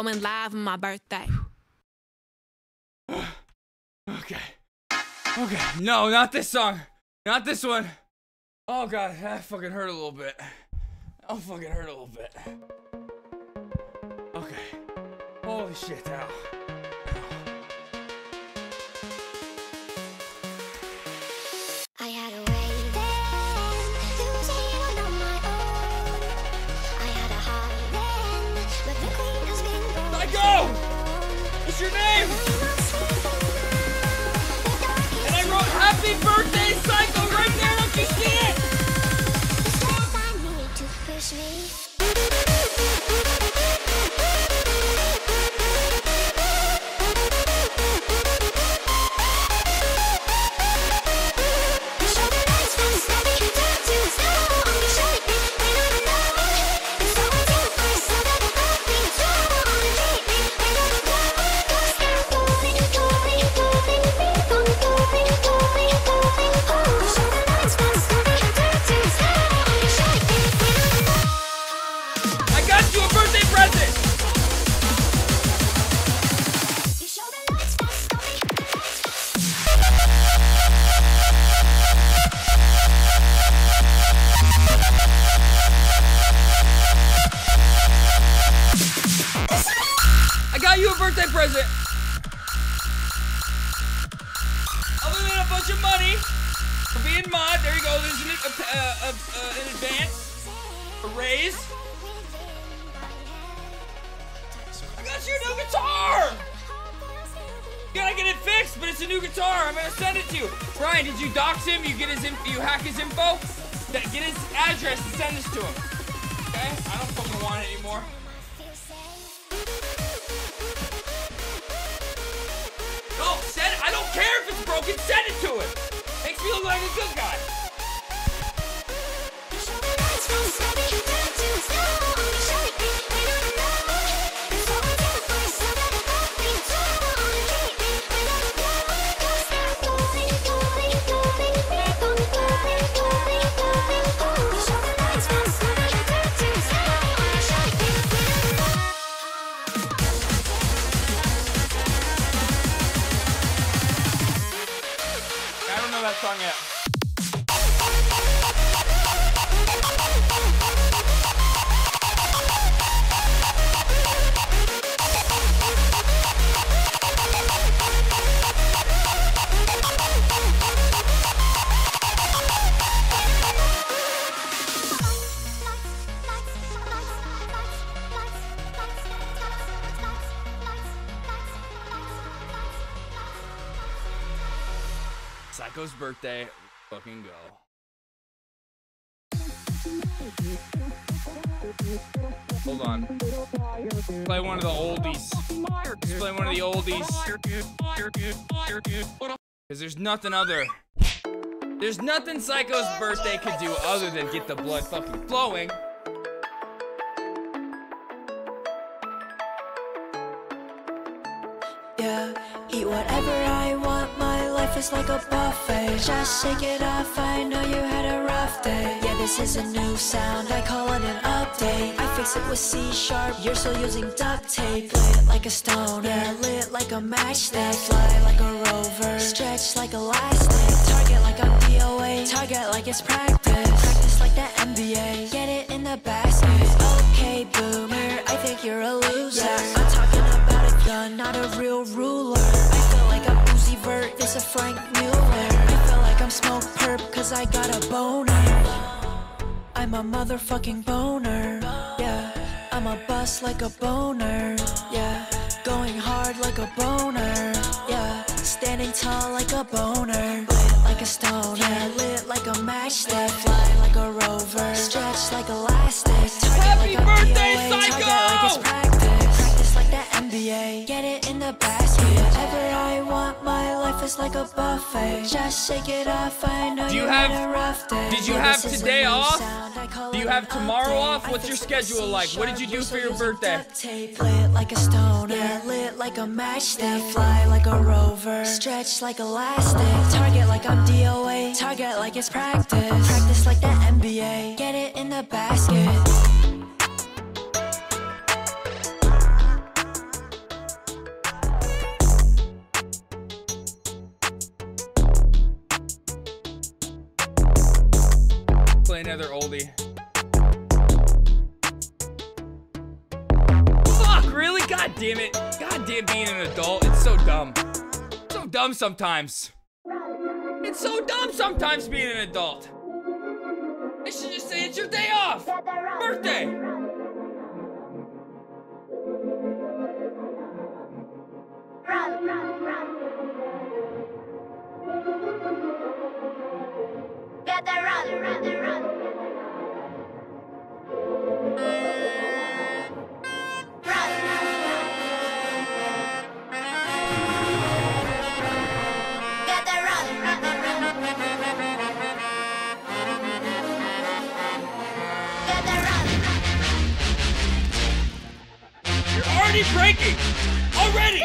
Going live on my birthday. Okay. Okay. No, not this song. Not this one. Oh god, that fucking hurt a little bit. That fucking hurt a little bit. Okay. Holy shit, ow. I had a way then, losing on my own. I had a high then, but the queen has been born. Let go! What's your name? And I wrote happy birthday Psycho right there, don't you see it? I need to push me. Birthday present. Other than a bunch of money for being mod, there you go. There's an advance, a raise. I got you a new guitar. You gotta get it fixed, but it's a new guitar. I'm gonna send it to you. Brian, did you dox him? You get his you hack his info? Get his address and send this to him. Okay? I don't fucking want it anymore. No, send it. I don't care if it's broken. Send it to him. Makes me look like a good guy. That song yet. Psycho's birthday, fucking go. Hold on. Play one of the oldies. Let's play one of the oldies. Cause there's nothing other. There's nothing Psycho's birthday could do other than get the blood fucking flowing. Yeah, eat whatever I want, my life is like a buffet. Just shake it off, I know you had a rough day. Yeah, this is a new sound, I call it an update. I fix it with C#, you're still using duct tape. Lit like a stone, yeah, lit like a matchstick. Fly like a rover, stretch like elastic. Target like I'm DOA, target like it's practice. Practice like the NBA, get it in the basket. Okay, boomer, I think you're a loser. Yeah, I'm talking about a gun, not a real ruler. I feel like I'm Uzi Vert, this a Frank Mueller. I feel like I'm smoke perp, cause I got a boner. I'm a motherfucking boner. Yeah, I'm a bust like a boner. Yeah, going hard like a boner. Yeah, standing tall like a boner. Lit like a stone, yeah, lit like a matchstick. Fly like a rover, stretch like elastic. Happy birthday, Psycho! Target like it's practice. Practice like the NBA, get it in the basket. Whatever I want, my life is like a buffet. Just shake it off, I know you had a rough day. Did you have today off? Do you have tomorrow off? What's your schedule like? What did you do for your birthday? Lit like a stone, yeah, lit like a matchstick. Fly like a rover, stretch like elastic. Target like I'm DOA, target like it's practice. Practice like the NBA, get it in the basket. another oldie. Fuck, really? God damn it. God damn being an adult. It's so dumb. So dumb sometimes. It's so dumb sometimes being an adult. I should just say it's your day off. Birthday. Run, run, run. Get the run, run, run. Run, get the run, run, run. Get the run. You're already breaking. Already.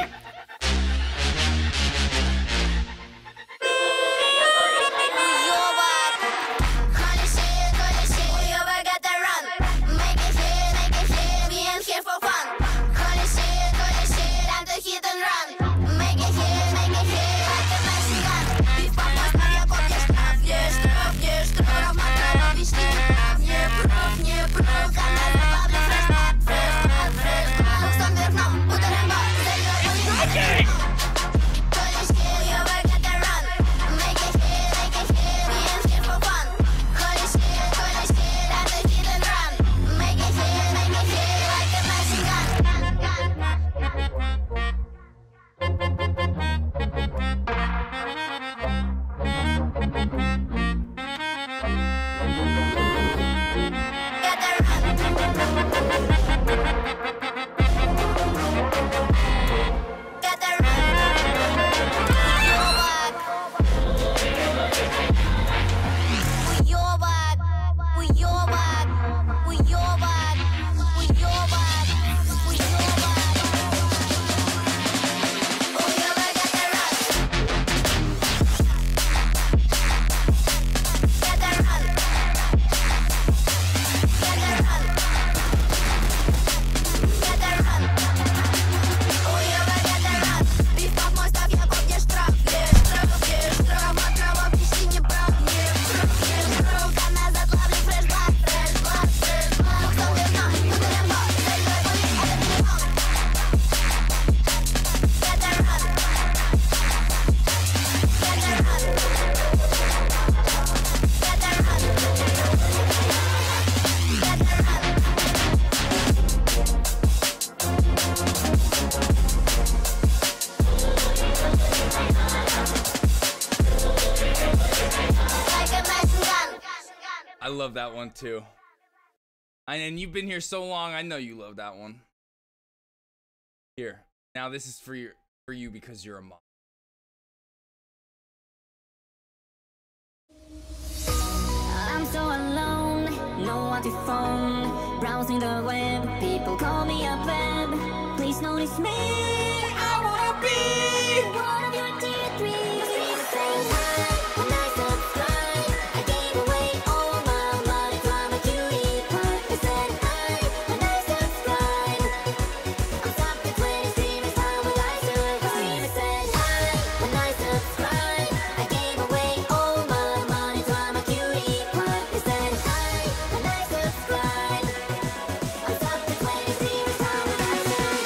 I love that one too. And you've been here so long, I know you love that one. Here, now this is for you because you're a mom. I'm so alone, no one to phone. Browsing the web, people call me a pleb. Please notice me, I wanna be one of your tier 3s. Saying hi when I subscribe. I gave away all my money from a cutie pie. They said hi when I subscribe. I'm stuck between streamers, how will I survive? They said hi when I subscribe. I gave away all my money from a cutie pie. They said hi when I subscribe. I'm stuck between streamers, how will I survive?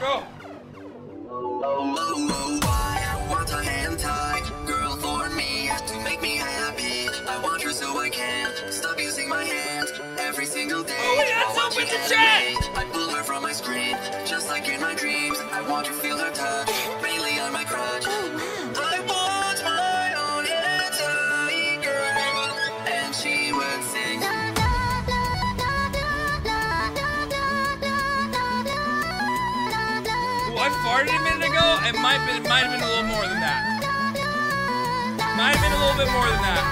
Go. I want a hand tight girl for me to make me happy. I want her so I can't stop using my hands every single day. Oh, wait, that's open to chat. I pull her from my screen just like in my dreams. I want to feel her touch, mainly on my crotch. I want my own hand tight girl, and she would sing. I farted a minute ago. It might have been a little more than that. Might have been a little bit more than that.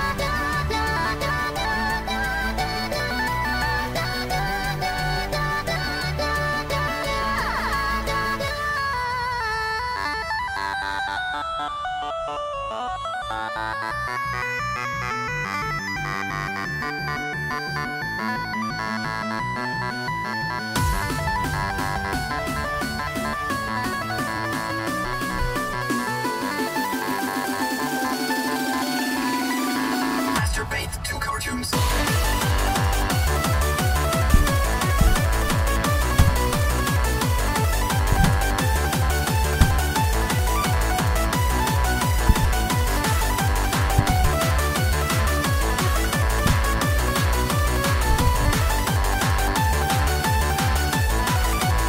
Masturbate to cartoons.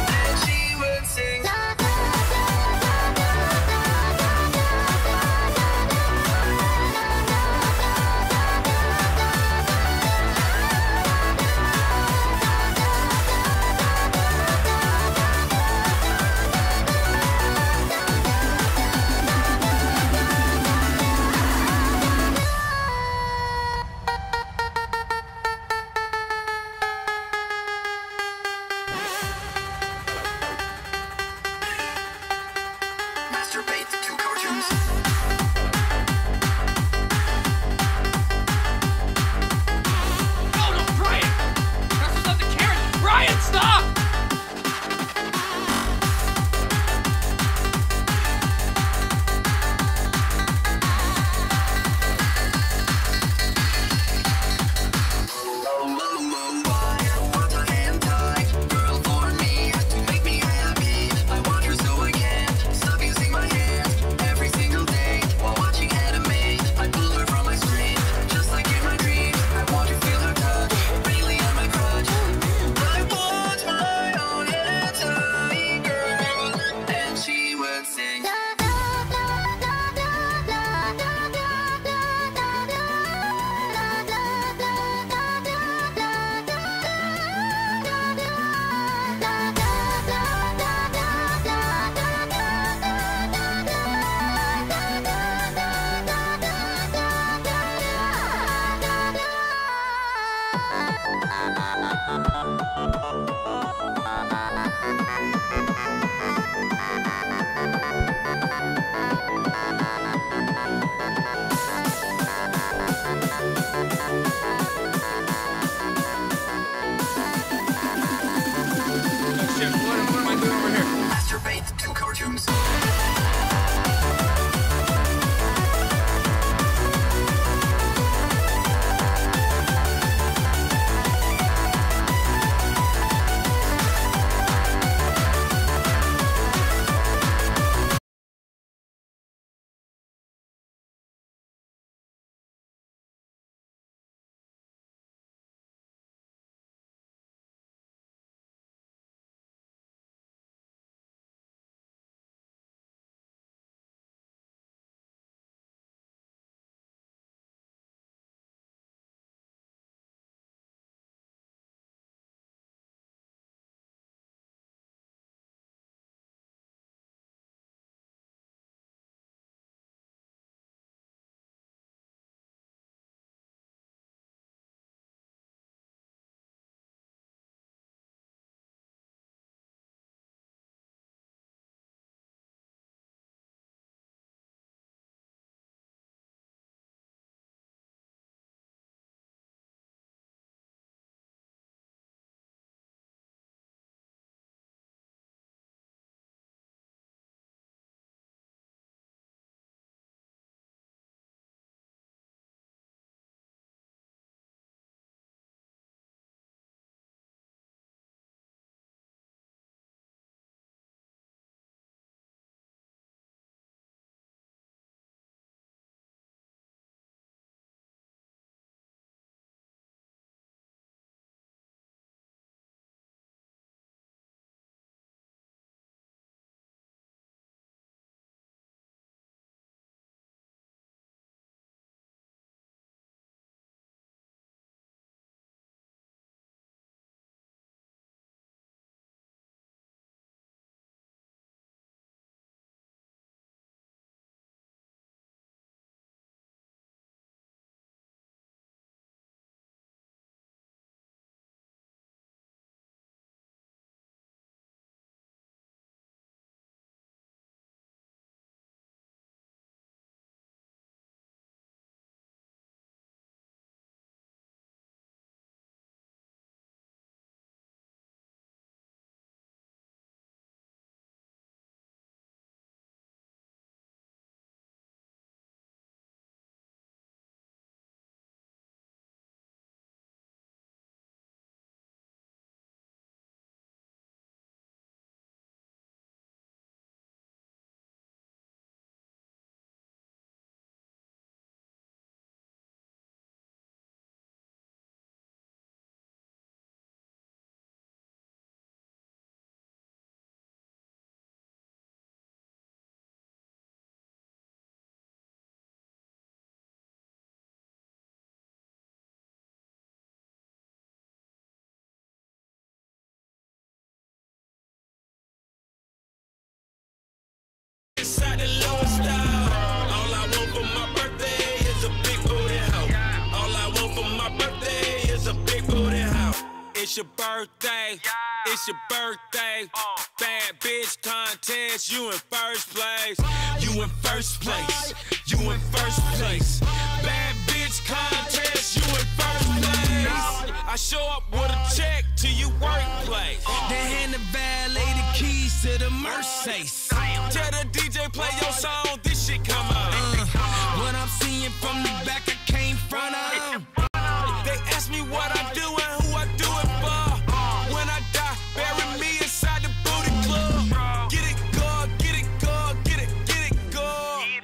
And she would sing. Masturbate to cartoons. Oh no, Brian! That's what's up the camera. Brian, stop! I want a hand tight girl for me to make me happy. I want her so I can't stop using my hands every single day while watching anime. I pull her from my screen just like in my dreams. I want to feel her touch, really on my crotch. I want my own hand tight girl, and she would sing. Oh shit, what am I doing over here? Masturbate to cartoons. it's your birthday. It's your birthday. Bad bitch contest, you in first place. You in first place. You in first place. Bad bitch contest, you in first place. I show up with a check to your workplace. Then hand the valet the keys to the Mercedes. Tell the DJ play your song, this shit come on. What I'm seeing from the back, I came front of. They ask me what I do and who I do it for. When I die, bury me inside the booty club. Get it good, get it good, get it good.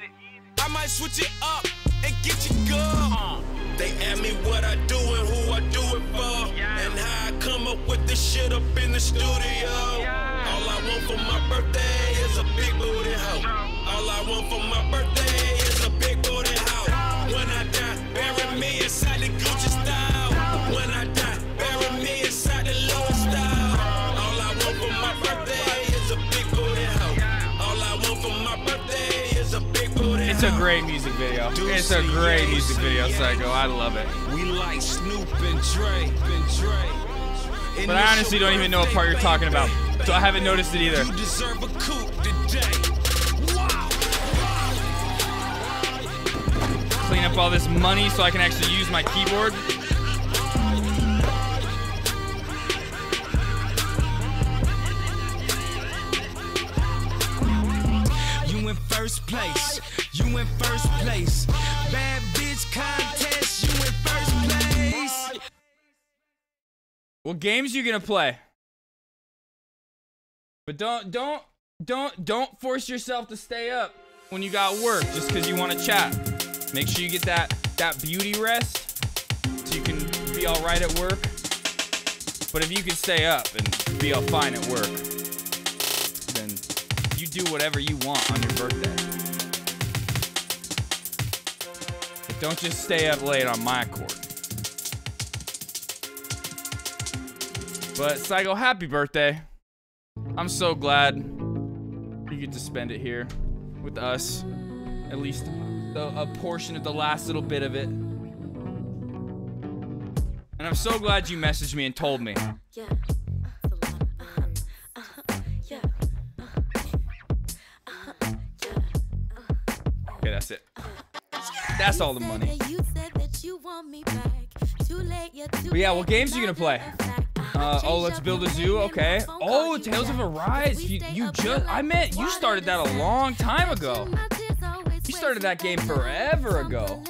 I might switch it up and get you good. They ask me what I do and who I do it for. And how I come up with this shit up in the studio. All I want for my birthday is a big booty hoe. All I want for my birthday is a big booty hoe. When I die, bury me inside the Gucci style. When I die, bury me inside the Louis style. All I want for my birthday is a big booty hoe. All I want for my birthday is a big booty hoe. It's a great music video. It's a great music video, Psycho. I love it. We like Snoop and Dre. But I honestly don't even know what part you're talking about, so I haven't noticed it either. You deserve a coupe today. Clean up all this money so I can actually use my keyboard. You in first place. You in first place. Bad bitch contest. You in first place. What games you gonna play? But don't force yourself to stay up when you got work just because you want to chat. Make sure you get that beauty rest so you can be all right at work. But if you can stay up and be all fine at work, then you do whatever you want on your birthday. But don't just stay up late on my court. But Psycho, happy birthday. I'm so glad you get to spend it here with us. At least a portion of the last little bit of it. And I'm so glad you messaged me and told me. Okay, that's it. That's all the money. But yeah, what games are you gonna play? Oh, let's build a zoo. Okay. Oh, Tales of Arise. You started that a long time ago. You started that game forever ago.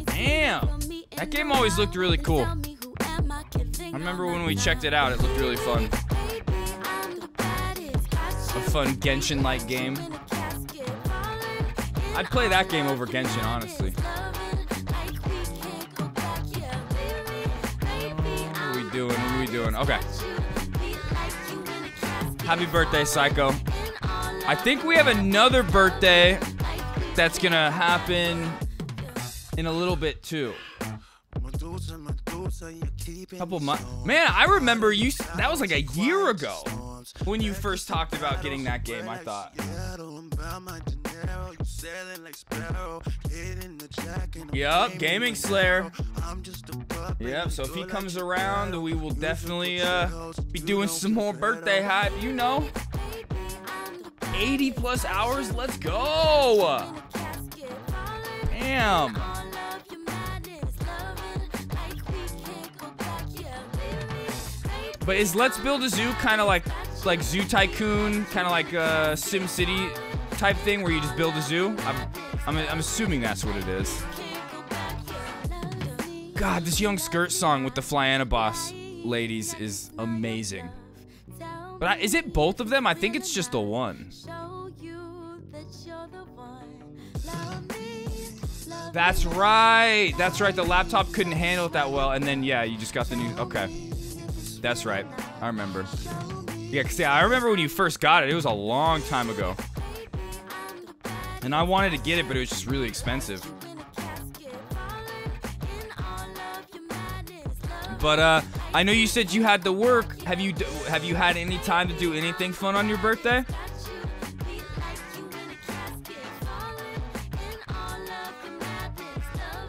Damn. That game always looked really cool. I remember when we checked it out, it looked really fun. A fun Genshin-like game. I'd play that game over Genshin, honestly. What are we doing? Okay. Happy birthday, Psycho. I think we have another birthday that's gonna happen in a little bit too. Couple months. Man, I remember you. That was like a year ago when you first talked about getting that game. I thought. Yup, Gaming Slayer. Yep, so if he comes around, we will definitely be doing some more birthday hype, you know. 80 plus hours, let's go. Damn. But is Let's Build a Zoo kind of like Zoo Tycoon, kind of like Sim City type thing where you just build a zoo? I'm assuming that's what it is. God, this Young Skirt song with the Flyana Boss ladies is amazing. But is it both of them? I think it's just the one. That's right. That's right. The laptop couldn't handle it that well. And then, yeah, you just got the new... Okay. That's right. I remember. Yeah, because I remember when you first got it. It was a long time ago. And I wanted to get it, but it was just really expensive. But I know you said you had to work. Have you had any time to do anything fun on your birthday?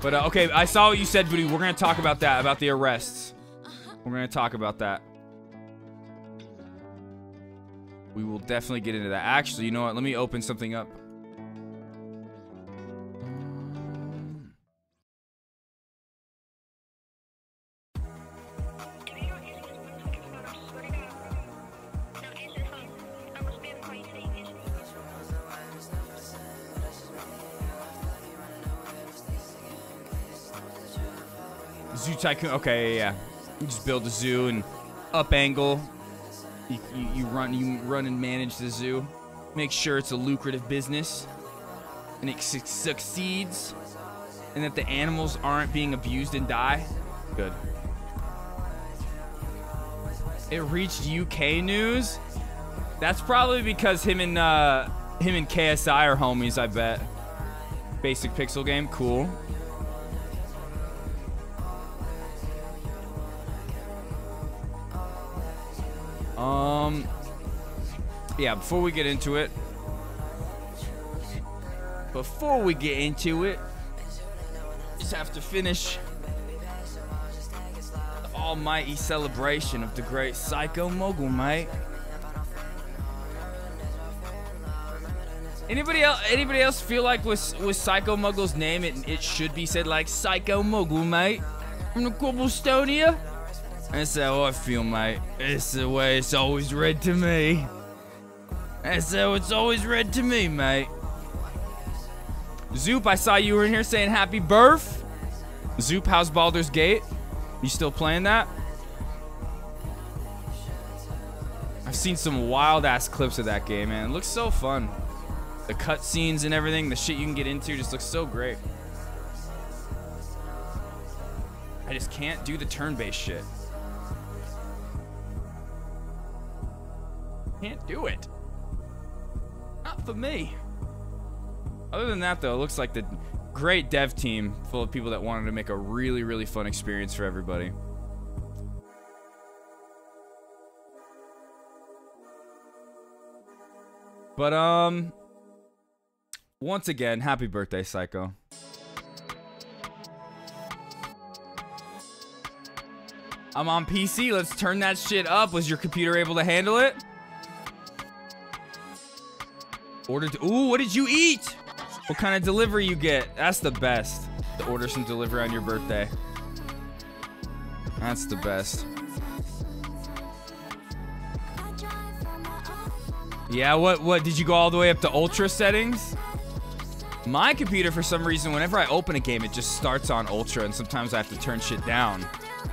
But, okay, I saw what you said, Booty. We're going to talk about that, about the arrests. We're going to talk about that. We will definitely get into that. Actually, you know what? Let me open something up. Zoo Tycoon. Okay, yeah. You just build a zoo and up angle. You run and manage the zoo. Make sure it's a lucrative business and it succeeds, and that the animals aren't being abused and die. Good. It reached UK news. That's probably because him and KSI are homies. I bet. Basic pixel game. Cool. Yeah, before we get into it, just have to finish the almighty celebration of the great Psycho Mogul, mate. Anybody else feel like with Psycho Mogul's name, it should be said like Psycho Mogul, mate, from the Cobblestonia? That's how I feel, mate. It's the way it's always read to me. That's how it's always read to me, mate. Zoop, I saw you were in here saying happy birth. Zoop, how's Baldur's Gate? You still playing that? I've seen some wild-ass clips of that game, man. It looks so fun. The cutscenes and everything, the shit you can get into just looks so great. I just can't do the turn-based shit. Can't do it. Not for me. Other than that, though, it looks like the great dev team full of people that wanted to make a really, really fun experience for everybody. But, once again, happy birthday, Psycho. I'm on PC. Let's turn that shit up. Was your computer able to handle it? Ordered. Ooh, what did you eat? What kind of delivery you get? That's the best. To order some delivery on your birthday. That's the best. Yeah, what did you go all the way up to ultra settings? My computer, for some reason, whenever I open a game, it just starts on ultra, and sometimes I have to turn shit down.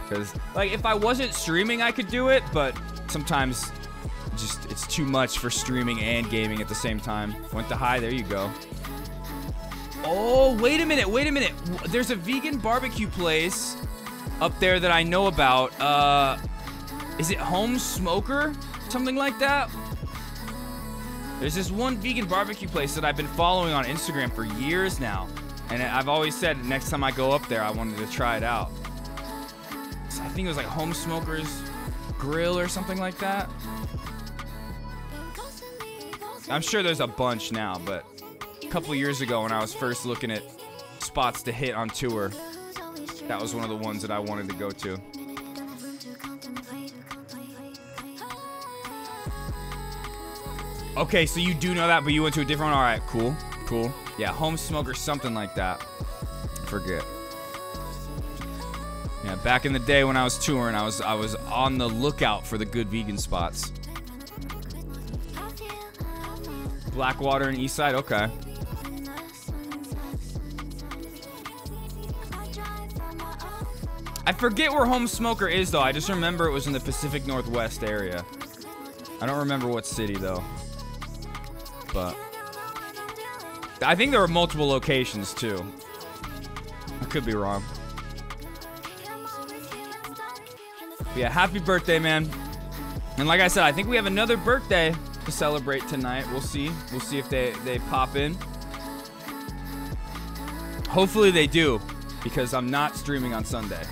Because, like, if I wasn't streaming, I could do it, but sometimes just it's too much for streaming and gaming at the same time. Went to high, there you go. Oh, wait a minute, wait a minute. There's a vegan barbecue place up there that I know about. Is it Home Smoker? Something like that? There's this one vegan barbecue place that I've been following on Instagram for years now. And I've always said next time I go up there, I wanted to try it out. So I think it was like Home Smoker's Grill or something like that. I'm sure there's a bunch now, but a couple years ago when I was first looking at spots to hit on tour, that was one of the ones that I wanted to go to. Okay, so you do know that, but you went to a different one? Alright, cool, cool. Yeah, Home Smoker, something like that. Forget. Yeah, back in the day when I was touring, I was on the lookout for the good vegan spots. Blackwater and Eastside, okay. I forget where Home Smoker is, though. I just remember it was in the Pacific Northwest area. I don't remember what city, though. But I think there were multiple locations, too. I could be wrong. But yeah, happy birthday, man. And like I said, I think we have another birthday to celebrate tonight. We'll see. We'll see if they pop in. Hopefully they do, because I'm not streaming on Sunday.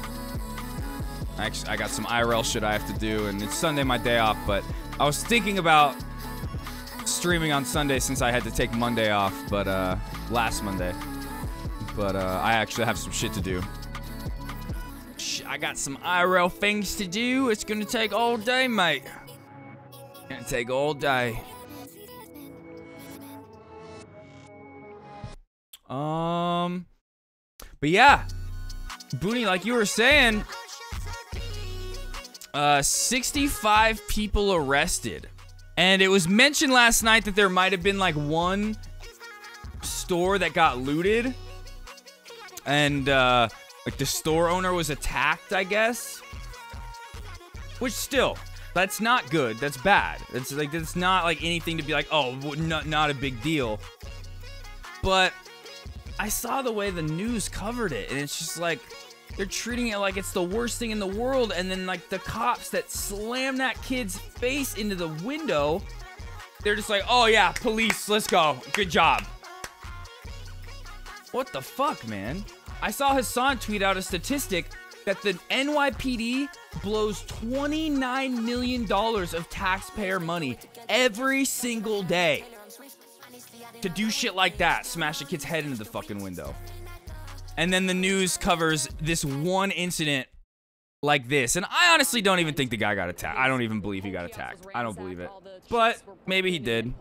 Actually, I got some IRL shit I have to do, and it's Sunday, my day off, but I was thinking about streaming on Sunday since I had to take Monday off, but last Monday. But I actually have some shit to do. I got some IRL things to do. It's gonna take all day, mate. Gonna take all day. But yeah, Booney, like you were saying, 65 people arrested. And it was mentioned last night that there might have been like one store that got looted. And like the store owner was attacked, I guess. Which still, that's not good. That's bad. It's like, it's not like anything to be like, oh, not a big deal. But I saw the way the news covered it, and it's just like, they're treating it like it's the worst thing in the world, and then like the cops that slam that kid's face into the window, they're just like, oh yeah, police, let's go, good job. What the fuck, man? I saw Hassan tweet out a statistic that the NYPD blows $29 million of taxpayer money every single day to do shit like that, smash a kid's head into the fucking window. And then the news covers this one incident like this. And I honestly don't even think the guy got attacked. I don't even believe he got attacked. I don't believe it. But maybe he did.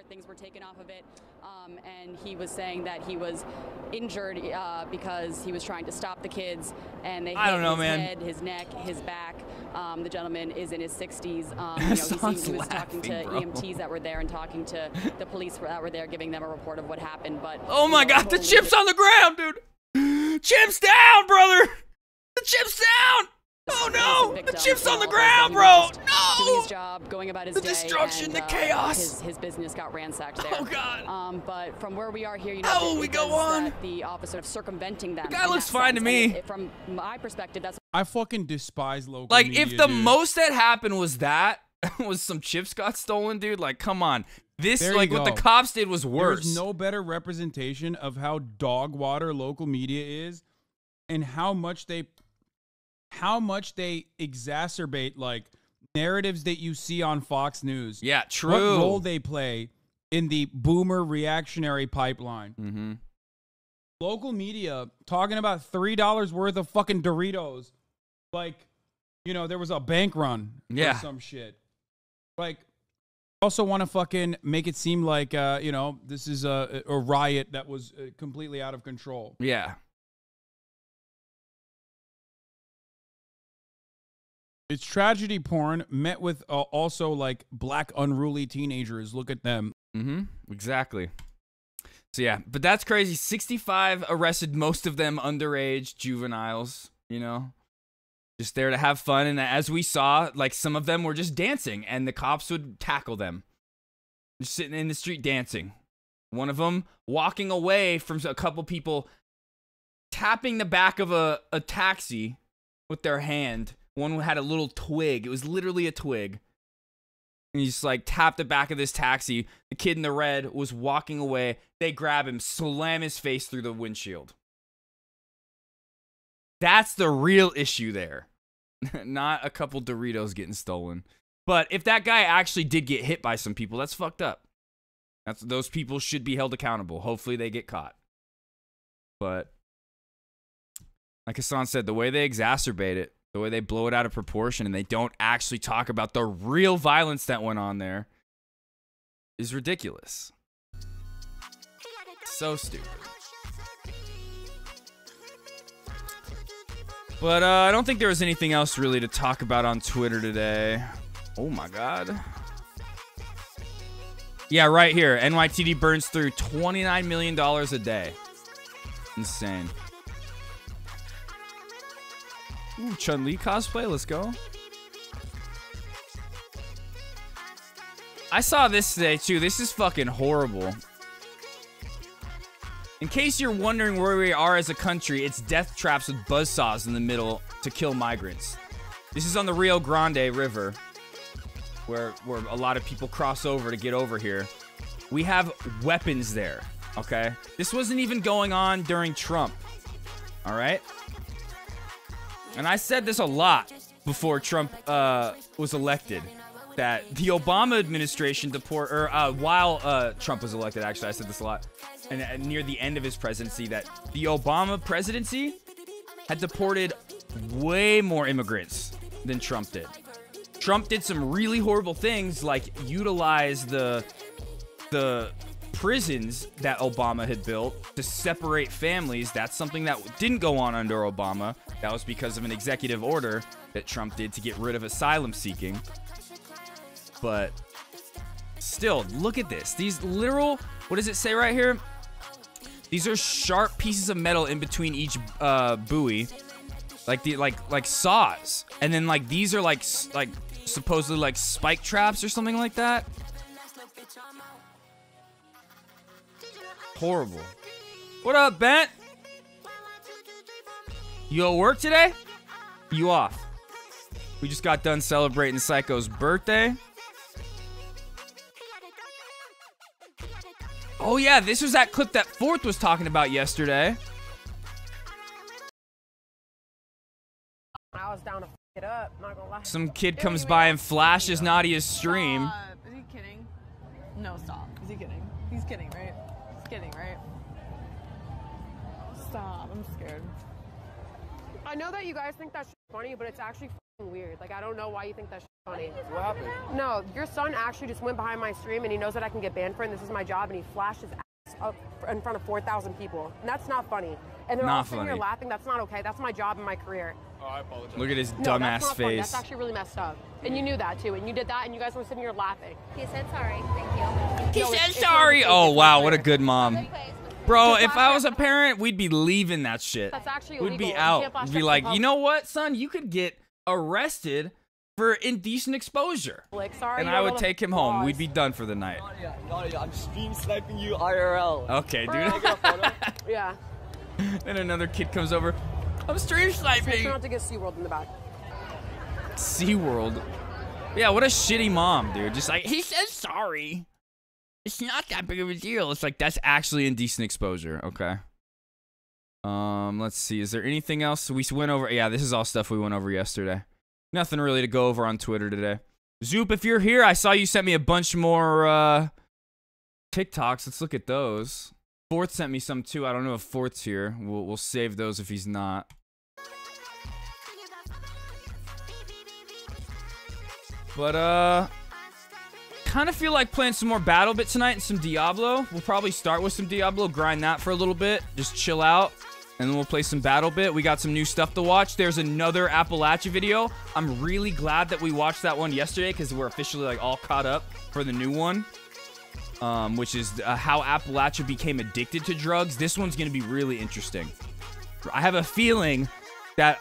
Things were taken off of it. And he was saying that he was injured because he was trying to stop the kids, and they hit his head, his neck, his back. The gentleman is in his 60s. He was talking to EMTs that were there and talking to the police that were there, giving them a report of what happened. But oh my God, the chip's on the ground, dude. Chip's down, brother. The chip's down. Oh no! The chip's on the ground, bro! No! Doing his job, going about his day, destruction, and, the chaos. His business got ransacked there. Oh God! But from where we are here, you know, how will we go on? The officer of circumventing them. The guy looks fine to me. From my perspective, that's. I fucking despise local media, media, if the dude. most that happened was that, was some chips got stolen, dude. Like, come on. This, like, what the cops did was worse. There's no better representation of how dog water local media is, and how much they exacerbate like narratives that you see on Fox News. Yeah, true. What role they play in the boomer reactionary pipeline. Mm-hmm. Local media talking about $3 worth of fucking Doritos. Like, you know, there was a bank run or some shit. Like, also want to fucking make it seem like, you know, this is a riot that was completely out of control. Yeah. It's tragedy porn met with also like black unruly teenagers. Look at them. Mm-hmm. Exactly. So yeah, but that's crazy. 65 arrested, most of them underage juveniles, you know, just there to have fun. And as we saw, like some of them were just dancing and the cops would tackle them. Just sitting in the street dancing. One of them walking away from a couple people, tapping the back of a taxi with their hand. One had a little twig. It was literally a twig. And he just like tapped the back of this taxi. The kid in the red was walking away. They grab him, slam his face through the windshield. That's the real issue there. Not a couple Doritos getting stolen. But if that guy actually did get hit by some people, that's fucked up. Those people should be held accountable. Hopefully they get caught. But like Hassan said, the way they exacerbate it, the way they blow it out of proportion, and they don't actually talk about the real violence that went on there is ridiculous. So stupid. But I don't think there was anything else really to talk about on Twitter today. Oh my God. Yeah, right here. NYTD burns through $29 million a day. Insane. Ooh, Chun-Li cosplay, let's go. I saw this today, too. This is fucking horrible. In case you're wondering where we are as a country, it's death traps with buzzsaws in the middle to kill migrants. This is on the Rio Grande River, where a lot of people cross over to get over here. We have weapons there, okay? This wasn't even going on during Trump, all right? And I said this a lot before Trump was elected. that the Obama administration while Trump was elected, actually, I said this a lot, and near the end of his presidency, that the Obama presidency had deported way more immigrants than Trump did. Trump did some really horrible things, like utilize the prisons that Obama had built to separate families. That's something that didn't go on under Obama. That was because of an executive order that Trump did to get rid of asylum seeking. But still, look at this. These literal, what does it say right here? These are sharp pieces of metal in between each buoy, like saws. And then like these are like supposedly like spike traps or something like that. Horrible. What up, Bent? You at work today? You off? We just got done celebrating Psycho's birthday. Oh yeah, this was that clip that Fourth was talking about yesterday. I was down to f it up, not gonna lie. Some kid comes by and flashes Nadia's stream. Is he kidding? No, stop. Is he kidding? He's kidding, right? He's kidding, right? Stop. I'm scared. I know that you guys think that's funny, but it's actually f***ing weird. Like, I don't know why you think that's funny. What happened? No, your son actually just went behind my stream and he knows that I can get banned for it and this is my job and he flashed his ass up in front of 4,000 people. And that's not funny. And they're all sitting here laughing. That's not okay. That's my job and my career. Oh, I apologize. Look at his No, dumbass that's not funny. face. That's actually really messed up. And you knew that too. And you did that and you guys were sitting here laughing. He said sorry. Thank you. He said sorry. Oh wow, what a good mom. Bro, if I was a parent, we'd be leaving that shit. That's actually We'd illegal. be You out. can't flash We'd be that like, stuff you up. know what, son? You could get arrested for indecent exposure. Like, sorry, And you're I a would little take him home. boss. We'd be done for the night. Nadia, I'm stream sniping you IRL. Okay, For dude. real? Can I get a photo? Yeah. Then another kid comes over. I'm stream Just make sniping. sure not to get SeaWorld in the back. SeaWorld. Yeah, what a shitty mom, dude. Just like, he says sorry. It's not that big of a deal. It's like, that's actually indecent exposure. Okay. Let's see. Is there anything else we went over? Yeah, this is all stuff we went over yesterday. Nothing really to go over on Twitter today. Zoop, if you're here, I saw you sent me a bunch more TikToks. Let's look at those. Fourth sent me some too. I don't know if Fourth's here. We'll save those if he's not. But kind of feel like playing some more BattleBit tonight and some Diablo. We'll probably start with some Diablo, grind that for a little bit, just chill out, and then we'll play some BattleBit. We got some new stuff to watch. There's another Appalachia video. I'm really glad that we watched that one yesterday because we're officially like all caught up for the new one, which is how Appalachia became addicted to drugs. This one's going to be really interesting. I have a feeling that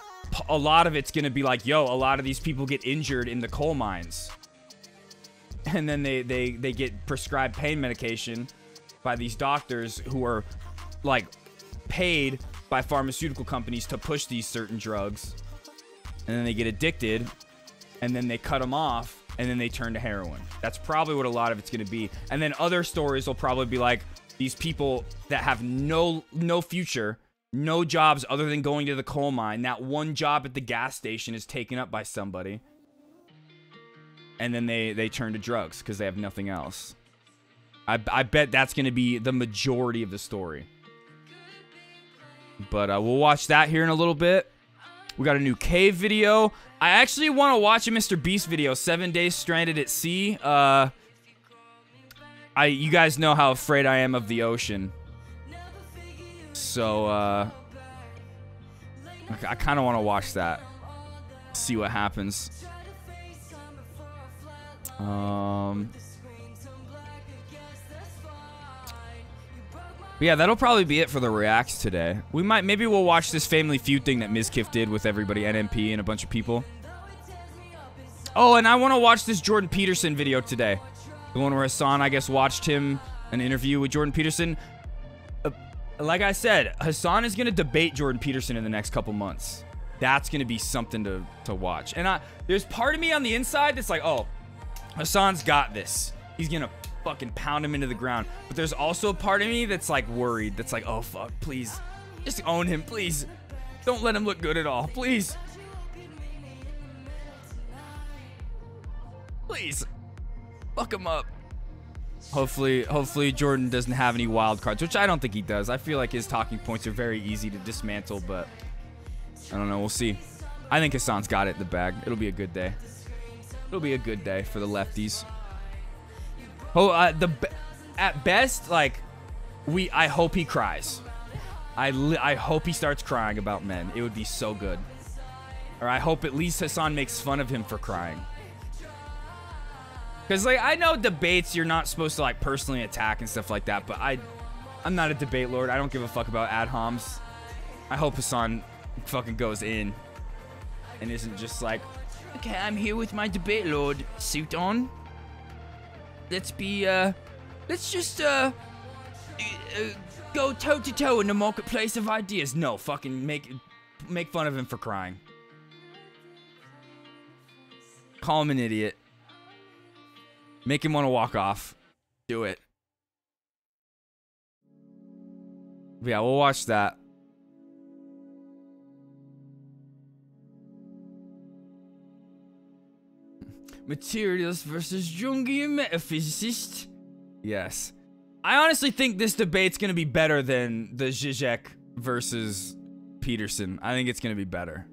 a lot of it's going to be like, yo, a lot of these people get injured in the coal mines. And then they get prescribed pain medication by these doctors who are like paid by pharmaceutical companies to push these certain drugs. And then they get addicted and then they cut them off and then they turn to heroin. That's probably what a lot of it's going to be. And then other stories will probably be like these people that have no future, no jobs other than going to the coal mine. That one job at the gas station is taken up by somebody. And then they turn to drugs because they have nothing else. I bet that's going to be the majority of the story. But we'll watch that here in a little bit. We got a new cave video. I actually want to watch a Mr. Beast video, 7 Days Stranded at Sea. You guys know how afraid I am of the ocean. So, I kind of want to watch that. See what happens. Yeah, that'll probably be it for the reacts today. Maybe we'll watch this Family Feud thing that Mizkif did with everybody, NMP and a bunch of people. Oh, and I want to watch this Jordan Peterson video today. The one where Hassan, I guess, watched him, an interview with Jordan Peterson. Like I said, Hassan is going to debate Jordan Peterson in the next couple months. That's going to be something to watch. And there's part of me on the inside that's like, oh, Hassan's got this. He's going to fucking pound him into the ground. But there's also a part of me that's like worried. That's like, oh, fuck, please. Just own him, please. Don't let him look good at all, please. Please. Fuck him up. Hopefully Jordan doesn't have any wild cards, which I don't think he does. I feel like his talking points are very easy to dismantle, but I don't know. We'll see. I think Hassan's got it in the bag. It'll be a good day. It'll be a good day for the lefties. Oh, at best, like, I hope he cries. I hope he starts crying about men. It would be so good. Or I hope at least Hassan makes fun of him for crying. Because, like, I know debates you're not supposed to, like, personally attack and stuff like that, but I'm not a debate lord. I don't give a fuck about ad homs. I hope Hassan fucking goes in and isn't just like, okay, I'm here with my debate lord suit on. Let's just go toe to toe in the marketplace of ideas. No, fucking make fun of him for crying. Call him an idiot. Make him want to walk off. Do it. Yeah, we'll watch that. Materialist versus Jungian metaphysicist. Yes. I honestly think this debate's going to be better than the Zizek versus Peterson. I think it's going to be better.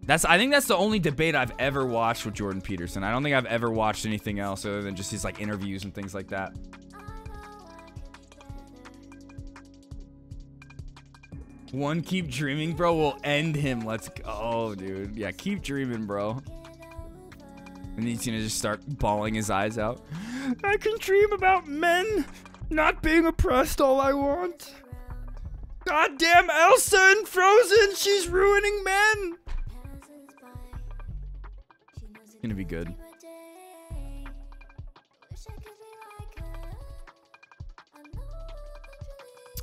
I think that's the only debate I've ever watched with Jordan Peterson. I don't think I've ever watched anything else other than just his, like, interviews and things like that. One keep dreaming, bro, will end him. Let's go, dude. Yeah, keep dreaming, bro. And he's gonna just start bawling his eyes out. I can dream about men not being oppressed all I want. Goddamn Elsa in Frozen, she's ruining men. It's gonna be good.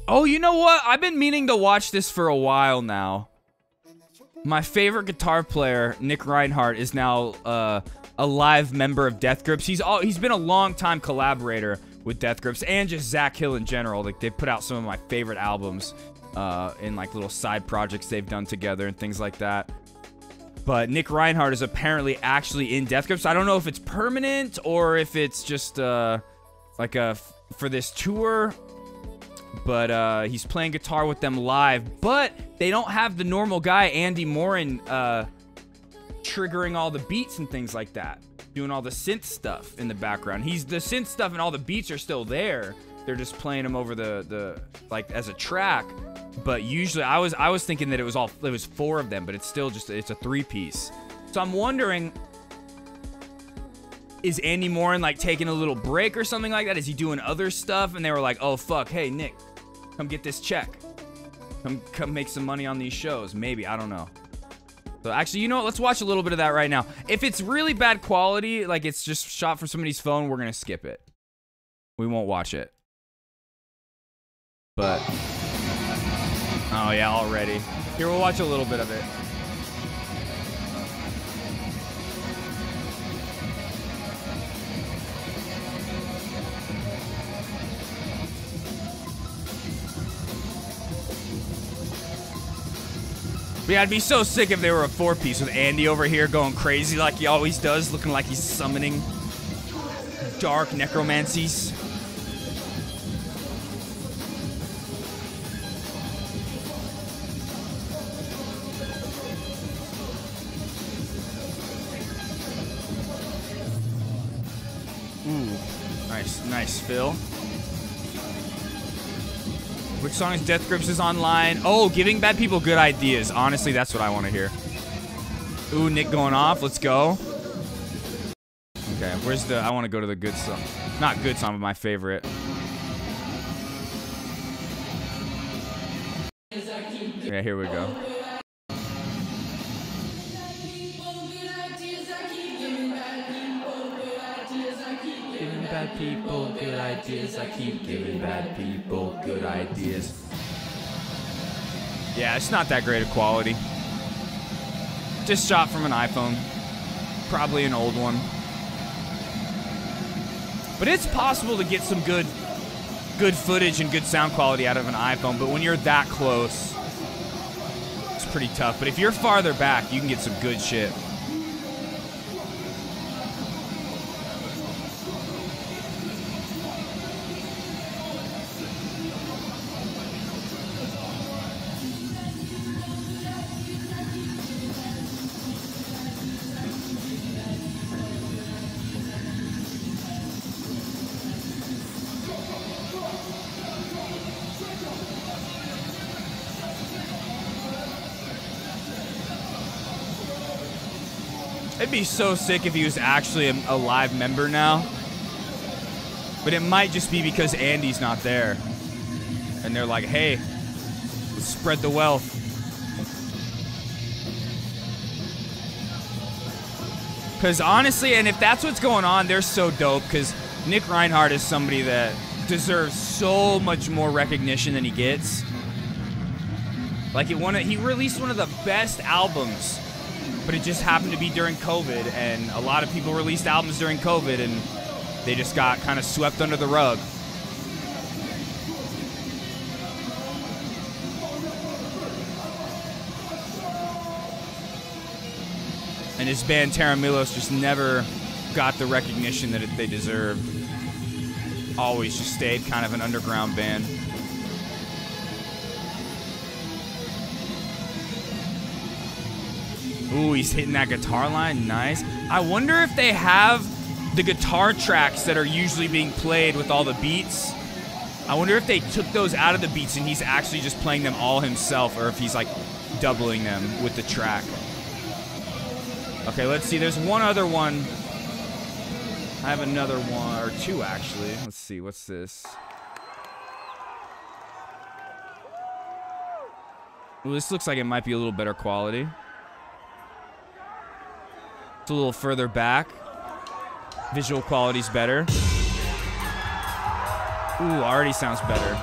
Oh, you know what? I've been meaning to watch this for a while now. My favorite guitar player, Nick Reinhardt, is now a live member of Death Grips. He's been a long-time collaborator with Death Grips and just Zach Hill in general. Like, they put out some of my favorite albums in, like, little side projects they've done together and things like that. But Nick Reinhardt is apparently actually in Death Grips. I don't know if it's permanent or if it's just like for this tour. But he's playing guitar with them live. But they don't have the normal guy, Andy Morin, triggering all the beats and things like that. Doing all the synth stuff in the background. The synth stuff and all the beats are still there. They're just playing them over the like as a track. But usually I was thinking that it was 4 of them, but it's still just it's a 3-piece. So I'm wondering, is Andy Morin like taking a little break or something like that? Is he doing other stuff? And they were like, oh fuck, hey Nick, come get this check. Come make some money on these shows. Maybe, I don't know. So actually, you know what? Let's watch a little bit of that right now. If it's really bad quality, like it's just shot from somebody's phone, we're gonna skip it. We won't watch it. But oh yeah, already. Here, we'll watch a little bit of it. But yeah, I'd be so sick if they were a 4-piece with Andy over here going crazy like he always does, looking like he's summoning dark necromancies. Ooh, nice fill. Which song is Death Grips is online? Oh, giving bad people good ideas. Honestly, that's what I want to hear. Ooh, Nick going off. Let's go. Okay, where's the... I want to go to the good song. Not good song, but my favorite. Yeah, here we go. Bad people good ideas. I keep giving bad people good ideas. Yeah, it's not that great of quality. Just shot from an iPhone. Probably an old one. But it's possible to get some good footage and good sound quality out of an iPhone, but when you're that close, it's pretty tough. But if you're farther back, you can get some good shit. It'd be so sick if he was actually a live member now. But it might just be because Andy's not there. And they're like, hey, let's spread the wealth. Because honestly, and if that's what's going on, they're so dope. Because Nick Reinhardt is somebody that deserves so much more recognition than he gets. Like, he released one of the best albums, but it just happened to be during COVID, and a lot of people released albums during COVID, and they just got kind of swept under the rug. And his band Terra Milos just never got the recognition that they deserved. Always just stayed kind of an underground band. Ooh, he's hitting that guitar line. Nice. I wonder if they have the guitar tracks that are usually being played with all the beats. I wonder if they took those out of the beats and he's actually just playing them all himself, or if he's like doubling them with the track. Okay, let's see. There's one other one. I have another one, or two actually. Let's see. What's this? Well, this looks like it might be a little better quality. It's a little further back. Visual quality's better. Ooh, already sounds better.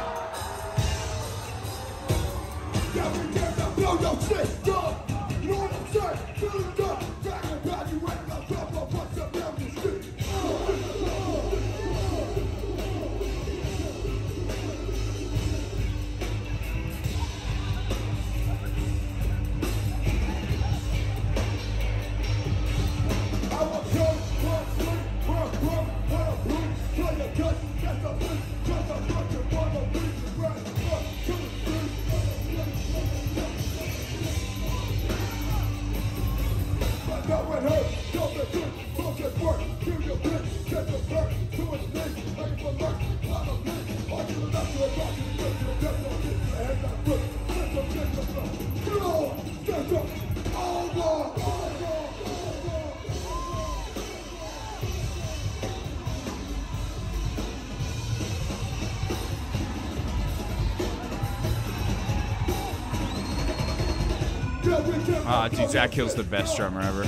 Ah, dude, Zach Hill's the best drummer ever.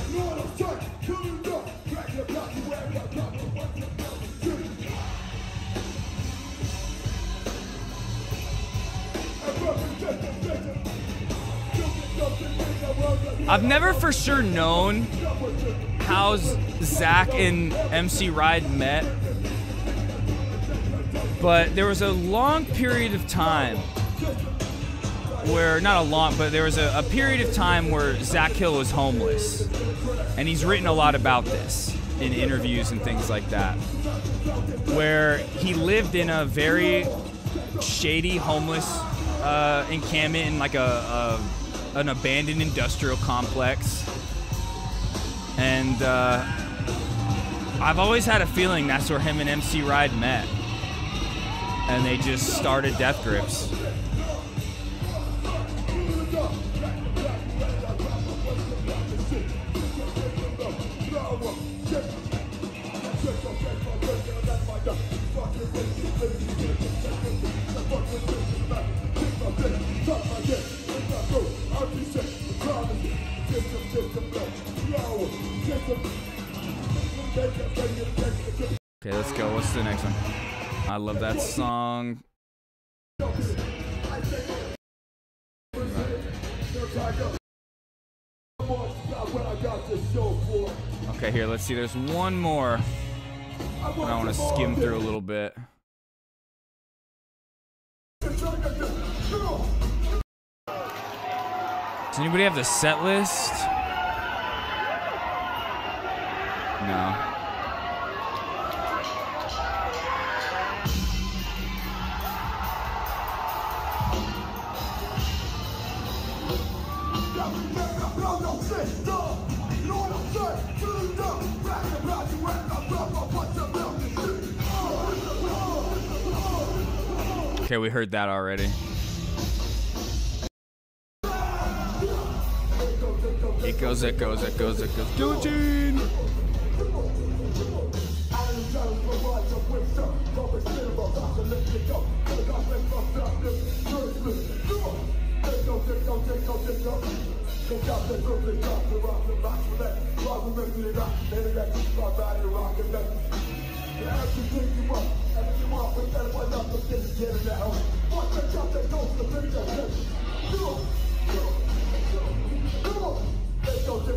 I've never for sure known how Zach and MC Ride met, but there was a long period of time where, not a long, but there was a period of time where Zach Hill was homeless. And he's written a lot about this in interviews and things like that, where he lived in a very shady homeless encampment in like an abandoned industrial complex. And I've always had a feeling that's where him and MC Ride met. And they just started Death Grips. Okay, let's go. What's the next one? I love that song. Okay, here, let's see. There's one more I want to skim through a little bit. Does anybody have the set list? No. Okay, we heard that already. It goes, it goes, it goes, it goes. Do it, Gene!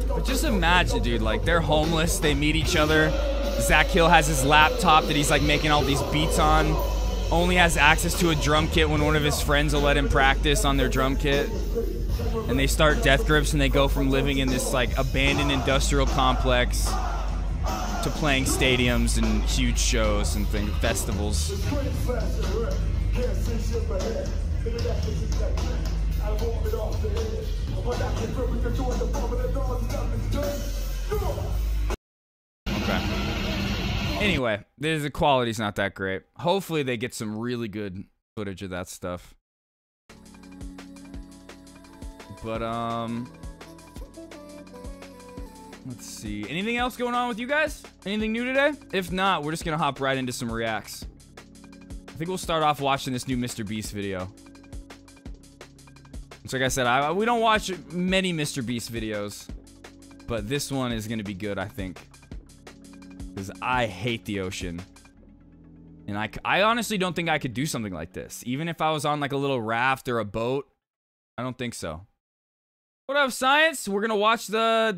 But just imagine, dude, like, they're homeless, they meet each other. Zach Hill has his laptop that he's, like, making all these beats on. Only has access to a drum kit when one of his friends will let him practice on their drum kit. And they start Death Grips, and they go from living in this, like, abandoned industrial complex to playing stadiums and huge shows and things, festivals. Okay. Anyway, the quality's not that great. Hopefully they get some really good footage of that stuff. But, let's see. Anything else going on with you guys? Anything new today? If not, we're just gonna hop right into some reacts. I think we'll start off watching this new Mr. Beast video. So like I said, we don't watch many Mr. Beast videos, but this one is gonna be good, I think. Because I hate the ocean. And I honestly don't think I could do something like this. Even if I was on like a little raft or a boat, I don't think so. What up, Science? We're gonna watch the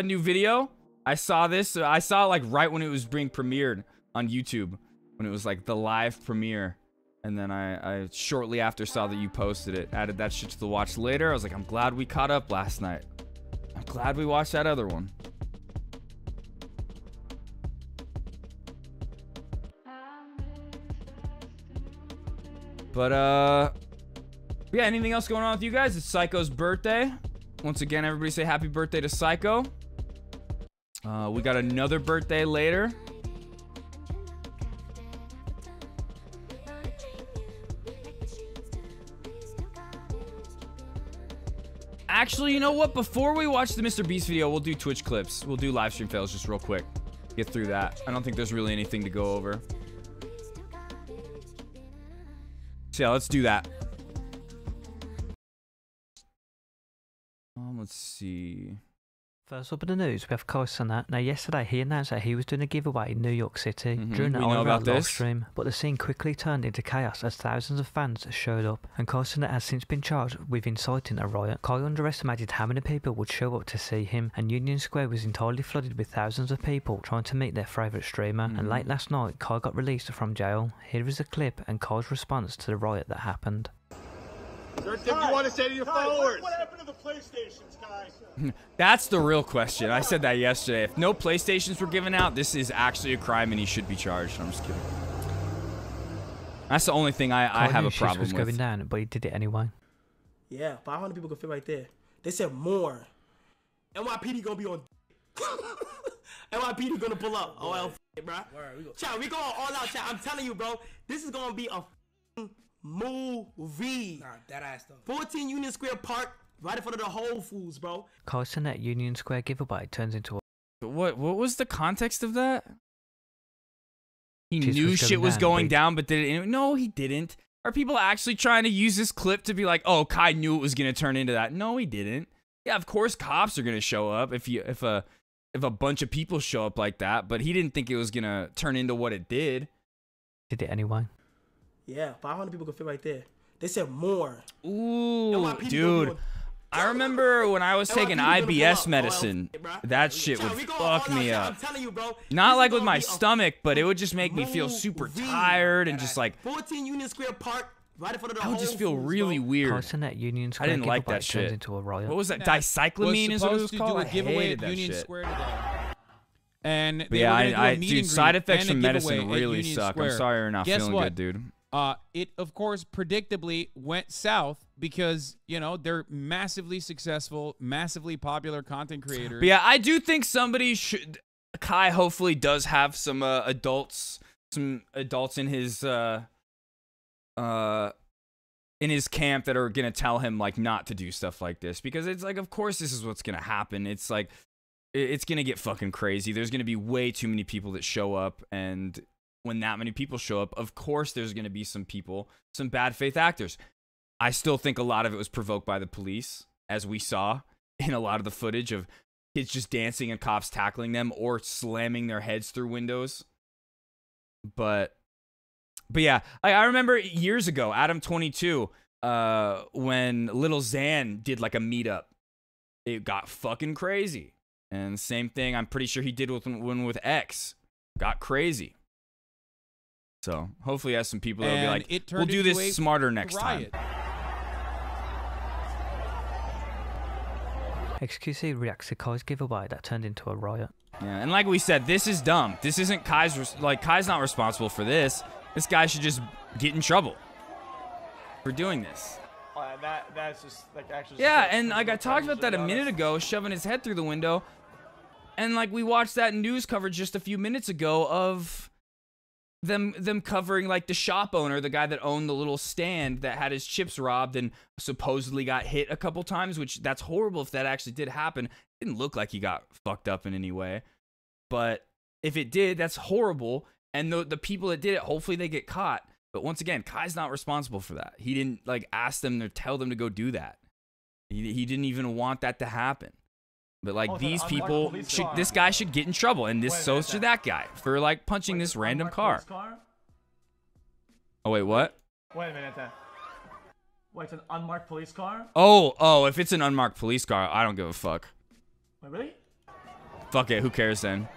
new video. I saw this. I saw it like right when it was being premiered on YouTube, when it was like the live premiere. And then I shortly after saw that you posted it. Added that shit to the watch later. I was like, I'm glad we caught up last night. I'm glad we watched that other one. But yeah, anything else going on with you guys? It's Psycho's birthday. Once again, everybody say happy birthday to Psycho. We got another birthday later. Actually, you know what? Before we watch the Mr. Beast video, we'll do Twitch clips. We'll do live stream fails just real quick. Get through that. I don't think there's really anything to go over. So yeah, let's do that. Let's see. First up in the news, we have Koisana. Now, yesterday he announced that he was doing a giveaway in New York City during the live stream, but the scene quickly turned into chaos as thousands of fans showed up, and Koisana has since been charged with inciting a riot. Kai underestimated how many people would show up to see him, and Union Square was entirely flooded with thousands of people trying to meet their favourite streamer, and late last night, Kai got released from jail. Here is a clip and Kai's response to the riot that happened. Is there anything you want to say to your followers? What happened to the PlayStations, guys? That's the real question. I said that yesterday. If no PlayStations were given out, this is actually a crime and he should be charged. I'm just kidding. That's the only thing I have a problem with. Going down, but he did it anyway. Yeah, 500 people can fit right there. They said more. NYPD gonna be on. NYPD gonna pull up. Oh, well, bro. Chat, we going all out, chat. I'm telling you, bro. This is gonna be a movie. Nah, that ass though. 14 Union Square Park, right in front of the Whole Foods, bro. Koisana Union Square giveaway turns into a... What was the context of that? He knew shit was going down, but did it? No, he didn't. Are people actually trying to use this clip to be like, oh, Kai knew it was gonna turn into that? No, he didn't. Yeah, of course cops are gonna show up if a bunch of people show up like that, but he didn't think it was gonna turn into what it did. Did it anyway. Yeah, 500 people can fit right there. They said more. Ooh, dude. I remember when I was taking IBS medicine, that shit would fuck me up. Not like with my stomach, but it would just make me feel super tired and just like... 14 Union Square Park, right in front of the I would just feel really weird. Union Square I didn't like that shit. Into a riot. What was that? Dicyclamine is what it was called? I hated that Union shit. Square today. And they yeah, dude, side effects from medicine really suck. I'm sorry you're not feeling good, dude. It, of course, predictably went south because, you know, they're massively successful, massively popular content creators. But yeah, I do think somebody should... Kai hopefully does have some adults in his in his camp that are going to tell him like not to do stuff like this, because it's like, of course this is what's going to happen. It's like, it's going to get fucking crazy. There's going to be way too many people that show up. And when that many people show up, of course there's going to be some people, some bad faith actors. I still think a lot of it was provoked by the police, as we saw in a lot of the footage of kids just dancing and cops tackling them or slamming their heads through windows. But yeah, I remember years ago, Adam22, when Little Xan did like a meetup, it got fucking crazy. And same thing, I'm pretty sure he did one with X. Got crazy. So hopefully he has some people that'll be like, we'll do this smarter next time. XQC reacts to Kai's giveaway that turned into a riot. Yeah, and like we said, this is dumb. This isn't Kai's, Kai's not responsible for this. This guy should just get in trouble for doing this. That's just like actually. Yeah, and like I talked about that a minute ago, shoving his head through the window, and like we watched that news coverage just a few minutes ago of them covering like the shop owner, the guy that owned the little stand that had his chips robbed and supposedly got hit a couple times, which that's horrible if that actually did happen. It didn't look like he got fucked up in any way, but if it did, that's horrible. And the people that did it, hopefully they get caught. But once again, Kai's not responsible for that. He didn't like ask them to tell them to go do that. He didn't even want that to happen. But like these people, this guy should get in trouble, and so should that guy for like punching this random car. Oh wait, what? Wait a minute. Wait, it's an unmarked police car? Oh, if it's an unmarked police car, I don't give a fuck. Wait, really? Fuck it, who cares then?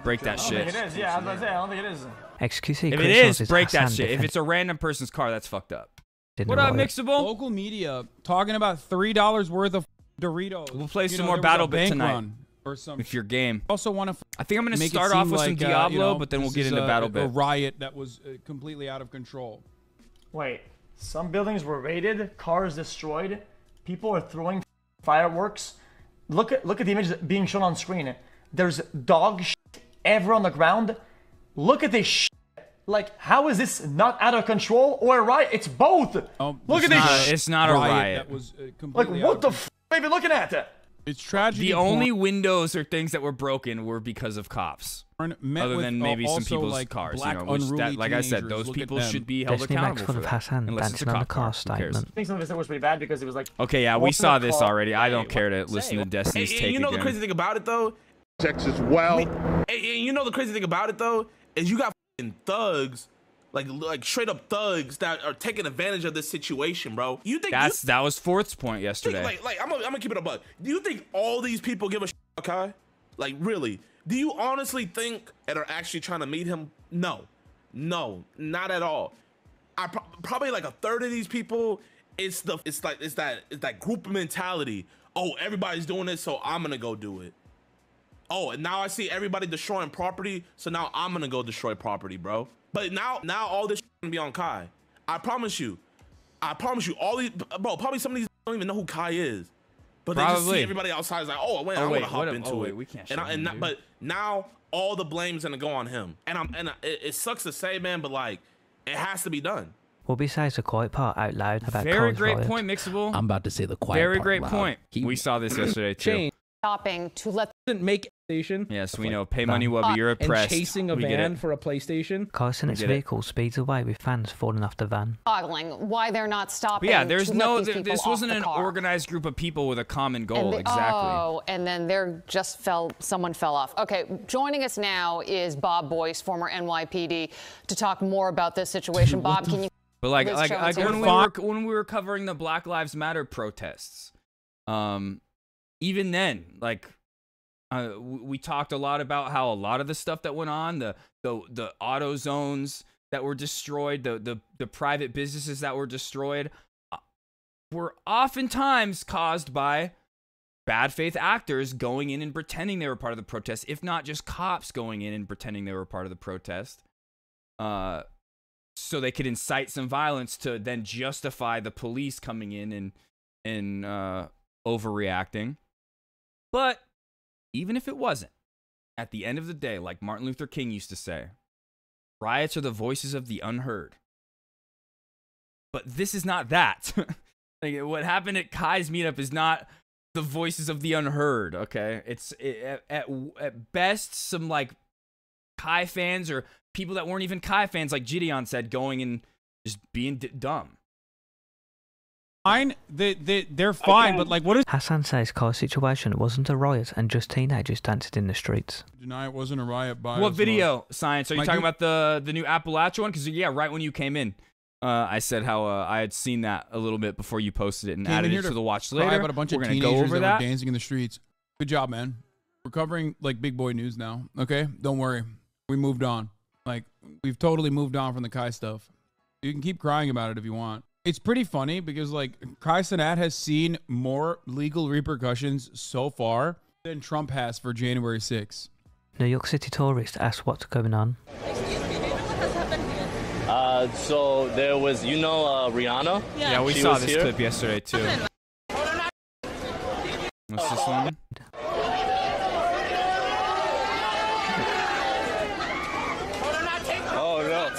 Break that shit. I don't think it is. Yeah, I was about to say, I don't think it is. XQC if it is, break that shit. If it's a random person's car, that's fucked up. What up, Mixable? Local media talking about $3 worth of Doritos. We'll play some more Battle Bit tonight. Or some if your game. Also want to. I think I'm gonna start off with some Diablo, but then we'll get into Battle Bit. A riot that was completely out of control. Wait, some buildings were raided, cars destroyed, people are throwing fireworks. Look at the images being shown on screen. There's dog shit everywhere on the ground. Look at this shit. Like, how is this not out of control or a riot? It's both. Look at this shit. It's not a riot. That was like, what the f are you looking at? It's tragic. The only windows or things that were broken were because of cops. Other than maybe some people's like cars, you know, which that, like I said, those people should be held accountable for that. Unless it's a cop car. Statement. I think some of this was pretty bad because it was like. Okay, yeah, we saw this already. I don't care to listen to Destiny's take. You know the crazy thing about it though? Texas, well. You know the crazy thing about it though is you got thugs. Like straight up thugs that are taking advantage of this situation, bro. You think that was Fourth's point yesterday? Like I'm gonna keep it a buck. Do you think all these people give a shit, okay? Like really? Do you honestly think that are actually trying to meet him? No, not at all. Probably like a third of these people. It's that group mentality. Oh, everybody's doing this, so I'm gonna go do it. Oh, and now I see everybody destroying property, so now I'm gonna go destroy property, bro. But now all this gonna be on Kai. I promise you, all these, bro, probably some of these don't even know who Kai is. But they just see everybody outside is like, oh, wait, I want to hop into it. We can't but now all the blame's gonna go on him. And it sucks to say, man, but like, it has to be done. Will be says the quiet part out loud about very great riot. Point, Mixable. I'm about to say the quiet part. Very great point. We saw this yesterday too. Stopping to let them make station. Yes, we know. Pay money, Wubby. You're oppressed. And chasing a van for a PlayStation. Cars in its vehicle speeds away with fans falling off the van. Boggling why they're not stopping. But yeah, there's no. This wasn't an organized group of people with a common goal. Exactly. Oh, and then there just someone fell off. Okay, joining us now is Bob Boyce, former NYPD, to talk more about this situation. Bob, can you? But like when we were covering the Black Lives Matter protests, even then, like. We talked a lot about how a lot of the stuff that went on, the auto zones that were destroyed, the private businesses that were destroyed, were oftentimes caused by bad faith actors going in and pretending they were part of the protest, if not just cops going in and pretending they were part of the protest, so they could incite some violence to then justify the police coming in and overreacting. But even if it wasn't, at the end of the day, like Martin Luther King used to say, riots are the voices of the unheard. But this is not that. Like, what happened at Kai's meetup is not the voices of the unheard, okay? It's at best some like Kai fans or people that weren't even Kai fans, like Gideon said, going and just being dumb. Fine, they're fine, but like, what is... Hassan says Kai's situation wasn't a riot and just teenagers danced in the streets. Deny it wasn't a riot by... What video, Science? Are you talking about the new Appalachia one? Because, yeah, right when you came in, I said how I had seen that a little bit before you posted it and added it to the watch later. About a bunch of teenagers that were dancing in the streets. Good job, man. We're covering, like, big boy news now, okay? Don't worry. We moved on. Like, we've totally moved on from the Kai stuff. You can keep crying about it if you want. It's pretty funny because, like, Kai Cenat has seen more legal repercussions so far than Trump has for January 6th. New York City tourists asked what's going on. So there was, Rihanna? Yeah, we saw this clip yesterday, too. What's this one? Oh, no.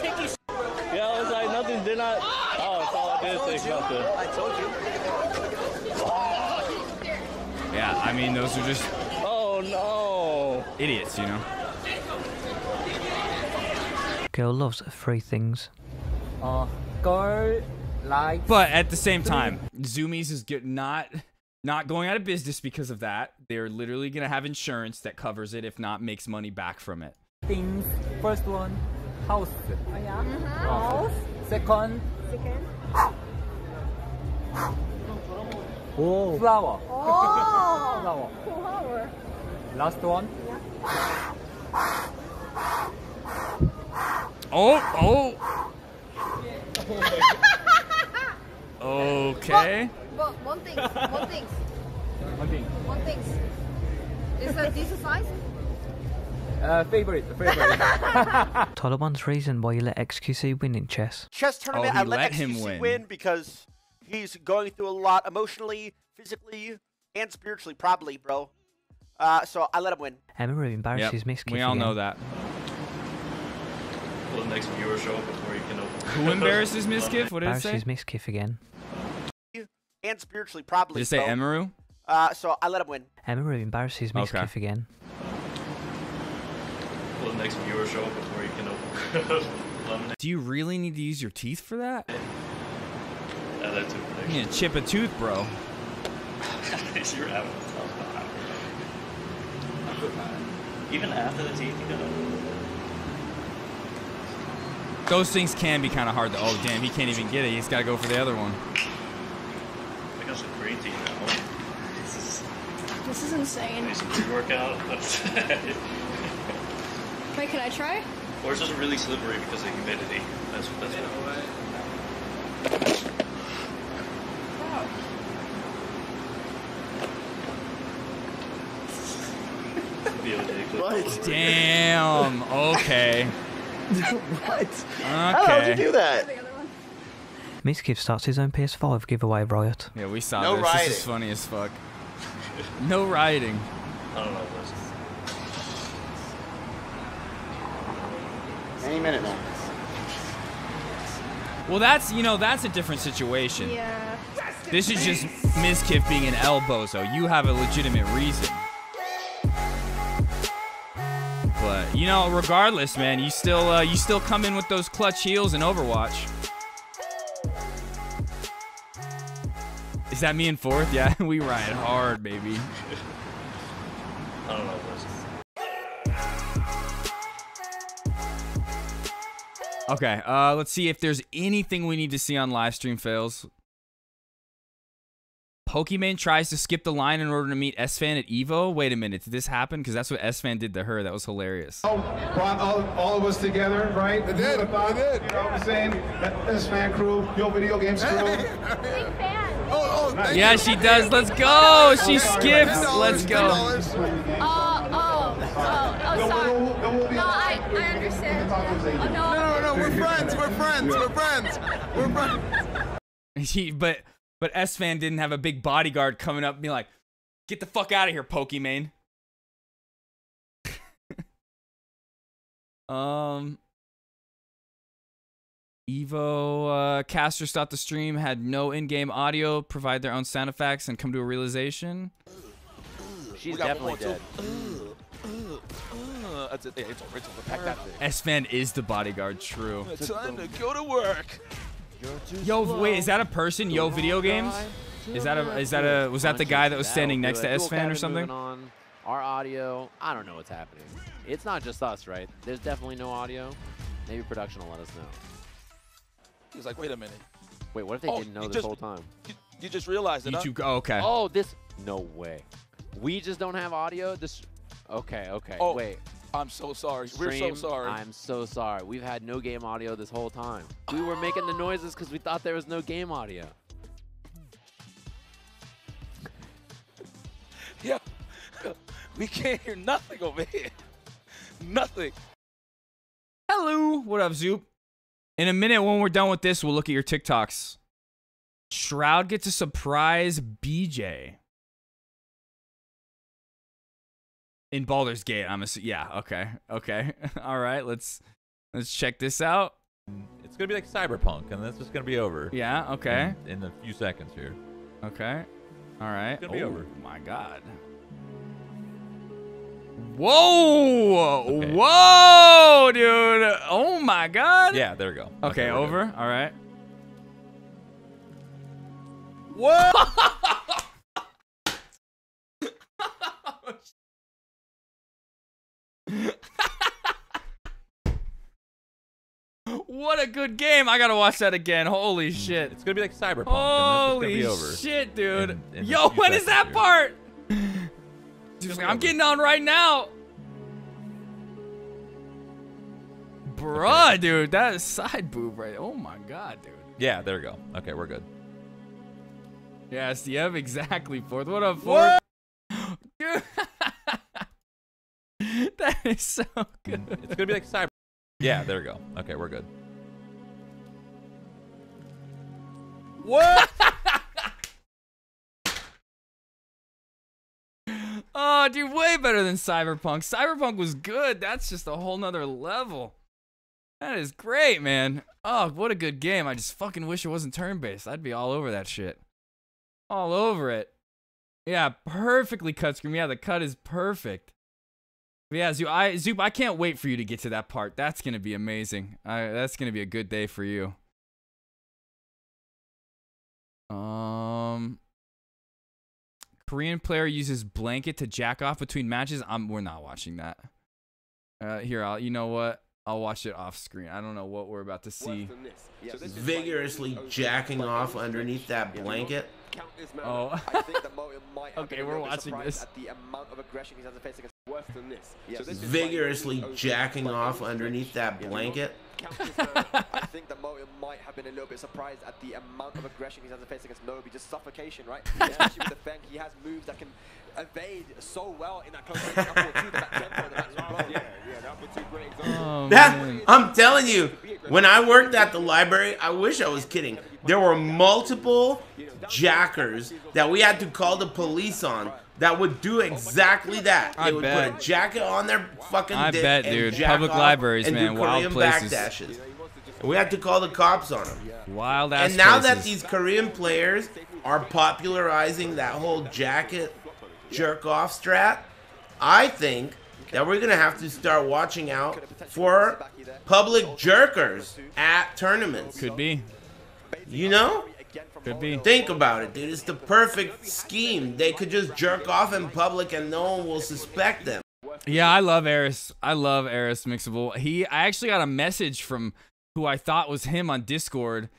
Yeah, I was like, nothing, did not... Oh, it's all I did take nothing. I told you. Yeah, I mean, those are just... Oh, no. Idiots, you know? Girl loves free things. Girl like... But at the same time, Zoomies is not going out of business because of that. They're literally going to have insurance that covers it, if not makes money back from it. Things. First one, house. Oh, yeah? House. Second. Oh. Flower. Oh. Flower. Last one. Oh. Okay. But one thing. Is that this size? Favorite. Taliban's reason why you let XQC win in chess. Chess tournament, I let XQC win because he's going through a lot emotionally, physically, and spiritually, probably, bro. So I let him win. Emery embarrasses Miss Kiff. We all know that. Will the next viewer show up before you can open? Who embarrasses Miss Kiff? What did it say? Embarrasses Miss Kiff again. And spiritually, probably. Did it say Emeru? So I let him win. Emery embarrasses Miss Kiff again. Will the next viewer show up before you can open? Do you really need to use your teeth for that? Yeah, that's too prediction. You need to chip a tooth, bro. You're out. Even after the teeth, you know. Those things can be kind of hard to. Oh, damn, he can't even get it. He's got to go for the other one. I got some great teeth now. This is insane. Maybe some pre-workout. Wait, can I try? Or it's just really slippery because of the humidity. That's what. What? Damn. Okay. What? Okay. How did you do that? Miss Kiff starts his own PS5 giveaway riot. Yeah, we saw this. This is funny as fuck. No rioting. I don't know this. Any minute now. Well, that's a different situation. Yeah. This is just Ms. Kiff being an elbozo. You have a legitimate reason. But regardless, man, you still come in with those clutch heels in Overwatch. Is that me in fourth? Yeah, we ride hard, baby. I don't know this. Okay, let's see if there's anything we need to see on live stream fails. Pokimane tries to skip the line in order to meet S-Fan at Evo. Wait a minute, did this happen? Because that's what S-Fan did to her. That was hilarious. Brought all of us together, right? It did. You know what I'm saying? S-Fan crew, your video games crew. Yeah, she does. Let's go. She skips. Let's go. Sorry. No, I understand. No, we're friends. But S-Fan didn't have a big bodyguard coming up and be like, get the fuck out of here, Pokimane. Evo casters stopped the stream, had no in-game audio, provide their own sound effects, and come to a realization. She's definitely dead. It's over. Pack that thing. S-Fan is the bodyguard, true. It's time to go to work. Yo, wait, is that a person? Yo, video games? Was that the guy that was standing next to S-Fan or something? On. Our audio, I don't know what's happening. It's not just us, right? There's definitely no audio. Maybe production will let us know. He's like, wait a minute. Wait, what if they didn't know this whole time? You just realized it, YouTube, oh, okay. Oh, this, no way. We just don't have audio? This, okay, Oh, wait. I'm so sorry. Stream, We're so sorry. I'm so sorry. We've had no game audio this whole time. We were making the noises because we thought there was no game audio. Yeah. We can't hear nothing over here. Nothing. Hello. What up, Zoop? In a minute, when we're done with this, we'll look at your TikToks. Shroud gets a surprise BJ. In Baldur's Gate, I'm assuming. Yeah, okay. All right, let's check this out. It's gonna be like Cyberpunk, and this is gonna be over. Yeah, okay. In a few seconds here. Okay. All right. It's gonna be over. My God. Whoa! Okay. Whoa, dude! Oh my God! Yeah, there we go. Okay, over. Good. All right. What? What a good game! I gotta watch that again. Holy shit! It's gonna be like Cyberpunk. Holy and this is gonna be over shit, dude! in Yo, a few when is that seconds part? Dude, I'm getting on right now. Bruh, dude, that is side boob right. Oh my God, dude. Yeah, there we go. Okay, we're good. Yes, yep, exactly, Fourth. What up, Fourth? Dude. That is so good. It's gonna be like Cyber. Yeah, there we go. Okay, we're good. What? Oh, dude, way better than Cyberpunk. Cyberpunk was good. That's just a whole nother level. That is great, man. Oh, what a good game. I just fucking wish it wasn't turn-based. I'd be all over that shit. All over it. Yeah, perfectly cut screen. Yeah, the cut is perfect. Yeah, Zoop, I can't wait for you to get to that part. That's going to be amazing. That's going to be a good day for you. Korean player uses blanket to jack off between matches. We're not watching that. Here, you know what? I'll watch it off screen. I don't know what we're about to see. Vigorously jacking off underneath that blanket. Oh. Okay, we're watching this. Vigorously jacking off underneath that blanket. I think that Moto might have been a little bit surprised at the amount of aggression he's had to face against Nobi, just suffocation, right? Especially with the Feng, he has moves that can evade so well in that close range. I'm telling you, when I worked at the library, I wish I was kidding. There were multiple jackers that we had to call the police on that would do exactly that. They would put a jacket on their fucking dick bet, and dude. jack Public off libraries, and man. do Wild Korean places. backdashes. And we had to call the cops on them. Wild ass And now places. that these Korean players are popularizing that whole jacket jerk off strat, I think that we're gonna have to start watching out for public jerkers at tournaments. Could be. You know? Could be. Think about it, dude. It's the perfect scheme. They could just jerk off in public and no one will suspect them. Yeah, I love Eris. I love Eris Mixable. I actually got a message from who I thought was him on Discord,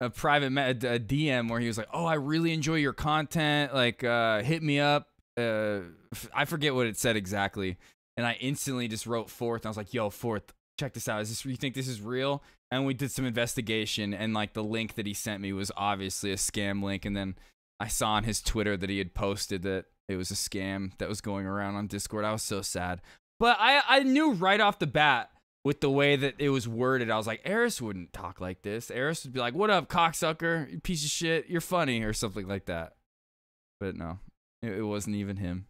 a private a DM where he was like, "Oh, I really enjoy your content. Like, hit me up." I forget what it said exactly, and I instantly just wrote Fourth. I was like, "Yo, Fourth, check this out. You think this is real?" And we did some investigation, and like the link that he sent me was obviously a scam link. And then I saw on his Twitter that he had posted that it was a scam that was going around on Discord. I was so sad, but I knew right off the bat with the way that it was worded. I was like, Eris wouldn't talk like this. Eris would be like, "What up, cocksucker? You piece of shit. You're funny," or something like that. But no, it wasn't even him.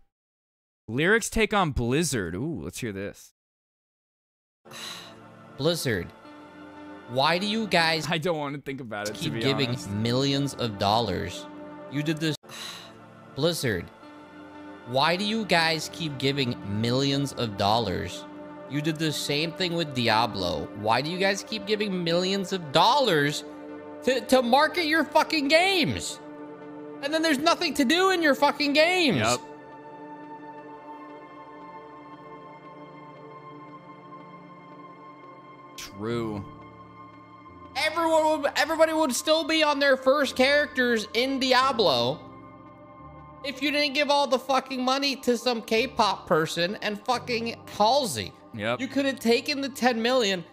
Lyrics take on Blizzard. Ooh, let's hear this. Blizzard. Why do you guys... I don't want to think about it, keep to be giving honest. millions of dollars? You did this... Blizzard. Why do you guys keep giving millions of dollars? You did the same thing with Diablo. Why do you guys keep giving millions of dollars to market your fucking games? And then there's nothing to do in your fucking games. Yep. True. Everybody would still be on their first characters in Diablo if you didn't give all the fucking money to some K-pop person and fucking Halsey. Yep. You could have taken the 10 million,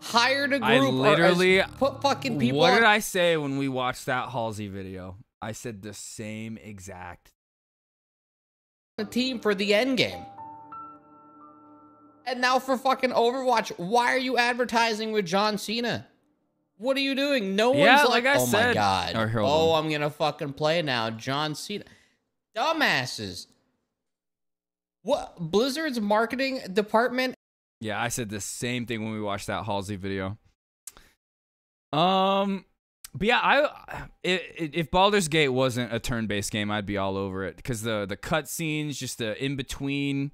hired a group, I literally put fucking people What on. did I say when we watched that Halsey video? I said the same exact. A team for the end game. And now for fucking Overwatch, why are you advertising with John Cena? What are you doing? No Yeah, one's like, like I oh said. my god. Or, hold Oh, on. I'm gonna fucking play now. John Cena. Dumbasses. What? Blizzard's marketing department? Yeah, I said the same thing when we watched that Halsey video. But yeah, if Baldur's Gate wasn't a turn-based game, I'd be all over it because the cutscenes, just the in-between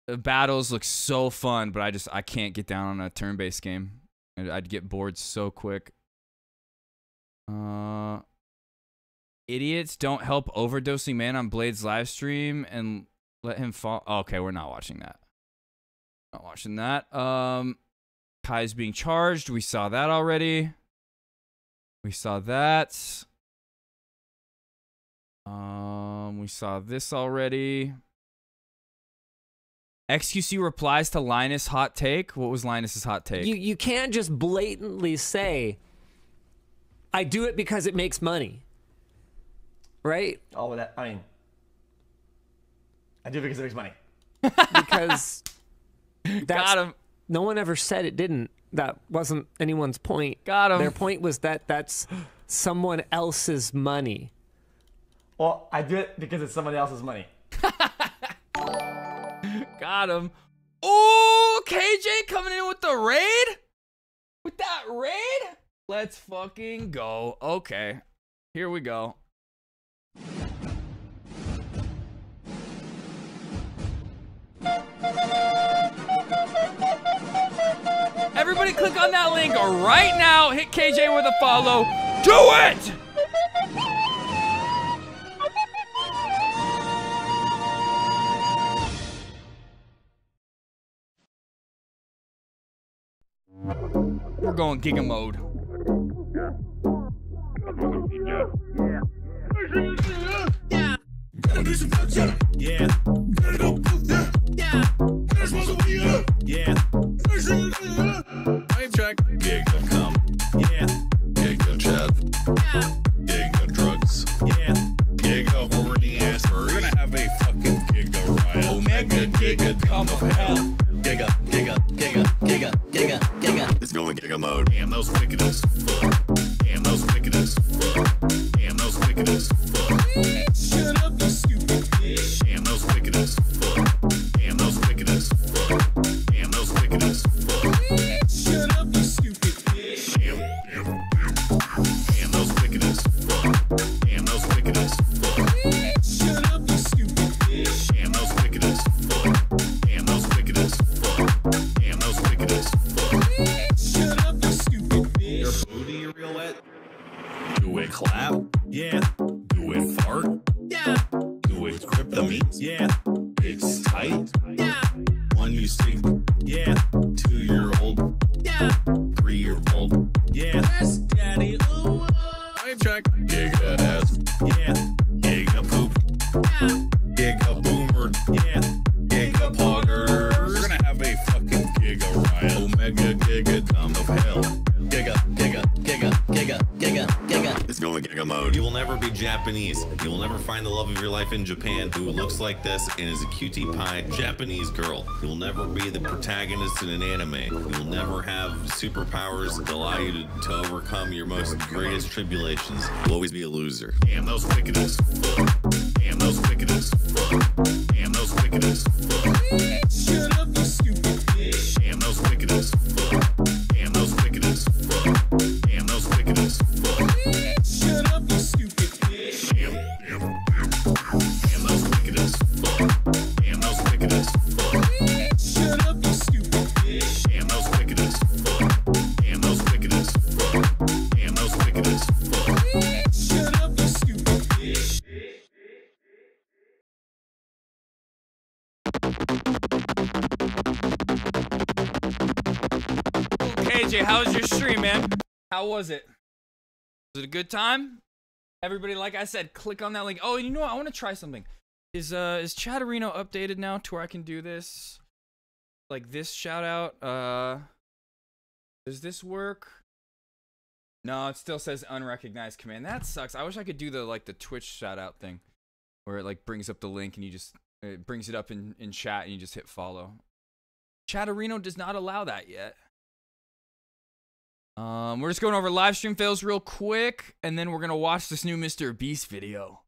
battles look so fun. But I can't get down on a turn-based game. I'd get bored so quick. Idiots don't help overdosing man on Blade's live stream and let him fall. Oh, okay, we're not watching that. Not watching that. Kai's being charged. We saw that already. We saw that. We saw this already. XQC replies to Linus' hot take. What was Linus's hot take? You can't just blatantly say, I do it because it makes money. Right? Oh, that, I mean, I do it because it makes money. Because that's, Got him. No one ever said it didn't. That wasn't anyone's point. Got him. Their point was that that's someone else's money. Well, I do it because it's somebody else's money. Got him. Ooh, KJ coming in with the raid? With that raid? Let's fucking go. Okay. Here we go. Everybody click on that link right now. Hit KJ with a follow. Do it! We're going Giga mode. Yeah. Yeah. Yeah. Wave check. Giga come. Yeah. Giga chat. Yeah. Giga drugs. Yeah. Giga horny ass. We're gonna have a fucking giga riot. Omega giga come of hell. Giga, giga, giga, giga, giga, giga. It's going giga mode. Damn, those wicked as fuck. Damn, those wicked as fuck. Damn, those wicked as fuck. Shut up, you stupid bitch. Damn, those wicked as fuck. Damn, those wicked as fuck. Damn, those wicked as fuck. Shut up, you stupid bitch. Damn, those wicked as fuck. Damn, those wicked as fuck. Shut up, you stupid bitch. Damn, those wicked as fuck. Damn, those wicked as fuck. Damn, those wicked as fuck. Shut up, you stupid bitch. Your booty real wet? Do it clap? Yeah. Do it fart? Yeah. Do it grip the meat? Yeah. It's tight? Yeah. One you stick? Yeah. 2-year-old? Yeah. 3-year-old? Yeah. Yes, daddy. Ooh. Wave check. Giga ass. Yeah. Giga poop. Yeah. Giga boomer. Yeah. Giga poggers. We're gonna have a fucking giga riot. Omega giga dumb of hell. Giga, giga, giga, giga, giga, giga. It's going giga mode. You will never be Japanese. You will never find the love of your life in Japan who looks like this and is a cutie pie Japanese girl. You will never be the protagonist in an anime. You will never have superpowers that allow you to overcome your most greatest tribulations. You'll always be a loser. Damn, those wicked as fuck. Damn, those wicked as fuck. Damn, those wicked as fuck. Shut up, you stupid bitch. Damn, those wicked as fuck. Damn, those wicked as fuck. KJ, how was your stream, man? How was it? Was it a good time? Everybody, like I said, click on that link. Oh, and you know what? I want to try something. Is Chatterino updated now to where I can do this? Like this shout out. Does this work? No, it still says unrecognized command. That sucks. I wish I could do the Twitch shout out thing, where it like brings up the link and it brings it up in chat and you just hit follow. Chatterino does not allow that yet. We're just going over live stream fails real quick, and then we're gonna watch this new Mr. Beast video.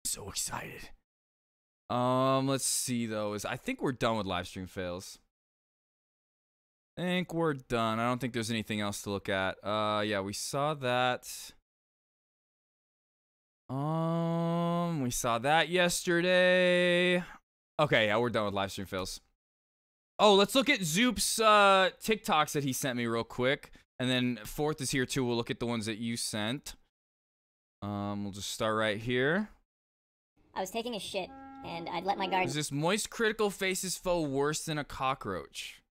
I'm so excited. Let's see though. I think we're done with live stream fails. I think we're done. I don't think there's anything else to look at. Yeah, we saw that. We saw that yesterday. Okay, yeah, we're done with live stream fails. Oh, let's look at Zoop's TikToks that he sent me real quick. And then Fourth is here too. We'll look at the ones that you sent. We'll just start right here. I was taking a shit, and I'd let my guard... Is this moist critical faces foe worse than a cockroach?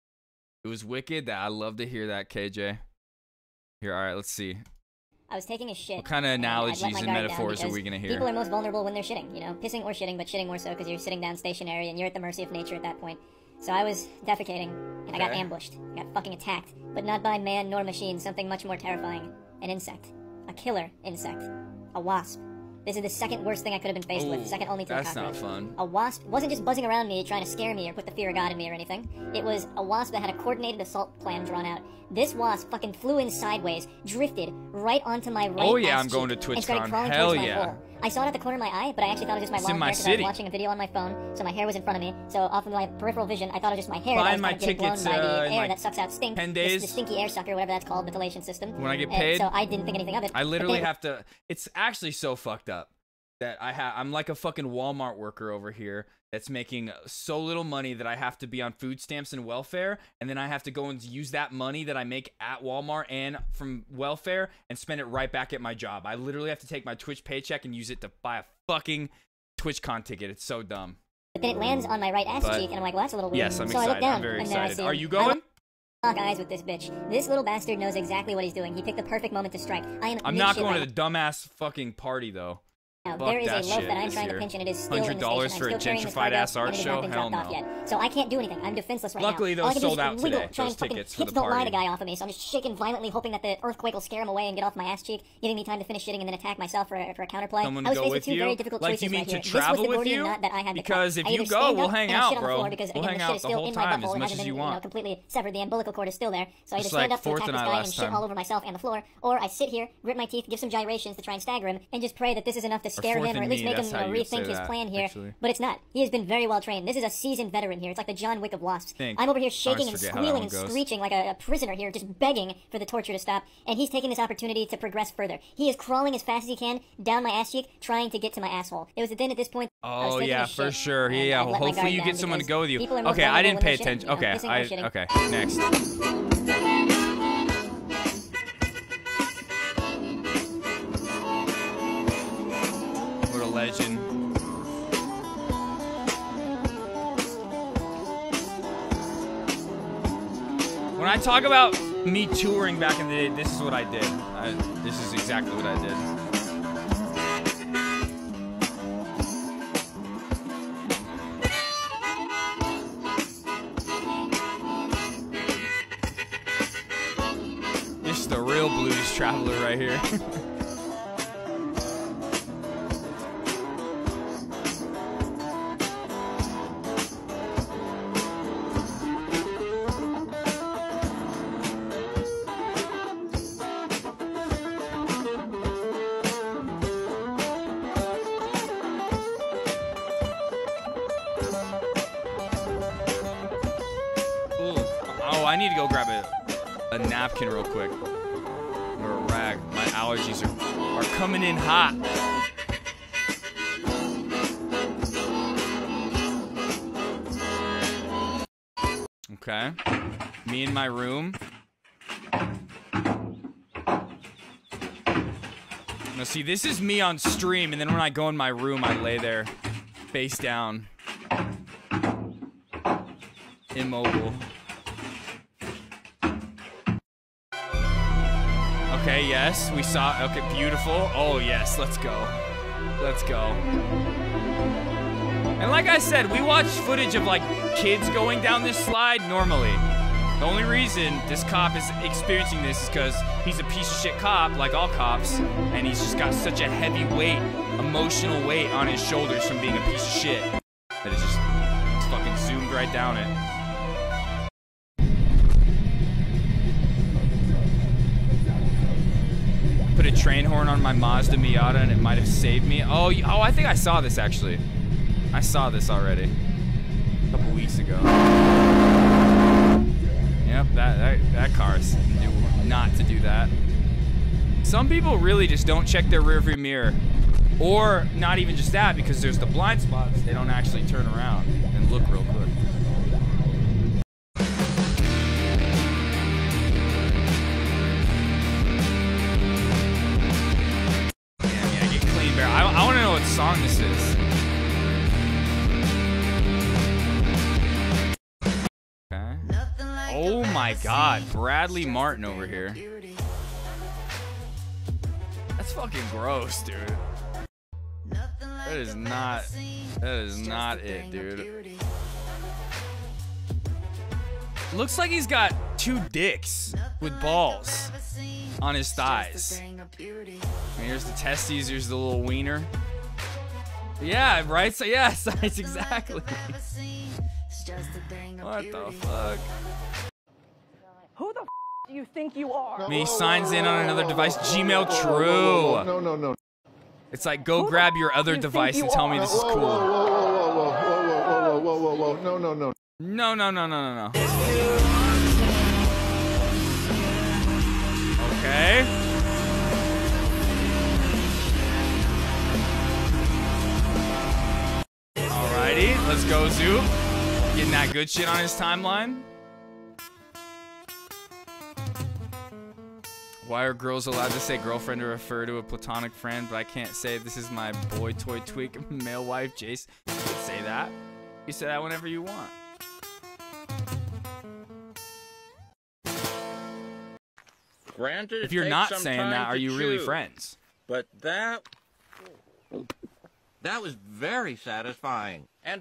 It was wicked. I love to hear that, KJ. Here, all right, let's see. I was taking a shit. What kind of analogies and metaphors are we going to hear? People are most vulnerable when they're shitting, you know? Pissing or shitting, but shitting more so because you're sitting down stationary and you're at the mercy of nature at that point. So I was defecating, and I got ambushed. I got fucking attacked. But not by man nor machine, something much more terrifying. An insect. A killer insect. A wasp. This is the second worst thing I could have been faced with, second only to a cockroach. That's not fun. A wasp wasn't just buzzing around me trying to scare me or put the fear of God in me or anything. It was a wasp that had a coordinated assault plan drawn out. This wasp fucking flew in sideways, drifted right onto my right Oh yeah, I'm cheek, going to and started TwitchCon. crawling Hell towards my yeah. hole. I saw it at the corner of my eye, but I actually thought it was just my long hair because I was watching a video on my phone, so my hair was in front of me. So off of my peripheral vision, I thought it was just my hair that was kind of getting blown by the air that sucks out stink. 10 days. The stinky air sucker, whatever that's called, ventilation system. When I get paid, so I didn't think anything of it. I literally have to. It's actually so fucked up that I'm like a fucking Walmart worker over here that's making so little money that I have to be on food stamps and welfare, and then I have to go and use that money that I make at Walmart and from welfare and spend it right back at my job. I literally have to take my Twitch paycheck and use it to buy a fucking TwitchCon ticket. It's so dumb. But then it lands on my right ass cheek, and I'm like, well, that's a little weird. Yes, I'm so excited. I look down, I'm very and then excited. I see Are you going? Lock eyes with this bitch. This little bastard knows exactly what he's doing. He picked the perfect moment to strike. I'm not going to the dumbass fucking party though. Now, there is a loaf that I'm trying to pinch, and it is still in the station. $100 for a gentrified ass art show? Hell no. Yet. So I can't do anything. I'm defenseless right Luckily, now. those sold out today. Those tickets for the hips don't lie party. the guy off of me, so I'm just shaking violently, hoping that the earthquake will scare him away and get off my ass cheek, giving me time to finish shitting and then attack myself for a counterplay. Someone I was go faced with with two you? very difficult Like, choices you mean right to here. This travel was the with Gordian you? knot that I had to Because cut. if I you either go, stand we'll up hang and out, shit on the bro. floor because, We'll again, hang the shit out is the still whole in my time, as butthole. It much hasn't as you been, want. completely severed. The umbilical cord is still there, so I either Just like stand up to Fourth attack and this I guy last and shit time. all over myself and the floor, or I sit here, grit my teeth, give some gyrations to try and stagger him, and just pray that this is enough to scare Fourth him or and at least me, make him that's how you would say rethink his that, plan here. actually. But it's not. He has been very well trained. This is a seasoned veteran here. It's like the John Wick of wasps. Think. I'm over here I shaking always and forget how that squealing one and goes. screeching like a prisoner here, just begging for the torture to stop, and he's taking this opportunity to progress further. He is crawling as fast as he can down my ass cheek, trying to get to my asshole. It was then at this point I was Oh taking yeah, a for shit, sure. and Yeah, I'd let my hopefully you guard get down someone to because go with you. people are more Okay, I didn't vulnerable pay when they're attention. shitting, you know, Okay, pissing or shitting. okay, next. What a legend. When I talk about me touring back in the day, this is what I did. This is exactly what I did. This is the real blues traveler right here. Oh, I need to go grab a napkin real quick. Or a rag. My allergies are coming in hot. Okay. Me in my room. Now see, this is me on stream, and then when I go in my room, I lay there face down. Immobile. Okay, yes, we saw. Okay, beautiful. Oh, yes, let's go. Let's go. And like I said, we watch footage of like kids going down this slide normally. The only reason this cop is experiencing this is because he's a piece of shit cop, like all cops, and he's just got such a heavy weight, emotional weight on his shoulders from being a piece of shit that it's just fucking zoomed right down it. Put a train horn on my Mazda Miata and it might have saved me. Oh, I think I saw this actually. I saw this already a couple weeks ago. Yep, that car is not to do that. Some people really just don't check their rearview mirror. Or not even just that, because there's the blind spots, they don't actually turn around and look real quick. Yeah, get clean, bear. I want to know what song this is. Okay. Oh my God, Bradley Martin over here. That's fucking gross, dude. That is not it, dude. Looks like he's got 2 dicks with balls on his thighs. And here's the testes, here's the little wiener. Yeah, right? So yeah, size exactly. What the fuck? Who the f do you think you are? Me signs in on another device. Gmail, true. No. It's like, go grab your other device and tell me this is cool. Whoa. No. No. Okay. Alrighty, let's go, Zoo. Getting that good shit on his timeline. Why are girls allowed to say girlfriend or refer to a platonic friend, but I can't say this is my boy toy tweak male wife, Jace? You can say that. You say that whenever you want. Granted, if you're not saying that, are you really friends? But that was very satisfying. And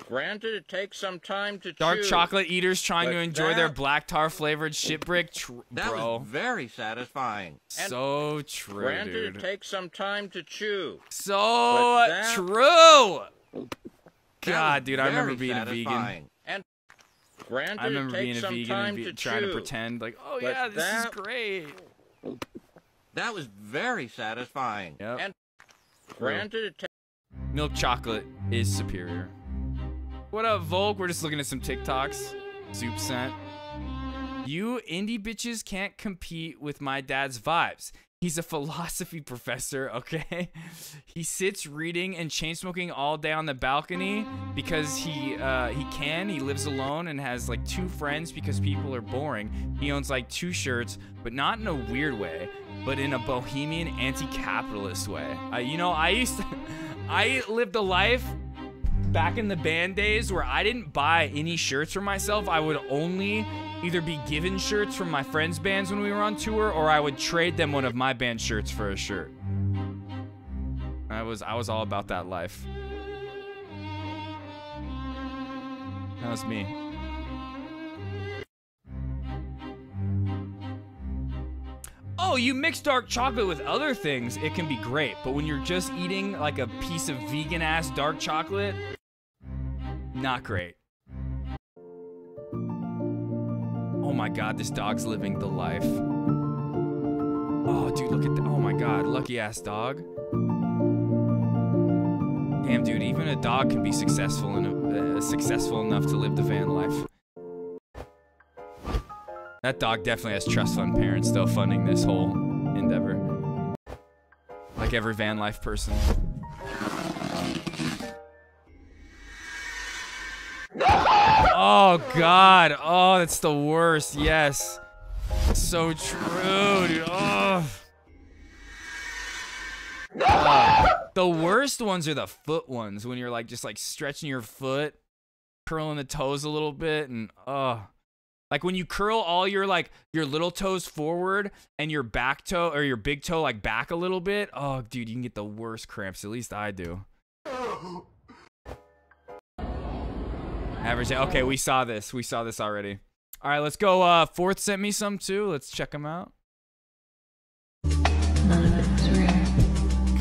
granted, it takes some time to Dark chew, chocolate eaters trying to enjoy their that- black tar flavored shit brick, That bro. was very satisfying. And So true, granted, dude. it takes some time to chew. So But that- true. That God, was dude, I remember very being a vegan. satisfying. And granted, I remember it being takes a some vegan time and to trying to chew. pretend like, oh But yeah, this is that- great. That was very satisfying. Yep. And granted, it takes Milk chocolate is superior. What up, Volk? We're just looking at some TikToks. Zoop sent. You indie bitches can't compete with my dad's vibes. He's a philosophy professor, okay? He sits reading and chain smoking all day on the balcony because he can. He lives alone and has like 2 friends because people are boring. He owns like 2 shirts, but not in a weird way, but in a bohemian anti-capitalist way. I lived a life back in the band days where I didn't buy any shirts for myself. I would only either be given shirts from my friends' bands when we were on tour, or I would trade them one of my band shirts for a shirt. I was all about that life. That was me. Oh, you mix dark chocolate with other things, it can be great. But when you're just eating like a piece of vegan-ass dark chocolate, not great. Oh my God, this dog's living the life. Oh, dude, look at that. Oh my God, lucky-ass dog. Damn, dude, even a dog can be successful enough to live the van life. That dog definitely has trust fund parents still funding this whole endeavor. Like every van life person. Oh God, oh, that's the worst, yes. So true, dude, oh. The worst ones are the foot ones, when you're like just like stretching your foot, curling the toes a little bit, and oh. Like when you curl all your like your little toes forward and your back toe or your big toe like back a little bit. Oh, dude, you can get the worst cramps. At least I do. Average. Okay, we saw this. We saw this already. All right, let's go. Fourth sent me some too. Let's check them out.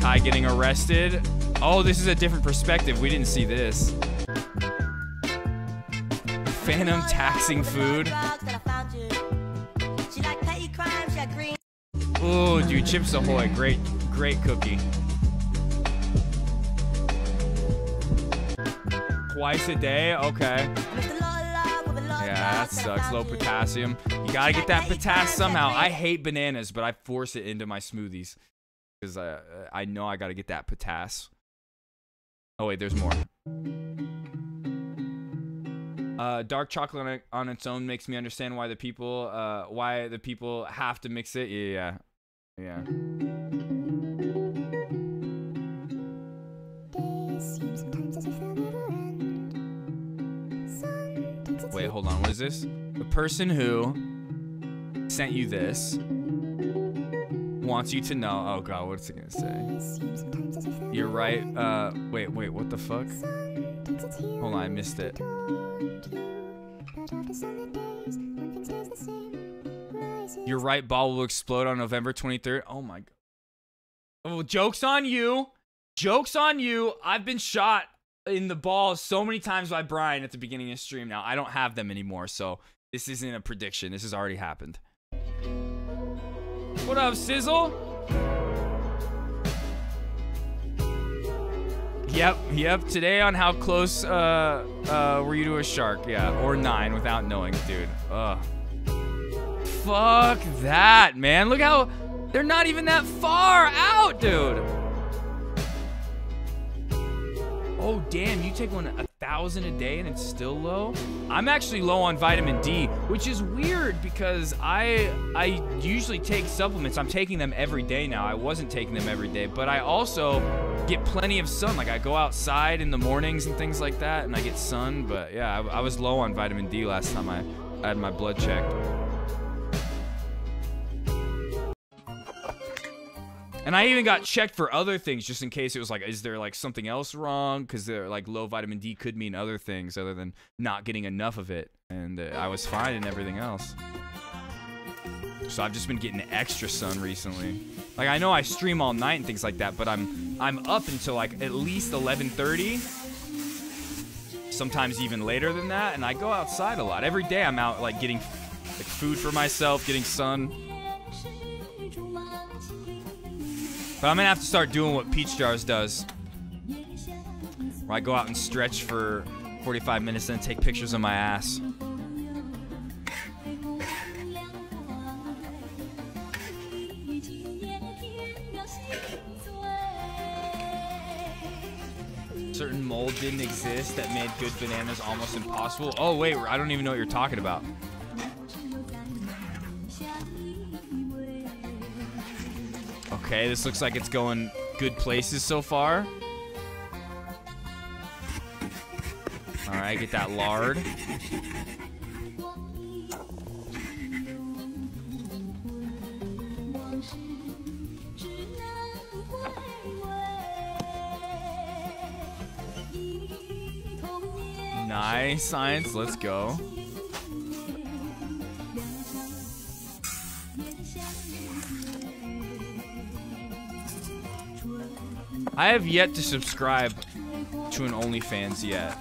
Kai getting arrested. Oh, this is a different perspective. We didn't see this. Phantom taxing food. Ooh, dude, Chips Ahoy. Great cookie. Twice a day? Okay. Yeah, that sucks. Low potassium. You gotta get that potassium somehow. I hate bananas, but I force it into my smoothies. Because I know I gotta get that potassium. Oh, wait, there's more. Dark chocolate on its own makes me understand why the people have to mix it. Yeah. Wait, hold on. What is this? The person who sent you this wants you to know. Oh god, what's it gonna say? You're right. Wait, what the fuck? Hold on, I missed it. You're right, ball will explode on November 23rd. Oh my god. Oh, joke's on you. Joke's on you. I've been shot in the balls so many times by Brian at the beginning of the stream now. I don't have them anymore, so this isn't a prediction. This has already happened. What up, Sizzle? Yep. Today on how close were you to a shark? Yeah, or 9 without knowing, dude. Ugh. Fuck that, man. Look how they're not even that far out, dude. Oh, damn, you take 1,000 a day and it's still low? I'm actually low on vitamin D, which is weird because I usually take supplements. I'm taking them every day now. I wasn't taking them every day, but I also get plenty of sun. Like I go outside in the mornings and things like that and I get sun, but yeah, I was low on vitamin D last time I had my blood checked. And I even got checked for other things just in case it was like, is there like something else wrong? Because they're like low vitamin D could mean other things other than not getting enough of it. And I was fine in everything else. So I've just been getting extra sun recently. Like I know I stream all night and things like that, but I'm up until like at least 11:30. Sometimes even later than that. And I go outside a lot. Every day I'm out like getting like food for myself, getting sun. But I'm gonna have to start doing what Peach Jars does. Where I go out and stretch for 45 minutes and then take pictures of my ass. Certain mold didn't exist that made good bananas almost impossible. Oh wait, I don't even know what you're talking about. Okay, this looks like it's going good places so far. Alright, get that lard. Nice, science, let's go. I have yet to subscribe to an OnlyFans yet.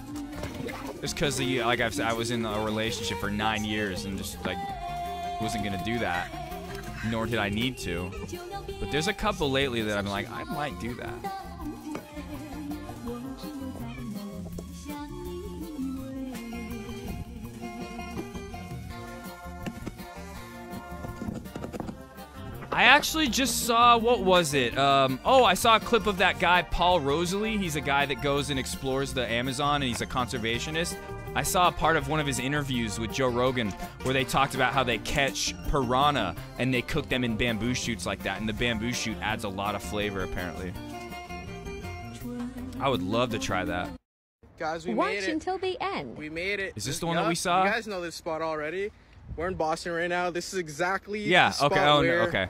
Just because, like I've said, I was in a relationship for 9 years and just like wasn't gonna do that. Nor did I need to. But there's a couple lately that I'm like, I might do that. I actually just saw, what was it? Oh, I saw a clip of that guy, Paul Rosalie. He's a guy that goes and explores the Amazon, and he's a conservationist. I saw a part of one of his interviews with Joe Rogan where they talked about how they catch piranha and they cook them in bamboo shoots like that, and the bamboo shoot adds a lot of flavor, apparently. I would love to try that. Guys, we made it. Watch until the end. We made it. Is this the one that we saw? You guys know this spot already. We're in Boston right now. This is exactly Yeah, the spot okay, oh, where... no, okay.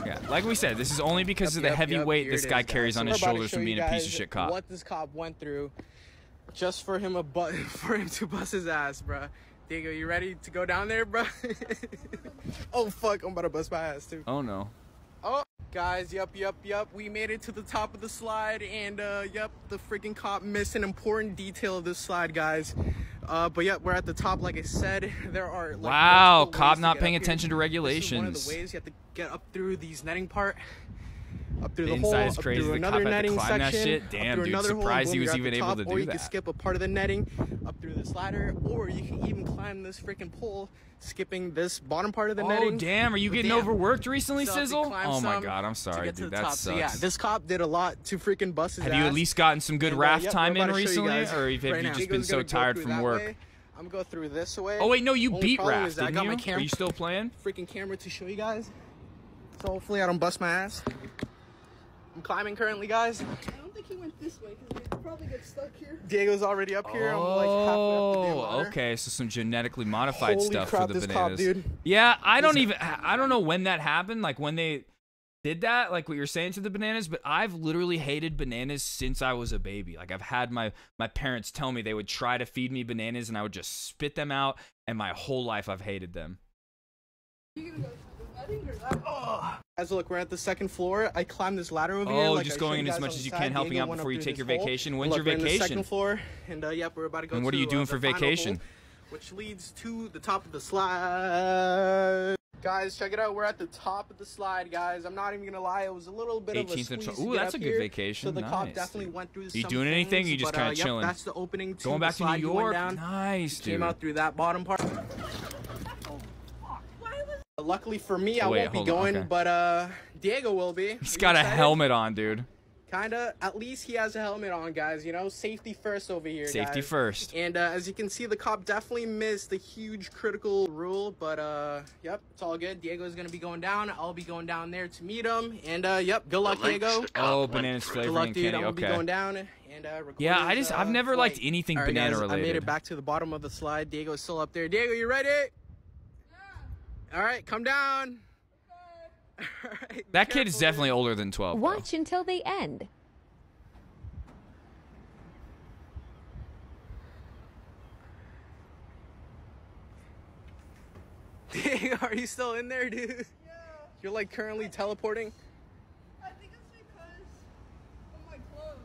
Yeah, like we said, this is only because of the heavy weight this guy carries on his shoulders from being a piece of shit cop. What this cop went through just for him for him to bust his ass, bruh. Diego, you ready to go down there, bruh? Oh, fuck, I'm about to bust my ass, too. Oh, no. Oh, guys, yup. We made it to the top of the slide, and, yup, the freaking cop missed an important detail of this slide, guys. But yep, we're at the top, like I said. There are, like, wow, cop not paying attention to regulations. This is one of the ways you have to get up through these netting part. Up through The the hole, inside is up crazy. through The another cop had to netting climb that section, shit? up Damn, through dude, another hole, surprised he boom, was you're at even the able top, to do or you that. can skip a part of the netting up through this ladder, or you can even climb this freaking pole, skipping this bottom part of the netting. Oh, damn, are you But getting damn. overworked recently, So if you Sizzle? climb Oh, my some God, I'm to sorry, get to dude, the that top. sucks. So yeah, this cop did a lot to freaking bust his Have ass. you at least gotten some good And, raft yep, time we're in about to show you recently, guys or have you right now. just been Diego's so gonna go tired through from that work? way. I'm gonna go through this way. Oh, wait, no, you Only beat problem raft, is that I didn't got you? my camera, Are you still playing? freaking camera to show you guys. So hopefully I don't bust my ass. I'm climbing currently, guys. I don't think he went this way because we probably get stuck here. Diego's already up here. I'm like halfway up the damn ladder. Okay, so some genetically modified Holy stuff crap, for the this bananas. cop, dude. Yeah, I don't know when that happened, like when they did that, like what you're saying to the bananas, but I've literally hated bananas since I was a baby. Like I've had my parents tell me they would try to feed me bananas and I would just spit them out, and my whole life I've hated them. Guys, look, we're at the second floor. I climbed this ladder over here. Oh, Like just I going showed in you as guys much on as the you side. can, helping Diego out went before up you through take your this hole. vacation. When's Look, your we're in the vacation? second floor, and yep, we're about to go. And what are you to, doing the for final vacation? hole, which leads to the top of the slide. Guys, check it out. We're at the top of the slide, guys. I'm not even gonna lie. It was a little bit of a 18th and squeeze. Ooh, to get that's up a good here. vacation. So the cop Nice, definitely dude. went through. You some doing anything? things, You just but, kind of yep, chilling. That's the opening to Going back the to slide. New You went York. down. Nice, dude. Came out through that bottom part. Luckily for me, I won't be going, okay. but Diego will be. He's got a helmet on, dude. Kinda. At least he has a helmet on, guys. You know, safety first over here, Safety guys. first. And as you can see, the cop definitely missed the huge critical rule, but yep, it's all good. Diego's gonna be going down. I'll be going down there to meet him. And yep, good luck, Diego. Oh, bananas Good flavoring luck, and dude. candy. I'm gonna be Okay. going down and Yeah, record I've never his liked flight. anything All right, banana guys, related. I made it back to the bottom of the slide. Diego's still up there. Diego, you ready? Yeah. All right, come down. Okay. All right, That kid is definitely older than 12. though. Watch until the end. Diego, are you still in there, dude? Yeah. You're like currently teleporting? I think it's because of my clothes.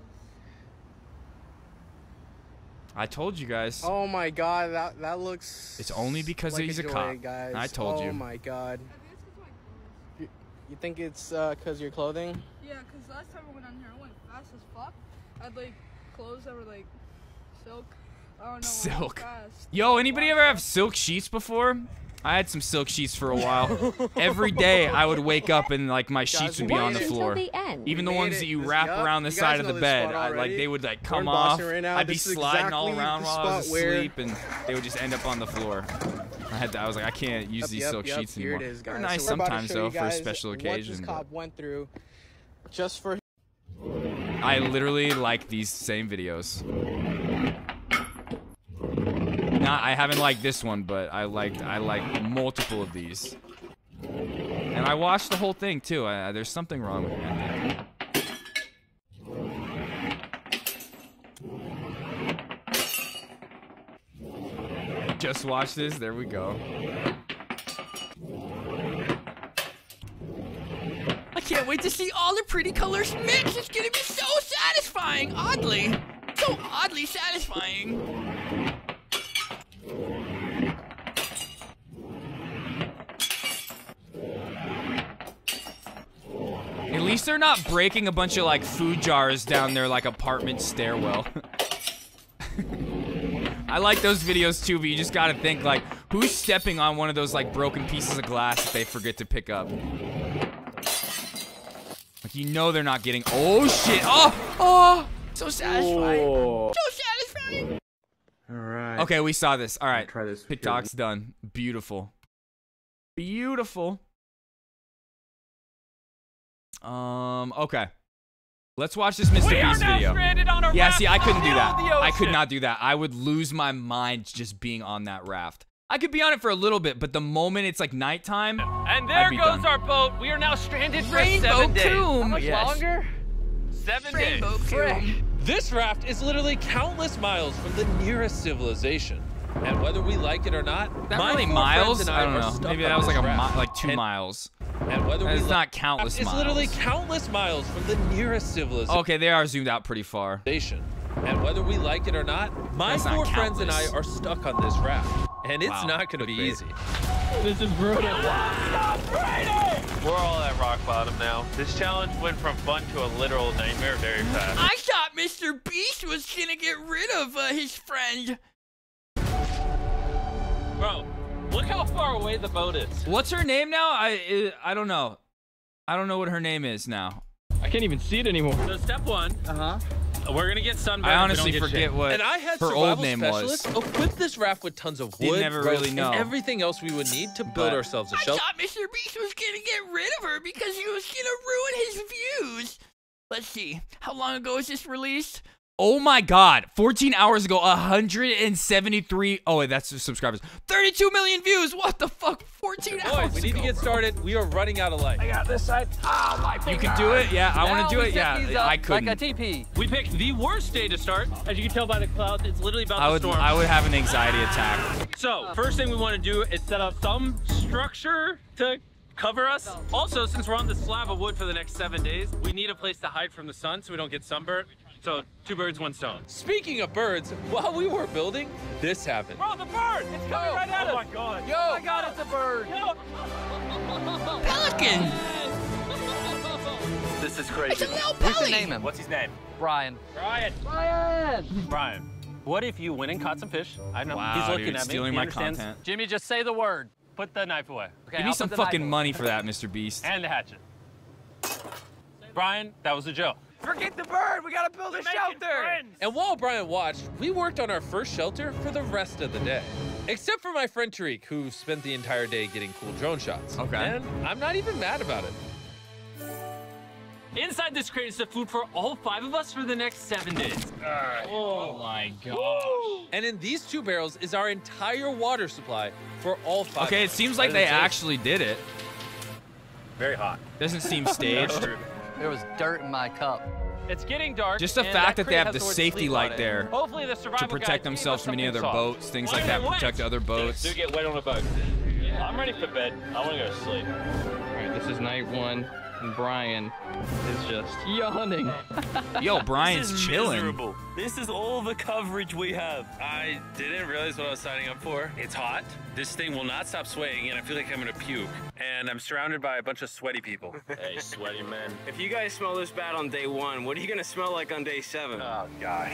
I told you guys. Oh my god, that looks... It's only because like he's a joy, cop. guys. I told you. Oh my god. You think it's because of your clothing? Yeah, because last time I went on here, I went fast as fuck. I had like clothes that were like silk. I don't know. Silk. Fast. Yo, anybody ever have silk sheets before? I had some silk sheets for a while. Every day I would wake up and like my sheets would be on the floor. Even the ones that you wrap around the side of the bed, like they would like come off. I'd be sliding all around while I was asleep, and they would just end up on the floor. I was like, I can't use these silk sheets here anymore. it is, They're guys. nice So we're about to sometimes show though you for a guys special what occasion. this but cop went through just for. I literally like these same videos. I haven't liked this one, but I like multiple of these. And I watched the whole thing too. There's something wrong with me, I think. Just watch this. There we go. I can't wait to see all the pretty colors mix. It's gonna be so satisfying. Oddly. So oddly satisfying. At least they're not breaking a bunch of like food jars down their like apartment stairwell. I like those videos too, but you just gotta think like, who's stepping on one of those like broken pieces of glass that they forget to pick up? Like you know they're not getting. Oh shit! Oh, so satisfying. So satisfying. All right. Okay, we saw this. All right. Try this. TikTok's done. Beautiful. Beautiful. Okay. Let's watch this Mr. Beast video. Yeah, see, I couldn't do that. I could not do that. I would lose my mind just being on that raft. I could be on it for a little bit, but the moment it's like nighttime, and there goes our boat. We are now stranded for Rainbow 7 days. Coombe. How much Yes. longer? 7 days. Rainbow Coombe. This raft is literally countless miles from the nearest civilization. And whether we like it or not, that my really 4 miles? friends and I don't are know. stuck Maybe on that was this like raft. 2 miles. And whether It's we not countless it's miles. literally countless miles from the nearest civilization. Okay, they are zoomed out pretty far. And whether we like it or not, my That's not 4 friends and I countless. are stuck on this raft. And it's Wow. not going to be easy. This is brutal. We're all at rock bottom now. This challenge went from fun to a literal nightmare very fast. I thought Mr. Beast was gonna get rid of his friend. Bro, look how far away the boat is. What's her name now? I don't know. I don't know what her name is now. I can't even see it anymore. So step 1. We're gonna get sunburned. I if we honestly don't get forget shit. what And I had her survival old name specialists was. equip this raft with tons of Didn't wood, never ropes, really know. and everything else we would need to build But- ourselves a I shelter. thought Mr. Beast was gonna get rid of her because he was gonna ruin his views. Let's see. How long ago was this released? Oh my God! 14 hours ago, 173. Oh wait, that's the subscribers. 32 million views. What the fuck? 14 hours. Boys, we need to get started. We are running out of light. I got this side. Oh, my You can do it. Yeah, I want to do it. Yeah, I couldn't. Like a TP. We picked the worst day to start. As you can tell by the clouds, it's literally about I to storm. would have an anxiety attack. So, first thing we want to do is set up some structure to cover us. Also, since we're on the slab of wood for the next 7 days, we need a place to hide from the sun so we don't get sunburnt. So, 2 birds, 1 stone. Speaking of birds, while we were building, this happened. Bro, the bird! It's coming right at us! Oh my god. Yo! Oh my god, it's a bird! Yo! Pelican! This is crazy. It's a little We should belly. name him. What's his name? Brian. Brian! Brian! What if you went and caught some fish? I know Wow, he's looking dude, at me. stealing He my understands. content. Jimmy, just say the word. Put the knife away. Okay, Give me I'll some put the fucking knife money away. for that, Mr. Beast. And the hatchet. Brian, that was a joke. Forget the bird. We gotta build a shelter. And while Brian watched, we worked on our first shelter for the rest of the day. Except for my friend Tariq, who spent the entire day getting cool drone shots. Okay. And I'm not even mad about it. Inside this crate is the food for all 5 of us for the next 7 days. Oh my gosh. And in these 2 barrels is our entire water supply for all 5 Okay, of it us. seems like How they does it taste? actually did it. Very hot. Doesn't seem staged. There was dirt in my cup. It's getting dark. Just the and fact that they crate have has the word safety sleep light on it. there Hopefully the survival to protect guide gave themselves us from any other something soft. boats, things Why like did that, it wet? protect other boats. Do get wet on a boat. Yeah, I'm ready for bed. I want to go to sleep. All right, this is night 1, and Brian is just yawning. Yo, Brian's This is chilling. miserable. This is all the coverage we have. I didn't realize what I was signing up for. It's hot. This thing will not stop swaying, and I feel like I'm gonna puke. And I'm surrounded by a bunch of sweaty people. Hey, sweaty men. If you guys smell this bad on day 1, what are you gonna smell like on day 7? Oh, gosh.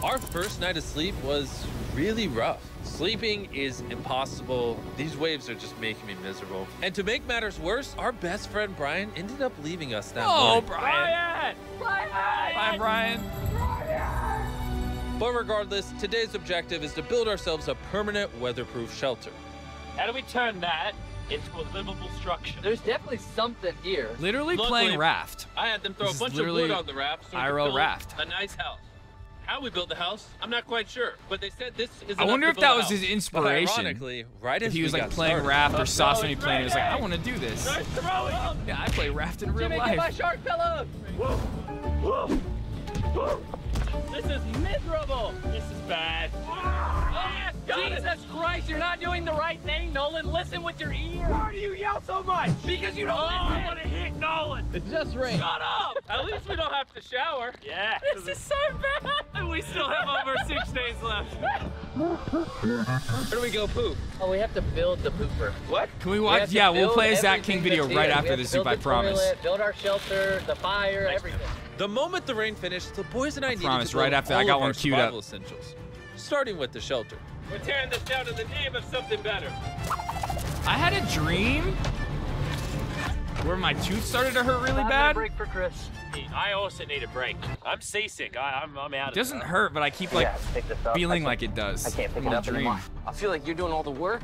Our first night of sleep was really rough. Sleeping is impossible. These waves are just making me miserable. And to make matters worse, our best friend Brian ended up leaving us that Oh, morning. Brian! Bye, Brian. But regardless, today's objective is to build ourselves a permanent weatherproof shelter. How do we turn that into a livable structure? There's definitely something here. Literally playing raft. I had them throw This a is bunch of literally wood on the raft so we could IRL build raft. a nice house. How we built the house, I'm not quite sure, but they said this is. I enough wonder to if build that a was house. his inspiration. Ironically, right if as he was we like got playing started. raft or saw Oh, somebody it's playing, he was like, I ready. want to do this. Nice throwing. Yeah, I play raft in real Jimmy, get my life. shark pillow! This is miserable. This is bad. Jesus Christ, you're not doing the right thing, Nolan. Listen with your ear. Why do you yell so much? Because you don't I want to hit Nolan. It's just rain. Shut up. At least we don't have to shower. Yeah. This is so bad. And we still have over 6 days left. Where do we go poop? Oh, we have to build the pooper. What? Can we We watch? have to Yeah, we'll build play a Zach everything King video that's right here. We after have this, to build I the promise. toilet, build our shelter, the fire, everything. The moment the rain finished, the boys and I needed promise, to build right after all I got of one our queued up. survival essentials, starting with the shelter. We're tearing this down in the name of something better. I had a dream where my tooth started to hurt really bad. Break for Chris. I also need a break. I'm seasick. I'm out It of doesn't hurt, but I keep like feeling like it does. I can't pick in it my up dream. anymore. I feel like you're doing all the work.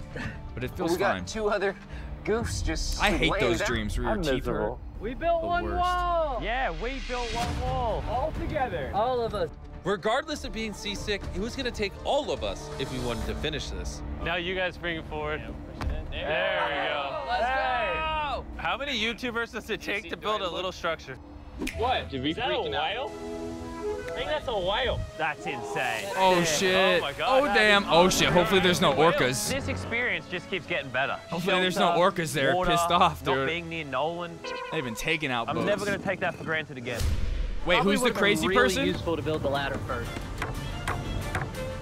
But it feels we got fine. 2 other goofs just I hate laying those down. dreams where your teeth hurt. We built The one worst. wall. Yeah, we built one wall all together. All of us. Regardless of being seasick, it was gonna take all of us if we wanted to finish this. Now you guys bring it forward. There we go. Let's go. How many YouTubers does it take to build a little structure? What? Did we freaking whale? I think that's a whale. That's insane. Oh shit. Oh my God. Oh damn. Oh shit. Hopefully there's no orcas. This experience just keeps getting better. Hopefully there's no Shelter, orcas there. water, Pissed off, not dude. being near Nolan. They've been taking out boats. I'm never gonna take that for granted again. Wait, Probably who's the would've been crazy really person? Useful to build the ladder first.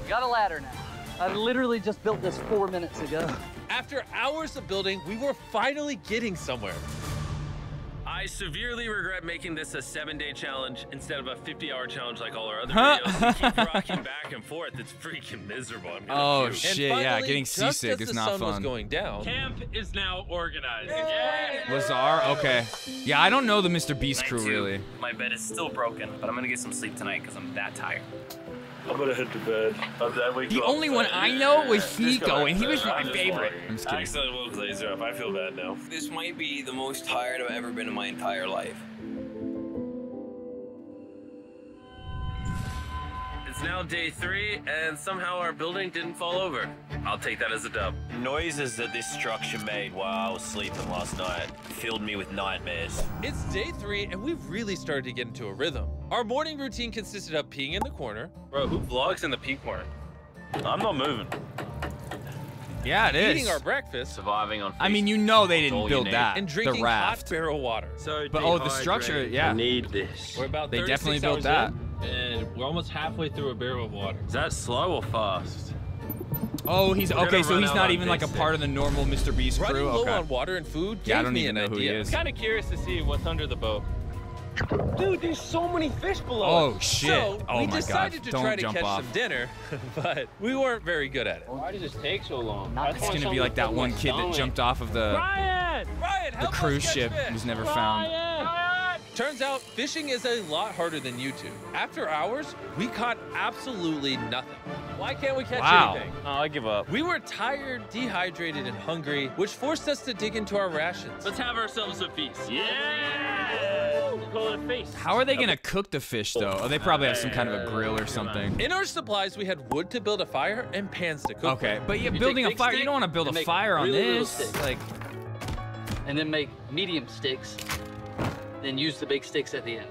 Got a ladder now. I literally just built this 4 minutes ago. After hours of building, we were finally getting somewhere. I severely regret making this a 7-day challenge instead of a 50-hour challenge like all our other Huh? videos. We keep rocking back and forth. It's freaking miserable. I'm gonna Oh puke. shit, yeah, getting seasick is not fun. Going down. Camp is now organized. Lazar? Okay. Yeah, I don't know the Mr. Beast crew really. My bed is still broken, but I'm gonna get some sleep tonight because I'm that tired. I'm gonna head to bed. The only one I know was Hiko, and he was my favorite. I'm just I kidding. accidentally woke Laser up. I feel bad now. This might be the most tired I've ever been in my entire life. It's now day 3, and somehow our building didn't fall over. I'll take that as a dub. Noises that this structure made while I was sleeping last night filled me with nightmares. It's day 3, and we've really started to get into a rhythm. Our morning routine consisted of peeing in the corner. Bro, who vlogs in the pee corner? I'm not moving. Yeah, it is. Eating our breakfast. Surviving on I mean, you know they That's all didn't you build need. that. And The drinking hot raft. barrel water. So But oh, the structure, yeah. I need this. We're about They 36 definitely built hours that. in, and we're almost halfway through a barrel of water. Is that slow or fast? Oh, he's We're okay. gonna So run he's out not on even like a big part of the normal Mr. Beast Running crew. low Okay. on water and food Yeah, I gave don't me even an know who he idea. is. I'm kind of curious to see what's under the boat. Dude, there's so many fish below Oh us. shit. So Oh we my god. decided to Don't try to jump catch off. some dinner, but we weren't very good at it. Why does this take so long? It's gonna be like that one kid that jumped off of the Ryan! the cruise ship and was never found. Turns out fishing is a lot harder than YouTube. After hours, we caught absolutely nothing. Why can't we catch Wow. anything? Oh, I give up. We were tired, dehydrated, and hungry, which forced us to dig into our rations. Let's have ourselves a feast. Yeah! Call it a feast. How are they gonna cook the fish though? Oh, they probably have some kind of a grill or something. In our supplies, we had wood to build a fire and pans to cook Okay, with. but yeah, You building take a fire, big you don't want to stick build a and make fire on really little this. sticks. Like, And then make medium sticks. Then use the big sticks at the end.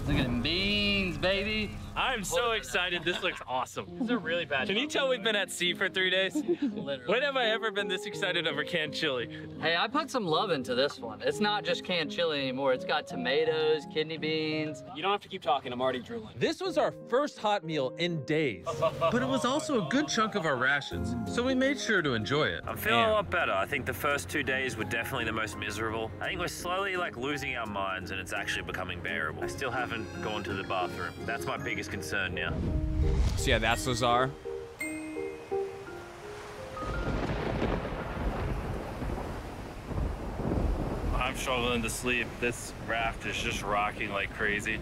Look at them beans, baby. I'm so excited. This looks awesome. This is a really bad. Can you tell we've been at sea for 3 days? When have I ever been this excited over canned chili? Hey, I put some love into this one. It's not just canned chili anymore. It's got tomatoes, kidney beans. You don't have to keep talking. I'm already drooling. This was our first hot meal in days, but it was also a good chunk of our rations, so we made sure to enjoy it. I'm feeling a lot better. I think the first 2 days were definitely the most miserable. I think we're slowly like losing our minds and it's actually becoming bearable. I still haven't gone to the bathroom. That's my biggest concern now. so yeah, that's Lazar. I'm struggling to sleep. This raft is just rocking like crazy.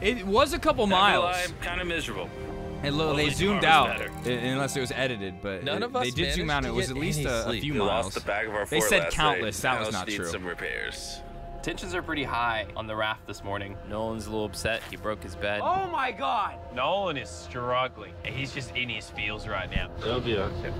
It was a couple miles. I'm kind of miserable. And Well, look, at they least zoomed tomorrow's out, better. unless it was edited, but None of us they did zoom managed out. to It was get at least any a sleep. few We miles. Lost the back of our They fort said last countless. night. That was House not needs true. some repairs. Tensions are pretty high on the raft this morning. Nolan's a little upset. He broke his bed. Oh my god! Nolan is struggling, and he's just in his feels right now. It'll be okay.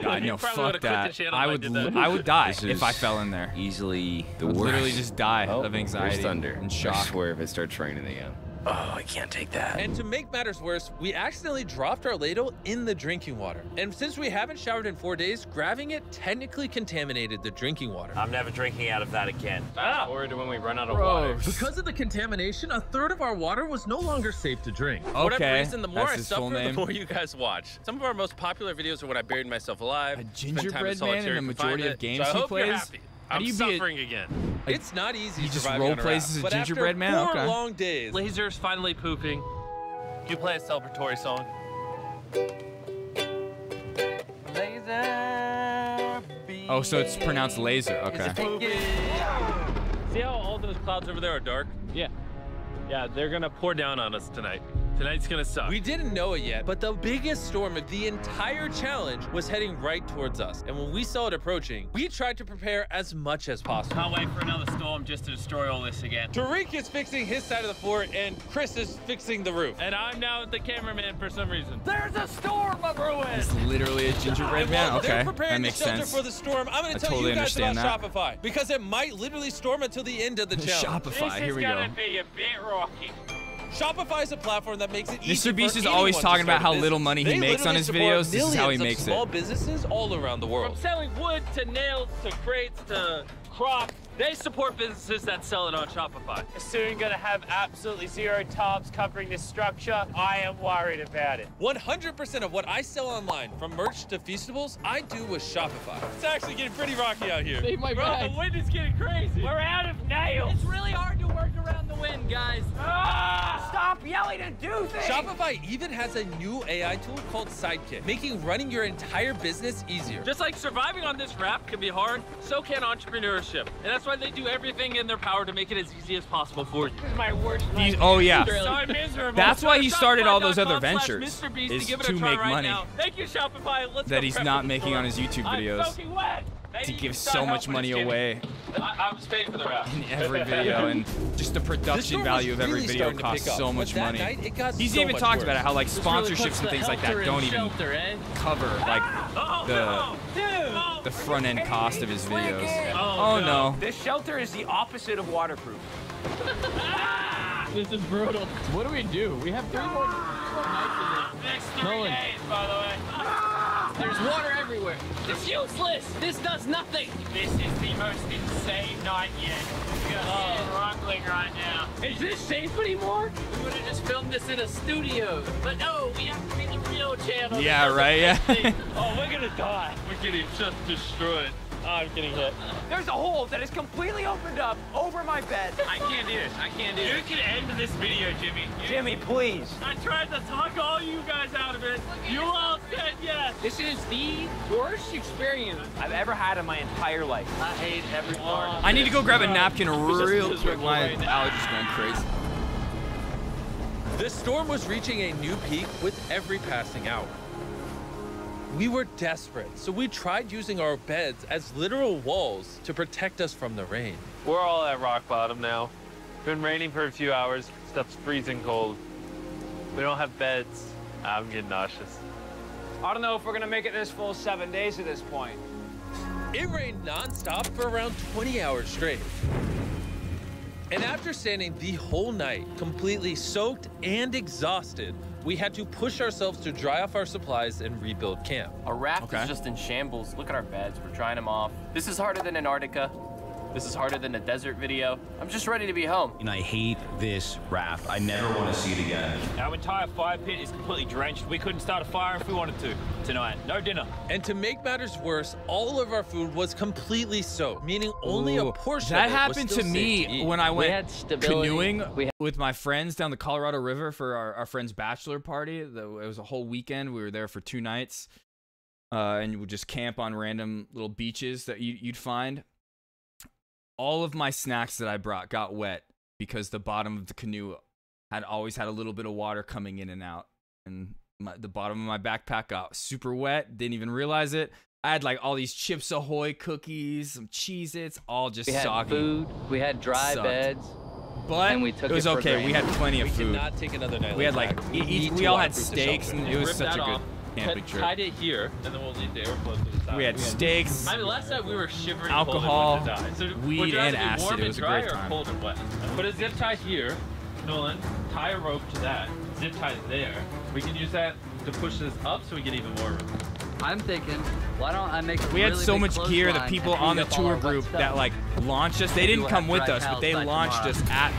God, You no, probably fuck would've quit the that. channel I if I would, did that. I would die This if is I fell in there. Easily the I would worst. literally just die Oh, of anxiety there's thunder. and I shock. swear if it starts raining again. Oh, I can't take that. And to make matters worse, we accidentally dropped our ladle in the drinking water. And since we haven't showered in 4 days, grabbing it technically contaminated the drinking water. I'm never drinking out of that again. Fast forward to when we run out of water. Because of the contamination, a third of our water was no longer safe to drink. For Okay, whatever reason, the more that's I his full suffer, the name. more you guys watch. Some of our most popular videos are when I buried myself alive. A spent time in gingerbread man solitary in the majority of confinement. games So I he hope you're plays? happy. How I'm do you be a- suffering again. It's not easy. He just surviving role on a plays raft, as a but gingerbread after man? 4 Okay. long days. Laser's finally pooping. You play a celebratory song. Oh, so it's pronounced laser. Okay. See how all those clouds over there are dark? Yeah. Yeah, they're gonna pour down on us tonight. Tonight's gonna suck. We didn't know it yet, but the biggest storm of the entire challenge was heading right towards us. And when we saw it approaching, we tried to prepare as much as possible. Can't wait for another storm just to destroy all this again. Tariq is fixing his side of the fort, and Chris is fixing the roof. And I'm now the cameraman for some reason. There's a storm of ruin! It's literally a gingerbread man? Okay, They're preparing that makes the shelter sense. for the storm. I'm gonna tell totally you guys about understand Shopify, because it might literally storm until the end of the challenge. Shopify, here we go. This is gonna be a bit rocky. Shopify is a platform that makes it easy Mr. Beast for is always anyone talking to start about how a business. little money he They makes on literally his support videos. This is how he millions of makes small it. businesses all around the world. From selling wood to nails to crates to crops, they support businesses that sell it on Shopify. Soon gonna have absolutely zero tarps covering this structure. I am worried about it. 100% of what I sell online, from merch to Feastables, I do with Shopify. It's actually getting pretty rocky out here. Bro, the wind is getting crazy. We're out of nails. It's really hard to work around the wind, guys. Stop yelling and do things. Shopify even has a new AI tool called Sidekick, making running your entire business easier. Just like surviving on this raft can be hard, so can entrepreneurship. And that's why they do everything in their power to make it as easy as possible for you. This is my worst nightmare. Oh yeah, So miserable. that's why he started all those other Shopify.com/MrBeast ventures, is give it to a try make right money now. Thank you, Shopify. Let's that go he's prep not for the making storm. on his YouTube videos. I'm soaking wet. To Maybe give start so much helping money us, Jimmy. away I was paying for the raft. in every video, and just the production value of every video costs so much money. He's even talked about it, how like sponsorships and things like that don't even cover like the front end cost of his videos. Oh no. This shelter is the opposite of waterproof. This is brutal. What do? We have 3 more nights in this. Next 3 days, by the way. There's water everywhere. It's useless. This does nothing. This is the most insane night yet. Struggling right now. Is this safe anymore? We would have just filmed this in a studio. But no, we have to be the real channel. Yeah, right, yeah. Oh, we're gonna die. We're getting just destroyed. Oh, I'm getting hit. There's a hole that is completely opened up over my bed. I can't do this. I can't do this. You can end this video, Jimmy. Jimmy, please. I tried to talk all you guys out of it. You all said yes. This is the worst experience I've ever had in my entire life. I hate every part. I need to go grab a napkin real quick. My allergies going crazy. The storm was reaching a new peak with every passing hour. We were desperate, so we tried using our beds as literal walls to protect us from the rain. We're all at rock bottom now. Been raining for a few hours. Stuff's freezing cold. We don't have beds. I'm getting nauseous. I don't know if we're gonna make it this full 7 days at this point. It rained nonstop for around 20 hours straight. And after standing the whole night, completely soaked and exhausted, we had to push ourselves to dry off our supplies and rebuild camp. Our raft is just in shambles. Look at our beds. We're drying them off. This is harder than Antarctica. This is harder than a desert video. I'm just ready to be home. And I hate this raft. I never want to see it again. Our entire fire pit is completely drenched. We couldn't start a fire if we wanted to tonight. No dinner. And to make matters worse, all of our food was completely soaked, meaning only a portion that of it happened was still to safe me to eat. when I went canoeing with my friends down the Colorado River for our friend's bachelor party. It was a whole weekend. We were there for 2 nights, and you would just camp on random little beaches that you'd find. All of my snacks that I brought got wet because the bottom of the canoe had always had a little bit of water coming in and out, and the bottom of my backpack got super wet. Didn't even realize it. I had like all these Chips Ahoy cookies, some Cheez-Its, all just soggy. We had food, we had dry beds, but and we took it was for okay. We had plenty of food. We cannot take another night. We had like we all had steaks, and it was Rip such a that good off, camping trip. Tied it here, and then we'll leave the airflow to the side. We had steaks, I mean, last night we were shivering, alcohol, cold and wanted to die. So weed, would you rather and be acid. warm It and was a dry great or time. Cold and wet. Put a zip tie here, Nolan. Tie a rope to that. Zip tie there. We can use that to push this up so we get even more room. I'm thinking, why don't I make a We had really so big much gear. The clothesline people and on the hang up all our tour wet group stuff? that like launched us. They didn't We'll come have with dry us, but towels they by launched tomorrow. us at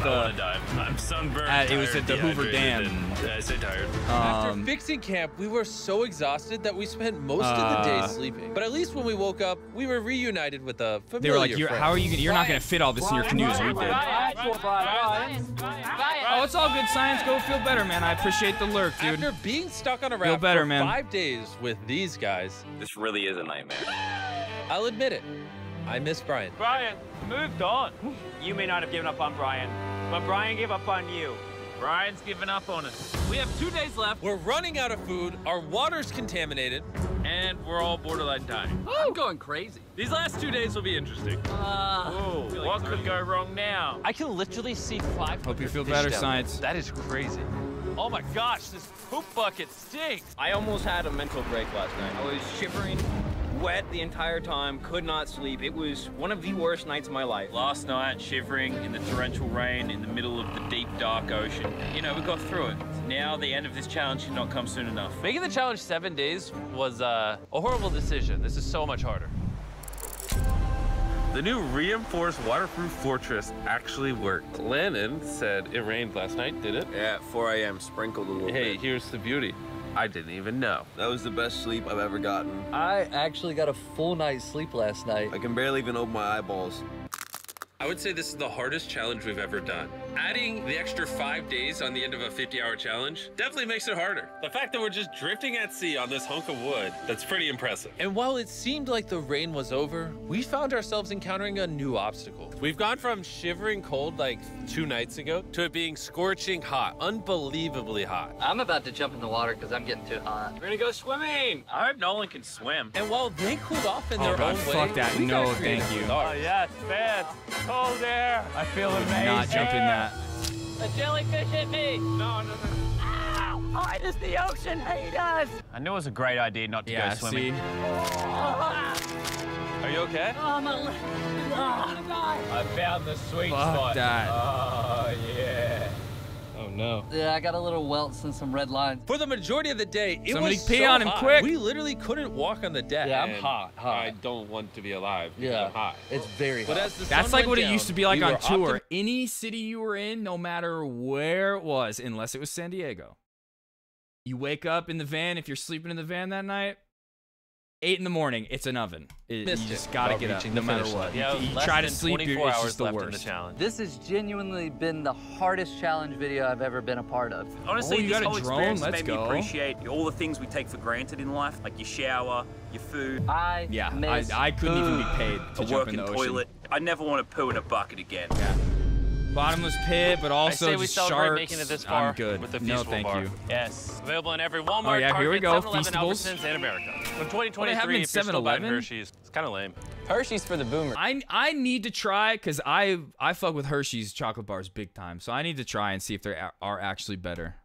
I'm sunburned. it was at the Hoover Dam. I stay tired. After fixing camp, we were so exhausted that we spent most of the day sleeping. But at least when we woke up, we were reunited with a familiar They were like, friend. "How are you? You're not gonna fit all this in your canoes." We did. Oh, it's all good. Science, go feel better, man. I appreciate the lurk, dude. After being stuck on a Feel raft better, for man. 5 days with these guys, This really is a nightmare. I'll admit it. I miss Brian. Brian, moved on. You may not have given up on Brian, but Brian gave up on you. Brian's giving up on us. We have 2 days left. We're running out of food. Our water's contaminated. And we're all borderline dying. I'm going crazy. These last 2 days will be interesting. Whoa, what could go wrong now? I can literally see 500 Hope you feel fish better, down Science. there. That is crazy. Oh my gosh, this poop bucket stinks. I almost had a mental break last night. I was shivering, wet the entire time, could not sleep. It was one of the worst nights of my life. Last night, shivering in the torrential rain in the middle of the deep, dark ocean. You know, we got through it. Now, the end of this challenge should not come soon enough. Making the challenge 7 days was a horrible decision. This is so much harder. The new reinforced waterproof fortress actually worked. Lennon said it rained last night, did it? Yeah, at 4 a.m. sprinkled a little bit. Hey, here's the beauty. I didn't even know. That was the best sleep I've ever gotten. I actually got a full night's sleep last night. I can barely even open my eyeballs. I would say this is the hardest challenge we've ever done. Adding the extra 5 days on the end of a 50-hour challenge definitely makes it harder. The fact that we're just drifting at sea on this hunk of wood, that's pretty impressive. And while it seemed like the rain was over, we found ourselves encountering a new obstacle. We've gone from shivering cold like 2 nights ago to it being scorching hot, unbelievably hot. I'm about to jump in the water because I'm getting too hot. We're gonna go swimming. I hope Nolan can swim. And while they cooled off in Oh, their God, own way, fuck that. we No, got creative thank you. with ours. Oh, yeah, it's bad. Cold air. I feel amazing. Not jumping that. A jellyfish hit me. No. Ow! Oh, it is the ocean haters. I knew it was a great idea not to Yeah, go swimming. see? Are you okay? Oh, my leg. I found the sweet Fuck spot. that. Oh, yeah. Oh, no. Yeah, I got a little welts and some red lines. For the majority of the day, it Somebody was pee so on him hot. quick. We literally couldn't walk on the deck. Yeah, I'm And hot. I don't want to be alive. because Yeah, I'm hot. it's very hot. But as the That's sun like went what it down, used to be like we on were tour. Any city you were in, no matter where it was, unless it was San Diego. You wake up in the van, if you're sleeping in the van that night, 8 in the morning, it's an oven. You just gotta get up, no matter what. Yeah, You less try to than sleep, 24 it's hours just the left in the worst. challenge. This has genuinely been the hardest challenge video I've ever been a part of. Honestly, Oh, you this got a whole drone? experience Let's made me go. appreciate all the things we take for granted in life, like your shower, your food, Yeah, miss I couldn't even be paid to a jump in working the ocean. toilet. I never want to poo in a bucket again. Bottomless pit, but also I say we just celebrate sharks. making it this far I'm good. with the No, Feastful thank bar. you. Yes, available in every Walmart, Oh, yeah, here we Target, go, 7-Eleven, Feastables. Albertsons, and America. From What do they 2023, have in if you're still buying 7-Eleven? Hershey's, it's kind of lame. Hershey's for the boomer. I need to try because I fuck with Hershey's chocolate bars big time. So I need to try and see if they are actually better.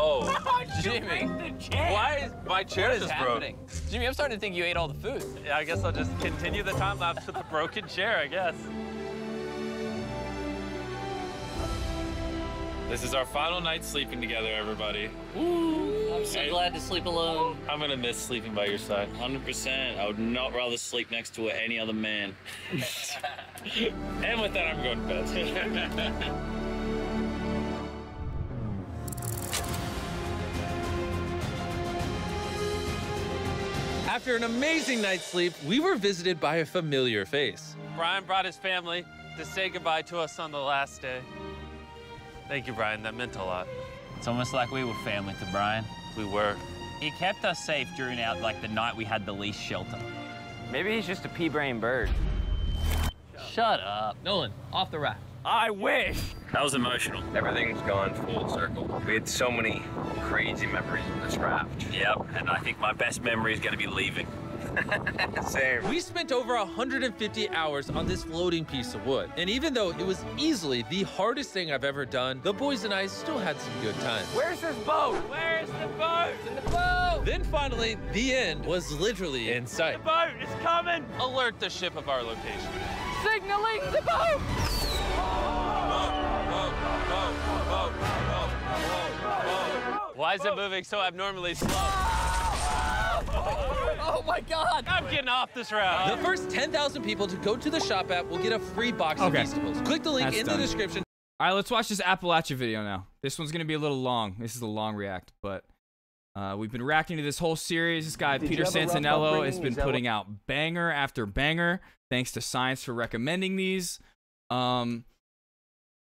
Oh, Jimmy. Why is my chair What is just broke? happening? Jimmy, I'm starting to think you ate all the food. Yeah, I guess I'll just continue the time lapse with the broken chair, I guess. This is our final night sleeping together, everybody. Ooh, I'm so glad to sleep alone. I'm gonna miss sleeping by your side. 100%. I would not rather sleep next to any other man. And with that, I'm going to bed. After an amazing night's sleep, we were visited by a familiar face. Brian brought his family to say goodbye to us on the last day. Thank you, Brian. That meant a lot. It's almost like we were family to Brian. We were. He kept us safe during the night we had the least shelter. Maybe he's just a pea-brain bird. Shut up. Nolan, off the raft. I wish. That was emotional. Everything's gone full circle. We had so many crazy memories in this raft. Yep, and I think my best memory is going to be leaving. Same. We spent over 150 hours on this floating piece of wood. And even though it was easily the hardest thing I've ever done, the boys and I still had some good times. Where's this boat? Where's the boat? In the boat! Then finally, the end was literally in sight. The boat is coming. Alert the ship of our location. Signaling the boat! Why is it moving so abnormally slow? Oh my God! I'm getting off this route. The first 10,000 people to go to the shop app will get a free box of Okay. Feastables. Click the link That's in done. the description. All right, let's watch this Appalachia video now. This one's gonna be a little long. This is a long react, but we've been reacting to this whole series. This guy Peter Santinello has been putting out banger after banger. Thanks to Science for recommending these. What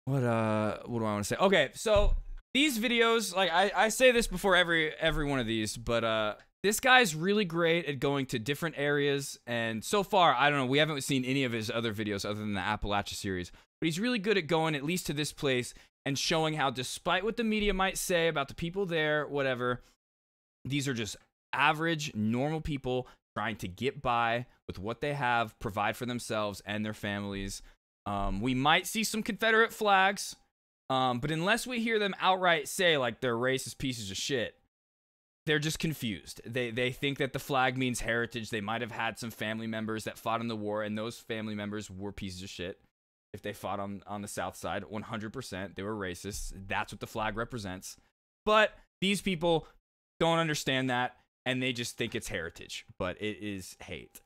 do I want to say? Okay, so these videos, like I say this before every one of these, but this guy's really great at going to different areas, and so far, I don't know, we haven't seen any of his other videos other than the Appalachia series. but he's really good at going at least to this place and showing how, despite what the media might say about the people there, whatever, these are just average, normal people trying to get by with what they have, provide for themselves and their families. We might see some Confederate flags, but unless we hear them outright say, like, they're racist pieces of shit, they're just confused. They think that the flag means heritage. They might have had some family members that fought in the war, and those family members were pieces of shit. If they fought on the South Side, 100%, they were racists. That's what the flag represents. But these people don't understand that, and they just think it's heritage. But it is hate.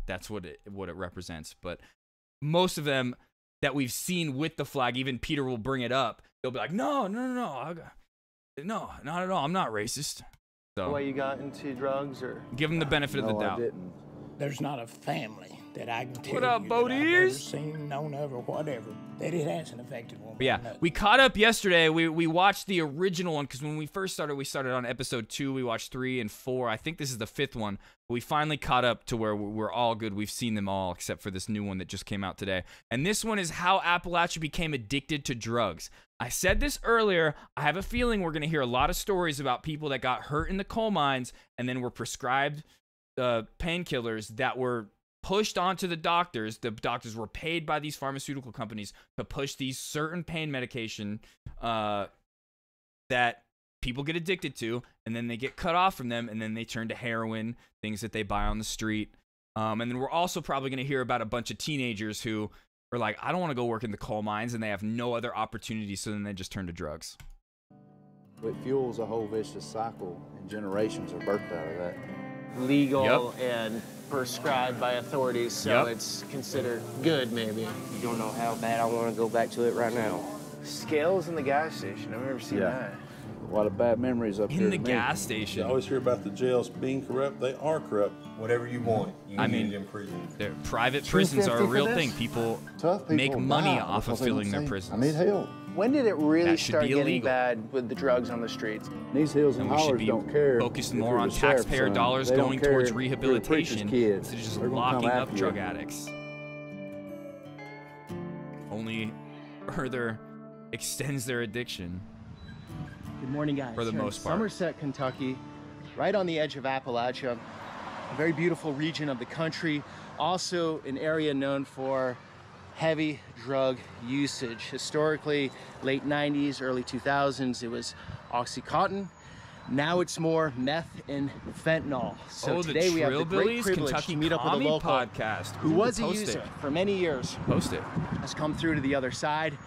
That's what it represents. But most of them that we've seen with the flag, even Peter will bring it up. They'll be like, no, not at all. I'm not racist. So, why you got into drugs, or give them the benefit of the doubt. There's not a family that I can tell What up, you that I've ever Boaties? seen, known of, or whatever, that it hasn't affected one. But yeah, we caught up yesterday. We watched the original one because when we first started, we started on episode 2. We watched 3 and 4. I think this is the 5th one. But we finally caught up to where we're all good. We've seen them all except for this new one that just came out today. And this one is how Appalachia became addicted to drugs. I said this earlier. I have a feeling we're going to hear a lot of stories about people that got hurt in the coal mines and then were prescribed painkillers that were pushed onto the doctors. The doctors were paid by these pharmaceutical companies to push these certain pain medication that people get addicted to, and then they get cut off from them, and then they turn to heroin, things that they buy on the street. And then we're also probably going to hear about a bunch of teenagers who are like, I don't want to go work in the coal mines, and they have no other opportunity, so then they just turn to drugs. It fuels a whole vicious cycle, and generations are birthed out of that. legal and prescribed by authorities, so it's considered good, maybe. You don't know how bad I want to go back to it right now. Scales in the gas station. I've never seen that. A lot of bad memories up in the gas station. You always hear about the jails being corrupt. They are corrupt. Whatever you want, you can get it in prison. Private prisons are a real thing. People make money off of filling their prisons. I need help. When did it really start getting illegal. bad with the drugs on the streets? These hills and we should hollers be don't care. focusing more on taxpayer dollars going towards rehabilitation instead of just locking up drug addicts. Only further extends their addiction. Good morning, guys. For the Here in most part. Somerset, Kentucky, right on the edge of Appalachia, a very beautiful region of the country, also an area known for heavy drug usage. Historically, late 90s, early 2000s, it was Oxycontin. Now it's more meth and fentanyl. So today we have the great privilege to meet up with a local podcast who was a user for many years. Post it. Has come through to the other side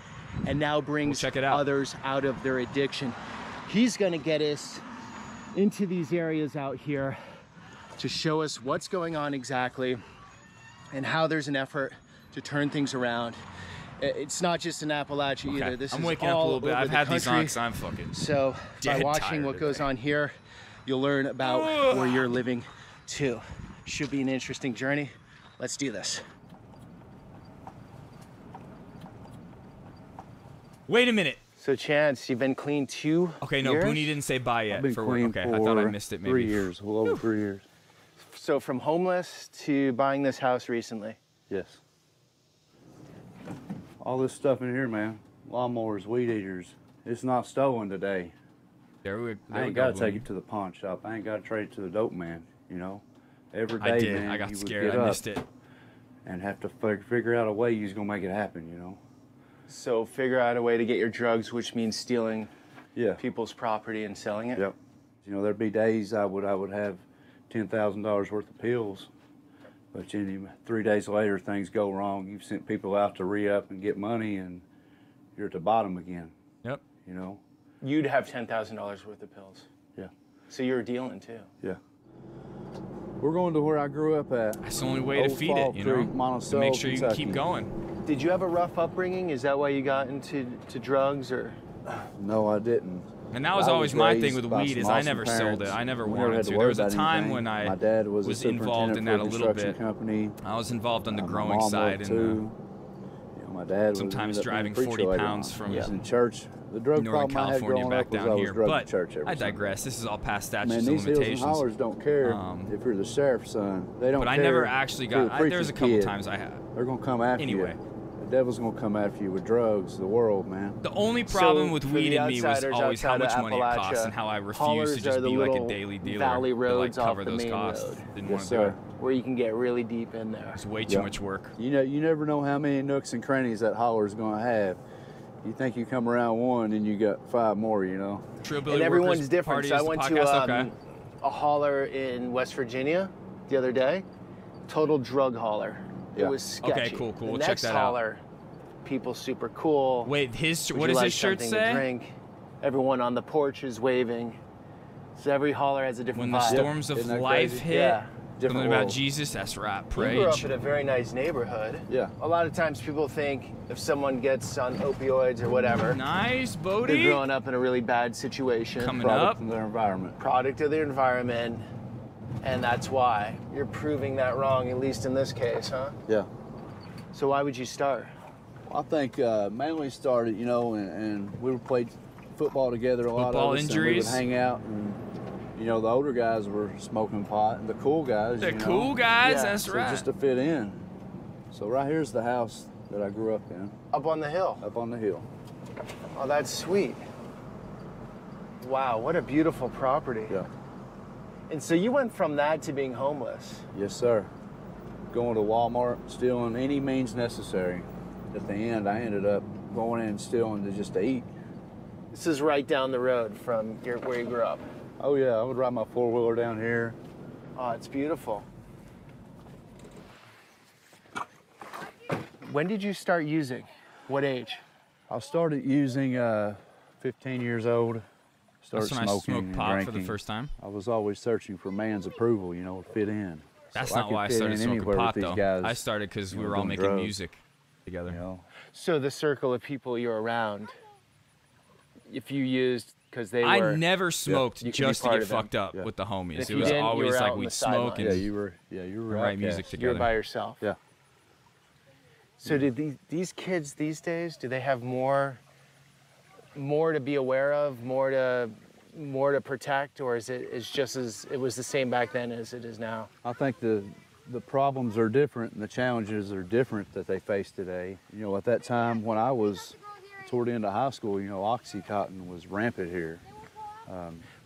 and now brings others out of their addiction. He's gonna get us into these areas out here to show us what's going on exactly and how there's an effort to turn things around. It's not just in Appalachia either. This I'm is waking up a all little bit. over I've the had these on country. because I'm fucking So by dead watching tired what of goes on here, you'll learn about where you're living too. Should be an interesting journey. Let's do this. Wait a minute. So Chance, you've been clean 2 Okay, no, years? Booney didn't say bye yet. I've been for clean okay, for I thought I missed it maybe. 3 years, well over 3 years. So from homeless to buying this house recently? Yes. All this stuff in here, man. Lawnmowers, weed eaters. It's not stolen today. I ain't got to take it to the pawn shop. I ain't got to trade it to the dope man, you know. Every day, I did. man, I got you would scared. get I up missed it. and have to figure out a way you's going to make it happen, you know. So figure out a way to get your drugs, which means stealing Yeah. people's property and selling it? Yep. You know, there'd be days I would have $10,000 worth of pills, but 3 days later things go wrong. You've sent people out to re-up and get money, and you're at the bottom again. Yep. You know. You'd have $10,000 worth of pills. Yeah. So you were dealing too. Yeah. We're going to where I grew up at. That's the only way to Old feed Fall it, you Creek, know. Monticello, Make sure you can keep Kentucky. going. Did you have a rough upbringing? Is that why you got into drugs, or? No, I didn't. And that was I always my thing raised with by weed some is I awesome never sold it. parents. I never We wanted had to. worry There was a about time anything. when I My dad was involved in that a little bit. Company. I was involved on the My growing mom side was and too. You know, my dad was sometimes ended up driving being a 40 preacher later pounds on. from He was in church. The drug Northern problem I had California growing back up was down I was here. drugged But to church every I Sunday. digress. This is all past statutes Man, of these hills and limitations. hollers don't care if you're the sheriff's son. They don't But care I never actually if you're got. the There's a preacher's couple kid. times I had. They're gonna come after Anyway, you. devil's gonna come after you with drugs, the world, man. The only problem with for weed the in me was outsiders always how outside much of money it costs Appalachia, and how I refused haulers to just are the be like a little daily dealer valley to roads like off cover the those main costs. road. Didn't Yes, want to do sir. it. Where you can get really deep in there. It's way too much work. You know, you never know how many nooks and crannies that hauler's gonna have. You think you come around one and you got 5 more, you know. And everyone's different. So I went to a hauler in West Virginia the other day. Total drug hauler. It was sketchy. Okay, cool. The We'll next check that hauler, people super cool. Wait, what does his shirt something say? To drink? Everyone on the porch is waving. So every hauler has a different When the vibe. storms of life hit, Yeah. something about Jesus, that's right. We grew Praise. up in a very nice neighborhood. Yeah. A lot of times people think if someone gets on opioids or whatever, nice, Bodie. they're growing up in a really bad situation. Product of their environment. Product of their environment, and that's why. You're proving that wrong, at least in this case, huh? Yeah. So why would you start? I think mainly started, you know, and we would play football together a lot Football of us, injuries. and we would hang out, and you know, the older guys were smoking pot, and the cool guys. The you know, cool guys, that's so right. just to fit in. So right here's the house that I grew up in. Up on the hill? Up on the hill. Oh, that's sweet. Wow, what a beautiful property. Yeah. And so you went from that to being homeless. Yes, sir. Going to Walmart, stealing any means necessary. At the end, I ended up going in and stealing just to eat. This is right down the road from where you grew up. Oh yeah, I would ride my 4-wheeler down here. Oh, it's beautiful. When did you start using? What age? I started using 15 years old. Started That's when I smoking smoked and pot for the drinking. first time? I was always searching for man's approval, you know, to fit in. That's So not could why I fit started in smoking anywhere pot, with these though. guys, I started because you we know, were all doing making drugs. music together. You know? So the circle of people you're around, if you used, because they were... I never smoked you could be just to part get of them. fucked up Yeah. with the homies. If It you was didn't, you always were out like on we'd the smoke sidelines. and you were write music outcast. You were together. by yourself. Yeah. So did these kids these days, do they have more to be aware of, more to protect, or is it just as it was the same back then as it is now? I think the problems are different and the challenges are different that they face today. You know, at that time when I was toward the end of high school, you know, Oxycontin was rampant here.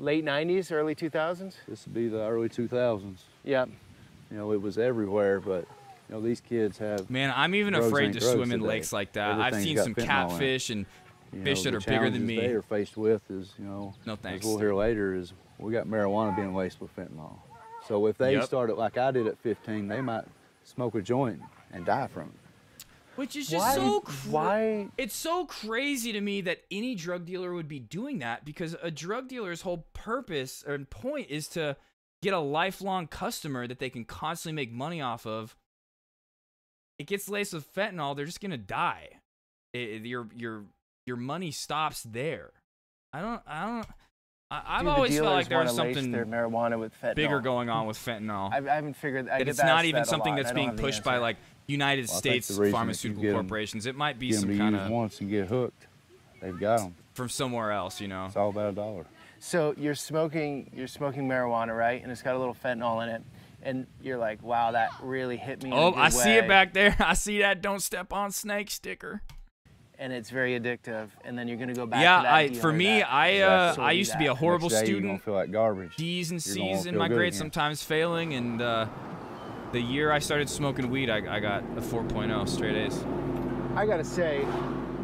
Late 90s, early 2000s? This would be the early 2000s. Yep. You know, it was everywhere, but you know, these kids have. Man, I'm even drugs afraid ain't to drugs swim in today. lakes like that. I've Everything's seen got some fentanyl in it. catfish and You fish know, that the are bigger than challenges me. they are faced with is, you know, No thanks. as we'll hear later, is we got marijuana being laced with fentanyl. So if they Yep. started like I did at 15, they might smoke a joint and die from it. Which is just why? It's so crazy to me that any drug dealer would be doing that, because a drug dealer's whole purpose or point is to get a lifelong customer that they can constantly make money off of. It gets laced with fentanyl, they're just gonna die. Your money stops there. I've always felt like there was something their marijuana with fentanyl. bigger going on with fentanyl. I haven't figured. I That get it's not asked even that a something lot. that's I don't being have the pushed by answer. like United Well, I think States the reason if you pharmaceutical get 'em- corporations. It might be Get 'em some to kind use of once and get hooked. They've got them. from somewhere else, you know. It's all about $1. So you're smoking marijuana, right? And it's got a little fentanyl in it, and you're like, wow, that really hit me. in a Oh, good I see it way. back there. I see that "Don't step on snake" sticker. And it's very addictive, and then you're gonna go back. Yeah, to that for dealer me, that I sold you used to be a that. horrible Next day, you're student. gonna feel like garbage. D's and You're gonna C's in feel my good grades, again. sometimes failing, and the year I started smoking weed, I got a 4.0 straight A's. I gotta say,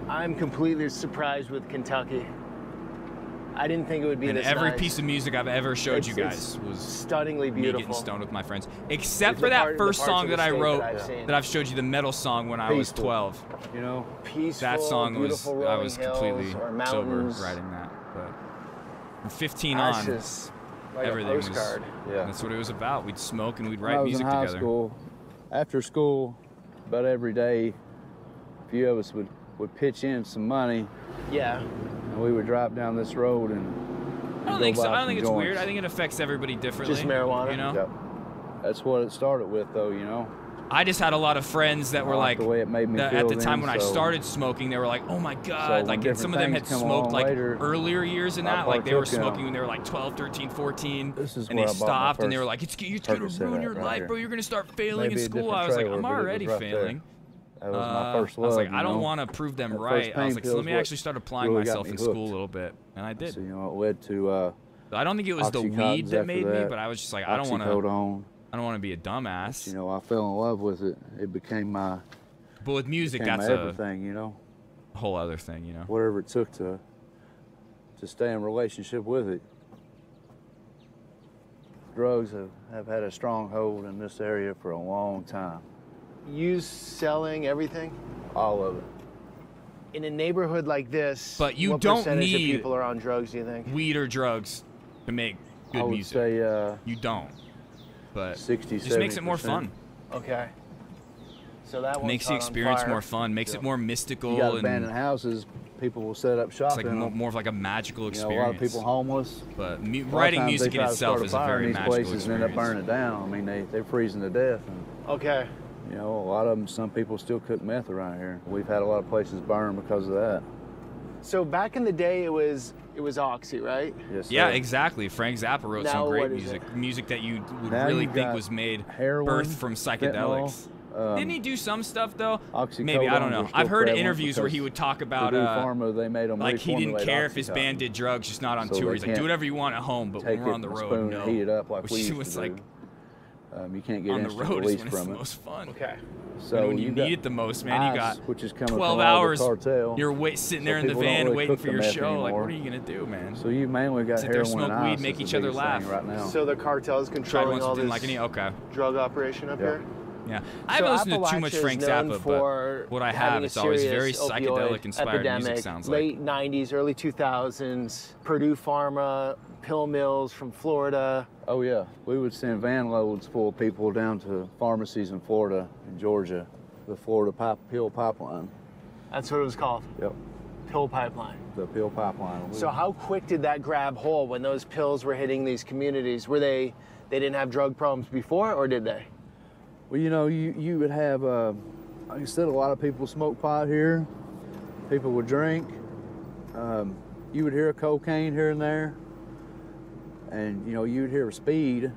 I'm completely surprised with Kentucky. I didn't think it would be And this every nice. piece of music I've ever showed you It's guys was stunningly me beautiful. getting stoned with my friends. Except It's for the that part- the first parts song of that the I state wrote, that I've seen. that I've showed you, the metal song when I was Peaceful. 12. You know, Peaceful, That song was, beautiful I rolling was hills completely or sober mountains. writing that. But from 15 That's on, just like a everything was, postcard. Yeah. that's what it was about. We'd smoke and we'd When I write was music in high together. school, after school, about every day, a few of us would pitch in some money, Yeah. and we would drive down this road and. I don't think so. I don't think it's weird. I think it affects everybody differently. Just marijuana? You know? Yep. That's what it started with, though. You know. I just had a lot of friends that were I like, the way it made me at feel the time then, when I so- started smoking, they were like, oh my God. when Like, and different some of them had things come smoked along like later, earlier years and I that. Like, they were partook in 'em. smoking when they were like 12, 13, 14. This is and where they I bought my stopped and they first were like, it's going to Percocet ruin at your right life, here. bro. You're going to start failing Maybe in a school. different I was like, trailer, I'm but it was already right there. failing. That was my first love. I was like, you I don't know? want to prove them That right. first I was pain like, so pill's let me what actually start applying really got myself me in hooked. school a little bit, and I did. So, you know, it led to I don't think it was the weed Oxycontins that after made me, that, but I was just like, I don't want oxycodone. to be a dumbass. You know, I fell in love with it. It became my. But with music, became that's my everything. You know. a whole other thing. You know. Whatever it took to stay in relationship with it. Drugs have had a strong hold in this area for a long time. You selling everything? All of it. In a neighborhood like this, But you what don't percentage need of people are on drugs, do you think? Weed or drugs to make good I would music. say you don't. But 60, just makes it more 70%. fun. Okay. So that Makes the experience more fun. Makes it more mystical. You got and abandoned houses, people will set up shop it's like in them. more of like a magical You experience. know, a lot of people homeless. But A lot of writing times music they in try to itself start is a fire very in these magical places and end up experience. burning it down. I mean, they're freezing to death. And, okay. you know, a lot of them, some people still cook meth around here. We've had a lot of places burn because of that. So back in the day, it was Oxy, right? Yes, Yeah, sir. exactly. Frank Zappa wrote Now some great what is music. Music that you would Now really you've think got was made heroin, birthed from psychedelics. fentanyl, Didn't he do some stuff though? Oxycodones Maybe, I don't are know. still I've heard prevalent interviews where he because would talk about Purdue Pharma, they made them like he didn't reformulate care if his Oxycontin. band did drugs, just not on So tour. they He's like, do can't whatever you want at home, but when take we're it on the in a road, spoon no. and heat it up like Which we used was to like do. You can't get on the instant road is release when it's from the it. most fun. Okay. So when you got need it the most, man, you ice, got which is coming 12 from all the hours. cartel. You're sitting So there in the people don't van really waiting cook for the your meth show. Like, anymore. what are you gonna do, man? So you mainly got Sit there, heroin smoke and weed, ice make is the each other biggest laugh. thing right now. So the cartel's controlling all didn't this like any. Okay. drug operation up here? Yeah, I haven't listened to too much Frank Zappa, but what I have, it's always very psychedelic inspired music. Sounds like late '90s, early 2000s. Purdue Pharma, pill mills from Florida. Oh yeah, we would send van loads full of people down to pharmacies in Florida and Georgia, the Florida pill pipeline. That's what it was called. Yep. Pill pipeline. The pill pipeline. So how quick did that grab hold when those pills were hitting these communities? Were they didn't have drug problems before, or did they? Well, you know, you would have, like I said, a lot of people smoke pot here. People would drink. You would hear cocaine here and there. And, you know, you would hear speed,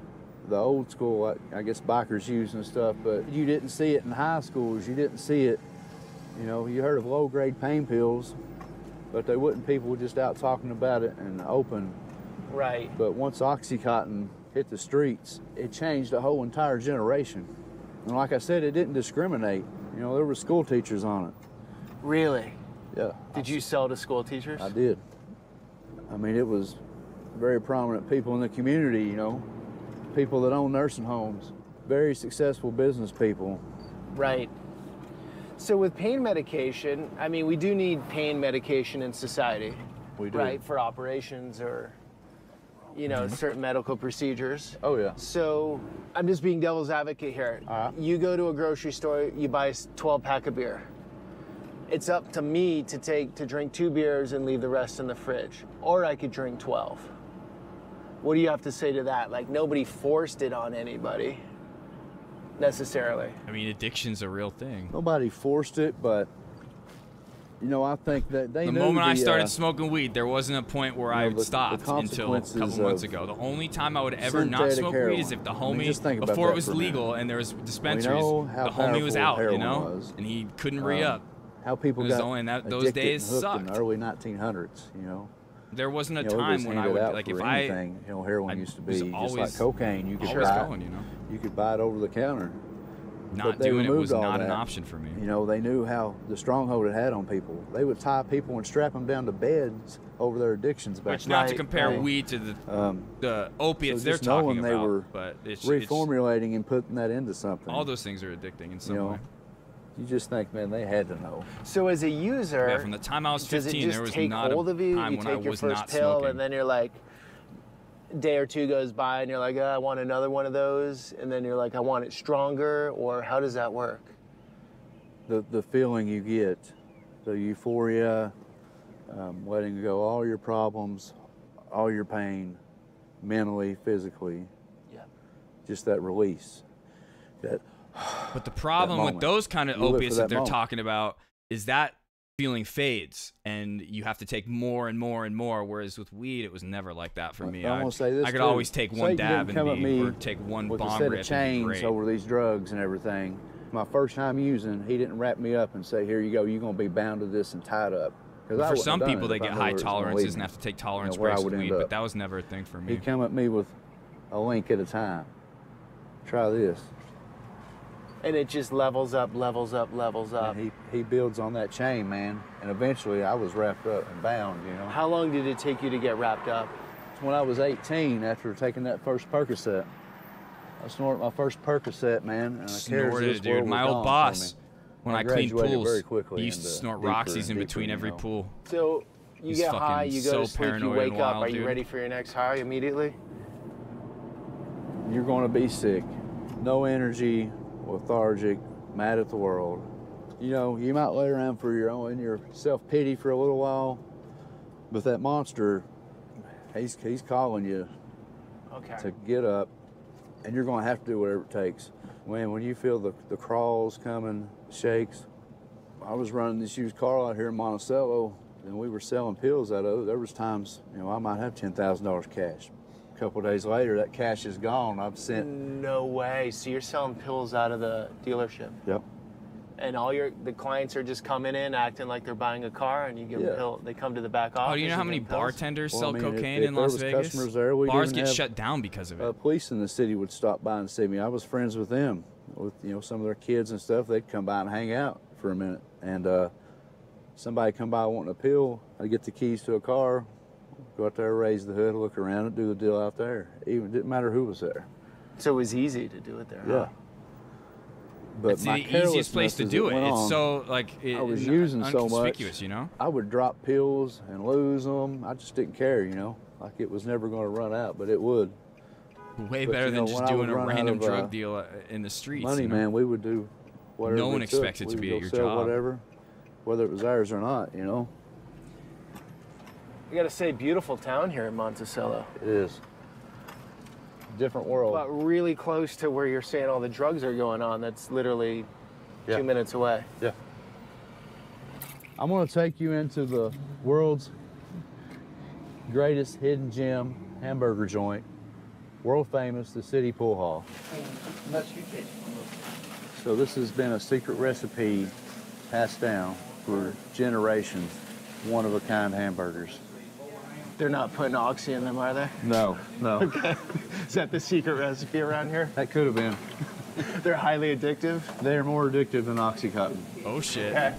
the old school, I guess bikers use and stuff, but you didn't see it in high schools. You didn't see it, you know, you heard of low-grade pain pills, but they wouldn't, people were just out talking about it in the open. Right. But once Oxycontin hit the streets, it changed a whole entire generation. And like I said, it didn't discriminate. You know, there were school teachers on it. Really? Yeah. Did you sell to school teachers? I did. I mean, it was very prominent people in the community, you know, people that own nursing homes, very successful business people. Right. So with pain medication, I mean, we do need pain medication in society. We do. Right, for operations or, you know, certain medical procedures. Oh, yeah. So I'm just being devil's advocate here. You go to a grocery store, you buy a 12-pack of beer. It's up to me to drink 2 beers and leave the rest in the fridge. Or I could drink 12. What do you have to say to that? Like, nobody forced it on anybody, necessarily. I mean, addiction's a real thing. Nobody forced it, but, you know, I think that they The knew moment I started smoking weed, there wasn't a point where I the stopped until a couple months ago. The only time I would ever not synthetic smoke heroin. weed is if the I mean, homie, just think about before it that was for a minute. legal and there was dispensaries, know how the homie was powerful out, you heroin know, was. and he couldn't re-up. How people It was got only in those addicted days and hooked sucked. in the early 1900s, you know. There wasn't a You know, it was time when I handed would, out like, for if anything. You know, heroin I used to was be just like always- cocaine. You could always buy going, you know. You could buy it over the counter. Not But they doing it removed was all not an that. option for me. You know, they knew how the stronghold it had on people. They would tie people and strap them down to beds over their addictions back Which, then. not to compare weed to the opiates so they're just knowing talking they about, were but it's reformulating and putting that into something. all those things are addicting in some you know, way. you just think, man, they had to know. So as a user, Yeah, from the time I was does it 15, just there was take not a hold of you? time You when take I your was first not pill, smoking. and then you're like, a day or two goes by, and you're like, I want another one of those, and then you're like, I want it stronger, or how does that work? The feeling you get, the euphoria, letting go all your problems, all your pain, mentally, physically. Yeah. Just that release. That. But the problem with those kind of You live for opiates that they're moment. talking about is that feeling fades, and you have to take more and more and more. Whereas with weed, it was never like that for me. I'm gonna say this I could too. always take one Satan dab didn't come at and me or take one with a bong set rip of and be chains great. over these drugs and everything. My first time using, he didn't wrap me up and say, here you go, you're going to be bound to this and tied up. For some people, they get high tolerances and have to take tolerance breaks with weed, but that was never a thing for me. He come at me with a link at a time. Try this. And it just levels up, levels up, levels up. And he builds on that chain, man. And eventually I was wrapped up and bound, you know. How long did it take you to get wrapped up? When I was 18, after taking that first Percocet. I snorted my first Percocet, man. And Snorted it, dude. My old boss, when I cleaned pools, he used to snort Roxy's in between every pool. So you get high, you go to sleep, you wake up. Are you ready for your next high immediately? You're going to be sick. No energy, lethargic, mad at the world. You know, you might lay around for your self-pity for a little while, but that monster, he's calling you to get up, and you're going to have to do whatever it takes. When you feel the crawls coming, shakes. I was running this used car out here in Monticello, and we were selling pills out of it. There was times, you know, I might have $10,000 cash. A couple of days later, that cash is gone. I've sent. No way. So you're selling pills out of the dealership? Yep. And all the clients are just coming in acting like they're buying a car, and you give them a pill. They come to the back office. Oh, do you know how many bartenders sell cocaine in Las Vegas? Customers there, bars get shut down because of it. Police in the city would stop by and see me. I was friends with them, with some of their kids and stuff. They'd come by and hang out for a minute, and somebody come by wanting a pill. I'd get the keys to a car, go out there, raise the hood, look around, and do the deal out there. It didn't matter who was there. So it was easy to do it there. Yeah. Huh? But it's the easiest place to do it. It's so I was using so much, you know. I would drop pills and lose them. I just didn't care, you know, like it was never going to run out, but it would. Way better than just doing a random drug deal in the streets. Money, man, we would do whatever. No one expects it to be at your job. Whatever, whether it was ours or not, you know. I gotta say, beautiful town here in Monticello. It is. Different world. But really close to where you're saying all the drugs are going on. That's literally 2 minutes away. Yeah. I'm gonna take you into the world's greatest hidden gem hamburger joint, world famous, the City Pool Hall. So this has been a secret recipe passed down for generations, one-of-a-kind hamburgers. They're not putting oxy in them, are they? No, no. Okay. Is that the secret recipe around here? That could have been. They're highly addictive? They're more addictive than Oxycontin. Oh, shit. Okay.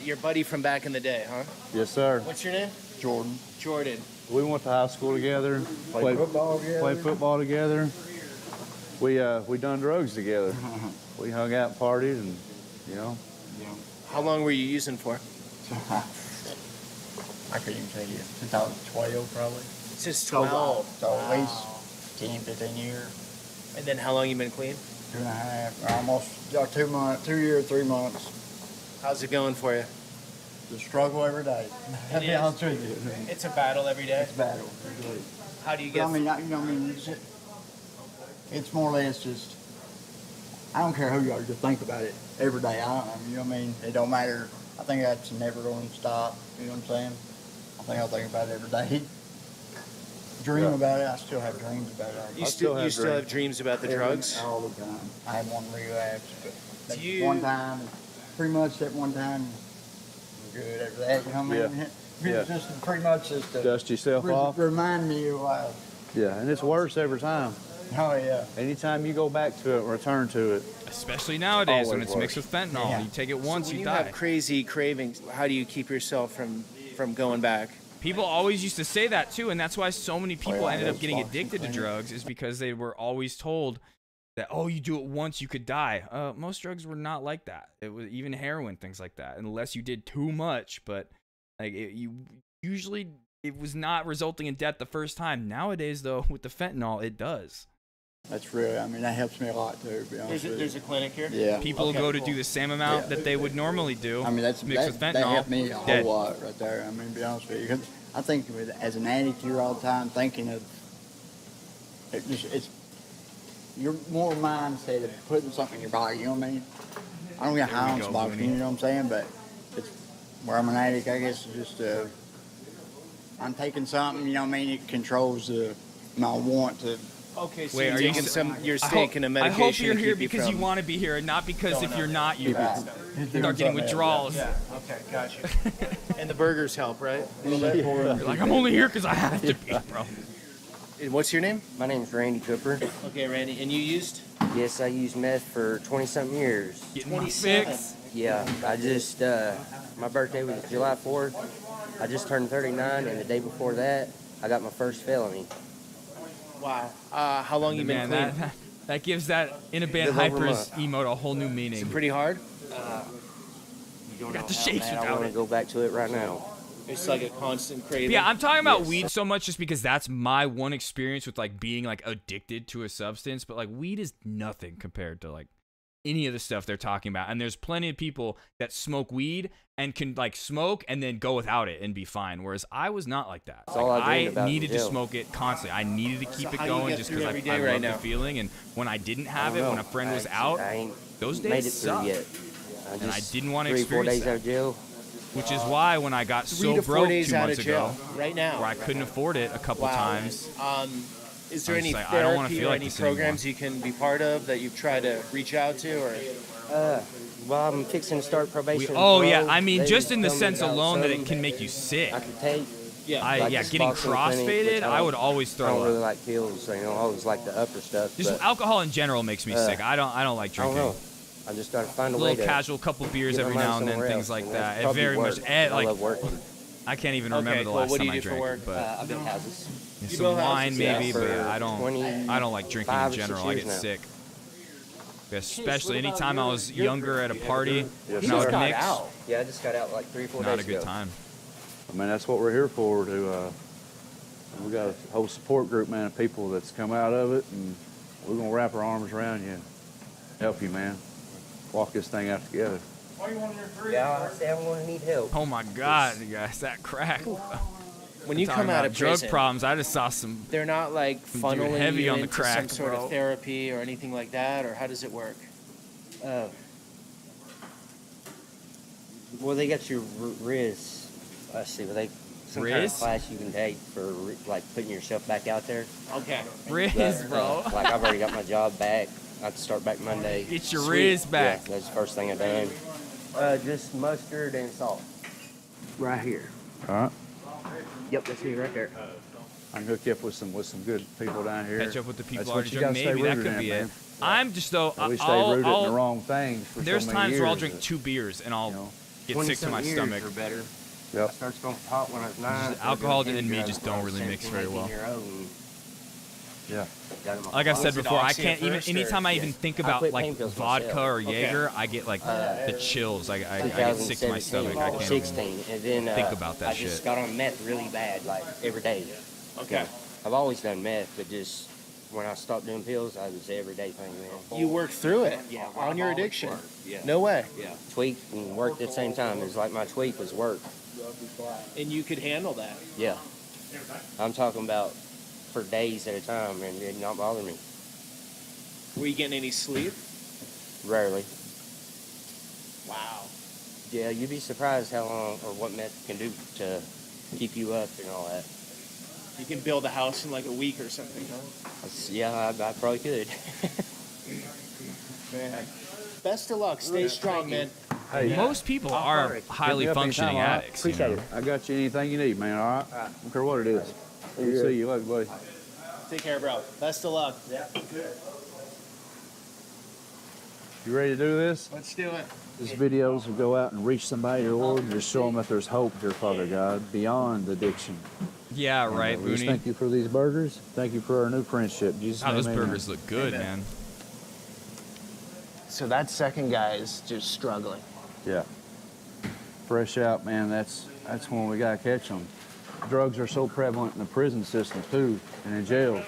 Your buddy from back in the day, huh? Yes, sir. What's your name? Jordan. Jordan. We went to high school together. Played football together. Played football together. We done drugs together. We hung out and partied, and, you know. How long were you using for? I couldn't even tell you. Since I was 12, probably. Since 12? So at least 10, 15 years. And then how long you been clean? 2.5, almost 2 months, 2 years, 3 months. How's it going for you? The struggle every day. I'll be honest with you. It's a battle every day? It's a battle. How do you get... It's more or less just, I don't care who you are, just think about it every day. You know what I mean? It don't matter. I think that's never going to stop. You know what I'm saying? I think I'll think about it every day. Dream about it. I still have dreams about it. You still have dreams about the drugs? All the time. I had one relapse, but one time, pretty much at one time, I'm good after that. You know what I mean? Yeah. It's just pretty much just to dust yourself off. Remind me of Yeah, and it's worse every time. Oh, yeah. Anytime you go back to it, return to it. Especially nowadays when it's mixed with fentanyl. Yeah. You take it once, so when you die. die. Have crazy cravings, how do you keep yourself from going back? People always used to say that too, and that's why so many people ended up getting addicted to drugs, is because they were always told that, oh, you do it once, you could die. Most drugs were not like that. It was even heroin, things like that, unless you did too much. But like usually it was not resulting in death the first time. Nowadays, though, with the fentanyl, it does. That's really, I mean, that helps me a lot too, to be honest with you. There's a clinic here? Yeah. People go to do the same amount that they would normally do. I mean, mixed with fentanyl. That helped me a whole lot right there. I mean, to be honest with you. Because I think as an addict, you're all the time thinking of, it's your more mindset of putting something in your body, you know what I mean? I don't get high on smoking, you know what I'm saying? But it's where I'm an addict, I guess, it's just, I'm taking something, you know what I mean? It controls my want to Okay, so Wait, you're are you taking your I steak hope- and a I medication hope you're to here keep you because you from- want to be here, and not because if you're not, you Yeah. start getting withdrawals. Yeah. Okay, gotcha. And the burgers help, right? You're like, I'm only here because I have to be, bro. And what's your name? My name's Randy Cooper. Okay, Randy. And you used? Yes, I used meth for 20-something years. Getting my fix. Yeah, I just, my birthday was July 4th. I just turned 39, and the day before that, I got my first felony. Wow. How long you been Man, clean? that gives that in a band Little over a hypers emote a whole new meaning. Is it pretty hard? You don't got know the how shakes bad I without want to it. go back to it right now. It's like a constant craving. Yeah, I'm talking about Yes. weed so much just because that's my one experience with like being like addicted to a substance, but like weed is nothing compared to like any of the stuff they're talking about. And there's plenty of people that smoke weed and can like smoke and then go without it and be fine, whereas I was not like that. That's all I dreamed about needed in to jail. smoke it constantly. I needed to keep it how do you going get just through because every I day right love now? the feeling. And when I didn't have it, I don't when a know. friend was I out, ain't those made days it through sucked. yet. And I didn't want to 3-4 experience days that. out of jail. Which is why when I got 3 to so 4 broke days 2 out months of jail ago, right now. where I couldn't afford it a couple Wow. times. Is there I'm any just like, I don't wanna therapy feel or like any this anymore. programs you can be part of that you've tried to reach out to, or? Well, I'm fixing to start probation. Oh yeah, pro. I mean They just in the told me sense about alone that it some can make you sick. I could take. Yeah, Like yeah, this getting boxing clinic, which crossfaded, I would always I throw don't really up. like pills, so, you know. I always like the upper stuff. Just but, alcohol in general makes me sick. I don't like I don't drinking. know. I just gotta find A a way little to casual couple beers get my every mind now and then, somewhere things else, like and that. that's It probably very work. much. I Like love working. I can't even remember the cool. last What do time you I do for drank. work? But I build houses. yeah, You some build wine houses? maybe, Yeah, but for I don't 20, like drinking 5 in or 6 general. I years get now. sick. Especially anytime I was younger at a party Yes, and I would sir. mix. Yeah, I just got out like 3-4 Not days a good ago. time. I mean, that's what we're here for. We got a whole support group, man, of people that's come out of it, and we're gonna wrap our arms around you and help you, man. Walk this thing out together. Yeah, I say I'm gonna need help. Oh my God, you guys, that crack. When you Talking come out about of drug prison, problems, I just saw some. they're not like funneling heavy you on the into crack, some sort bro. of therapy or anything like that, or how does it work? Well, they got your Rizz. Let's see, they some kind of Rizz? class you can take for like putting yourself back out there. Okay. Rizz, bro. Like I've already got my job back. I have to start back Monday. Get your Sweet. Rizz back. Yeah, that's the first thing I done. Just mustard and salt. Right here. All right. Yep, that's me right there. I can hook you up with some good people down here. Catch up with the people That's already what you drinking. gotta stay Maybe that rooted could in, be man. it. I'm just though. We stay rooted in the wrong things for There's so many times where I'll years drink that- 2 beers and I'll get sick to my 20-something years stomach. or better. Yep. I started smoking pot when I was 9. Just alcohol and me just don't really mix very well. Yeah. Like I've said Was it before, I Oxy can't at even. first, Anytime or- I even think I about quit like painkillers vodka myself. or Okay. Jaeger, I get like the chills. I get sick to my stomach. I can't 16, and then think about that I just shit. got on meth really bad, like every day. Okay. I've always done meth, but just when I stopped doing pills, I was everyday thing, man. You work through it Yeah, on your I've always addiction. worked, yeah. No way. Yeah, tweak and work at the same time. It's like my tweak was work. And you could handle that. Yeah, I'm talking about for days at a time, and it did not bother me. Were you getting any sleep? Rarely. Wow. Yeah, you'd be surprised how long or what meth can do to keep you up and all that. You can build a house in like a week or something, huh? Yeah, I probably could. Man. Best of luck. Stay strong, man. Hey, Most people are highly Hit me up functioning anytime, all right? addicts. You Appreciate know? it. I got you anything you need, man, all right? Don't care what it is. Good to see you. Love you, buddy. Take care, bro. Best of luck. Yeah. You ready to do this? Let's do it. These videos will go out and reach somebody, Lord, and just show them that there's hope here, Father God, beyond addiction. Yeah, And, right, we just Booney. thank you for these burgers. Thank you for our new friendship. Jesus' Oh, name, those amen. burgers look good, man. So that second guy is just struggling. Yeah. Fresh out, man, that's when we got to catch them. Drugs are so prevalent in the prison system, too, and in jails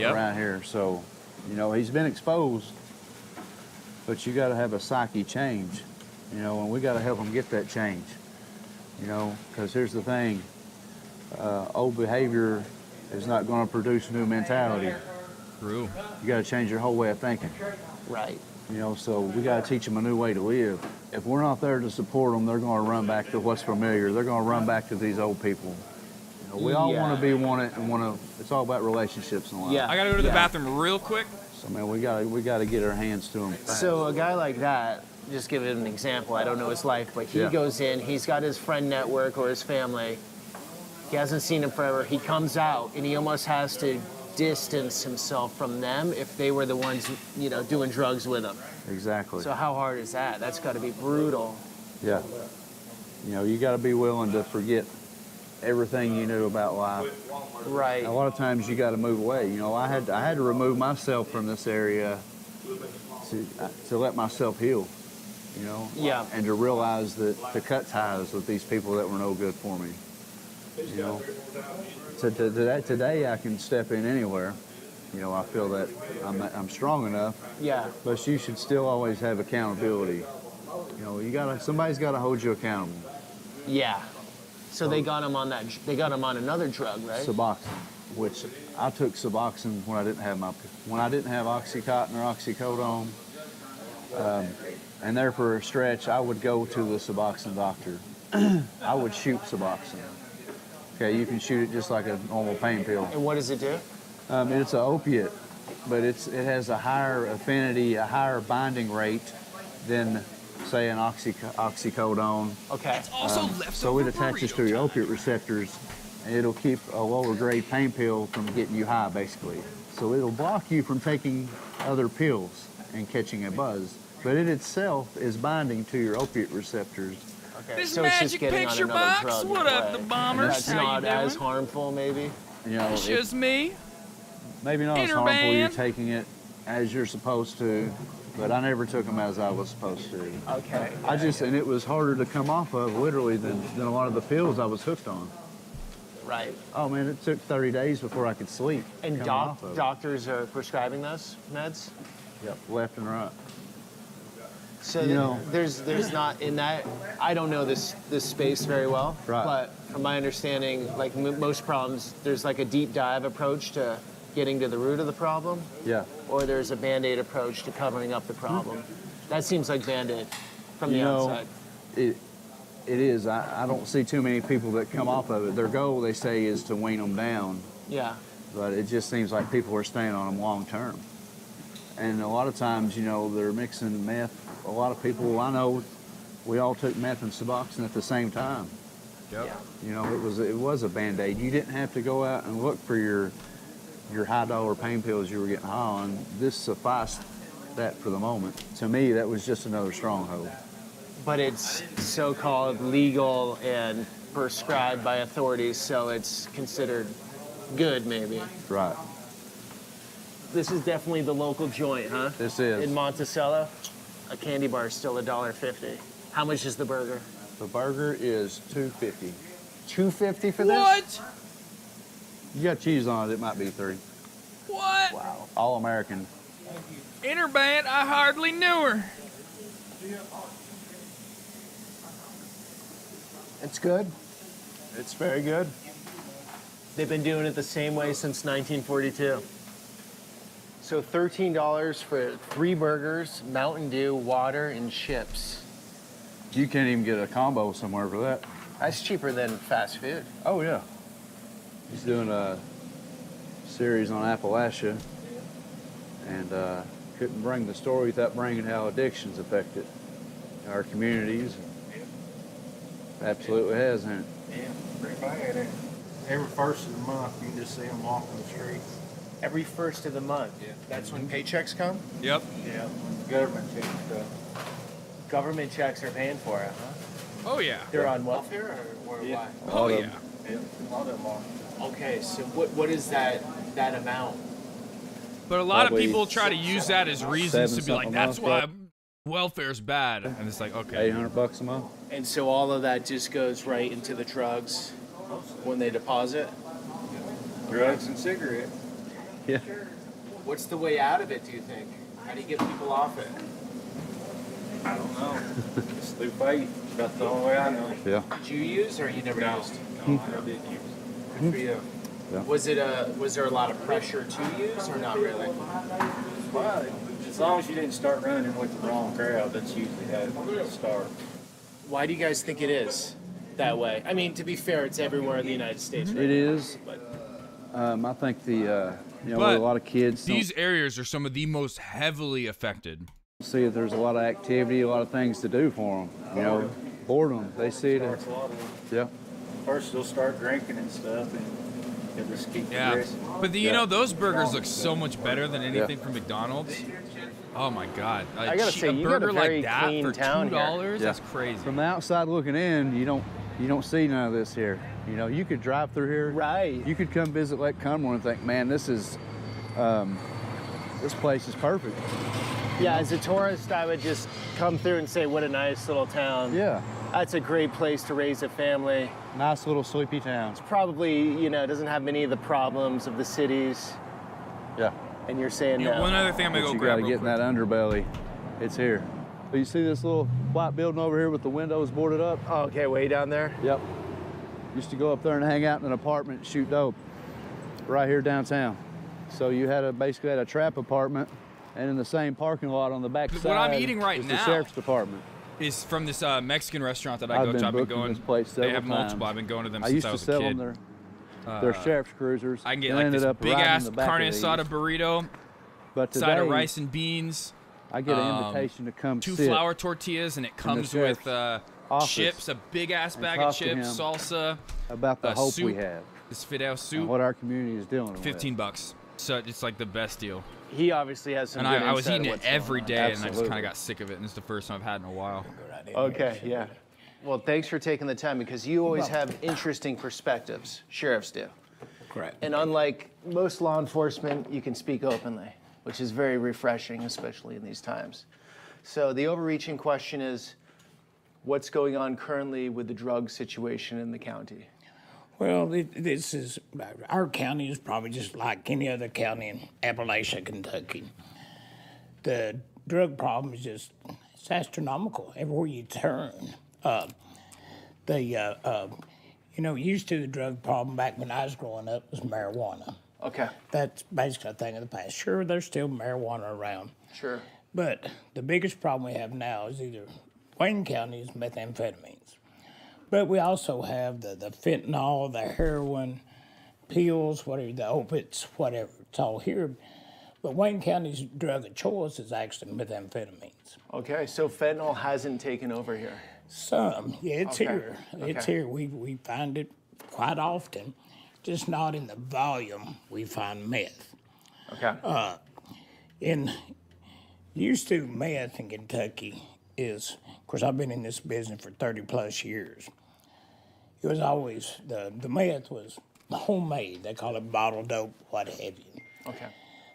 around here. So, you know, he's been exposed, but you got to have a psyche change, you know, and we got to help him get that change, you know, because here's the thing. Old behavior is not going to produce new mentality. True. You got to change your whole way of thinking. Right. You know, so we got to teach them a new way to live. If we're not there to support them, they're going to run back to what's familiar. They're going to run back to these old people. You We all want to be wanted and want to. It's all about relationships in life. Yeah. I gotta go to the bathroom real quick. So man, we gotta get our hands to them. So a guy like that, just give it an example. I don't know his life, but he goes in. He's got his friend network or his family. He hasn't seen him forever. He comes out and he almost has to distance himself from them if they were the ones, you know, doing drugs with him. Exactly. So how hard is that? That's got to be brutal. Yeah. You know, you got to be willing to forget everything you knew about life. Right. A lot of times you got to move away. You know, I had to remove myself from this area to let myself heal. You know. Yeah. And to realize that to cut ties with these people that were no good for me. You know. So today I can step in anywhere. You know, I feel that I'm strong enough. Yeah. But you should still always have accountability. You know, somebody's got to hold you accountable. Yeah. So they got him on that. They got him on another drug, right? Suboxone, which I took Suboxone when I didn't have Oxycontin or Oxycodone. And there for a stretch, I would go to the Suboxone doctor. I would shoot Suboxone. Okay, you can shoot it just like a normal pain pill. And what does it do? It's an opiate, but it has a higher affinity, a higher binding rate than, say, an oxycodone. Okay. So it attaches to your opiate receptors, and it'll keep a lower grade pain pill from getting you high, basically. So it'll block you from taking other pills and catching a buzz. But it itself is binding to your opiate receptors. Okay. This So it's just magic getting picture on another box. drug What up, the way. bombers? That's How not you as doing? harmful, maybe. You know, It's just me. maybe not as Inner harmful. You're band. taking it as you're supposed to, but I never took them as I was supposed to. Okay. And it was harder to come off of, literally, than a lot of the pills I was hooked on. Right. Oh man, it took 30 days before I could sleep. And coming off of it. doctors are prescribing those meds? Yep, left and right. So You know- there's not in that. I don't know this space very well. Right. But from my understanding, like most problems, there's like a deep dive approach to getting to the root of the problem, Yeah. or there's a Band-Aid approach to covering up the problem. That seems like Band-Aid from the You know, outside. It is. I don't see too many people that come off of it. Their goal, they say, is to wean them down. Yeah. But it just seems like people are staying on them long term. And a lot of times, you know, they're mixing meth. A lot of people I know, we all took meth and Suboxone at the same time. Yep. You know, it was a Band-Aid. You didn't have to go out and look for your high-dollar pain pills you were getting high on. This sufficed that for the moment. To me, that was just another stronghold. But it's so-called legal and prescribed by authorities, so it's considered good, maybe. Right. This is definitely the local joint, huh? This is. In Monticello, a candy bar is still $1.50. How much is the burger? The burger is $2.50. $2.50 for this? What? You got cheese on it, it might be $3. What? Wow. All American. Inner band, I hardly knew her. It's good. It's very good. They've been doing it the same way since 1942. So $13 for 3 burgers, Mountain Dew, water, and chips. You can't even get a combo somewhere for that. That's cheaper than fast food. Oh, yeah. He's doing a series on Appalachia, and couldn't bring the story without bringing how addictions affected our communities. Absolutely has, hasn't it? Yeah, pretty bad. Every first of the month, you can just see them walking the streets. Every first of the month? Yeah. That's when paychecks come? Yep. Yeah, government checks stuff. Government checks are paying for it, huh? Oh yeah. They're on welfare or Yeah. why? Oh yeah. Yeah, a lot of them are. Okay, so what is that amount? But a lot of Probably people try to use that as reasons to be like, 7-something that's a why month, welfare's bad. And it's like, okay. $800 a month. And so all of that just goes right into the drugs when they deposit? Drugs and cigarettes. Yeah. What's the way out of it, do you think? How do you get people off it? I don't know. It's through faith. That's the only way I know. Yeah. Did you use or you never used? No, I never did use. Good for you. Yeah. Was there a lot of pressure to use or not really? Well, as long as you didn't start running with the wrong crowd, that's usually how it starts. Why do you guys think it is? that way. I mean, to be fair, it's everywhere in the United States. Right It now. is. I think the you know, But a lot of kids these areas are some of the most heavily affected. see that there's a lot of activity, a lot of things to do for them. You know, boredom. They see it. Yeah. First, they'll start drinking and stuff, and they'll just keep progressing. But you know, those burgers look so much better than anything from McDonald's. Oh my God! I gotta say, a you got burger a very like that clean for town here. $2? That's crazy. From the outside looking in, you don't see none of this here. You know, you could drive through here. Right. You could come visit Lake Cumberland and think, man, this is, this place is perfect. Yeah, as a tourist, I would just come through and say, what a nice little town. Yeah. That's a great place to raise a family. Nice little sleepy town. It's probably, you know, doesn't have many of the problems of the cities. Yeah. And you're saying no. One other thing I'm gonna go grab You got to get in that underbelly. It's here. So you see this little white building over here with the windows boarded up? Oh, okay, way down there? Yep. Used to go up there and hang out in an apartment and shoot dope right here downtown. So you had basically had a trap apartment, and in the same parking lot on the back side. What I'm eating right is now the sheriff's department. Is from this Mexican restaurant that I go to. I've been going. This place they have several multiple. times. I've been going to them I since used I to was a sell kid. them their sheriff's cruisers. I can get and like ended this up big riding ass in the back carne of these. asada burrito, But side of today, rice and beans. I get an invitation to come 2 sit flour tortillas, and it comes with office chips, a big ass and bag talk of to chips, him salsa, about the hope soup, we have. this fideo soup, and what our community is dealing with. $15. So it's like the best deal. He obviously has some And good I was insight eating of it what's going every on. day, and I just Absolutely. kind of got sick of it. And it's the first time I've had in a while. Okay, yeah. Well, thanks for taking the time, because you always have interesting perspectives. Sheriffs do. Correct. And unlike most law enforcement, you can speak openly, which is very refreshing, especially in these times. So the overreaching question is, what's going on currently with the drug situation in the county? Well, this is, our county is probably just like any other county in Appalachia, Kentucky. The drug problem is just, it's astronomical everywhere you turn. You know, used to the drug problem back when I was growing up was marijuana. Okay. That's basically a thing of the past. Sure, there's still marijuana around. Sure. But the biggest problem we have now is either Wayne County is methamphetamines. But we also have the fentanyl, the heroin, pills, whatever, the opiates, whatever. It's all here. But Wayne County's drug of choice is actually methamphetamines. Okay, so fentanyl hasn't taken over here. Some, yeah, it's Okay. here. It's Okay. here. We find it quite often, just not in the volume we find meth. Okay. Used to meth in Kentucky is, of course, I've been in this business for 30 plus years. It was always, the meth was homemade. They call it bottle dope, what have you. Okay.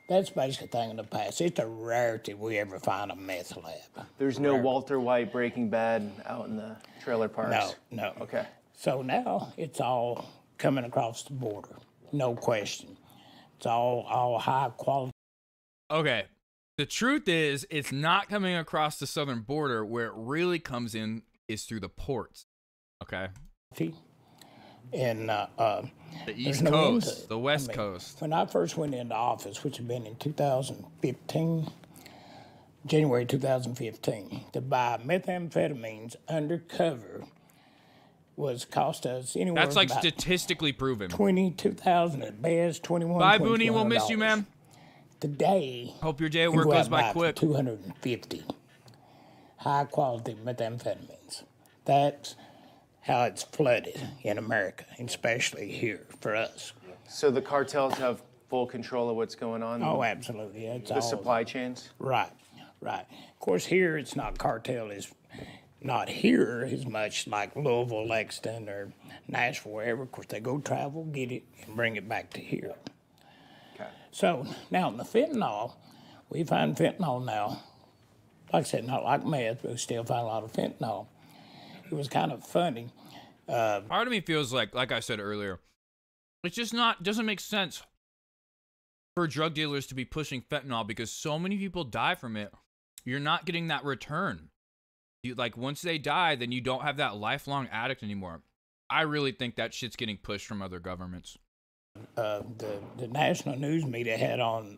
That's basically a thing in the past. It's a rarity we ever find a meth lab. There's no Walter White Breaking Bad out in the trailer parks? No. Okay. So now it's all coming across the border, no question. It's all high quality. Okay. The truth is, it's not coming across the southern border. Where it really comes in is through the ports. Okay. And the East no end Coast, to it. the West Coast. When I first went into office, which had been in 2015, January 2015, to buy methamphetamines undercover was cost us anywhere. That's like about statistically proven. 22,000 at best, 21. Bye, Booney. We'll miss you, man. Today, hope your day at you work go goes out by and buy quick. for 250 high quality methamphetamines. That's how it's flooded in America, especially here for us. So the cartels have full control of what's going on? Oh, absolutely. It's the all supply chains? Right. Of course, here it's not cartel. It's not here as much like Louisville, Lexington, or Nashville, wherever. Of course, they go travel, get it, and bring it back to here. Okay. So now in the fentanyl, we find fentanyl now. Like I said, not like meth, but we still find a lot of fentanyl. It was kind of funny. Part of me feels like I said earlier, it's just doesn't make sense for drug dealers to be pushing fentanyl because so many people die from it. You're not getting that return. Once they die, then you don't have that lifelong addict anymore. I really think that shit's getting pushed from other governments. The national news media had on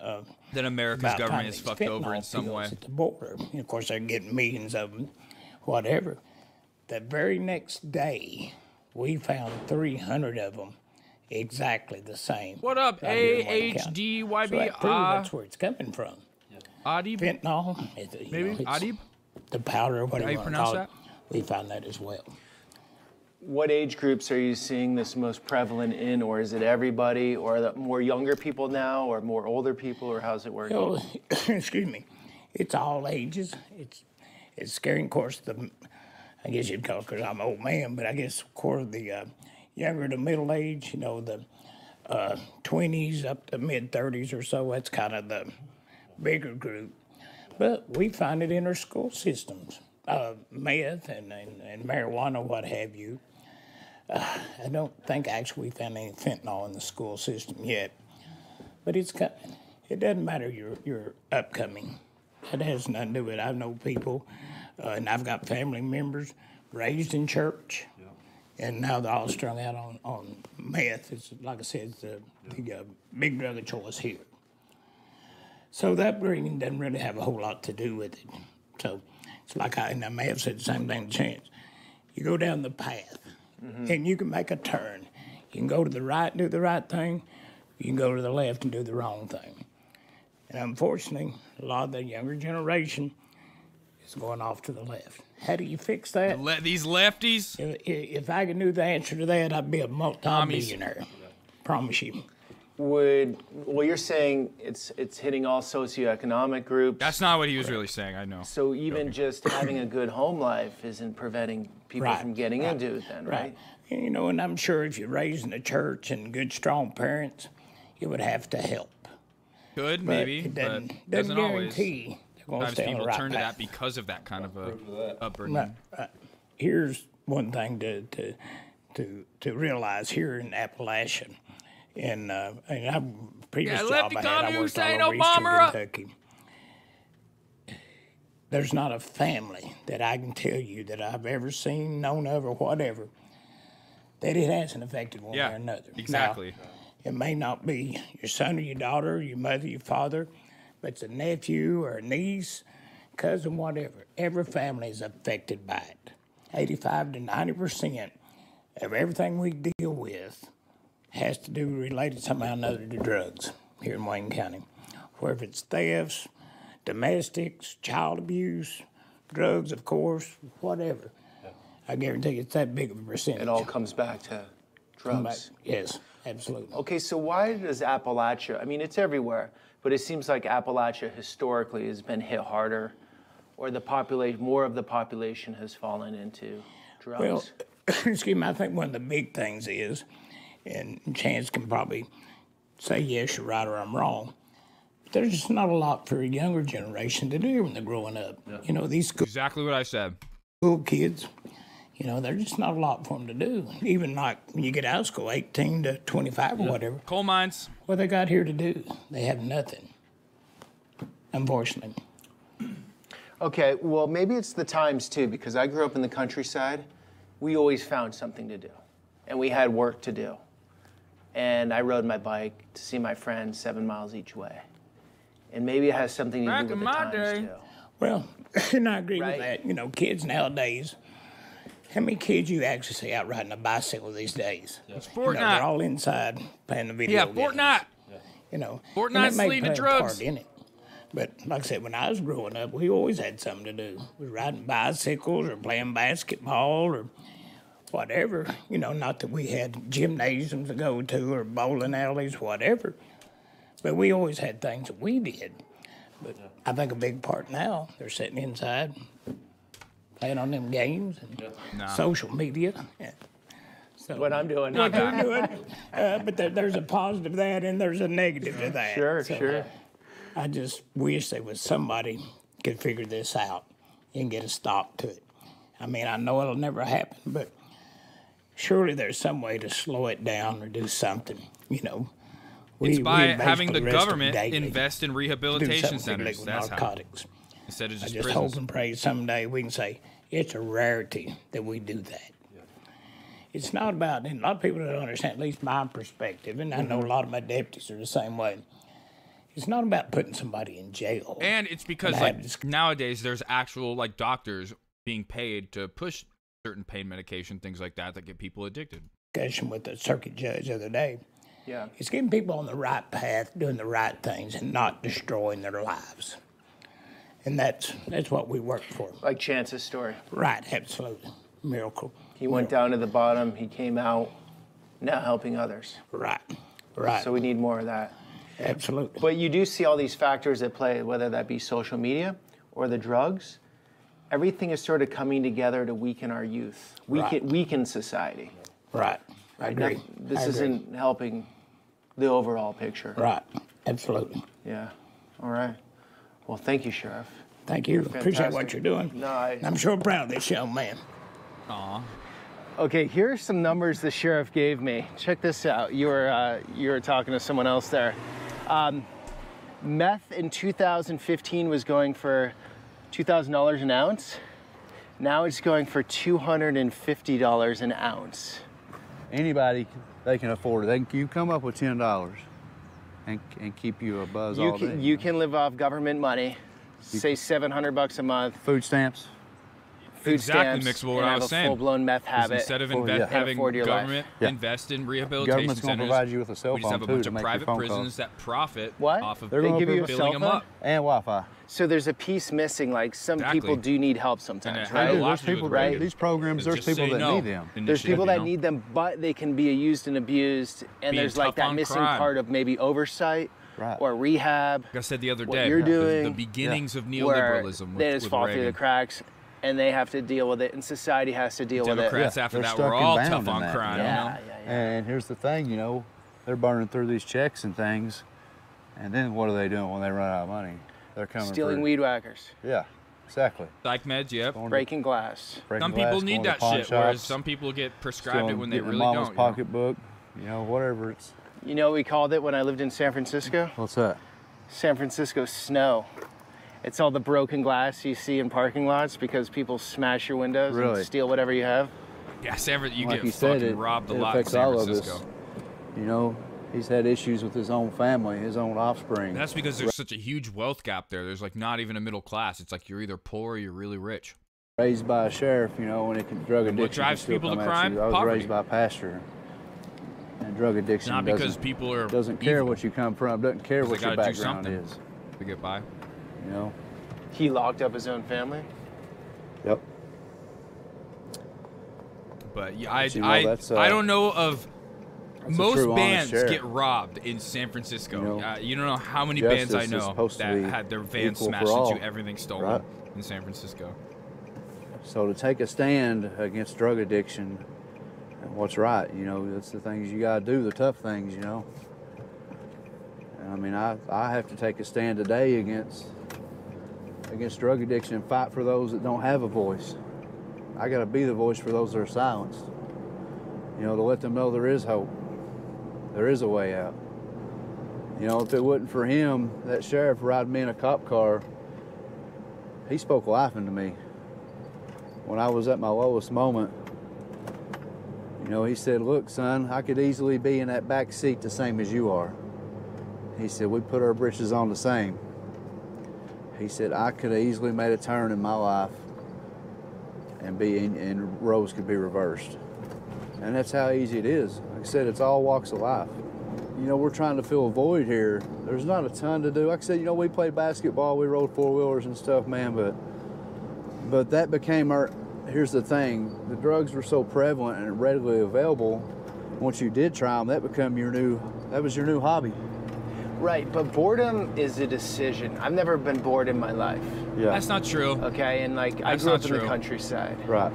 that America's government is fucked over in some way. At the border. And of course, they're getting millions of them, whatever. The very next day, we found 300 of them exactly the same. What up, right here in Wayne County. AHDYB? So that proves that's where it's coming from. Adib? Fentanyl. Maybe? Adib? The powder, whatever How you you want to pronounce call that? it. We found that as well. What age groups are you seeing this most prevalent in, or is it everybody, or are the more younger people now, or more older people, or how's it working? You know, excuse me. It's all ages. It's scary. Of course, I guess you'd call it because I'm an old man, but I guess, of course, the younger to middle age, you know, the 20s up to mid-30s or so, that's kind of the bigger group. But we find it in our school systems, meth and marijuana, what have you. I don't think actually we found any fentanyl in the school system yet, but it's coming. It doesn't matter your upcoming. It has nothing to do with it. I know people, and I've got family members raised in church, and now they're all strung out on meth. It's like I said, it's the big drug of choice here. So that upbringing doesn't really have a whole lot to do with it. So it's like and I may have said the same thing to Chance. You go down the path, and you can make a turn. You can go to the right and do the right thing. You can go to the left and do the wrong thing. And unfortunately, a lot of the younger generation is going off to the left. How do you fix that? These lefties? If I could know the answer to that, I'd be a multi-millionaire. Promise you. Well, you're saying it's hitting all socioeconomic groups. That's not what he was really saying, I know. So even just having a good home life isn't preventing people from getting into it then, right? You know, and I'm sure if you're raised in a church and good, strong parents, it would have to help. Good, maybe, it but doesn't always. guarantee they're going to Sometimes stay on people the right turn to path. that because of that kind of upbringing. Here's one thing to realize here in Appalachia, and I previous job I had, I worked all over Eastern Kentucky. There's not a family that I can tell you that I've ever seen, known of, or whatever, that it hasn't affected one way or another. Exactly. Now, it may not be your son or your daughter, your mother, your father, but it's a nephew or a niece, cousin, whatever. Every family is affected by it. 85 to 90% of everything we deal with has to do related somehow or another to drugs here in Wayne County. Whether it's thefts, domestics, child abuse, drugs, of course, whatever. I guarantee it's that big of a percentage. It all comes back to drugs. Yes, absolutely. Okay, so why does Appalachia, I mean, it's everywhere, but it seems like Appalachia historically has been hit harder, or more of the population has fallen into drugs? Well, excuse me, I think one of the big things is, and Chance can probably say yes, you're right, or I'm wrong, there's just not a lot for a younger generation to do when they're growing up. Yeah. You know, these exactly what I said. School kids, you know, there's just not a lot for them to do. Even like when you get out of school, 18 to 25 or whatever. Coal mines. What they got here to do? They have nothing, unfortunately. Okay, well, maybe it's the times too, because I grew up in the countryside. We always found something to do, and we had work to do. And I rode my bike to see my friends 7 miles each way. And maybe it has something to do with the times too. Well, and I agree with that. You know, kids nowadays, how many kids you actually see out riding a bicycle these days? It's Fortnite. You know, they're all inside playing the video games. Fortnite. You know, Fortnite's leaving drugs. Part in it. But like I said, when I was growing up, we always had something to do. We were riding bicycles or playing basketball or whatever. You know, not that we had gymnasiums to go to or bowling alleys, whatever. But we always had things that we did. But I think a big part now, they're sitting inside playing on them games and social media. Yeah. So, what I'm doing. What you're doing. But there's a positive to that and there's a negative to that. Sure, So, sure. I just wish there was somebody could figure this out and get a stop to it. I mean, I know it'll never happen, but surely there's some way to slow it down or do something, you know. It's by having the basically arrest them government daily invest in to do rehabilitation something centers. with That's narcotics. how. Instead of just I just prisons. hope and pray someday we can say it's a rarity that we do that. It's not about, and a lot of people don't understand, at least my perspective, and I know a lot of my deputies are the same way. It's not about putting somebody in jail. And it's because like nowadays there's actual like doctors being paid to push certain pain medication, things like that get people addicted. Discussion with the circuit judge the other day. Yeah. It's getting people on the right path, doing the right things, and not destroying their lives. And that's what we work for. Like Chance's story. Right, absolutely. Miracle. He went down to the bottom, he came out, now helping others. Right, right. So we need more of that. Absolutely. But you do see all these factors at play, whether that be social media or the drugs. Everything is sort of coming together to weaken our youth, weaken society. Right, I agree. This isn't helping the overall picture. Right, absolutely. Yeah, all right. Well, thank you, Sheriff. Thank you. Appreciate what you're doing. No, I'm sure proud of this young man. Aw. Okay, here are some numbers the sheriff gave me. Check this out. You were talking to someone else there. Meth in 2015 was going for $2,000 an ounce. Now it's going for $250 an ounce. Anybody, they can afford it. You come up with $10 and keep you a buzz all day. You can live off government money, say $700 a month. Food stamps. Food exactly, stamps, Mixable, what I was saying. Full-blown meth habit. Instead of having government invest in rehabilitation Government's going to provide you with a cell we just phone have a bunch of to make private your phone prisons calls. that profit off of They give you a cell filling them phone? up. And Wi-Fi. So there's a piece missing. Like some people do need help sometimes, And right? There's people, right? These programs, there's people that need them. There's people that need them, but they can be used and abused. And Being there's like tough that on missing crime. part of maybe oversight or rehab. Like I said the other what day, you're doing, the beginnings of where neoliberalism. They with just fall through the Reagan. cracks, and they have to deal with it, and society has to deal Democrats with it. after They're that stuck were and all bound tough in on that, crime. you know? You know? And here's the thing, you know, they're burning through these checks and things, and then what are they doing when they run out of money? They're coming Stealing for, weed whackers. Yeah, exactly. Psych meds, yep. Breaking glass. Some people need that shit, whereas some people get prescribed it when they really don't. Mama's pocketbook, you know, whatever it's. You know what we called it when I lived in San Francisco? What's that? San Francisco snow. It's all the broken glass you see in parking lots because people smash your windows and steal whatever you have. Yeah, you Like get he said, fucking robbed a it lot in affects San all of Francisco. us. You know, he's had issues with his own family, his own offspring. That's because there's such a huge wealth gap there. There's like not even a middle class. It's like you're either poor or you're really rich. Raised by a sheriff, you know, when it can drug addiction. What drives can still people to come at crime? you. I was Poverty. raised by a pastor. And drug addiction Not because people are doesn't care evil. what you come from, doesn't care what They your gotta do background something is. to get by. You know? He locked up his own family? Yep. But yeah, But you know, I that's, I don't know of that's a most true, honest bands sheriff. get robbed in San Francisco. You don't know how many justice bands I is know supposed to that be had their van equal for smashed all, into, everything stolen right? in San Francisco. So to take a stand against drug addiction and what's right, you know, that's the things you gotta do, the tough things, you know. And I mean, I have to take a stand today against drug addiction and fight for those that don't have a voice. I gotta be the voice for those that are silenced. You know, to let them know there is hope. There is a way out. You know, if it wasn't for him, that sheriff riding me in a cop car, he spoke life into me. When I was at my lowest moment, you know, he said, look, son, I could easily be in that back seat the same as you are. He said, we put our britches on the same. He said, I could have easily made a turn in my life and roles could be reversed. And that's how easy it is. Like I said, it's all walks of life. You know, we're trying to fill a void here. There's not a ton to do. Like I said, you know, we played basketball, we rode four-wheelers and stuff, man, but that became our, here's the thing, the drugs were so prevalent and readily available, once you did try them, that was your new hobby. Right, but boredom is a decision. I've never been bored in my life. Yeah. That's not true. Okay, and like I That's grew up not in the true. countryside. Right.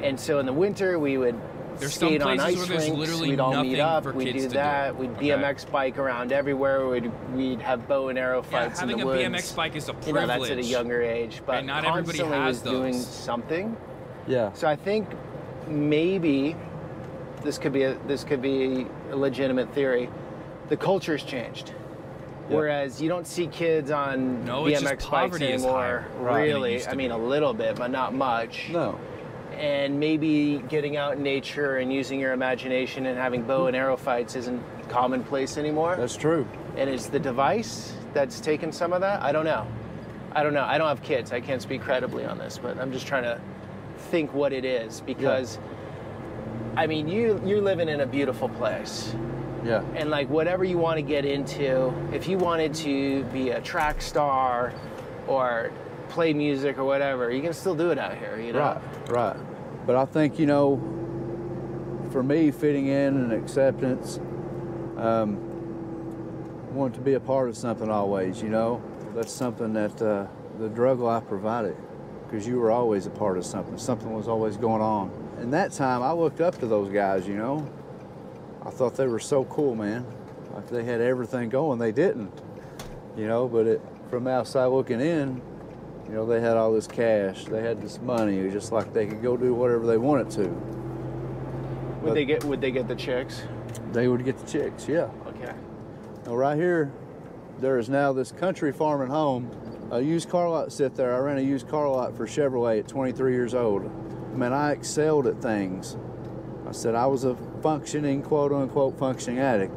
And so in the winter we would There's some skate on places ice where there's rinks, literally we'd all meet nothing up, for we'd kids do to do. that, we'd Okay. BMX bike around everywhere, we'd have bow and arrow Yeah, fights in the having a woods. BMX bike is a You know, that's at a privilege. younger age, but And not everybody constantly has was doing those. something. Yeah. So I think maybe this could be a legitimate theory. The culture's changed. Whereas you don't see kids on it's just BMX bikes poverty is anymore, higher than it really. used to I mean, a little bit, but not much. No. And maybe getting out in nature and using your imagination and having bow and arrow fights isn't commonplace anymore. That's true. And it's the device that's taken some of that? I don't know. I don't have kids. I can't speak credibly on this, but I'm just trying to think what it is, because I mean, you're living in a beautiful place. Yeah. And like whatever you want to get into, if you wanted to be a track star or play music or whatever, you can still do it out here, you know? Right. But I think, you know, for me, fitting in and acceptance, want to be a part of something always, you know? That's something that the drug life provided, because you were always a part of something. Something was always going on. And that time, I looked up to those guys, you know? I thought they were so cool, man. Like they had everything going. They didn't, you know, but from outside looking in, you know, they had all this cash. They had this money. It was just like they could go do whatever they wanted to. Would they get the chicks? They would get the chicks, yeah. Okay. Now right here, there is now this country farming home. A used car lot sit there. I ran a used car lot for Chevrolet at 23 years old. Man, I excelled at things. I said I was a functioning, quote unquote, functioning addict.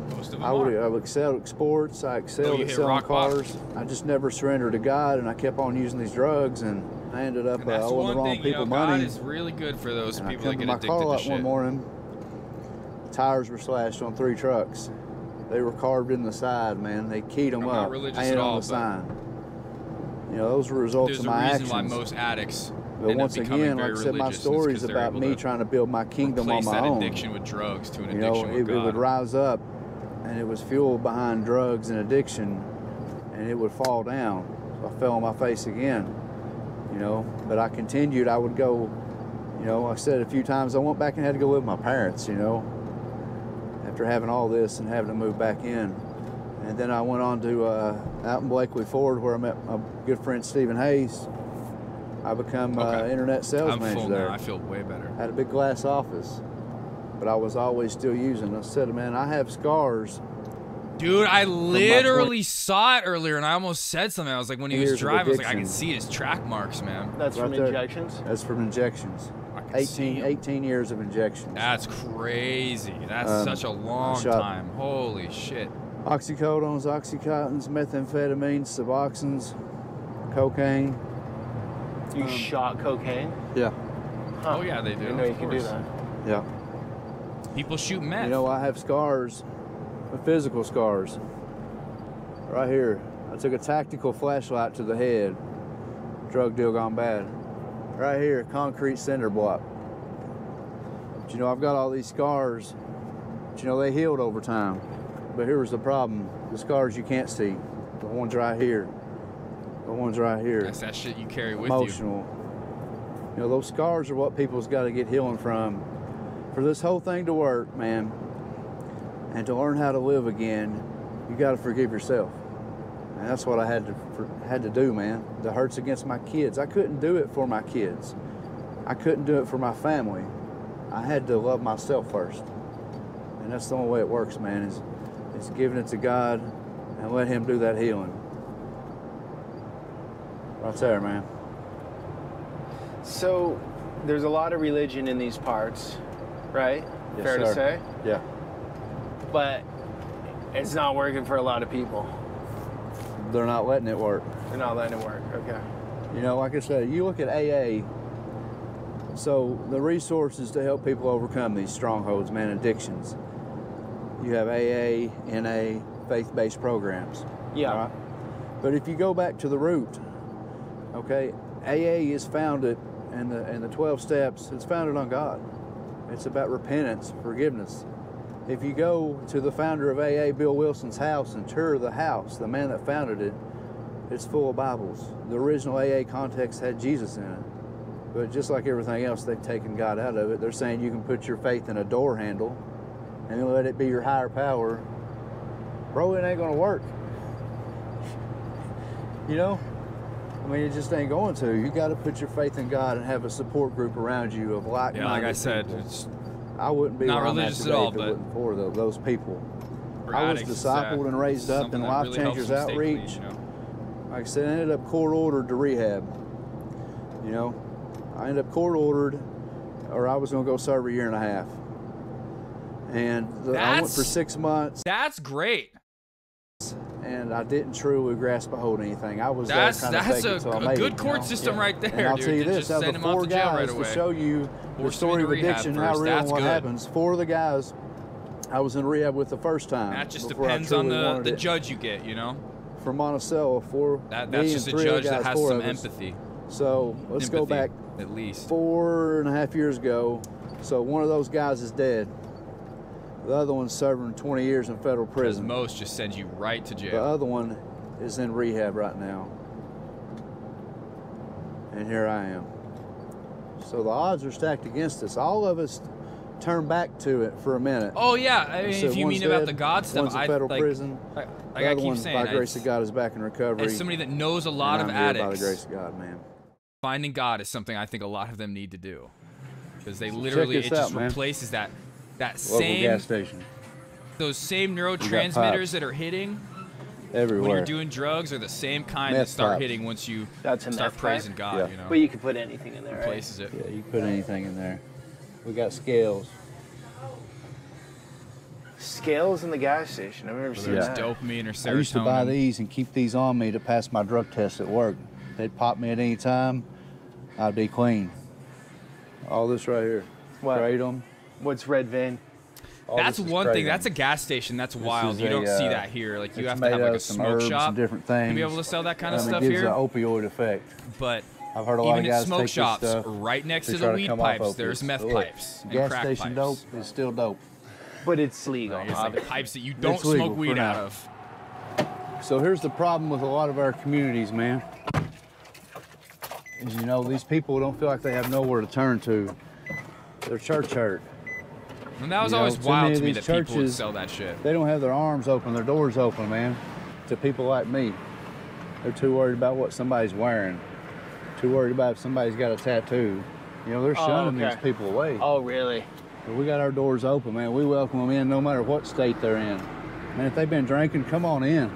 Most of them I excelled at sports. I excelled at selling cars. I just never surrendered to God, and I kept on using these drugs, and I ended up owing the wrong people money. God is really good for those and people that get addicted to shit. I come to my car lot one morning. Tires were slashed on 3 trucks. They were carved in the side, man. They keyed them up. Not religious and at on all, the sign. You know, those were results of my actions. There's a reason why most addicts But once again, like I said, my story is about me trying to build my kingdom on my own. Addiction with drugs to an you addiction know, with God. It would rise up, and it was fuel behind drugs and addiction, and it would fall down. So I fell on my face again, you know. But I continued. I would go, you know, I said a few times I went back and had to go live with my parents, you know, after having all this and having to move back in. And then I went on to out in Blakely Ford, where I met my good friend Stephen Hayes. I become internet sales manager there. Now. I feel way better. Had a big glass office, but I was always still using. I said, man, I have scars. Dude, I literally saw it earlier, and I almost said something. I was like, when he was driving, I was like, I can see his track marks, man. That's right from injections? That's from injections. 18 years of injections. That's crazy. That's such a long time. Holy shit. Oxycodones, Oxycontins, methamphetamines, Suboxones, cocaine. You shot cocaine? Yeah. Huh. Oh yeah, they do. I didn't know you could do that. Yeah. People shoot meth. You know, I have scars, physical scars. Right here. I took a tactical flashlight to the head. Drug deal gone bad. Right here, concrete cinder block. But you know, I've got all these scars. But you know, they healed over time. But here was the problem. The scars you can't see. The ones right here. The ones right here. That's that shit you carry with Emotional. You know, those scars are what people's got to get healing from. For this whole thing to work, man, and to learn how to live again, you got to forgive yourself. And that's what I had to do, man. The hurts against my kids. I couldn't do it for my kids. I couldn't do it for my family. I had to love myself first. And that's the only way it works, man, is giving it to God and let Him do that healing. Right there, man. So, there's a lot of religion in these parts, right? Yes, Fair to say? Yeah. But it's not working for a lot of people. They're not letting it work. They're not letting it work, okay. You know, like I said, you look at AA, so the resources to help people overcome these strongholds, man, addictions. You have AA, NA, faith-based programs. Yeah. Right? But if you go back to the root, okay, AA is founded, and the 12 steps, it's founded on God. It's about repentance, forgiveness. If you go to the founder of AA, Bill Wilson's house, and tour the house, the man that founded it, it's full of Bibles. The original AA context had Jesus in it. But just like everything else, they've taken God out of it. They're saying you can put your faith in a door handle and let it be your higher power. Bro, it ain't gonna work. You know? I mean, it just ain't going to. You got to put your faith in God and have a support group around you of like-minded Yeah, like I said, people. it's I wouldn't be not where religious I'm at at all, today if it wasn't for those people. for I was addicts, it's, discipled and raised up in something that Life really helps Changers them stay clean, Outreach. you know? Like I said, I ended up court ordered to rehab. You know, I ended up court ordered, or I was going to go serve 1.5 years. And I went for 6 months. That's great. and I didn't truly grasp a hold of anything. I was That's a good court system right there, and I'll dude. tell you To this, just out send of him the off 4 to jail guys right to away. show you the Force him story of into rehab addiction, how first. real and That's what good. happens. 4 of the guys I was in rehab with the first time. That just before I depends on truly wanted the it. judge you get, you know? From Monticello, that's just a judge that has some empathy. So let's go back at least 4.5 years ago. So one of those guys is dead. The other one's serving 20 years in federal prison. Most just sends you right to The jail. other one is in rehab right now. And here I am. So the odds are stacked against us. All of us turn back to it for a minute. Oh yeah, I mean, So if you one's mean about the the God stuff, one's in federal prison. Like the I other keep one, saying, by grace of God, is back in recovery. as somebody that knows a lot and of I'm here addicts, by the grace of God, man. finding God is something I think a lot of them need to do, because they So literally check it this just out, man. replaces that Local same gas station. those same pipes. neurotransmitters that are hitting Everywhere. when you're doing drugs are the same kind that Meth start pipes. hitting once you That's a start meth praising pipe? God. Yeah. You know, But you can put anything in there, right? replaces it. Yeah, you can put anything in there. We got scales. Scales in the gas station. I've never seen There's that. dopamine or serotonin. I used to buy these and keep these on me to pass my drug test at work. They'd pop me at any time, I'd be clean. All this right here. What? Kratom. What's red vein? All That's this is one thing. kratom. That's a gas station. That's This wild. is You don't a, see that here. Like you it's have to made have out like a of some smoke herbs shop and different things. to be able to sell that kind of It stuff gives here. an opioid effect. But I've heard a lot even of guys at smoke take this shops, stuff right next to try the weed come off pipes, there's opiates. meth So look, pipes and gas crack station pipes. dope is still dope. But it's legal. It's like pipes that you don't It's legal smoke for weed now. out of. So here's the problem with a lot of our communities, man. Is, you know, these people don't feel like they have nowhere to turn to. They're church hurt. And that was You know, always too wild many to of me these that people would churches, sell that shit. They don't have their arms open, their doors open, man, to people like me. They're too worried about what somebody's wearing. Too worried about if somebody's got a tattoo. You know, they're shunning these people away. Oh, really? But we got our doors open, man. We welcome them in no matter what state they're in. Man, if they've been drinking, come on in.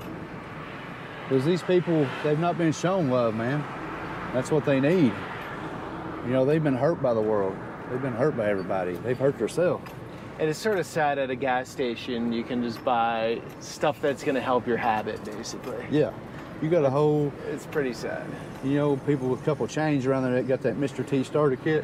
Because these people, they've not been shown love, man. That's what they need. You know, they've been hurt by the world. They've been hurt by everybody. They've hurt themselves. And it's sort of sad at a gas station, you can just buy stuff that's going to help your habit, basically. Yeah. You got a whole, It's pretty sad. you know, people with a couple change around there that got that Mr. T starter kit.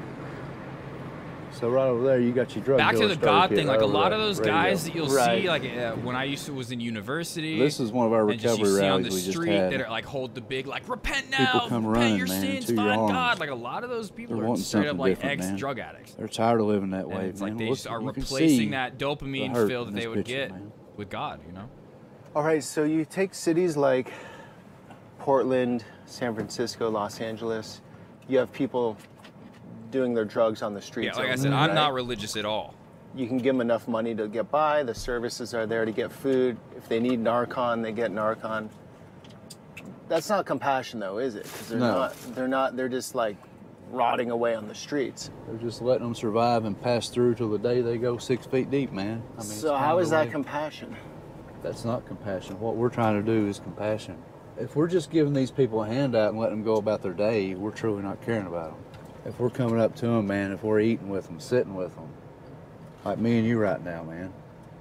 So right over there, you got your drug Back to dealer the starter God kit thing, right like a over lot there, of those ready to guys go. that you'll see, like when I was in university. This is one of our and just you recovery see on the rallies we just street had. that are like hold the big like repent People now, come repent running, your man, sins, to your find arms. God. Like a lot of those people They're are wanting straight up something like different, man. ex-drug addicts. They're tired of living that And way, it's man. like they just are You can see replacing that the dopamine hurt fill that in they this would picture, get man. with God, you know? All right, so you take cities like Portland, San Francisco, Los Angeles, you have people doing their drugs on the streets. Yeah, like I said, I'm not religious at all. You can give them enough money to get by. The services are there to get food. If they need Narcan, they get Narcan. That's not compassion, though, is it? Because they're just like rotting away on the streets. They're just letting them survive and pass through till the day they go 6 feet deep, man. I mean, So how is that compassion? That's not compassion. What we're trying to do is compassion. If we're just giving these people a handout and letting them go about their day, we're truly not caring about them. If we're coming up to them, man, if we're eating with them, sitting with them, like me and you right now, man,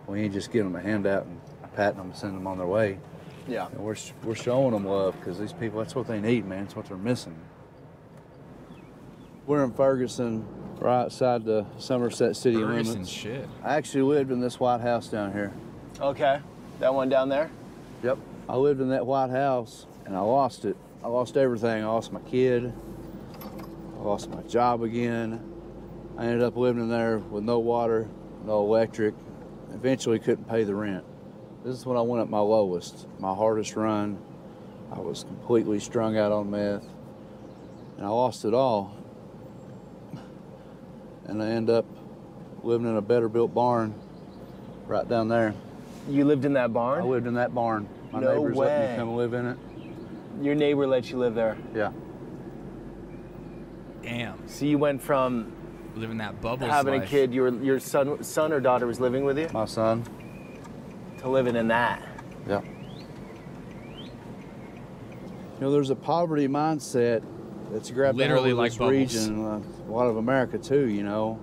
we ain't just giving them a handout and patting them and sending them on their way. Yeah. And we're showing them love because these people, that's what they need, man. It's what they're missing. We're in Ferguson, right outside the Somerset city Ferguson, limits. shit. I actually lived in this white house down here. Okay, that one down there? Yep. I lived in that white house and I lost it. I lost everything. I lost my kid. I lost my job again. I ended up living in there with no water, no electric. Eventually couldn't pay the rent. This is when I went at my lowest, my hardest run. I was completely strung out on meth and I lost it all. And I ended up living in a better built barn right down there. You lived in that barn? I lived in that barn. My No neighbors let way. me come live in it. Your neighbor let you live there? Yeah. Damn. So you went from living that bubble having life. a kid, your son or daughter was living with you? My son. To living in that? Yeah. You know, there's a poverty mindset that's grabbed Literally hold of like this bubbles. region, a lot of America too, you know.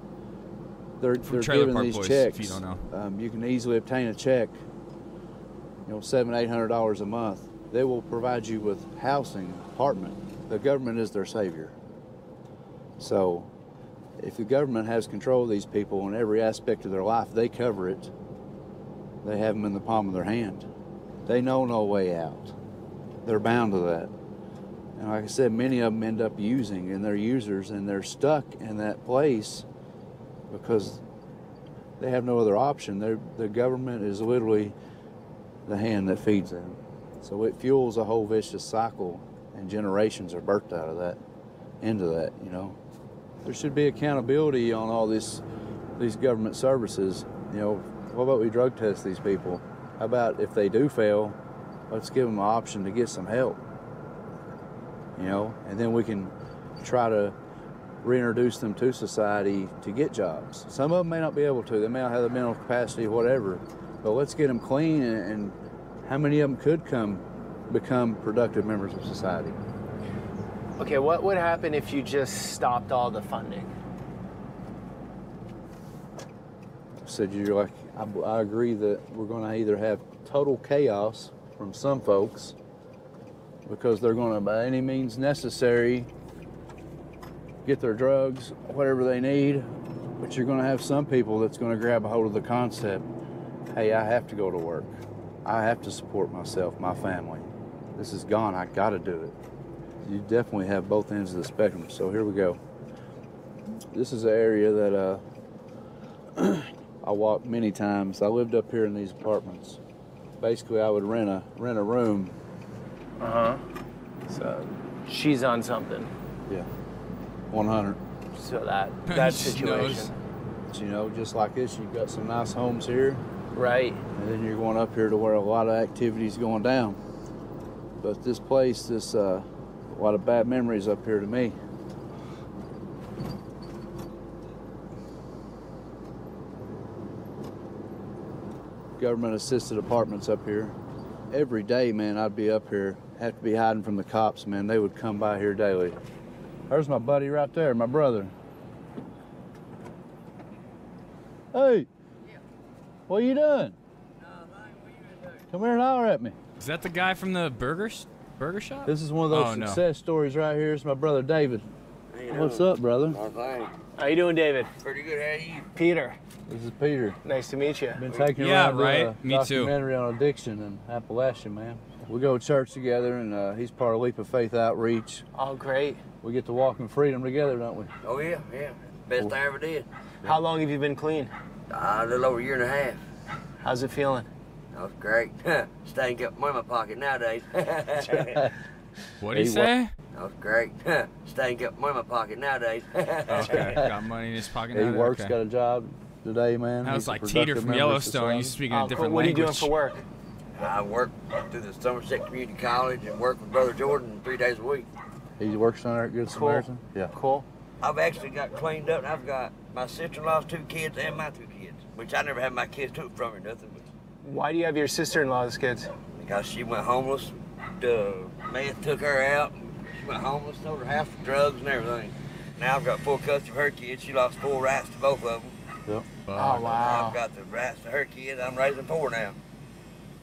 They're Trailer giving Park these Boys, checks. if you don't know. You can easily obtain a check you know, $700-800 a month. They will provide you with housing, apartment. The government is their savior. So if the government has control of these people in every aspect of their life, they cover it. They have them in the palm of their hand. They know no way out. They're bound to that. And like I said, many of them end up using, and they're users, and they're stuck in that place because they have no other option. The government is literally the hand that feeds them. So it fuels a whole vicious cycle, and generations are birthed out of that, into that, you know. There should be accountability on all these government services. You know, what about we drug test these people? How about if they do fail, let's give them an option to get some help, you know, and then we can try to reintroduce them to society to get jobs. Some of them may not be able to. They may not have the mental capacity, whatever, but let's get them clean, and how many of them could become productive members of society? Okay, what would happen if you just stopped all the funding? Said you're like, I agree that we're going to either have total chaos from some folks because they're going to, by any means necessary, get their drugs, whatever they need, but you're going to have some people that's going to grab a hold of the concept, hey, I have to go to work. I have to support myself, my family. This is gone, I got to do it. You definitely have both ends of the spectrum, so here we go. This is an area that I walked many times. I lived up here in these apartments. Basically, I would rent a room. So she's on something. Yeah, 100. So that situation. But, you know, just like this, you've got some nice homes here. Right. And then you're going up here to where a lot of activity is going down. But this place, a lot of bad memories up here to me. Government assisted apartments up here. Every day, man, I'd be up here, have to be hiding from the cops, man. They would come by here daily. There's my buddy right there, my brother. Hey, what are you doing? Come here and holler at me. Is that the guy from the burger shop? This is one of those success stories right here. It's my brother David. What's up, brother? How you doing, David? Pretty good. How are you? Peter. This is Peter. Nice to meet you. Been taking around documentary on addiction in Appalachia, man. We go to church together, and he's part of Leap of Faith Outreach. Oh, great. We get to walk in freedom together, don't we? Oh, yeah. Best I ever did. How long have you been clean? A little over a year and a half. How's it feeling? That was great. Staying up money in my pocket nowadays. What did he say? That was great. Staying up money in my pocket nowadays. Okay, got money in his pocket now. He works, got a job today, man. That was like Teeter from Yellowstone. He's speaking a different What are you language. doing for work? I work through the Somerset Community College and work with Brother Jordan 3 days a week. He works on there at Good Samaritan? Yeah. Cool. I've actually got cleaned up, and I've got my sister-in-law's 2 kids and my 2 kids, which I never had my kids took from her, nothing. But why do you have your sister-in-law's kids? because she went homeless. Meth took her out. She went homeless, sold her house for drugs and everything. Now I've got full custody of her kids. She lost 4 rights to both of them. Yep. Oh, wow. Now I've got the rights to her kids. I'm raising 4 now.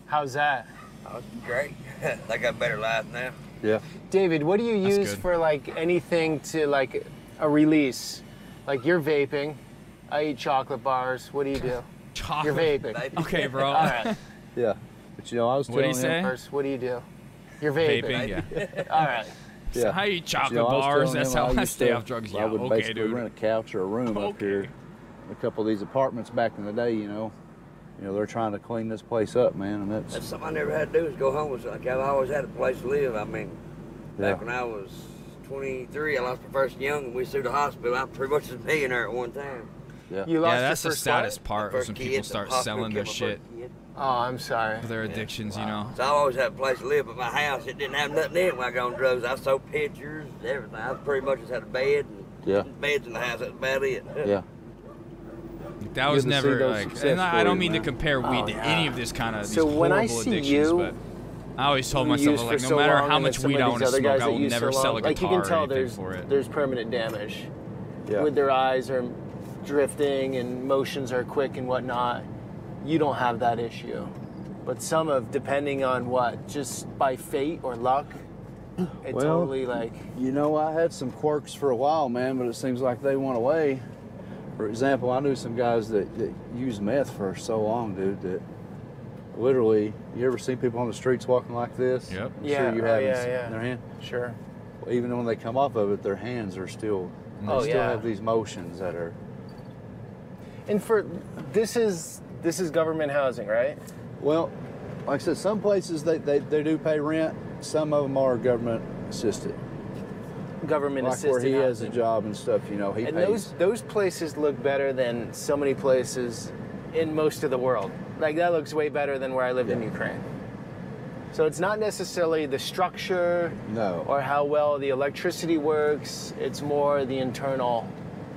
How's that? Oh, it's great. They got better lives now. Yeah. David, what do you use for like anything to like a release? Like you're vaping. I eat chocolate bars. What do you do? Chocolate. You're vaping. Okay, bro. All right. Yeah. But you know, I was What do you telling say? him First, what do you do? You're vaping. Vaping, yeah. All right. So I eat chocolate You know, I was bars. telling That's him how I used stay to- off drugs. I Yeah, would okay, basically dude. rent a couch or a room up here. In a couple of these apartments back in the day, you know, they're trying to clean this place up, man, and That's something I never had to do is go homeless. Like I've always had a place to live. I mean, back when I was 23, I lost my first young, and we sued the hospital. I pretty much was a millionaire at one time. Yeah. You lost Yeah, your that's the first saddest what? part is when people start selling their shit Oh, I'm sorry. for their addictions, you know. So I always had a place to live, but my house, it didn't have nothing in it when I got on drugs. I sold pictures, everything. I pretty much just had a bed and beds in the house. That's about it. Yeah. That was Good to see never those like, success and I don't stories, mean to man. compare weed Oh, to yeah. any of this kind of So these when I horrible see addictions, you, but I always told who myself, used like, for no so matter long, how and much then some weed of I these want to other smoke, guys I that will use never so sell a long. guitar Like you can tell or anything for it. there's permanent damage. Yeah. With their eyes are drifting and motions are quick and whatnot. You don't have that issue. But some have, depending on what, just by fate or luck, it Well, totally like... You know, I had some quirks for a while, man, but it seems like they went away. For example, I knew some guys that used meth for so long, dude, that literally, you ever seen people on the streets walking like this? Yep. I'm sure you have in yeah. their hand. Sure. Well, even when they come off of it, their hands are still, they still have these motions that are... And for, this is government housing, right? Well, like I said, some places they do pay rent. Some of them are government assisted. Government assisted like where he has a housing. job and stuff, you know, he and pays. those places look better than so many places in most of the world. Like that looks way better than where I lived in Ukraine. So it's not necessarily the structure or how well the electricity works. It's more the internal.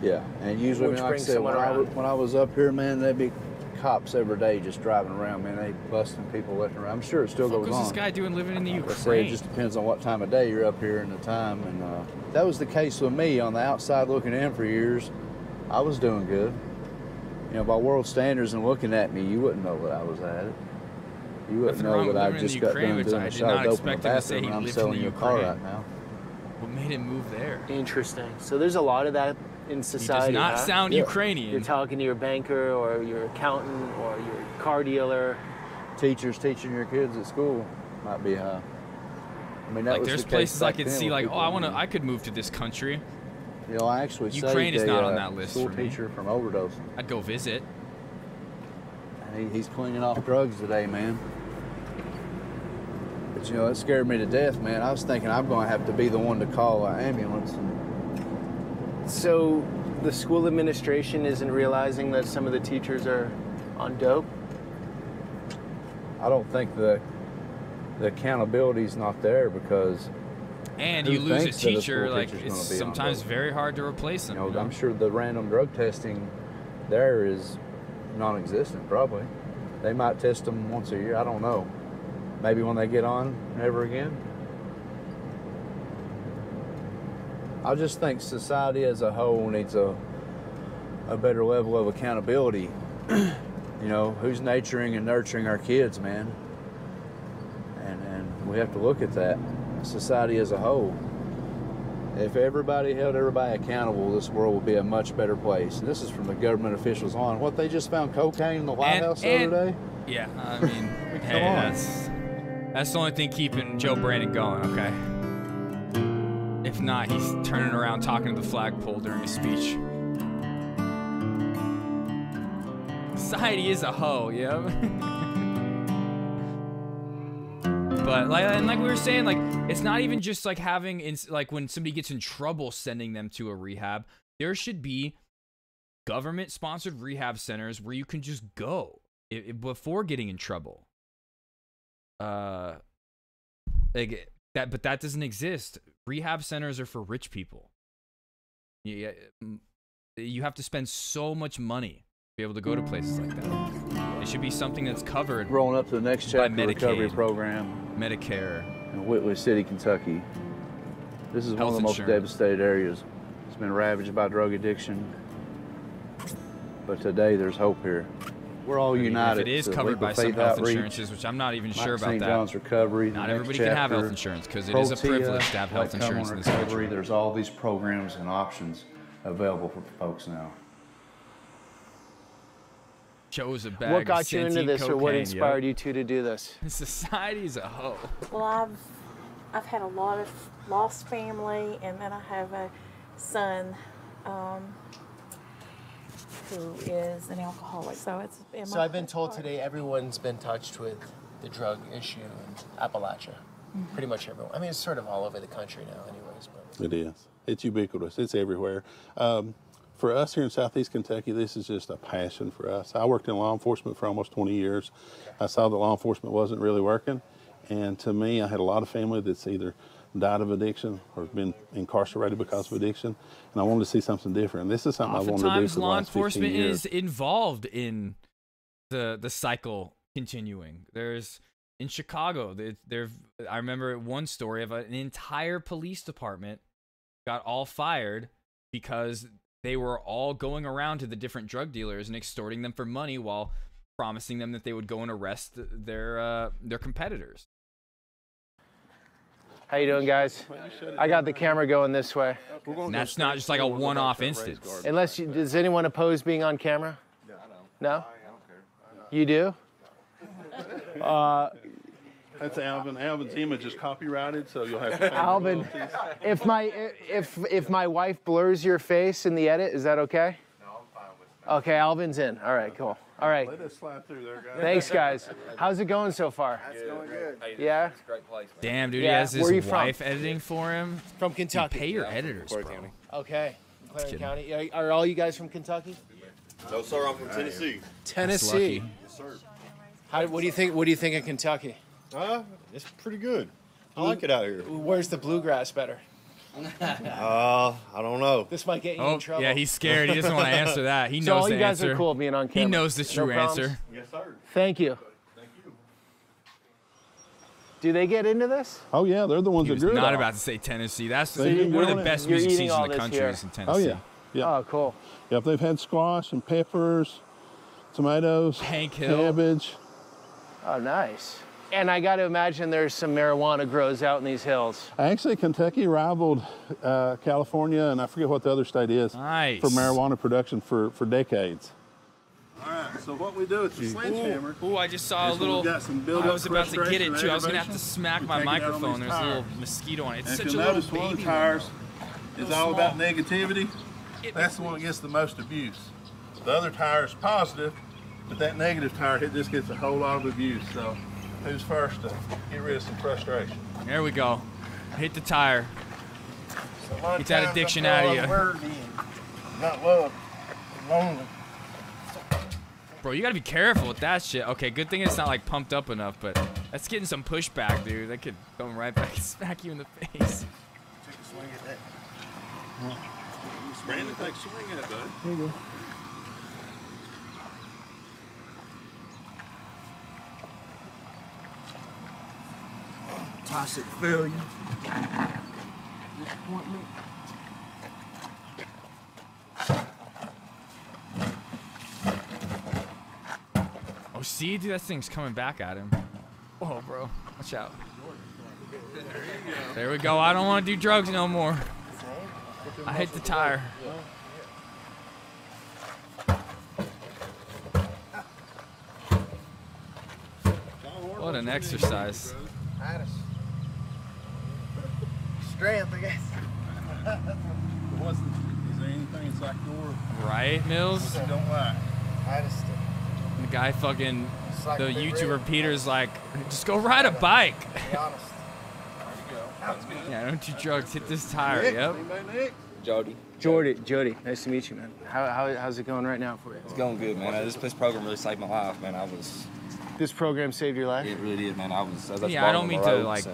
Yeah, and usually, which like I brings said, someone around. when I was up here, man, there'd be cops every day just driving around, man. They busting people left and right. I'm sure it still goes on. What's this guy doing living in the Like I said, Ukraine? it just depends on what time of day you're up here and the time. And that was the case with me on the outside looking in for years. I was doing good. You know, by world standards and looking at me, you wouldn't know that I was at it. You wouldn't know that I just got done doing a shot open the bathroom and I'm selling you a car right now. What made him move there? Interesting. So there's a lot of that in society. He does not huh? sound Ukrainian. You're talking to your banker or your accountant or your car dealer. Teachers teaching your kids at school might be high. I mean, that Like was there's the case places I back could then see with like, people, I could move to this country. You know, I actually Ukraine saved is not a on that list school for me. teacher from overdose. I'd go visit. And he's cleaning off drugs today, man. But you know, it scared me to death, man. I was thinking I'm going to have to be the one to call an ambulance. So the school administration isn't realizing that some of the teachers are on dope? I don't think the accountability's not there because. And who you lose a thinks that teacher, school like teacher's it's gonna be on sometimes dope? very hard to replace them. You know, I'm sure the random drug testing there is non-existent, probably. They might test them once a year, I don't know. Maybe when they get on, never again. I just think society as a whole needs a better level of accountability. You know, who's nurturing and nurturing our kids, man? And we have to look at that. Society as a whole. If everybody held everybody accountable, this world would be a much better place. And this is from the government officials on. What, they just found cocaine in the White House the other day? Yeah, I mean, hey, that's the only thing keeping Joe Brandon going, okay? If not, he's turning around talking to the flagpole during his speech. Society is a hoe, yeah. But like we were saying, like it's not even just like having like when somebody gets in trouble, sending them to a rehab. There should be government-sponsored rehab centers where you can just go before getting in trouble. Like that, but that doesn't exist. Rehab centers are for rich people. You have to spend so much money to be able to go to places like that. It should be something that's covered. Rolling up to the next chapter recovery program. Medicare. In Whitley City, Kentucky. This is one of the most devastated areas. It's been ravaged by drug addiction. But today there's hope here. We're all united. If it is covered by some health insurances, which I'm not even sure about St. that. John's Recovery. Not everybody can have health insurance because it is a privilege to have health insurance in this country. There's all these programs and options available for folks now. Chose a bag What of got you into sentient this, or what cocaine, inspired you two to do this? Society's a hoe. Well, I've had a lot of lost family, and then I have a son who is an alcoholic. So it's. So I've been told today everyone's been touched with the drug issue in Appalachia. Mm-hmm. Pretty much everyone. I mean, it's sort of all over the country now, anyways. But It is. It's ubiquitous. It's everywhere. For us here in Southeast Kentucky, this is just a passion for us. I worked in law enforcement for almost 20 years. I saw that law enforcement wasn't really working. And to me, I had a lot of family that's either died of addiction or been incarcerated because of addiction. And I wanted to see something different. And this is something I wanted to do Oftentimes, for the law last 15 enforcement years. is involved in the cycle continuing. There's in Chicago. I remember one story of an entire police department got all fired because they were all going around to the different drug dealers and extorting them for money while promising them that they would go and arrest their competitors. How you doing, guys? I got the camera going this way. And that's not just like a one-off instance. Unless does anyone oppose being on camera? No? You do? That's Alvin. Alvin's image is copyrighted, so you'll have to pay Alvin, if my wife blurs your face in the edit, is that okay? No, I'm fine with that. Okay, Alvin's in. All right, cool. All right. Let us slide through there, guys. Thanks, guys. How's it going so far? It's going good. Yeah? It's a great place, man. Damn, dude, Yeah. he has Where are you his from? wife editing for him. From Kentucky. You pay your editors, bro. Okay. Clarence County. Are all you guys from Kentucky? No, sir. I'm from Tennessee. Tennessee. Yes, sir. What do you think? What do you think of Kentucky? It's pretty good. I like it out here. Where's the bluegrass better? I don't know. This might get you in trouble. Yeah, he's scared. He doesn't want to answer that. He So knows all the you guys answer. are cool being on camera. He knows the true problems? answer. Yes, sir. Thank you. Do they get into this? Oh yeah, they're the ones He that was grew it not all. about to say Tennessee. That's So you're one of the doing it- best you're music eating scenes all in the this country here. is in Tennessee. Oh yeah, yeah. Oh, cool. Yep, they've had squash and peppers, tomatoes, Hank Hill. cabbage. Oh, nice. And I got to imagine there's some marijuana grows out in these hills. Actually, Kentucky rivaled California, and I forget what the other state is, Nice. for marijuana production for decades. All right, so what we do is the sledgehammer. Ooh, I just saw a This one little. got some I built-up was about to get frustration it too. I was gonna have aggravation. to smack We my take it out on microphone. these There's a little tires. mosquito on it. It's And such if a you little notice, one of baby the tires one. is Little all about small. negativity. That's the one that gets the most abuse. The other tire is positive, but that negative tire just gets a whole lot of abuse. So who's first to get rid of some frustration? There we go. Hit the tire. So a lot Get that times I addiction feel out of I'm you. worthy and not loved, and lonely. Bro, you gotta be careful with that shit. Okay, good thing it's not like pumped up enough, but that's getting some pushback, dude. That could come right back and smack you in the face. Take a swing at that. Brandon, take a swing at it, bud. There you go. Toxic failure. Disappointment. Oh, see, dude, that thing's coming back at him. Oh, bro, watch out. There we go. I don't want to do drugs no more. I hit the tire. What an exercise. Strength, I guess. Is there anything that's like your Right, Mills? that you don't like? I just. The guy fucking, It's like the a big YouTuber rig. Peter's like, just go ride a bike. Be honest. Yeah, don't do drugs. Hit this tire. Nick, Yep. anybody, Nick? Jody, nice to meet you, man. How's it going right now for you? It's going good, man. This program really saved my life, man. This program saved your life? It really did, man. I was Yeah, I don't mean to like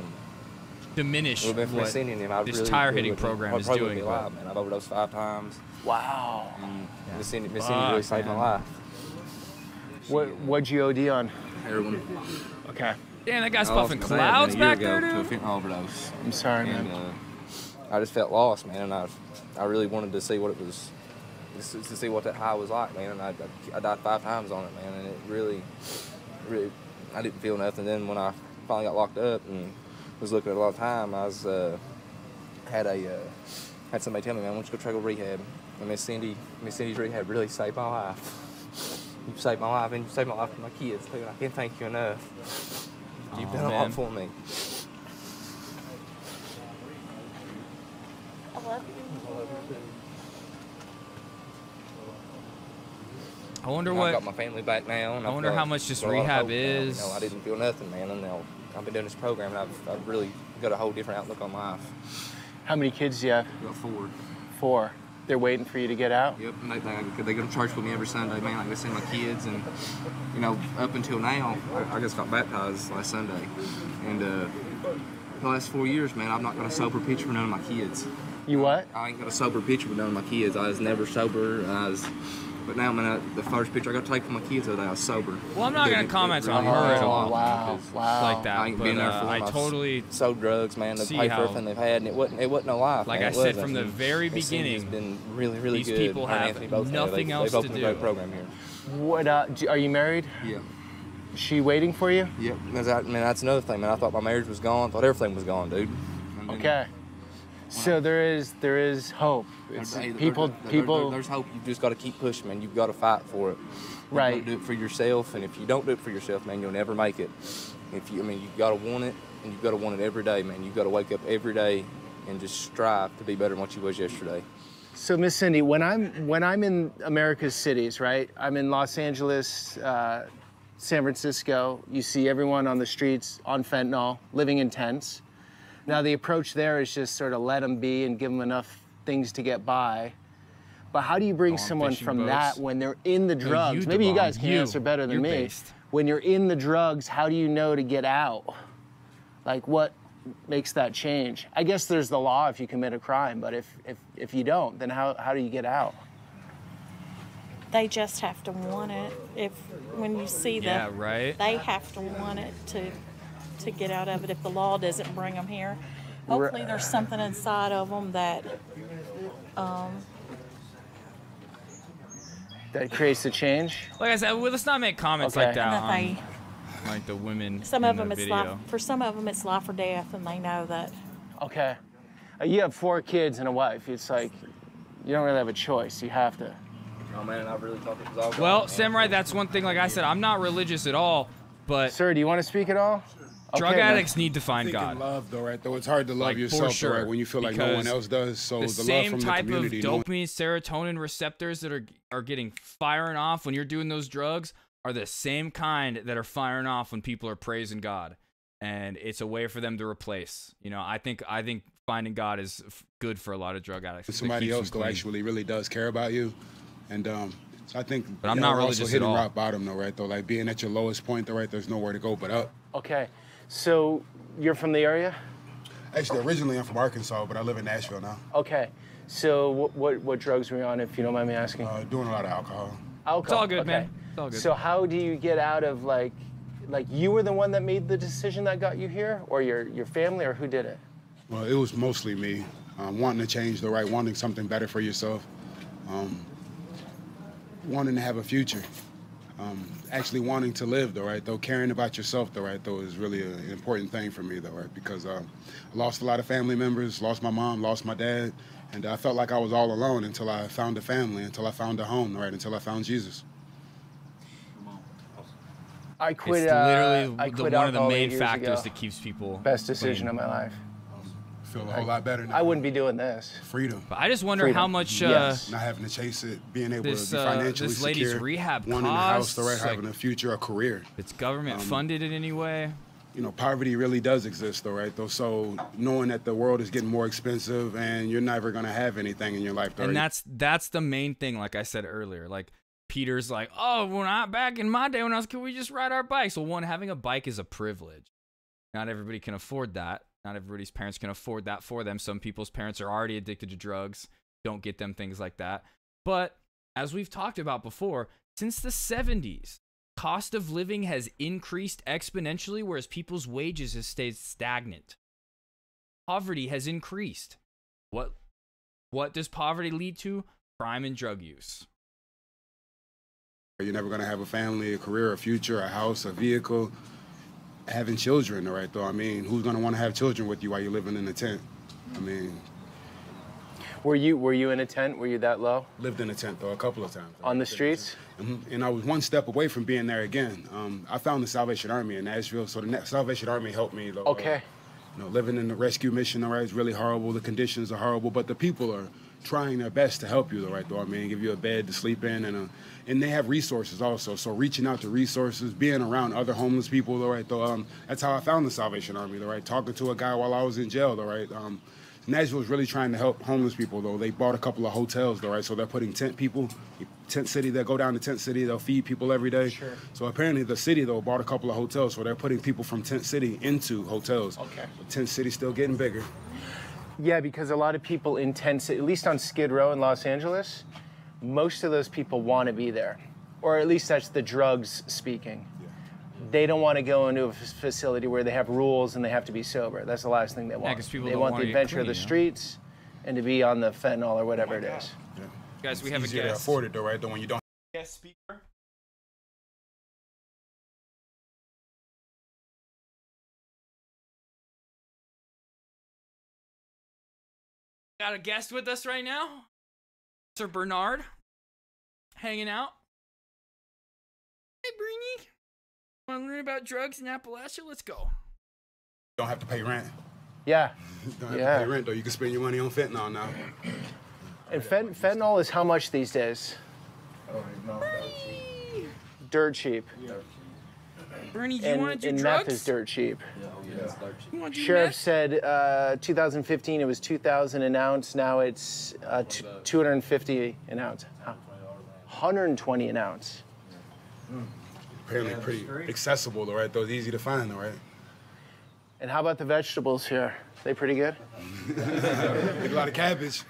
diminish what what this tire hitting program is doing. But Alive, man. I've overdosed 5 times. Wow. Miss Cindy really saved my life. What'd you OD on? Heroin. Okay. Damn, that guy's I lost puffing my dad, clouds man, a year back there, ago dude. to a fentanyl overdose. I'm sorry, and, man. I just felt lost, man, and I really wanted to see what it was, to see what that high was like, man. And I died 5 times on it, man, and it really, I didn't feel nothing. Then when I finally got locked up and was looking at a lot of time, I was had somebody tell me, man, why don't you go try to go rehab? And Miss Cindy's rehab really saved my life. You saved my life, and you saved my life for my kids too. And I can't thank you enough. You've done a lot for me. I love you. I wonder And what. I've got my family back now. And I I've wonder got- how much this got a lot of rehab hope now. is. You know, I didn't feel nothing, man, and now I've been doing this program, and I've really got a whole different outlook on life. How many kids do you have? I've got 4. 4. They're waiting for you to get out? Yep, and they go to church with me every Sunday, man. Like they send my kids, and you know, up until now, I just got baptized last Sunday, and the last 4 years, man, I've not got a sober picture with none of my kids. You what? I ain't got a sober picture with none of my kids. I was never sober. But now, man, the first picture I got to take for my kids the other day, I was sober. Well, I'm not gonna comment on her at all. Like that. I ain't but, been there for I them. I've totally sold drugs, man, to see pay for how- everything they've had, and it wasn't no life. Like man. I It said wasn't. from the very And Cindy's beginning, been really these good. people Her and have Anthony both have. nothing They've else to opened a do. great program here. What? Are you married? Yeah. Is she waiting for you? Yep. That's another thing, man. I thought my marriage was gone. I thought everything was gone, dude. Okay. So there is hope. It's people. There's hope. You just got to keep pushing, man. You've got to fight for it. You Right. gotta do it for yourself, and if you don't do it for yourself, man, you'll never make it. You've got to want it, and you've got to want it every day, man. You've got to wake up every day and just strive to be better than what you was yesterday. So, Miss Cindy, when I'm in America's cities, right? I'm in Los Angeles, San Francisco. You see everyone on the streets on fentanyl, living in tents. Now, the approach there is just sort of let them be and give them enough things to get by. But how do you bring someone from that when they're in the drugs? Maybe you guys can answer better than me. When you're in the drugs, how do you know to get out? Like, what makes that change? I guess there's the law if you commit a crime, but if you don't, then how do you get out? They just have to want it. When you see them, they have to want it to get out of it. If the law doesn't bring them here, hopefully there's something inside of them that that creates the change. Like I said, well, let's not make comments like that on like the women. Some in of them, the it's video. life. For some of them, it's life or death, and they know that. Okay. You have 4 kids and a wife. It's like you don't really have a choice. You have to. Oh man, I really thought it was all gone. Well, Samurai, that's one thing. Like I said, I'm not religious at all, but sir, do you want to speak at all? Drug addicts need to find God. God. Love, though, right? Though it's hard to love Like, yourself, for sure, though, right? When you feel like no one else does. So the love from the community. The same type of dopamine, serotonin receptors that are getting firing off when you're doing those drugs are the same kind that are firing off when people are praising God, and it's a way for them to replace. You know, I think finding God is good for a lot of drug addicts. When somebody else though actually really does care about you, and so I think. But I'm not religious also hitting at all. rock bottom though, right? Though, like being at your lowest point, though, right? There's nowhere to go but up. Okay, so you're from the area? Actually, originally I'm from Arkansas, but I live in Nashville now. Okay, so what drugs were you on, if you don't mind me asking? Doing a lot of alcohol. Alcohol. It's all good, okay. man. It's all good. So how do you get out of like you were the one that made the decision that got you here, or your family, or who did it? Well, it was mostly me, wanting to change the right, wanting something better for yourself, wanting to have a future, actually wanting to live, though, right? Though caring about yourself, though, right? Though is really an important thing for me, though, right? Because I lost a lot of family members, lost my mom, lost my dad, and I felt like I was all alone until I found a family, until I found a home, right? Until I found Jesus. I quit. It's literally I quit one of the alcohol main 8 years factors ago. that keeps people. Best decision clean. of my life. Feel a whole lot better now. I wouldn't be doing this. Freedom. But I just wonder Freedom. how much. Yes. Not having to chase it, being able This, to be financially this lady's secure, rehab wanting a house, costs, the right, like, having a future, a career. It's government funded in any way. You know, poverty really does exist, though, right? Though, so knowing that the world is getting more expensive and you're never gonna have anything in your life, though. And that's the main thing. Like I said earlier, like Peter's like, oh, when back in my day when I was kid, we just ride our bikes. Well, one, having a bike is a privilege. Not everybody can afford that. Not everybody's parents can afford that for them. Some people's parents are already addicted to drugs, don't get them things like that. But as we've talked about before, since the 70s, cost of living has increased exponentially, whereas people's wages have stayed stagnant. Poverty has increased. What does poverty lead to? Crime and drug use. You're never gonna have a family, a career, a future, a house, a vehicle. Having children, all right, though. I mean, who's gonna want to have children with you while you're living in a tent? I mean, Were you in a tent? Were you that low? lived in a tent though a couple of times. On the streets? And I was one step away from being there again. I found the Salvation Army in Nashville, so the Salvation Army helped me. Though, Okay. You know, living in the rescue mission, all right, is really horrible. The conditions are horrible, but the people are trying their best to help you, though, right? Though, I mean, give you a bed to sleep in, and they have resources also. So reaching out to resources, being around other homeless people, though, right? Though, that's how I found the Salvation Army, though, right? Talking to a guy while I was in jail, though, right? Nashville is really trying to help homeless people, though. They bought a couple of hotels, though, right? So they're putting tent city, they'll go down to tent city, they'll feed people every day. Sure. So apparently the city, though, bought a couple of hotels, so they're putting people from tent city into hotels. Okay. But tent city's still getting bigger. Yeah, because a lot of people in tents, at least on Skid Row in Los Angeles, most of those people want to be there. Or at least that's the drugs speaking. Yeah. They don't want to go into a facility where they have rules and they have to be sober. That's the last thing they want. 'cause people they don't want wanna the get adventure of clean, the you know? streets and to be on the fentanyl or whatever it is. Yeah. Guys, we It's have a easier to guest. afford it, though, right? Though when you don't. Guest speaker. Got a guest with us right now. Sir Bernard. Hanging out. Hey, Brini. Want to learn about drugs in Appalachia? Let's go. Don't have to pay rent. Yeah. Don't have to pay rent, though. You can spend your money on fentanyl now. And fentanyl is how much these days? Dirt cheap. Bernie, do you want to do drugs? And meth is dirt cheap. You want to do Sheriff meth? said 2015 it was 2,000 an ounce. Now it's 250 an ounce. 120 an ounce. Apparently pretty accessible, though, right? Though it's easy to find, though, right? And how about the vegetables here? They pretty good? Get a lot of cabbage.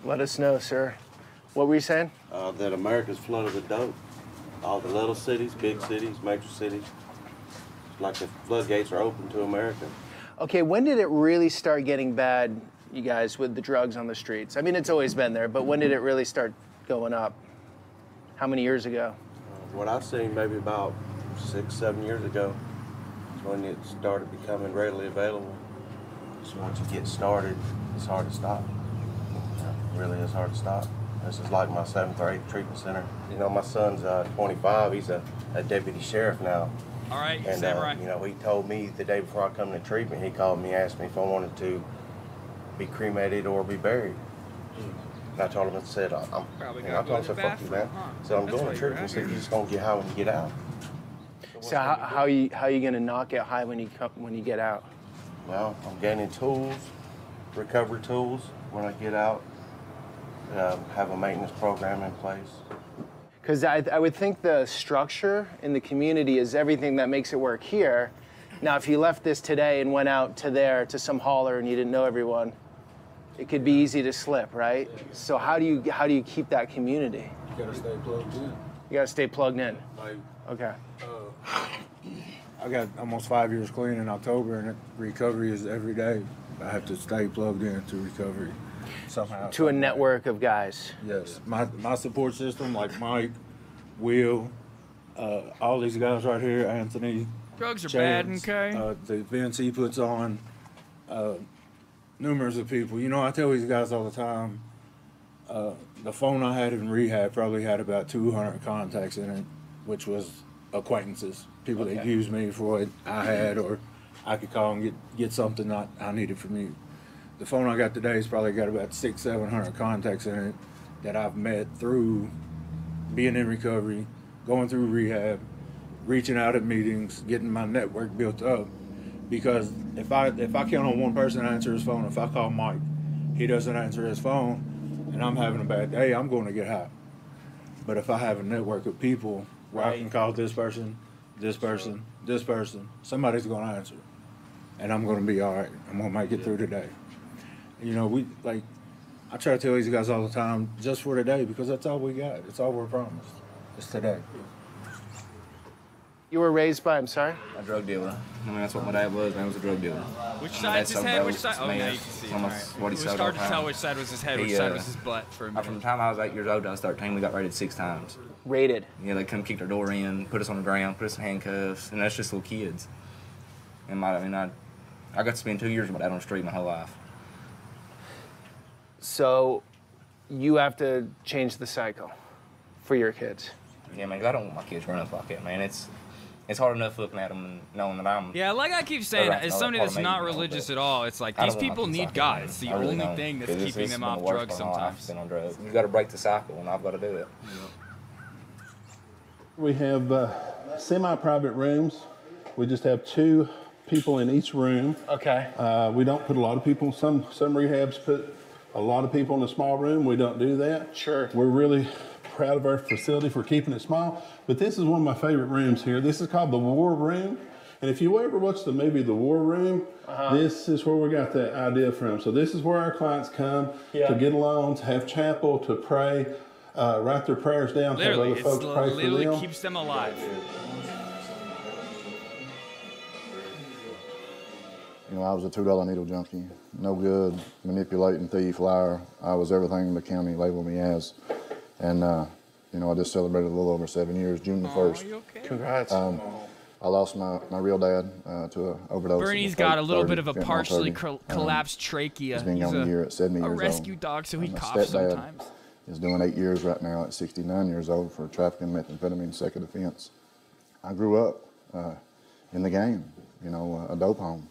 Let us know, sir. What were you saying? That America's flooded with dope. All the little cities, big cities, major cities. It's like the floodgates are open to America. Okay, when did it really start getting bad, you guys, with the drugs on the streets? I mean, it's always been there, but when did it really start going up? How many years ago? What I've seen, maybe about 6, 7 years ago, is when it started becoming readily available. So once you get started, it's hard to stop. It really is hard to stop. This is like my 7th or 8th treatment center. You know, my son's 25. He's a deputy sheriff now. All right, and Samurai. you know, he told me the day before I come to treatment, he called me, asked me if I wanted to be cremated or be buried. And I told him, I said, I told him, fuck you, man. So I'm going to treatment. He said, you're just gonna get high when you get out. So how you gonna not get high when you get out? Well, I'm gaining tools, recovery tools when I get out. Have a maintenance program in place. Because I would think the structure in the community is everything that makes it work here. Now, if you left this today and went out to there to some hauler and you didn't know everyone, it could be easy to slip, right? So how do you keep that community? You gotta stay plugged in. You gotta stay plugged in. Like, okay. I got almost 5 years clean in October, and recovery is every day. I have to stay plugged in to recovery somehow. To a network of guys. Yes, my support system, like Mike, Will, all these guys right here, Anthony. Drugs are Chance, bad, okay? The events he puts on, numerous of people. You know, I tell these guys all the time, the phone I had in rehab probably had about 200 contacts in it, which was acquaintances, people that used me for what I had, or I could call and get something I needed from you. The phone I got today has probably got about 600-700 contacts in it that I've met through being in recovery, going through rehab, reaching out at meetings, getting my network built up. Because if I count on one person to answer his phone, if I call Mike, he doesn't answer his phone, and I'm having a bad day, I'm going to get high. But if I have a network of people where I can call this person, this person, this person, somebody's going to answer. And I'm going to be all right. I'm going to make it through today. You know, I try to tell these guys all the time, just for today, because that's all we got. It's all we're promised. It's today. You were raised by, I'm sorry? A drug dealer. I mean, that's what my dad was. Man, was a drug dealer. Which side's his head? Which side? Oh, now you can see it. All right. What he It was hard to tell which side was his head, which side was his butt for a minute. From the time I was 8 years old to I was 13, we got raided 6 times. Raided? Yeah, they come kicked our door in, put us on the ground, put us in handcuffs, and that's just little kids. And I got to spend 2 years with my dad on the street my whole life. So you have to change the cycle for your kids. Yeah, man, 'cause I don't want my kids growing up like that, man. It's hard enough looking at them and knowing that I'm... Yeah, like I keep saying, as somebody that's not religious at all, it's like these people need God. It's the only thing that's keeping them off drugs sometimes. On drugs. You got to break the cycle, and I've got to do it. We have semi-private rooms. We just have 2 people in each room. Okay. We don't put a lot of people. Some rehabs put a lot of people in a small room. We don't do that. Sure. We're really proud of our facility for keeping it small. But this is one of my favorite rooms here. This is called the War Room. And if you ever watch the movie The War Room, this is where we got that idea from. So this is where our clients come to get along, to have chapel, to pray, write their prayers down, have other folks pray for them. Literally keeps them alive. You know, I was a $2 needle junkie. No good, manipulating, thief, liar. I was everything the county labeled me as. And, you know, I just celebrated a little over 7 years, June the 1st. Congrats. I lost my real dad to an overdose. Bernie's got a little bit of a partially collapsed trachea. He's been gone a year at 70 years old. A rescue dog, so he My coughs stepdad sometimes. is doing 8 years right now at 69 years old for trafficking methamphetamine, second offense. I grew up in the game, you know, a dope home,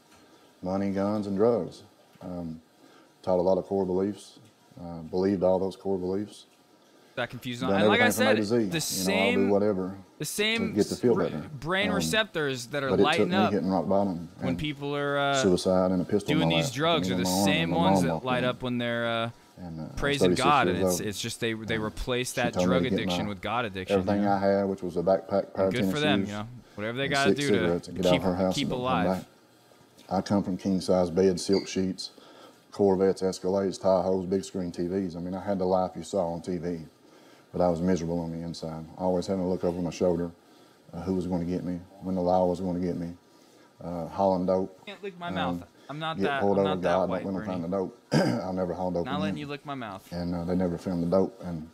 money, guns, and drugs. Taught a lot of core beliefs, believed all those core beliefs. That confusing. Done And like I everything from A said, to Z. the I'll same, do whatever the same to get to feel better. brain receptors that are but it took lighting me up hitting rock bottom when and people are suicide and a pistol in doing my these lap, drugs and are the my arm same and my ones mom that walked light in. up when they're I was praising 36 God, and years old. it's just they replace that told me drug to get addiction my- with God addiction. Everything you know? I had, which was a backpack, pair of Good tennis for them, shoes, you know. Whatever they and got to 6 do cigarettes to and get out her house keep and don't come alive. back. I come from king-size beds, silk sheets, Corvettes, Escalades, Tahoes, big screen TVs. I mean, I had the life you saw on TV, but I was miserable on the inside. Always having to look over my shoulder, who was going to get me, when the law was going to get me, hauling dope. Can't lick my mouth. I'm not get that. pulled I'm over, not that God, white, don't let them Bernie. find the dope. I'll never haul dope Not again. letting you lick my mouth. And they never found the dope, and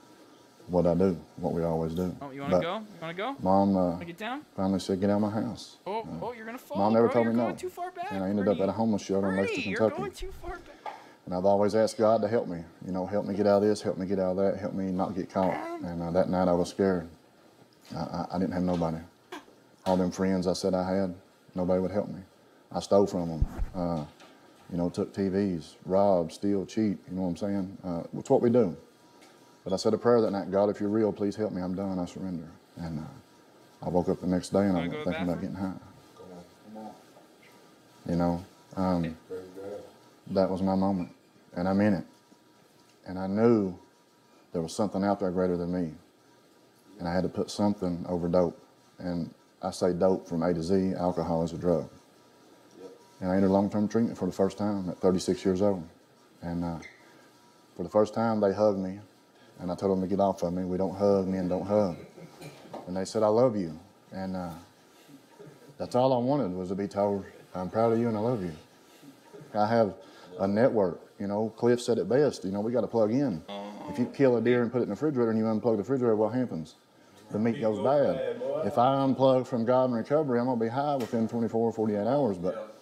what I do, what we always do. Oh, you want to But go? You want to go? Mom Wanna get down? finally said, get out of my house. Oh, you're gonna fall. Mom never bro. told You're me going no. too far back. And I ended up at a homeless shelter in Lexington, You're Kentucky. going too far back. And I've always asked God to help me. You know, help me get out of this, help me get out of that, help me not get caught. And that night I was scared. I didn't have nobody. All them friends I said I had, nobody would help me. I stole from them. You know, took TVs, robbed, steal, cheat. You know what I'm saying? It's what we do. But I said a prayer that night, God, if you're real, please help me. I'm done. I surrender. And I woke up the next day and I was thinking about getting high. You know, that was my moment. And I'm in it. And I knew there was something out there greater than me. And I had to put something over dope. And I say dope from A to Z, alcohol is a drug. And I entered long-term treatment for the first time at 36 years old. And for the first time, they hugged me. And I told them to get off of me. We don't hug, men don't hug. And they said, I love you. And that's all I wanted was to be told, I'm proud of you and I love you. I have a network. You know, Cliff said it best. You know, we got to plug in. If you kill a deer and put it in the refrigerator and you unplug the refrigerator, what happens? The meat goes bad. If I unplug from God and recovery, I'm going to be high within 24 or 48 hours. But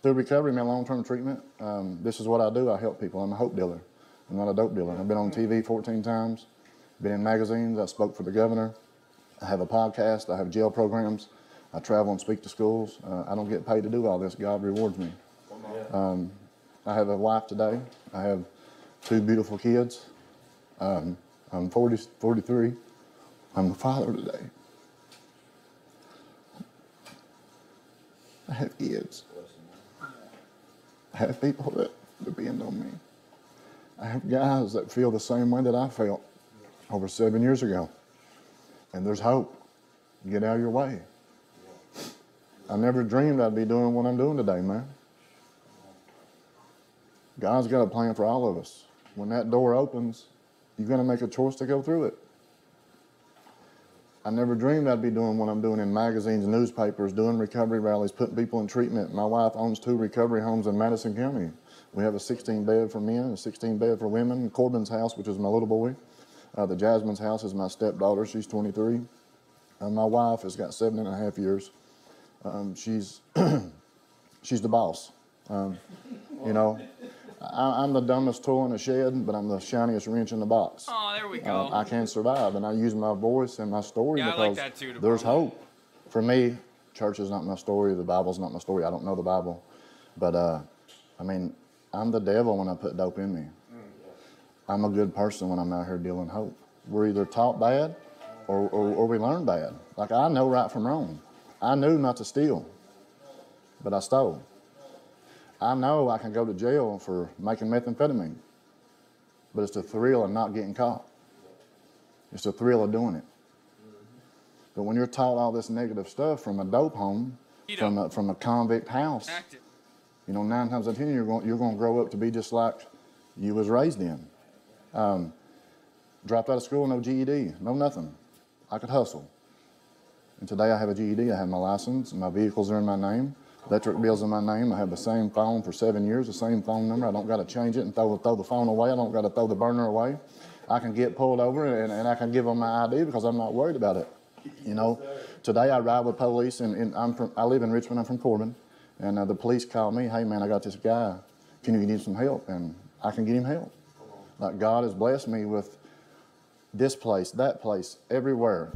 through recovery, my long-term treatment, this is what I do. I help people. I'm a hope dealer. I'm not a dope dealer. I've been on TV 14 times, been in magazines. I spoke for the governor. I have a podcast. I have jail programs. I travel and speak to schools. I don't get paid to do all this. God rewards me. I have a wife today. I have 2 beautiful kids. I'm 43. I'm a father today. I have kids. I have people that depend on me. I have guys that feel the same way that I felt over 7 years ago. And there's hope. Get out of your way. I never dreamed I'd be doing what I'm doing today, man. God's got a plan for all of us. When that door opens, you're going to make a choice to go through it. I never dreamed I'd be doing what I'm doing in magazines, newspapers, doing recovery rallies, putting people in treatment. My wife owns 2 recovery homes in Madison County. We have a 16-bed for men, a 16-bed for women. Corbin's house, which is my little boy. The Jasmine's house is my stepdaughter. She's 23. My wife has got 7.5 years. She's the boss. You know, I'm the dumbest tool in the shed, but I'm the shiniest wrench in the box. Oh, there we go. I can survive, and I use my voice and my story Yeah, I because like that too, there's hope. For me, church is not my story. The Bible's not my story. I don't know the Bible. But, I mean, I'm the devil when I put dope in me. I'm a good person when I'm out here dealing hope. We're either taught bad or we learn bad. Like, I know right from wrong. I knew not to steal, but I stole. I know I can go to jail for making methamphetamine, but it's the thrill of not getting caught. It's the thrill of doing it. But when you're taught all this negative stuff from a dope home, from a convict house, you know, 9 times out of 10 you're going to grow up to be just like you was raised in. Dropped out of school, no GED, no nothing. I could hustle. And today I have a GED, I have my license, my vehicles are in my name, electric bill's in my name, I have the same phone for 7 years, the same phone number, I don't got to change it and throw the phone away, I don't got to throw the burner away. I can get pulled over and I can give them my ID because I'm not worried about it. You know, Today I ride with police, and I live in Richmond. I'm from Corbin, and the police called me. Hey man, I got this guy. Can you get him some help? And I can get him help. Like God has blessed me with this place, that place, everywhere.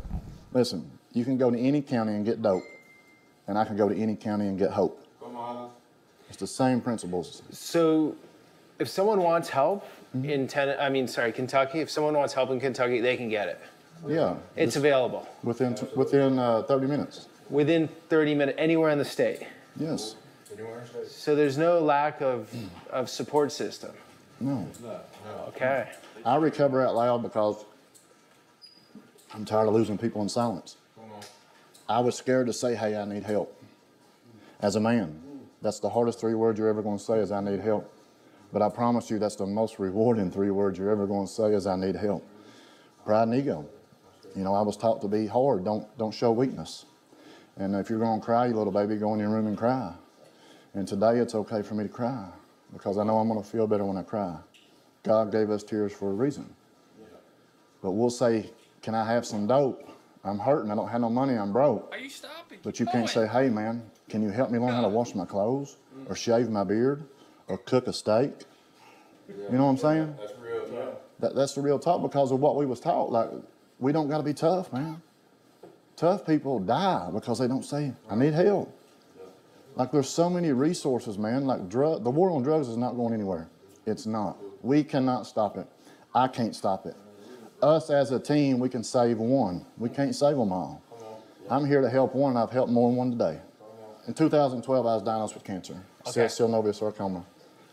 Listen, you can go to any county and get dope, and I can go to any county and get hope. Come on. It's the same principles. So, if someone wants help in Kentucky, if someone wants help in Kentucky, they can get it. Yeah. It's available. Within 30 minutes. Within 30 minutes, anywhere in the state. Yes. So there's no lack of support system. No. Okay. I recover out loud because I'm tired of losing people in silence. I was scared to say, hey, I need help. As a man, that's the hardest 3 words you're ever going to say is I need help. But I promise you that's the most rewarding 3 words you're ever going to say is I need help. Pride and ego. You know, I was taught to be hard, don't show weakness. And if you're going to cry, you little baby, go in your room and cry. And today it's okay for me to cry because I know I'm going to feel better when I cry. God gave us tears for a reason. But we'll say, can I have some dope? I'm hurting, I don't have no money, I'm broke. Are you stopping? But you can't say, hey man, can you help me learn how to wash my clothes or shave my beard or cook a steak? You know what I'm saying? That's real. That's the real talk because of what we was taught. Like, we don't got to be tough, man. Tough people die because they don't say, I need help. Like, there's so many resources, man. Like, the war on drugs is not going anywhere. It's not. We cannot stop it. I can't stop it. Us as a team, we can save one. We can't save them all. I'm here to help one, and I've helped more than one today. In 2012, I was diagnosed with cancer, synovial sarcoma.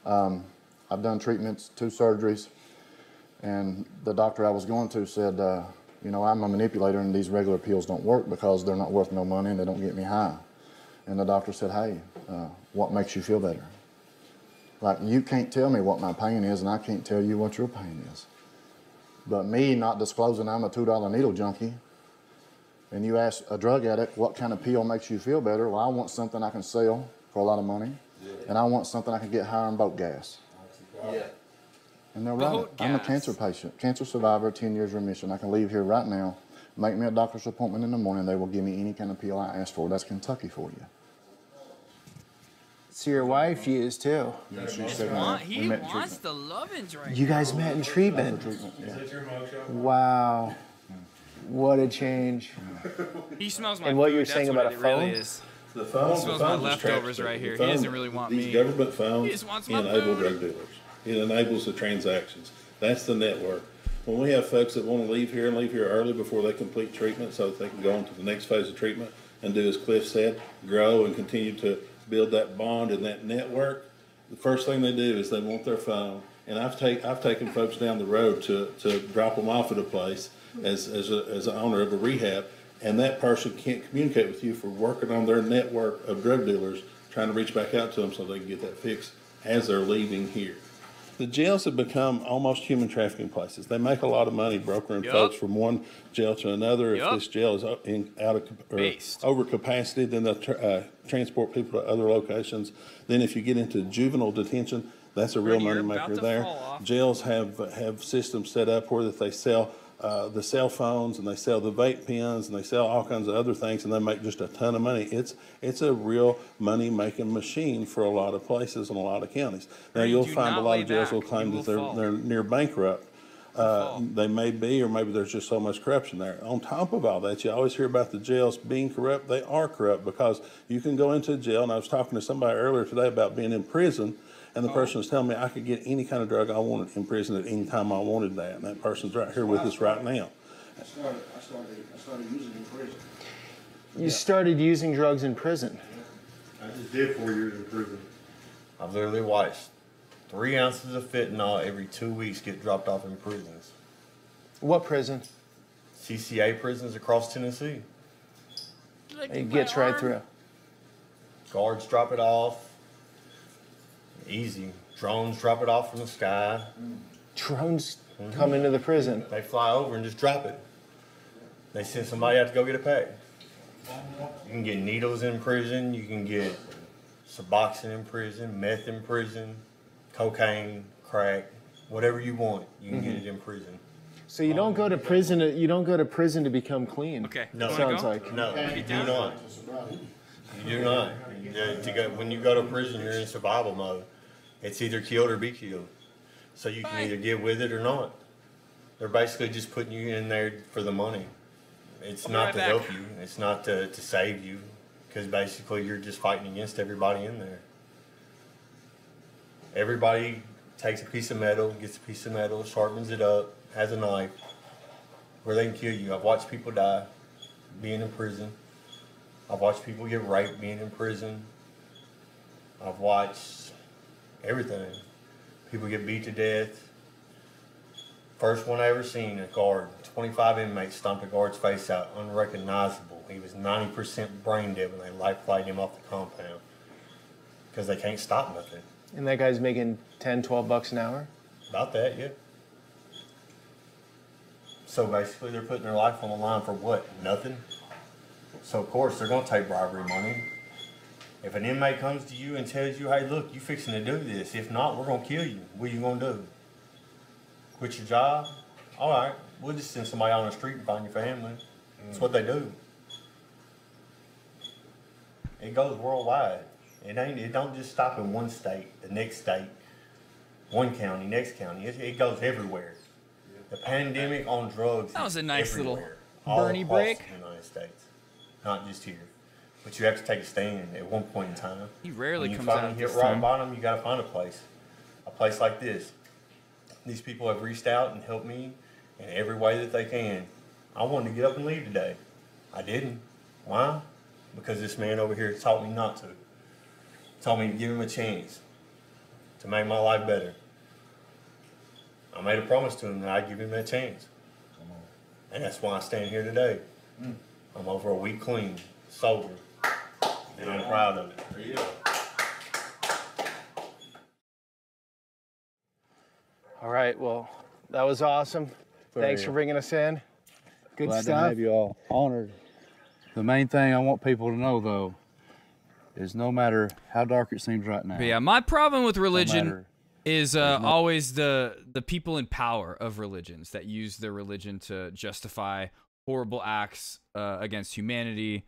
I've done treatments, 2 surgeries, and the doctor I was going to said, you know, I'm a manipulator and these regular pills don't work because they're not worth no money and they don't get me high. And the doctor said, hey, what makes you feel better? Like, you can't tell me what my pain is and I can't tell you what your pain is. But me not disclosing I'm a $2 needle junkie, and you ask a drug addict what kind of pill makes you feel better, well, I want something I can sell for a lot of money, and I want something I can get higher in boat gas. Yeah. And they're right. I'm a cancer patient, cancer survivor, 10 years remission. I can leave here right now, make me a doctor's appointment in the morning. They will give me any kind of pill I ask for. That's Kentucky for you. So your wife used too. Yeah, she He wants the lovin's right You guys met in treatment. Wow. What a change. He smells my And what food. you're That's saying what about it a really phone? is. The phone, He smells my leftovers right here. He doesn't really want these me. government phones He just wants my enable food. drug dealers. It enables the transactions. That's the network. When we have folks that want to leave here and leave here early before they complete treatment so that they can go on to the next phase of treatment and do, as Cliff said, grow and continue to build that bond and that network, the first thing they do is they want their phone. And I've taken folks down the road to drop them off at a place as an owner of a rehab, and that person can't communicate with you for working on their network of drug dealers, trying to reach back out to them so they can get that fixed as they're leaving here. The jails have become almost human trafficking places. They make a lot of money brokering folks from one jail to another. If this jail is over capacity, then they'll transport people to other locations. Then if you get into juvenile detention, that's a real money maker there. Jails have systems set up where that they sell the cell phones and they sell the vape pens and they sell all kinds of other things, and they make just a ton of money. It's a real money making machine for a lot of places and a lot of counties. Now you'll find a lot of jails will claim that they're near bankrupt. They may be, or maybe there's just so much corruption there. On top of all that, you always hear about the jails being corrupt. They are corrupt because you can go into a jail, and I was talking to somebody earlier today about being in prison, and the person was telling me I could get any kind of drug I wanted in prison at any time I wanted that, and that person's right here with us right now. I started using in prison. You started using drugs in prison? I just did 4 years in prison. I've literally watched 3 ounces of fentanyl every 2 weeks get dropped off in prisons. What prison? CCA prisons across Tennessee. It gets right through. Guards drop it off. Easy. Drones drop it off from the sky. Drones come into the prison? They fly over and just drop it. They send somebody out to go get it packed. You can get needles in prison. You can get Suboxone in prison, meth in prison, cocaine, crack, whatever you want, you can get it in prison. So you don't go to prison. You don't go to prison to become clean. Okay. No. Sounds like. No, you do not. You do not. When you go to prison, you're in survival mode. It's either killed or be killed. So you can either get with it or not. They're basically just putting you in there for the money. It's not to help you. It's not to save you. Because basically you're just fighting against everybody in there. Everybody takes a piece of metal, gets a piece of metal, sharpens it up, has a knife, where they can kill you. I've watched people die being in prison. I've watched people get raped being in prison. I've watched everything. People get beat to death. First one I ever seen, a guard, 25 inmates stomped a guard's face out, unrecognizable. He was 90% brain dead when they life flighted him off the compound. Because they can't stop nothing. And that guy's making 10, 12 bucks an hour? About that, yeah. So basically they're putting their life on the line for what? Nothing? So of course they're gonna take bribery money. If an inmate comes to you and tells you, hey look, you fixing to do this. If not, we're gonna kill you. What are you gonna do? Quit your job? All right, we'll just send somebody on the street and find your family. That's what they do. It goes worldwide. It don't just stop in one state, the next state, one county, next county. It goes everywhere. The pandemic on drugs. That was a nice everywhere, little Bernie all across break. the United States, not just here. But you have to take a stand at one point in time. He rarely when comes you out finally this hit rock time. bottom, you got to find a place like this. These people have reached out and helped me in every way that they can. I wanted to get up and leave today. I didn't. Why? Because this man over here taught me not to. Told me to give him a chance to make my life better. I made a promise to him that I'd give him that chance. And that's why I stand here today. I'm over a week clean, sober, and I'm proud of it. All right, well, that was awesome. Thanks for bringing us in. Good Glad stuff. to have you all. Honored. The main thing I want people to know, though, is no matter how dark it seems right now. But yeah, my problem with religion matter- is always the people in power of religions that use their religion to justify horrible acts against humanity,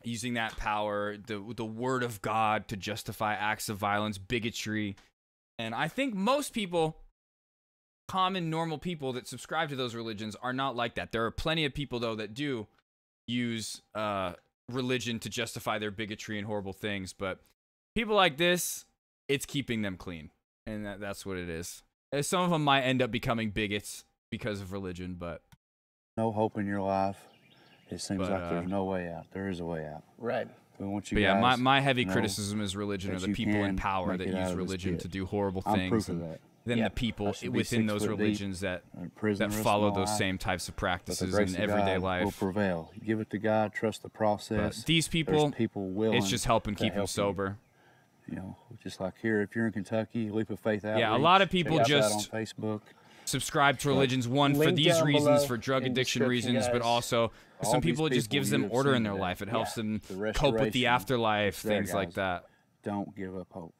using that power, the word of God, to justify acts of violence, bigotry. And I think most people, common, normal people that subscribe to those religions are not like that. There are plenty of people, though, that do use religion to justify their bigotry and horrible things. But people like this, it's keeping them clean. And that's what it is. Some of them might end up becoming bigots because of religion, but... No hope in your life. It seems like there's no way out. There is a way out. Right. We want you But yeah, guys my heavy to know criticism is religion are that the you people in can power make that it out use of this religion pit. to do horrible I'm things. proof of And that. then Yeah. the people I should be within 6 those foot deep religions that in prison the rest of follow my those life. same types of But the practices grace in of everyday God will life. prevail. Give it to God. Trust the process. But these There's people, people willing it's just helping to keep them help you. sober. You know, just like here, if you're in Kentucky, Leap of Faith Outreach. Yeah, a lot of people check us out just on Facebook. subscribe to religions, one, for Link these down reasons, below for drug in addiction description, reasons, but guys. also All some these people, it just people gives you them have order seen in their today. life. It helps them The cope with the restoration afterlife, is there, things like guys. that. Don't give up hope.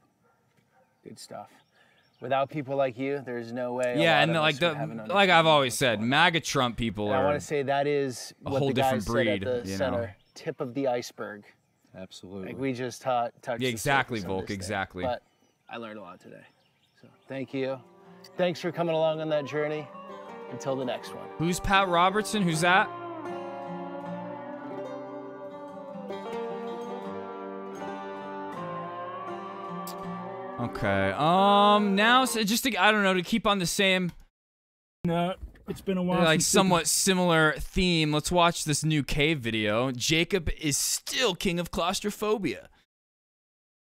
Good stuff. Without people like you, there's no way. Yeah, and a lot like of us would have an like I've understanding always of said, what's going on. MAGA Trump people And I are want to say that is a what whole the guys different breed, said at the you center. know. Tip of the iceberg. Absolutely. Like we just touched Yeah, the exactly, surface of Volk, this thing. exactly. But I learned a lot today. So thank you. Thanks for coming along on that journey. Until the next one. Who's Pat Robertson? Who's that? Okay. Now, so just to, I don't know, to keep on the same, No, it's been a while. like since somewhat similar theme. Let's watch this new cave video. Jacob is still king of claustrophobia.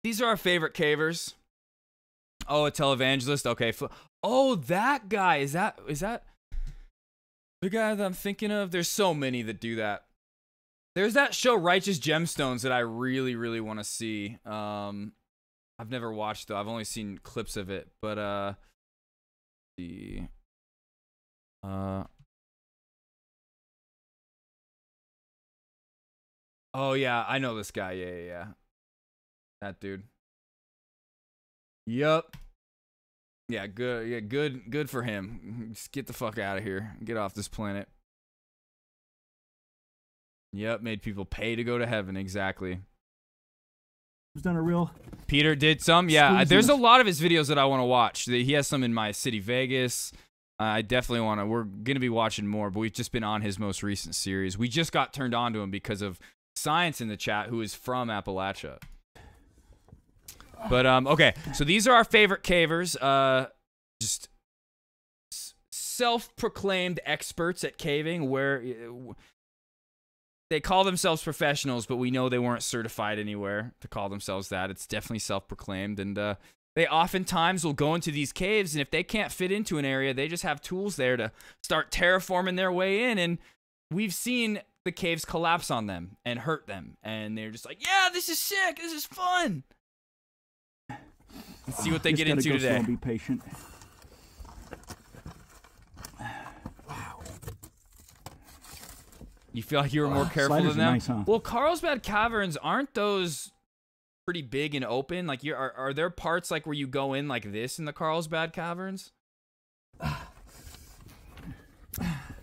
These are our favorite cavers. Oh, a televangelist. Okay. Oh, that guy. Is that the guy that I'm thinking of? There's so many that do that. There's that show Righteous Gemstones that I really, really want to see. I've never watched though. I've only seen clips of it. But let's see. Oh yeah, I know this guy. Yeah. That dude. Yup. Yeah, good. Yeah, good for him. Just get the fuck out of here. Get off this planet. Yep, made people pay to go to heaven. Exactly. He's done a real. Peter did some. Yeah, there's a lot of his videos that I want to watch. He has some in my city, Vegas. I definitely want to. We're gonna be watching more, but we've just been on his most recent series. We just got turned on to him because of Science in the chat, who is from Appalachia. But okay, so these are our favorite cavers. Just self-proclaimed experts at caving, where they call themselves professionals, but we know they weren't certified anywhere to call themselves that. It's definitely self-proclaimed, and they oftentimes will go into these caves, and if they can't fit into an area, they just have tools there to start terraforming their way in, and we've seen the caves collapse on them and hurt them, and they're just like, yeah, this is sick, this is fun. Let's see what they get into today. Slow and be patient. Wow. You feel like you were more careful Sliders than them? are nice, huh? Well, Carlsbad Caverns, aren't those pretty big and open? Like, are there parts like where you go in like this in the Carlsbad Caverns?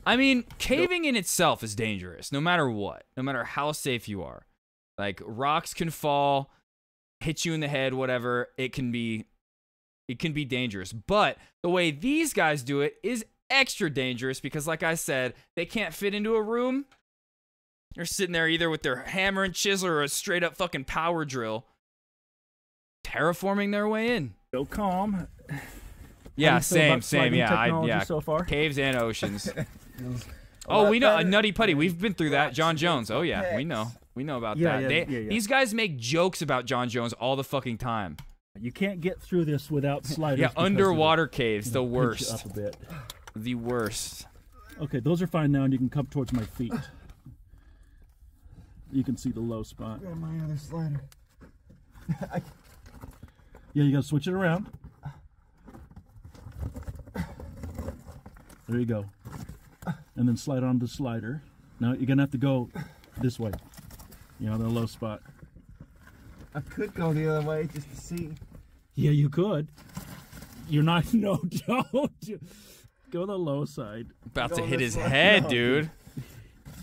I mean, caving in itself is dangerous, no matter what, no matter how safe you are. Like, rocks can fall, hit you in the head, whatever. It can be dangerous. But the way these guys do it is extra dangerous because, like I said, they can't fit into a room. They're sitting there either with their hammer and chisel or a straight up fucking power drill, terraforming their way in. Go calm. Yeah, same. Technology Yeah, so far? caves and oceans. Oh, we know. Nutty Putty. We've been through that. John Jones. Oh, yeah. We know. We know about that. These guys make jokes about John Jones all the fucking time. You can't get through this without sliders. Yeah, underwater caves. The pinch you worst. up a bit. The worst. Okay, those are fine now, and you can come towards my feet. You can see the low spot. Grab my other slider. Yeah, you gotta switch it around. There you go. And then slide on the slider. Now you're gonna have to go this way. You know, the low spot. I could go the other way just to see. Yeah, you could. You're not. No, don't. Go the low side. About to hit his head, dude.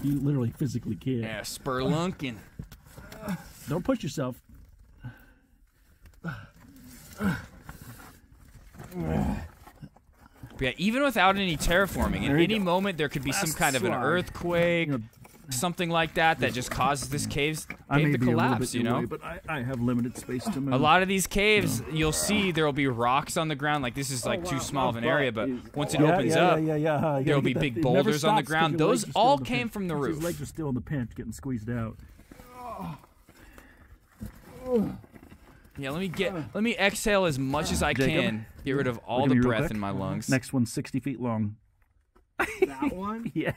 You literally physically can't. Yeah, spurlunking. Don't push yourself. Yeah, even without any terraforming, at any moment there could be some kind of an earthquake, something like that just causes this cave to collapse, you know? Away, but I have limited space to move. A lot of these caves, you'll see there'll be rocks on the ground. Like, this is like too small of an area, but once it opens up, there'll be big boulders on the ground. Those all came from the roof. His legs are still in the pinch, getting squeezed out. Yeah, let me exhale as much as I can. Get rid of all the breath in my lungs. Next one's 60 feet long. That one? Yeah.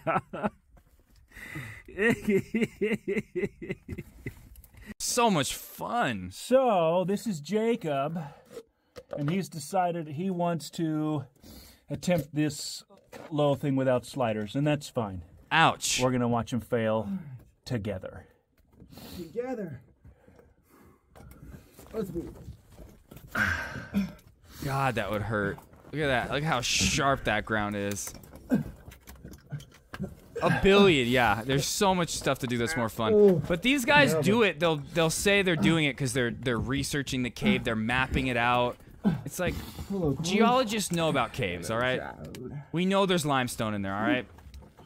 So much fun. So, this is Jacob, and he's decided he wants to attempt this low thing without sliders, and that's fine. Ouch. We're going to watch him fail together. Together. Let's move. God, that would hurt. Look at that. Look how sharp that ground is. A billion, yeah. There's so much stuff to do that's more fun. But these guys do it. They'll say they're doing it because they're researching the cave. They're mapping it out. It's like geologists know about caves, all right? We know there's limestone in there, all right?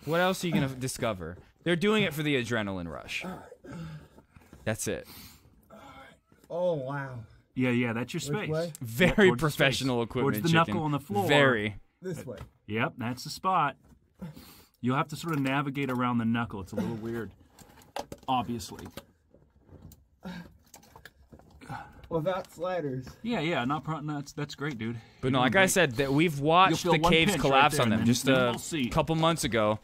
What else are you gonna discover? They're doing it for the adrenaline rush. That's it. Oh, wow. Yeah, that's your space. way? Very professional equipment, Towards the chicken. knuckle on the floor. Very. This way. Yep, that's the spot. You'll have to sort of navigate around the knuckle. It's a little weird, obviously. Without sliders. Yeah, not that's great, dude. But no, like I said, that we've watched You'll the feel one caves pinch collapse right on there, them. and Just then a we'll see. couple months ago,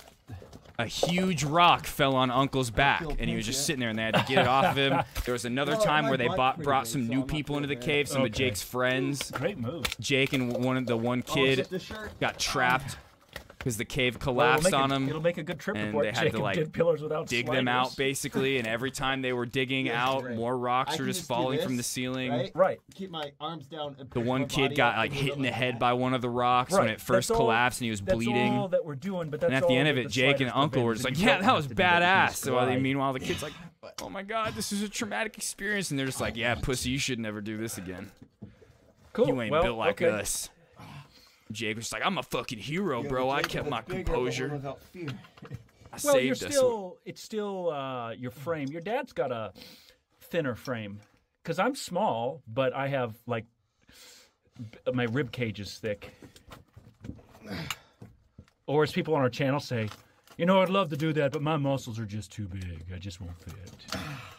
a huge rock fell on Uncle's back, and he was just sitting there, and they had to get it off of him. There was another time where they brought some new people into the cave, some of Jake's friends. Great move. Jake and one kid got trapped. because the cave collapsed on them. It'll make a good trip and report. they had Jacob to like did pillars without dig sliders. them out basically, and every time they were digging out, great. more rocks I were can just just do falling from the this, ceiling. Right. Keep my arms down. And The push one my kid body got up like and hit do in the like head that. by one of the rocks when it first That's all- collapsed, and he was bleeding. That's all that we're doing, but that's And at the all end of that it, the Jake and sliders Uncle were prevent, just and like, you "Yeah, don't that have was to do that. You badass." just So glide. meanwhile, the kid's like, "Oh my god, this is a traumatic experience," and they're just like, "Yeah, pussy, you should never do this again. Cool. You ain't Well, built like okay. us." Jake was just like, "I'm a fucking hero, bro. I kept my composure. I Well, saved us." it's still your frame. Your dad's got a thinner frame, because I'm small, but I have like my rib cage is thick. Or as people on our channel say, you know, I'd love to do that, but my muscles are just too big. I just won't fit.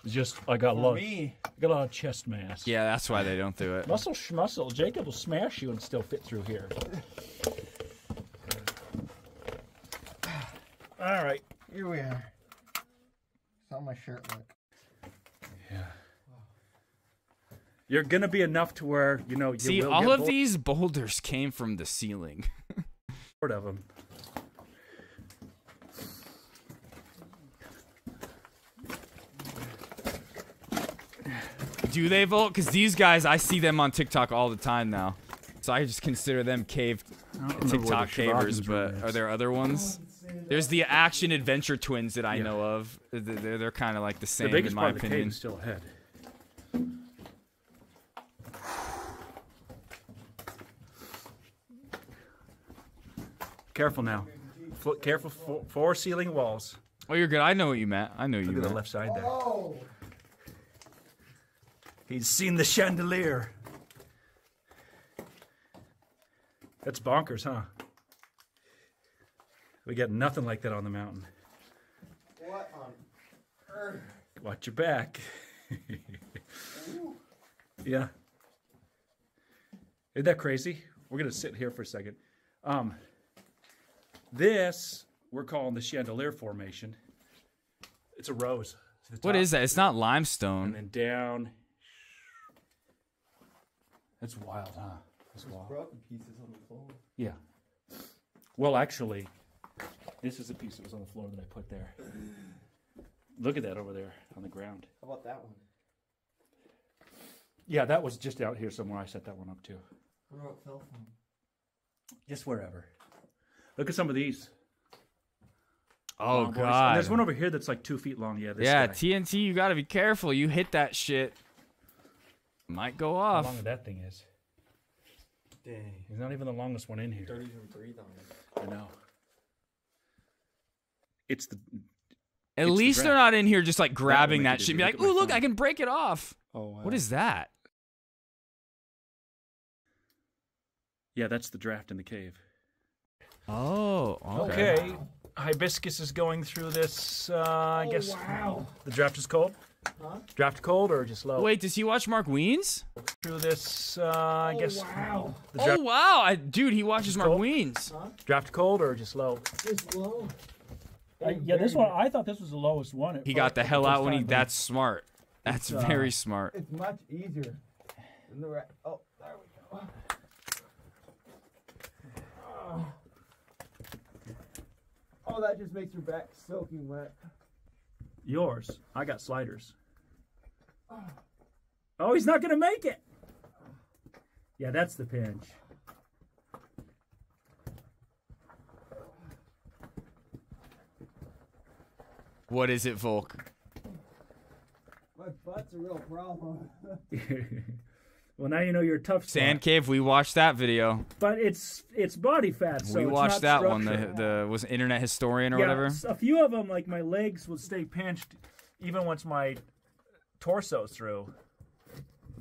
It's just I got a lot of chest mass. Yeah, that's why they don't do it. Muscle schmuscle. Jacob will smash you and still fit through here. All right, here we are. That's how my shirt look. Yeah. You're gonna be enough to where you know. You See, will all get of these boulders came from the ceiling. bored of them. Do they vote? Because these guys, I see them on TikTok all the time now. So I just consider them TikTok cavers, but are there other ones? There's the action adventure twins that I know of. They're kind of like the same, The biggest in my part of the cave opinion. is still ahead. Careful now. Careful, four ceiling walls. Oh, you're good. I know what you meant. I know what you Look at meant. the left side there. He's seen the chandelier. That's bonkers, huh? We got nothing like that on the mountain. What on earth? Watch your back. Yeah. Isn't that crazy? We're going to sit here for a second. This we're calling the chandelier formation. It's a rose. What is that? It's not limestone. And then down. That's wild, huh? That's wild. Broken pieces on the floor. Yeah. Well, actually, this is a piece that was on the floor that I put there. Look at that over there on the ground. How about that one? Yeah, that was just out here somewhere. I set that one up too. Where it fell from? Just wherever. Look at some of these. Oh, Long boys. God. And there's one over here that's like 2 feet long. Yeah, this Yeah, guy. TNT, you got to be careful. You hit that shit. Might go How off. long that thing is. Dang. He's not even the longest one in here. Don't even breathe on it. I know. It's the. At least they're not in here just like grabbing that shit and be like, Look at ooh, my look, phone. I can break it off. Oh, wow. What is that? Yeah, that's the draft in the cave. Oh, Okay. Hibiscus is going through this, I guess. Wow. The draft is cold? Huh? Draft cold or just low? Wait, does he watch Mark Wiens? Through this, I guess. Wow. The Oh, draft, wow. Dude, he watches Mark cold? Wiens. Huh? draft cold or just low? It's low. Yeah, this one, I thought this was the lowest one. He got the hell out when he. That's smart. That's It's, very smart. It's much easier than the rest. Oh, there we go. Oh, that just makes your back soaking wet. Yours. I got sliders. Oh, he's not going to make it. Yeah, that's the pinch. What is it, Volk? My butt's a real problem. Well, now you know you're a tough spot. Sand Cave, we watched that video. But it's body fat, so We it's watched not that one. structure. The was it Internet Historian or Yeah, whatever. a few of them, like my legs, will stay pinched even once my torso's through.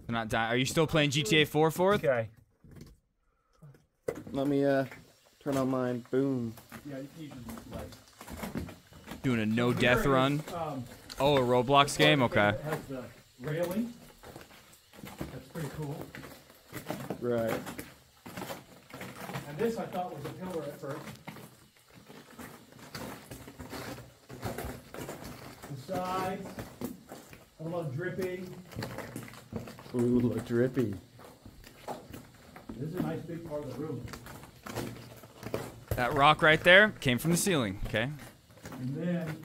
They're not dying. Are you still playing GTA 4 fourth? Okay. Let me turn on mine. Boom. Yeah, you can like. Doing a no death run. Oh, a Roblox game? Okay. It has the railing. That's pretty cool. Right. And this I thought was a pillar at first. The sides. A little dripping. Ooh, look drippy. This is a nice big part of the room. That rock right there came from the ceiling. Okay. And then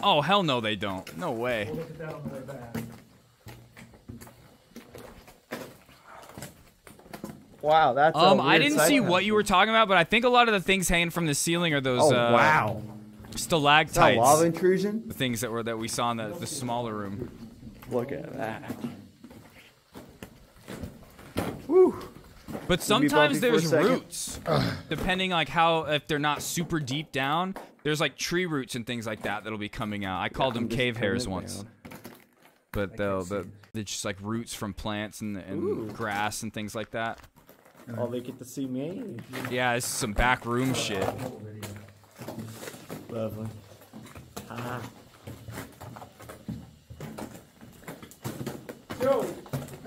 Oh, hell no, they don't. No way. we'll look at that on the way back. Wow, that's I didn't see what you were talking about, but I think a lot of the things hanging from the ceiling are those wow. stalactites. Is that lava intrusion? The things that we saw in the smaller room. Look at that. Woo. But Can we be sometimes bumpy for a there's second? roots, depending like how if they're not super deep down. There's like tree roots and things like that that'll be coming out. I called them cave hairs once, but they're just like roots from plants and grass and things like that. Oh, they get to see me. Yeah, this is some back room shit. Lovely. Ah.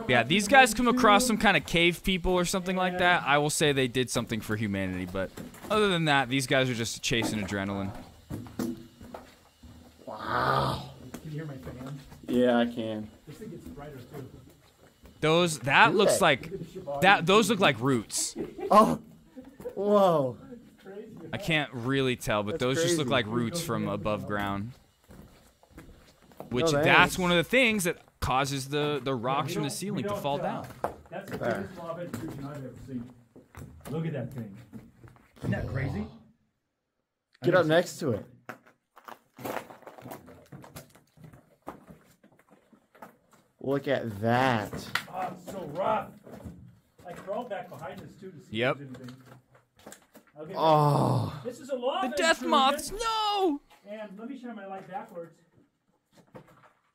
Yeah, these guys come across some kind of cave people or something like that. I will say they did something for humanity, but other than that, these guys are just chasing adrenaline. Wow. Can you hear my fan? Yeah, I can. This thing gets brighter too. Those looks like those look like roots. Oh. Whoa. I can't really tell, but those just look like roots from above ground. Which that's one of the things that causes the rocks from the ceiling to fall down. That's the biggest lava intrusion I've ever seen. Look at that thing. Isn't that crazy? Get up next to it. Look at that. Oh, it's so rough. I crawled back behind this too to see Yep. if there's anything. I'll get Oh. back. This is a lava The death intrusion. moths, no! And let me shine my light backwards.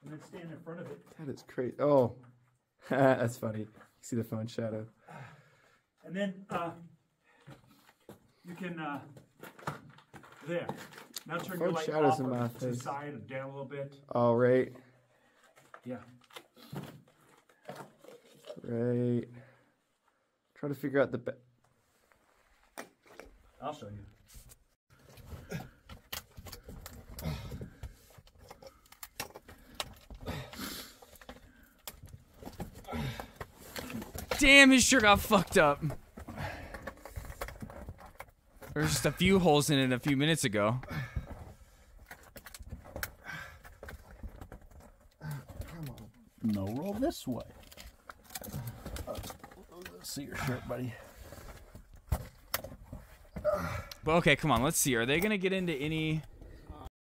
And then stand in front of it. That is crazy. Oh. That's funny. You see the phone shadow. And then you can there. Now turn your Phone light shadows off in or my to the face. side or down a little bit. Oh, right. Yeah. Right. Try to figure out the I'll show you. Damn, his shirt got fucked up. There's just a few holes in it a few minutes ago. No, roll this way. Let's see your shirt, buddy. But okay, come on, let's see. Are they gonna get into any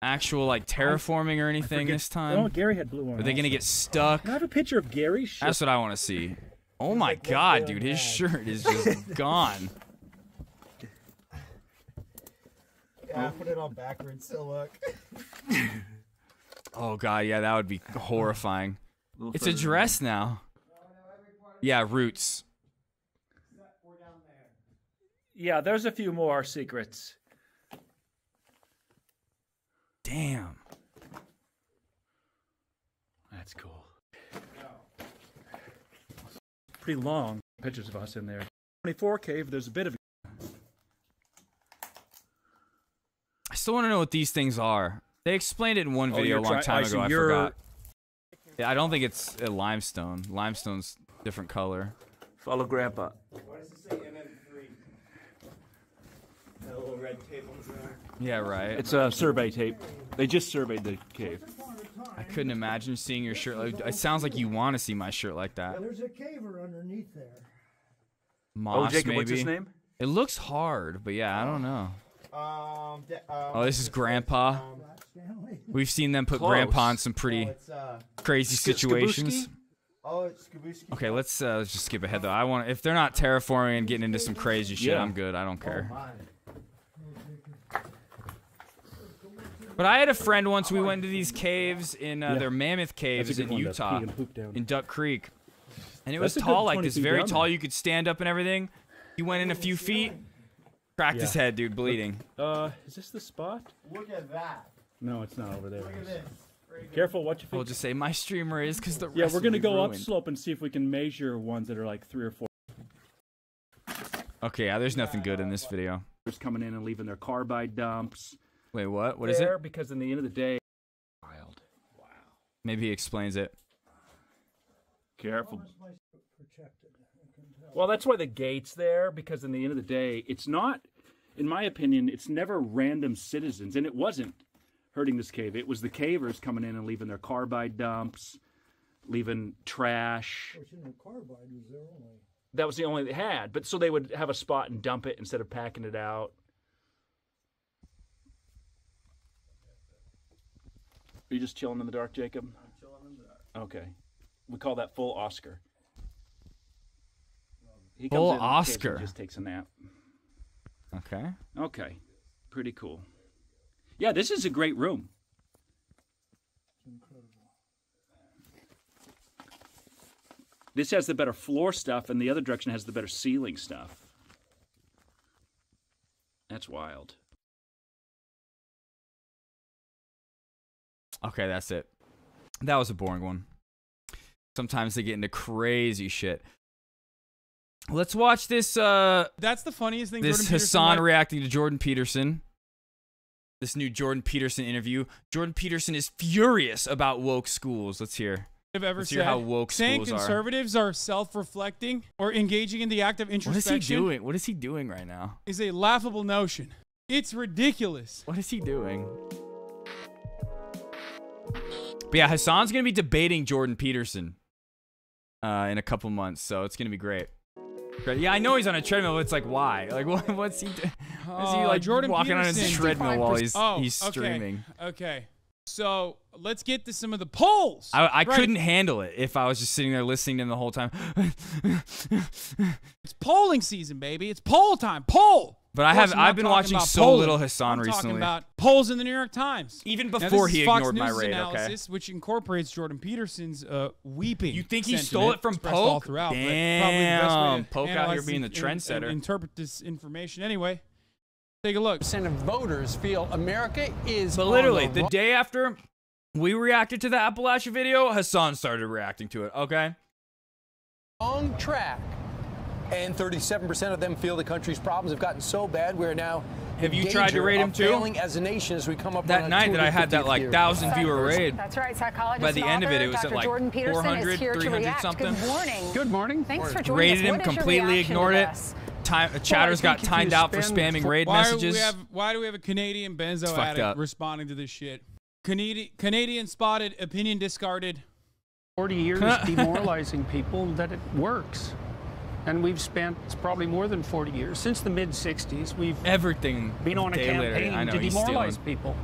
actual like terraforming or anything this time? Oh, Gary had blue on. Are they gonna get stuck? Can I have a picture of Gary's shirt? That's what I want to see. Oh my god, dude, his shirt is just gone. Yeah, put it on backwards so look. Oh god, yeah, that would be horrifying. It's a dress now. Yeah, roots. Yeah, there's a few more secrets. Damn. That's cool. Pretty long pictures of us in there. 24 cave, there's a bit of. I still want to know what these things are. They explained it in one video a long time ago. I forgot. Yeah, I don't think it's a limestone. Limestone's different color. Follow Grandpa. Why does it say NN3? That little red tape on the ground. Yeah, right. It's a survey tape. They just surveyed the cave. I couldn't imagine seeing your shirt. It sounds like you want to see my shirt like that. There's a caver underneath there. Moss, Jacob, maybe. what's his name? It looks hard, but yeah, I don't know. Oh, this is Grandpa. We've seen them put Close. Grandpa in some pretty crazy situations. Oh, it's Skabooski. Okay, let's just skip ahead though. I want if they're not terraforming and getting into some crazy shit, Yeah. I'm good. I don't care. But I had a friend once. We went to these caves in their Mammoth Caves That's a in good one to Utah, pee and poop down. in Duck Creek, and it was That's a good tall, like 20 this, feet very down tall. there. You could stand up and everything. He went in a few feet, cracked his head, dude, bleeding. Is this the spot? Look at that. No, it's not over there. Look at this. Right Careful what you We'll think. just say my streamer is because the Yeah, rest we're will gonna be go ruined. upslope and see if we can measure ones that are like 3 or 4. Okay, yeah, there's nothing good in this video. Just coming in and leaving their carbide dumps. Wait, what? What is it? There, because in the end of the day, wild. Maybe he explains it. Careful. Protected. Well, that's why the gate's there, because in the end of the day, it's not, in my opinion, it's never random citizens, and it wasn't hurting this cave. It was the cavers coming in and leaving their carbide dumps, leaving trash. Of course, the carbide was there only. That was the only they had, but so they would have a spot and dump it instead of packing it out. Are you just chilling in the dark, Jacob? I'm chilling in the dark. Okay. We call that full Oscar. He Full comes in Oscar. and just takes a nap. Okay. Okay. Pretty cool. Yeah, this is a great room. This has the better floor stuff, and the other direction has the better ceiling stuff. That's wild. Okay, that's it. That was a boring one. Sometimes they get into crazy shit. Let's watch this. That's the funniest thing. This Jordan Peterson Hassan might- reacting to Jordan Peterson. This new Jordan Peterson interview. Jordan Peterson is furious about woke schools. Let's hear. I've ever Let's said. hear how woke Saying schools are. conservatives are self-reflecting or engaging in the act of What is introspection. he doing? What is he doing right now? Is a laughable notion. It's ridiculous. What is he doing? But yeah, Hassan's gonna be debating Jordan Peterson in a couple months, so it's gonna be great. But yeah, I know he's on a treadmill. But it's like, why? Like, what's he doing? Is he like Jordan walking on his Peterson. treadmill while he's Okay, streaming? Okay. So let's get to some of the polls. I Right. couldn't handle it if I was just sitting there listening to him the whole time. It's polling season, baby. It's poll time. Poll. But Of course, I'm not I've been talking watching about so polling. little Hassan I'm recently. talking about polls in the New York Times. Even Now, this before is he Fox ignored my News' raid, okay? analysis, which incorporates Jordan Peterson's weeping. You think he sentiment stole it from expressed all Poke? throughout, but Damn, probably the best way to Poke out here analyze being the and trendsetter. interpret this information anyway. Take a look. Percent of voters feel America is. But literally, the day after we reacted to the Appalachia video, Hassan started reacting to it, okay? wrong track. And 37% of them feel the country's problems have gotten so bad we're now. Have you in tried to danger rate him of too? Failing as a nation as we come up That on night that I had that like 1,000 viewer raid. That's right, psychologist. By the and end of it, author, it was Dr. at like Jordan Peterson 400, is here to 300 react. something. Good morning. Good morning. Thanks for joining Rated us. him What is your completely, reaction ignored to it. this? Chatters got think if timed you out for spend spamming raid Why messages. do we have a Canadian benzo It's fucked addict up. responding to this shit? Canadian spotted, opinion discarded. 40 years demoralizing people that it works. And we've spent, it's probably more than 40 years, since the mid-60s, we've everything been on a day later, campaign I know to he's demoralize stealing. people.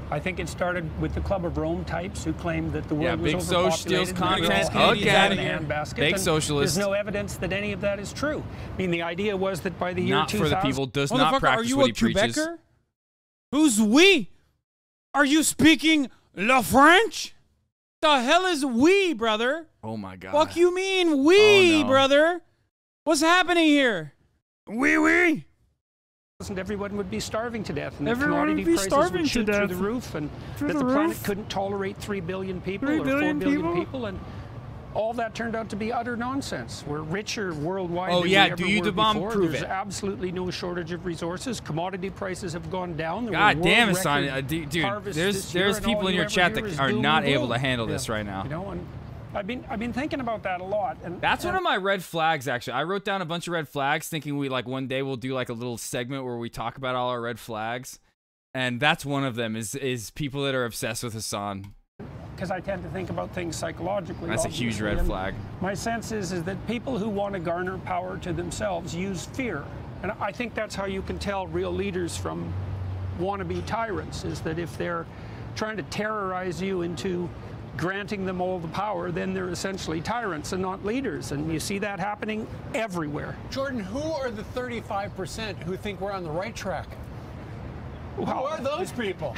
I think it started with the Club of Rome types who claimed that the world Yeah, was Big Soch steals overpopulated. content again. Handbasket, Big and socialist. There's no evidence that any of that is true. I mean, the idea was that by the year Not 2000... for the people, does not Motherfucker, practice are you what a he preaches. Quebecer? Who's we? Are you speaking Le French? The hell is we, brother? Oh my god. Fuck you mean we, Oh, no. brother? What's happening here? We. Everyone would be starving to death, and Everyone the would commodity be prices starving would to shoot through death. the roof, and Through that the the planet roof? couldn't tolerate 3 billion people 3 or billion 4 billion people? people, and all that turned out to be utter nonsense. We're richer worldwide Oh, than yeah, we ever do you were the bomb? before. Prove There's it. absolutely no shortage of resources. Commodity prices have gone down. There God were damn, world Hassan, record dude, harvests there's this year, and people all in you your ever chat hear that is are doom not and able to gloom. handle this right now. You know, and I've been thinking about that a lot. And That's one of my red flags, actually. I wrote down a bunch of red flags thinking we, like, one day we'll do, like, a little segment where we talk about all our red flags. And that's one of them, is people that are obsessed with Hassan. because I tend to think about things psychologically. That's a huge obviously, red and flag. My sense is that people who want to garner power to themselves use fear. And I think that's how you can tell real leaders from wannabe tyrants, is that if they're trying to terrorize you into granting them all the power, then they're essentially tyrants and not leaders. And you see that happening everywhere. Jordan, who are the 35% who think we're on the right track? Who are those people?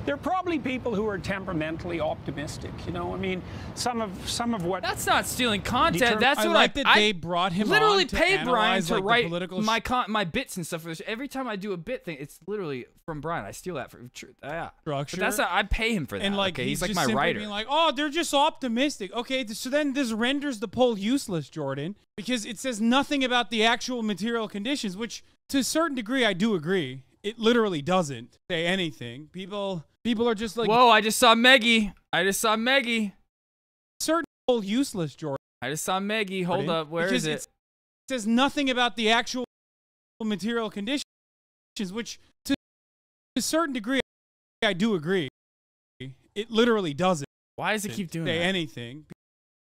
They're probably people who are temperamentally optimistic. You know, I mean, some of what. That's not stealing content. That's I what like that they brought him literally on to pay Brian analyze, to like, the write political my bits and stuff. Every time I do a bit thing, it's literally from Brian. I steal that from yeah. Structure. But that's not, I pay him for that. And like okay? He's like just my simply writer. being like, oh, they're just optimistic. Okay, so then this renders the poll useless, Jordan, because it says nothing about the actual material conditions, which to a certain degree I do agree. It literally doesn't say anything. People are just like, Whoa! I just saw Meggie. Certain poll useless, Jordan. I just saw Meggie. Hold up. Where is Because it? it's says nothing about the actual material conditions, which to a certain degree, I do agree. It literally doesn't. Why does it keep doing say that? anything?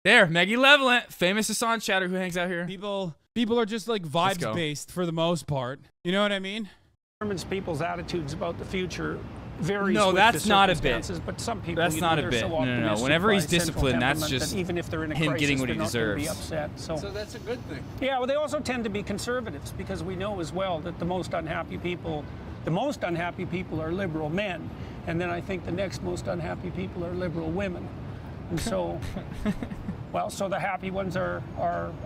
There, Maggie Levelant, famous Hassan chatter who hangs out here. People are just like vibes based for the most part. You know what I mean? Determines people's attitudes about the future varies. No, with that's the not a bit. circumstances, But some people, That's not a bit. So No. Whenever he's disciplined, that's just even if they're in a him crisis, getting what he they're not gonna deserves. Be upset. So that's a good thing. Yeah, well, they also tend to be conservatives because we know as well that the most unhappy people are liberal men, and then I think the next most unhappy people are liberal women, and so. Well, so the happy ones are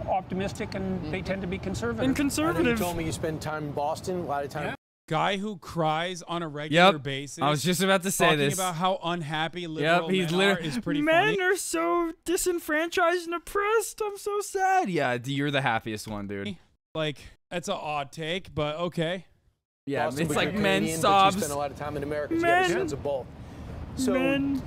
optimistic and they tend to be conservative. And conservative. You told me you spend time in Boston, a lot of time. Yeah. Guy who cries on a regular basis. I was just about to say this. Talking about how unhappy liberal men are is pretty men funny. are so disenfranchised and oppressed. I'm so sad. Yeah, you're the happiest one, dude. Like, that's an odd take, but okay. Yeah, Boston, it's like Canadian, men but you sobs. spend a lot of time in America. So you have a sense of both. So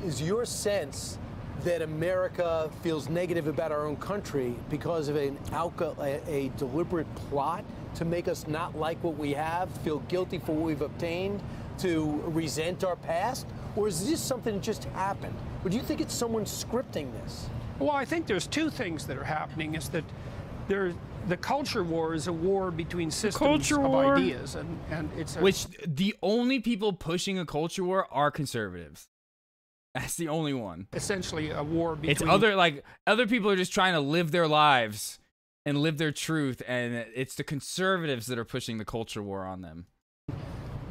is your sense that America feels negative about our own country because of a deliberate plot to make us not like what we have, feel guilty for what we've obtained, to resent our past? Or is this something that just happened? Or do you think it's someone scripting this? Well, I think there's two things that are happening. Is that the culture war is a war between systems of ideas, and it's which the only people pushing a culture war are conservatives. That's the only one. Essentially a war between... It's other people are just trying to live their lives and live their truth, and it's the conservatives that are pushing the culture war on them.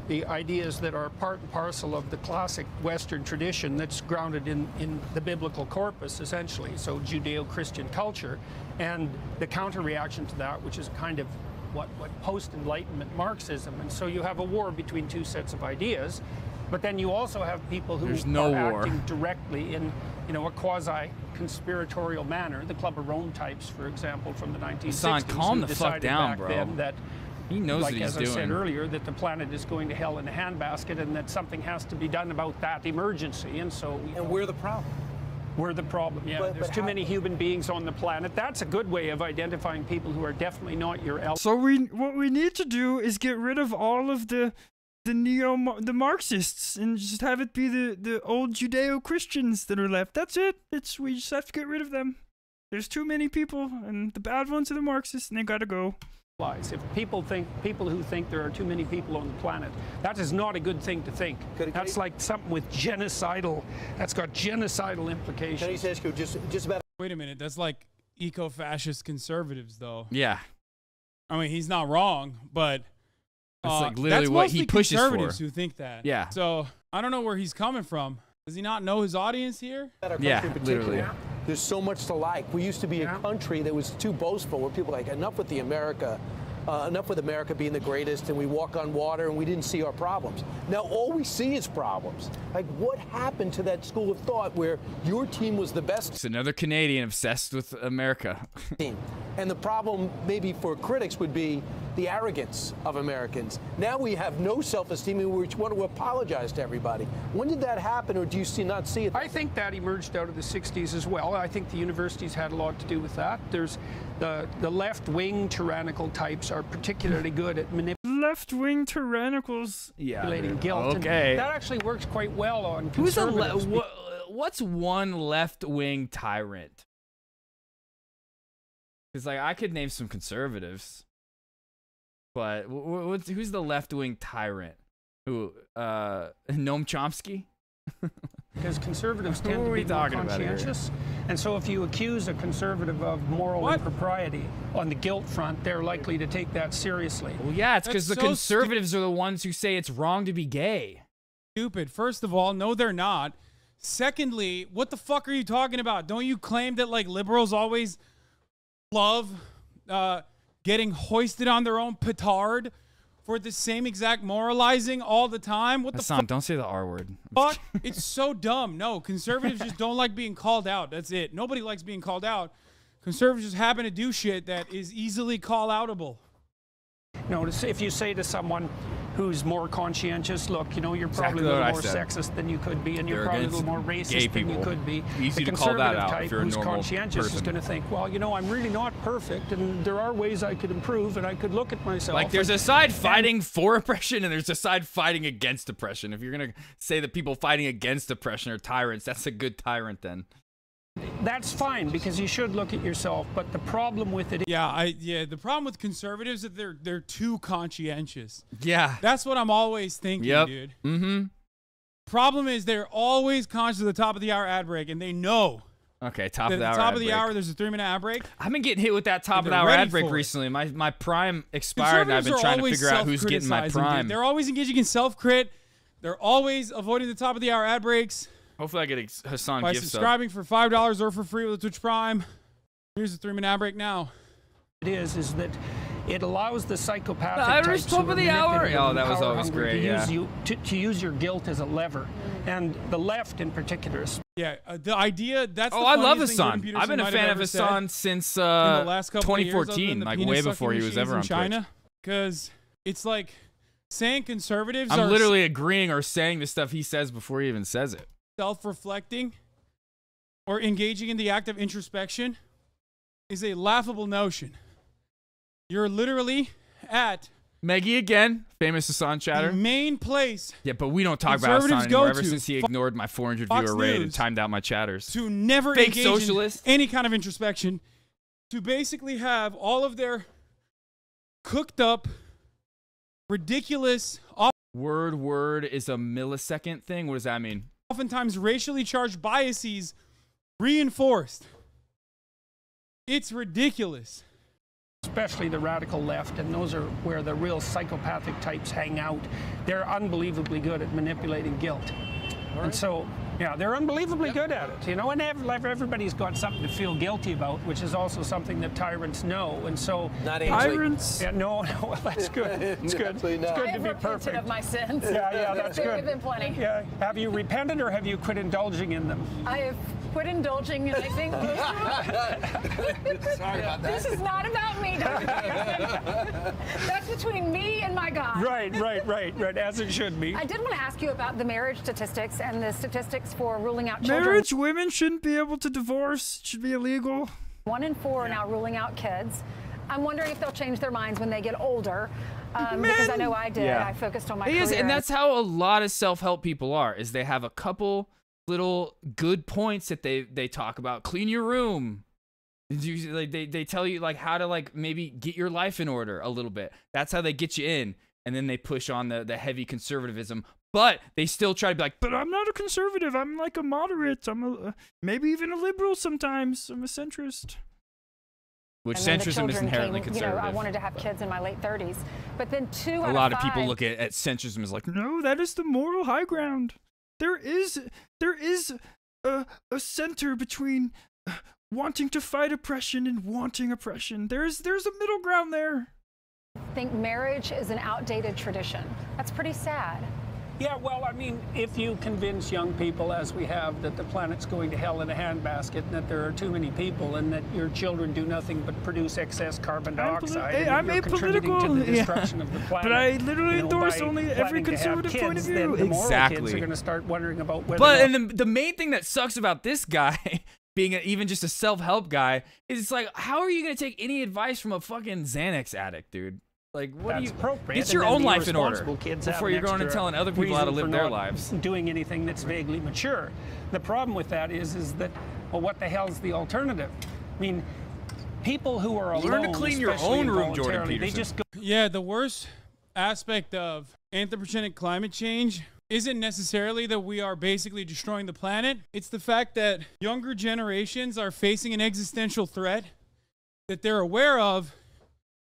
The ideas that are part and parcel of the classic Western tradition that's grounded in the biblical corpus, essentially, so Judeo-Christian culture, and the counter-reaction to that, which is kind of what post-Enlightenment Marxism. And so you have a war between two sets of ideas. But then you also have people who are acting directly in, a quasi-conspiratorial manner. The Club of Rome types, for example, from the 1960s. Hassan, calm the fuck down, bro. That, he knows what he's doing. As I said earlier, that the planet is going to hell in a handbasket, and that something has to be done about that emergency. And so, we're the problem. We're the problem. Yeah, there's too many human beings on the planet. That's a good way of identifying people who are definitely not your elders. So what we need to do is get rid of all of the Marxists and just have it be the old Judeo-Christians that are left. That's it. We just have to get rid of them. There's too many people, and the bad ones are the Marxists, and they gotta go. If people who think there are too many people on the planet, that is not a good thing to think. That's like something with that's got genocidal implications. Can I just ask you just about... Wait a minute, that's like eco-fascist conservatives, though. Yeah. I mean, he's not wrong, but... That's like literally what he pushes for. Conservatives who think that. Yeah. So I don't know where he's coming from. Does he not know his audience here? Yeah, literally. There's so much to like. We used to be a country that was too boastful, where people were like, enough with America being the greatest, and we walk on water, and we didn't see our problems. Now all we see is problems. Like, what happened to that school of thought where your team was the best? It's another Canadian obsessed with America. And the problem, maybe for critics, would be the arrogance of Americans. Now we have no self-esteem, and we want to apologize to everybody. When did that happen, or do you not see it? I think that emerged out of the 60s as well. I think the universities had a lot to do with that. There's the left-wing tyrannical types are particularly good at manipulating left-wing tyrannicals. Manipulating guilt. Okay. And that actually works quite well on conservatives. What's one left-wing tyrant? Because I could name some conservatives, but who's the left-wing tyrant? Who? Noam Chomsky? Because conservatives tend to be more conscientious, and so if you accuse a conservative of moral impropriety on the guilt front, they're likely to take that seriously. Well, yeah, it's because the conservatives are the ones who say it's wrong to be gay. Stupid. First of all, no, they're not. Secondly, what the fuck are you talking about? Don't you claim that like liberals always love getting hoisted on their own petard for the same exact moralizing all the time? What the fuck? Don't say the R word. Fuck, it's so dumb. No, conservatives just don't like being called out. That's it. Nobody likes being called out. Conservatives just happen to do shit that is easily call-outable. If you say to someone, who's more conscientious. Look, you know, you're probably Exactly a little what I more said. sexist than you could be, and you're They're probably a against little more gay racist than you people. could be. Easy The to call that conservative out type if you're a who's normal conscientious is person. going to think, well, you know, I'm really not perfect, and there are ways I could improve, and I could look at myself. Like, there's a side fighting for oppression, and there's a side fighting against oppression. If you're gonna say that people fighting against oppression are tyrants, that's a good tyrant then. That's fine, because you should look at yourself, but the problem with it... The problem with conservatives is that they're too conscientious. Yeah. That's what I'm always thinking, dude. Mm-hmm. Problem is they're always conscious of the top of the hour ad break, and they know. Okay, top that of the at hour. the top ad of the break. hour, there's a 3-minute ad break. I've been getting hit with that top of They're the hour ready ad break for it. recently. My prime expired, and I've been trying to figure out who's getting my self-criticizing, prime. dude. They're always engaging in self-crit. They're always avoiding the top of the hour ad breaks. Hopefully I get a Hassan By gift sub. subscribing for $5 or for free with a Twitch Prime. Here's the 3-minute ad break now. It is that it allows the psychopathic The Irish types top who of are the hour? manipulative Oh, and that was power always hungry great, to yeah. use to use your guilt as a lever, and the left in particular. Yeah, the idea that's. Oh, the I love funniest thing Hassan. Jordan I've been Peterson a might fan have of ever said Hassan since in the last couple of years, other than 2014, the like penis way sucking before he was machines ever in on China. Because it's like saying conservatives I'm are literally agreeing or saying the stuff he says before he even says it. self-reflecting or engaging in the act of introspection is a laughable notion. You're literally at Meggie again, famous Hassan chatter. the main place Yeah, but we don't talk about conservatives Hassan go anymore ever to, since he ignored my 400 Fox viewer raid and News, timed out my chatters. to never Fake engage socialist. in any kind of introspection, to basically have all of their cooked up, ridiculous, Word is a millisecond thing. What does that mean? oftentimes racially charged biases reinforced. It's ridiculous. Especially the radical left, and those are where the real psychopathic types hang out. They're unbelievably good at manipulating guilt. And so, yeah, they're unbelievably good at it, you know, and everybody's got something to feel guilty about, which is also something that tyrants know. And so, Not tyrants. Yeah, no, well, that's good. It's good. It's good I to have be repented perfect. of my sins. Yeah, that's There good. have been plenty. Yeah, have you repented or have you quit indulging in them? I have quit indulging, and I think Sorry about that. This is not about me, Dr. Peterson. That's between me and my God. Right, as it should be. I did want to ask you about the marriage statistics and the statistics for ruling out children. Marriage, women shouldn't be able to divorce. It should be illegal. 1 in 4 are now ruling out kids. I'm wondering if they'll change their minds when they get older. Because I know I did. Yeah. I focused on my It is, career. and that's how a lot of self-help people are, is they have a couple little good points that they talk about. Clean your room. Like they tell you like how to like maybe get your life in order a little bit. That's how they get you in, and then they push on the heavy conservatism. But they still try to be like, But I'm not a conservative. I'm like a moderate. I'm maybe even a liberal sometimes. I'm a centrist. which And then the centrism is children inherently came, conservative. I wanted to have kids in my late 30s. But then 2 out A lot of of people 5 look at centrism as like, No, that is the moral high ground. There is a center between wanting to fight oppression and wanting oppression. There's a middle ground there. think marriage is an outdated tradition. That's pretty sad. Yeah, well, I mean, if you convince young people, as we have, that the planet's going to hell in a handbasket and that there are too many people and that your children do nothing but produce excess carbon dioxide, and that I'm you're contributing apolitical, to the destruction of the planet. But I literally you know, endorse by only every planning to have conservative point of kids, view. then the moral Exactly. kids are going to start wondering about whether But or not and the main thing that sucks about this guy being even just a self-help guy is it's like, how are you going to take any advice from a fucking Xanax addict, dude? Like, what do that's you appropriate. get And your then own the life in order irresponsible kids have before an you're going and extra telling other people how to reason live for their not lives. doing anything that's vaguely mature. The problem with that is that, well, what the hell's the alternative? I mean, people who are alone, Learn to clean your especially own room, Jordan involuntarily, they Peterson. just go. Yeah, the worst aspect of anthropogenic climate change isn't necessarily that we are basically destroying the planet. It's the fact that younger generations are facing an existential threat that they're aware of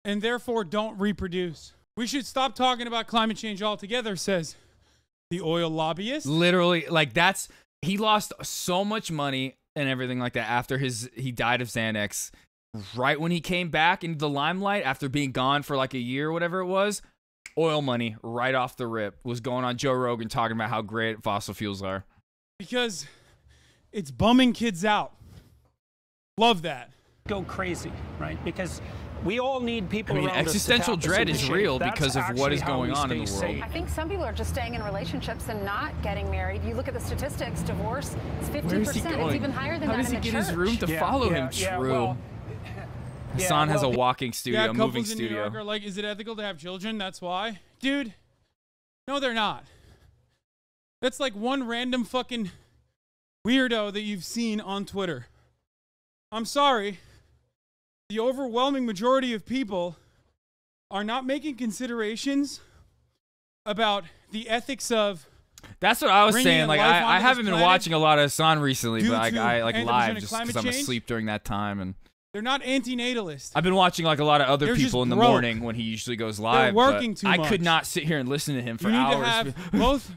and therefore don't reproduce. We should stop talking about climate change altogether, says the oil lobbyist. Literally, like he lost so much money and everything like that after he died of Xanax. Right when he came back into the limelight after being gone for like a year or whatever it was, oil money right off the rip was going on Joe Rogan talking about how great fossil fuels are. Because it's bumming kids out. Love that. Go crazy, right? Because We all need people I mean, around us to existential tap us dread into is shape. real That's because of what actually is how going we on in stay the world. safe. I think some people are just staying in relationships and not getting married. You look at the statistics, divorce, it's 50%. Where is he It's going? even higher than How that does in he the get his church. room to follow him? True. Well, Hassan has a walking studio, yeah, a moving couples in New studio. York are like, is it ethical to have children? That's why. Dude, no, they're not. That's like one random fucking weirdo that you've seen on Twitter. I'm sorry. The overwhelming majority of people are not making considerations about the ethics of. That's what I was bringing saying. Like, life I onto haven't this been planet watching a lot of Hassan recently, due but like, to I like anthropogenic live just climate because I'm change. asleep during that time. And They're not anti-natalist. I've been watching like a lot of other They're people just in the broke. morning when he usually goes live. working but too I much. could not sit here and listen to him for You need hours. to have both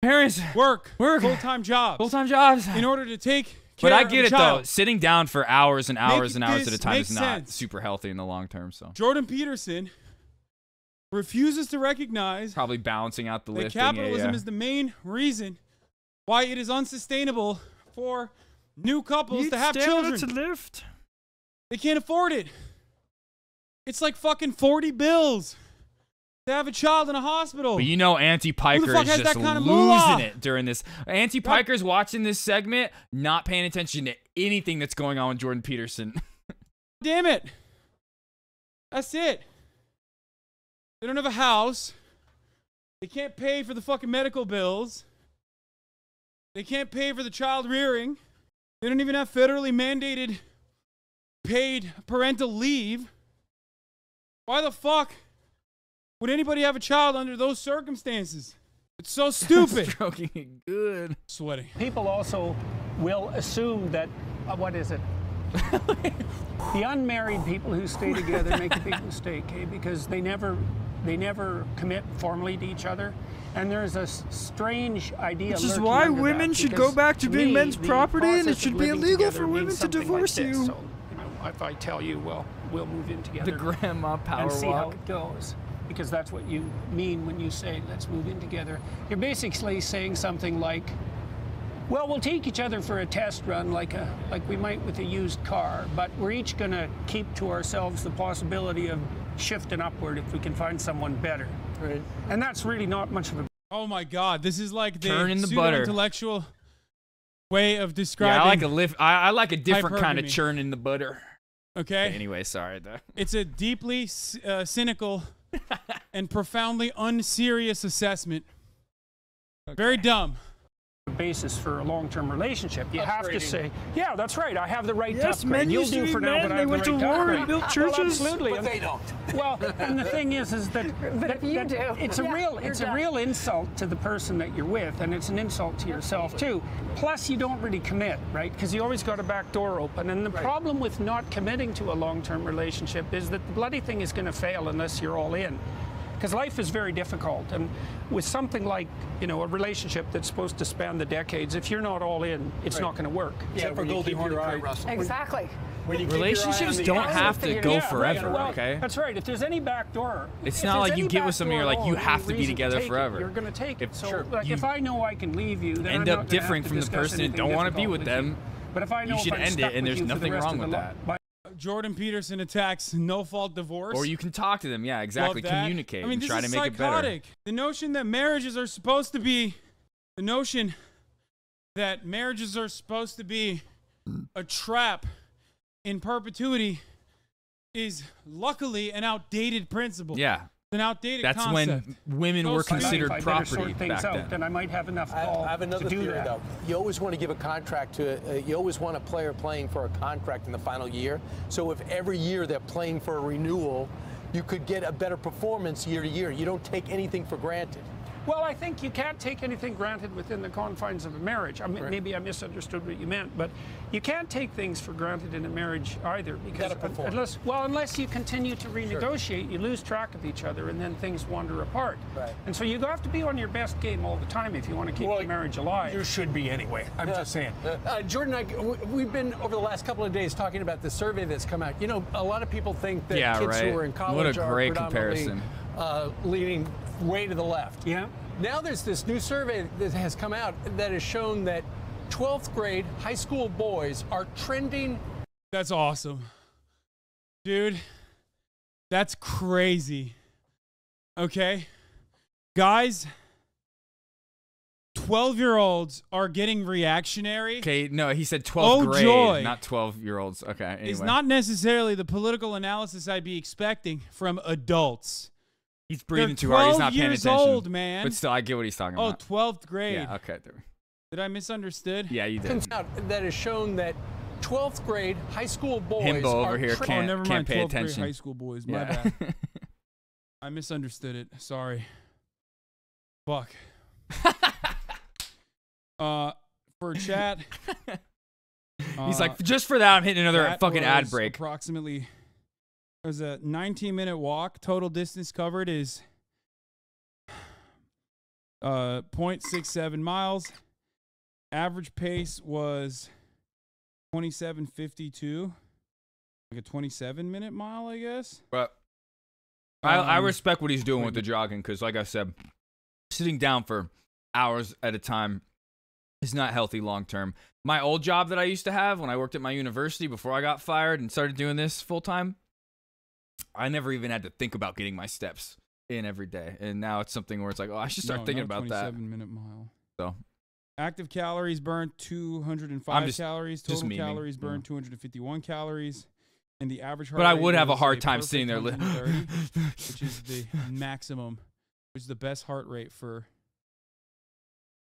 parents work full-time jobs. Full-time jobs. In order to take care But I of get a it though. child. Sitting down for hours and hours and hours this at a time make is not sense. super healthy in the long term. So Jordan Peterson refuses to recognize probably balancing out the that lifting. capitalism is the main reason why it is unsustainable for new couples to have children. To lift. They can't afford it. It's like fucking 40 bills to have a child in a hospital. But you know, Auntie Piker fuck is has just that kind of losing moolah? it during this. Auntie Piker's watching this segment, not paying attention to anything that's going on with Jordan Peterson. Damn it. That's it. They don't have a house. They can't pay for the fucking medical bills. They can't pay for the child rearing. They don't even have federally mandated paid parental leave. Why the fuck would anybody have a child under those circumstances? It's so stupid. Stroking it good. Sweating. People also will assume that, what is it? The unmarried people who stay together make a big mistake, eh? Because they never commit formally to each other. And there's a strange idea. Which is lurking why under women that, should because go back to being me, men's the property, and it process should of be living illegal together for women means to something like divorce this. you. So, if I tell you, well, we'll move in together. The grandma power and see how walk. it goes. Because that's what you mean when you say, let's move in together. You're basically saying something like, well, we'll take each other for a test run like we might with a used car, but we're each going to keep to ourselves the possibility of shifting upward if we can find someone better. Right. And that's really not much of a... Oh my God, this is like the Turn in the butter. pseudo-intellectual way of describing. Yeah, I like a lift. I like a different kind of hypergamy. churn in the butter. Okay. But anyway, sorry though. It's a deeply cynical and profoundly unserious assessment. Very dumb. basis for a long-term relationship. You have to say, yeah, that's right, I have the right Yes, to upgrade. men You'll used to do be for now, men, but I they have the went right to war upgrade. and built Well, churches. absolutely. But they don't. Well, and the thing is that, But if you do, it's a yeah, real you're it's done. a real insult to the person that you're with, and it's an insult to yourself too. Plus, you don't really commit, right? Because you always got a back door open. And the problem with not committing to a long-term relationship is that the bloody thing is going to fail unless you're all in. Because life is very difficult, and with something like, you know, a relationship that's supposed to span the decades, if you're not all in, it's not going to work. Except for Goldie Hawn and Kurt Russell. Exactly. Relationships don't have to go forever, well, okay? That's right. If there's any back door, It's if not there's like you any get back with somebody, door you're at like, you all, have any to be reason together take it, forever. You're going to take it. So, Sure, like, you if I know I can leave you, then end I'm up not gonna differing have to from the discuss person and anything don't want to be difficult with you. them. But if I know You should if I'm end stuck it, and with there's you for the nothing rest wrong of with the that. li- Jordan Peterson attacks no-fault divorce. Or you can talk to them, yeah, exactly. Love that. Communicate I mean, and this try is to make it better. psychotic. The notion that marriages are supposed to be, the notion that marriages are supposed to be a trap in perpetuity is luckily an outdated principle. Yeah. It's an outdated That's concept. when women were considered If I better property sort things back out, then. then I might have enough gall I have another to do theory, that. though. You always want to give a contract to, you always want a player playing for a contract in the final year. So if every year they're playing for a renewal, you could get a better performance year to year. You don't take anything for granted. Well, I think you can't take anything granted within the confines of a marriage. I mean, maybe I misunderstood what you meant, but you can't take things for granted in a marriage either, because unless you continue to renegotiate, you lose track of each other, and then things wander apart. Right. And so you have to be on your best game all the time if you want to keep the marriage alive. You should be anyway. I'm just saying. Jordan and I, we've been over the last couple of days talking about the survey that's come out. You know, a lot of people think that kids who are in college What a great are predominantly leaning way to the left. Yeah. Now there's this new survey that has come out that has shown that 12th grade high school boys are trending. That's awesome. Dude, that's crazy. Okay? Guys, 12-year-olds are getting reactionary. Okay, no, he said 12th grade, joy. not 12-year-olds. Okay, anyway. It's not necessarily the political analysis I'd be expecting from adults. He's breathing They're too hard. He's not paying 12 years attention. old, man. But still, I get what he's talking Oh, about. 12th grade. Yeah, okay. Did I misunderstood? Yeah, you did. That has shown that 12th grade high school boys Himbo over here Oh, never mind. can't pay 12th grade attention. high school boys. My Yeah. bad. I misunderstood it. Sorry. Fuck. For chat. He's like, just for that, I'm hitting another that fucking ad was break. Approximately, it was a 19-minute walk. Total distance covered is 0.67 miles. Average pace was 27:52. Like a 27-minute mile, I guess. But I respect what he's doing with the jogging because, like I said, sitting down for hours at a time is not healthy long term. My old job that I used to have when I worked at my university before I got fired and started doing this full time, I never even had to think about getting my steps in every day. And now it's something where it's like, oh, I should start thinking about that. 27-minute mile. So active calories burned 205 calories. Total memeing, calories burned 251 calories. And the average heart But I rate would have a was hard time sitting there. 130, which is the maximum, which is the best heart rate for.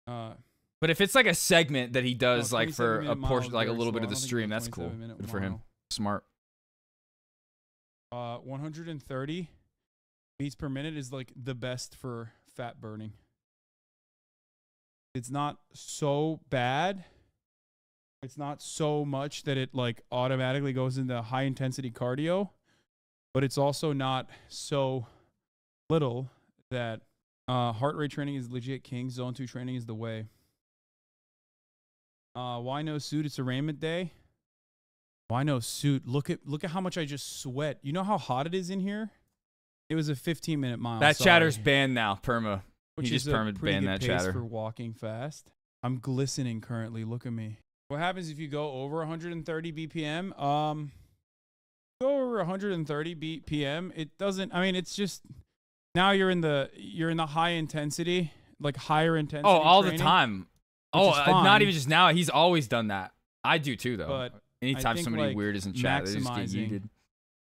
But if it's like a segment that he does, like for a 27-minute mile portion, is like a very little bit slow. of the I don't think stream, it's a that's cool. 27-minute Good for him. mile. Smart. 130 beats per minute is like the best for fat burning. It's not so bad. It's not so much that it like automatically goes into high intensity cardio, but it's also not so little that heart rate training is legit king. Zone 2 training is the way. Why no suit? It's arraignment day. Why no suit? Look at how much I just sweat. You know how hot it is in here? It was a 15-minute mile. That chatter's banned now, perma. Which he is just a perma pretty banned good that pace chatter. for walking fast. I'm glistening currently. Look at me. What happens if you go over 130 BPM? Go over 130 BPM. It doesn't. I mean, it's just now you're in the high intensity, like higher intensity. Oh, all training, the time. which is fine. Not even just now. He's always done that. I do too, though. But anytime I think, somebody like, weird is in chat, they just get maximizing. yeeted.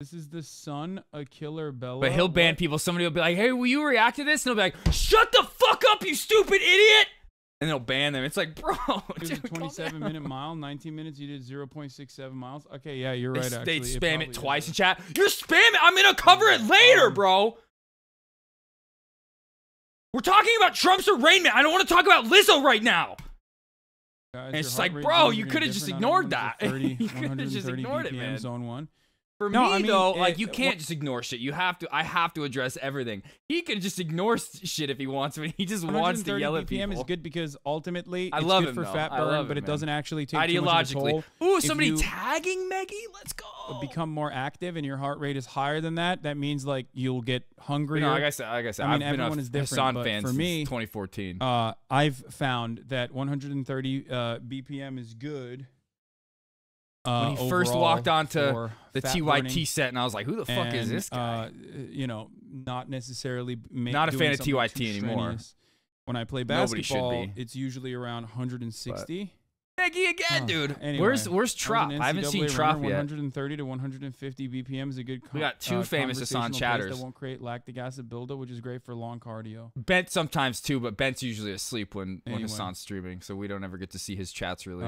This is the son, a killer Bella. But he'll ban people. Somebody will be like, "Hey, will you react to this?" And he'll be like, "Shut the fuck up, you stupid idiot!" And they'll ban them. It's like, bro, It was a 27-minute mile, 19 minutes. You did 0.67 miles. Okay, yeah, you're right. They Actually, spam it probably twice is. in chat. You're spamming. I'm gonna cover it later, bro. We're talking about Trump's arraignment. I don't want to talk about Lizzo right now. Guys, And your it's heart like, rate bro, zones you are could have just different on ignored everyone's that. 30, You could have just 130 ignored it, BPM, man. Zone 1. For No, me, I mean, though, like, you it- can't just ignore shit. I have to address everything. He can just ignore shit if he wants, but he just wants to 130 yell at BPM people. is good because ultimately I it's love good him, for though. fat I burn, love but him, it doesn't man. actually take too much of a Ideologically. toll. Ooh, If somebody you tagging Meggie? Let's go. become more active and your heart rate is higher than that, that means like you'll get hungrier. No, like I said, I mean, I've been everyone a is different. Hassan but fan for since me, 2014. I've found that 130 BPM is good. When he first overall walked onto for the fat TYT burning. set, and I was like, who the fuck is And, this guy? You know, not necessarily Not a doing fan of something TYT too anymore. strenuous. When I play Nobody should basketball, be. it's usually around 160. Meggie again, dude. Anyway, Where's Trop? as an I haven't seen NCAA Trop runner, yet. 130 to 150 BPM is a good. We got two famous Hassan conversational pace chatters. that won't create lactic acid buildup, which is great for long cardio. Bent sometimes too, but Bent's usually asleep when Anyway. Hassan's streaming, so we don't ever get to see his chats really.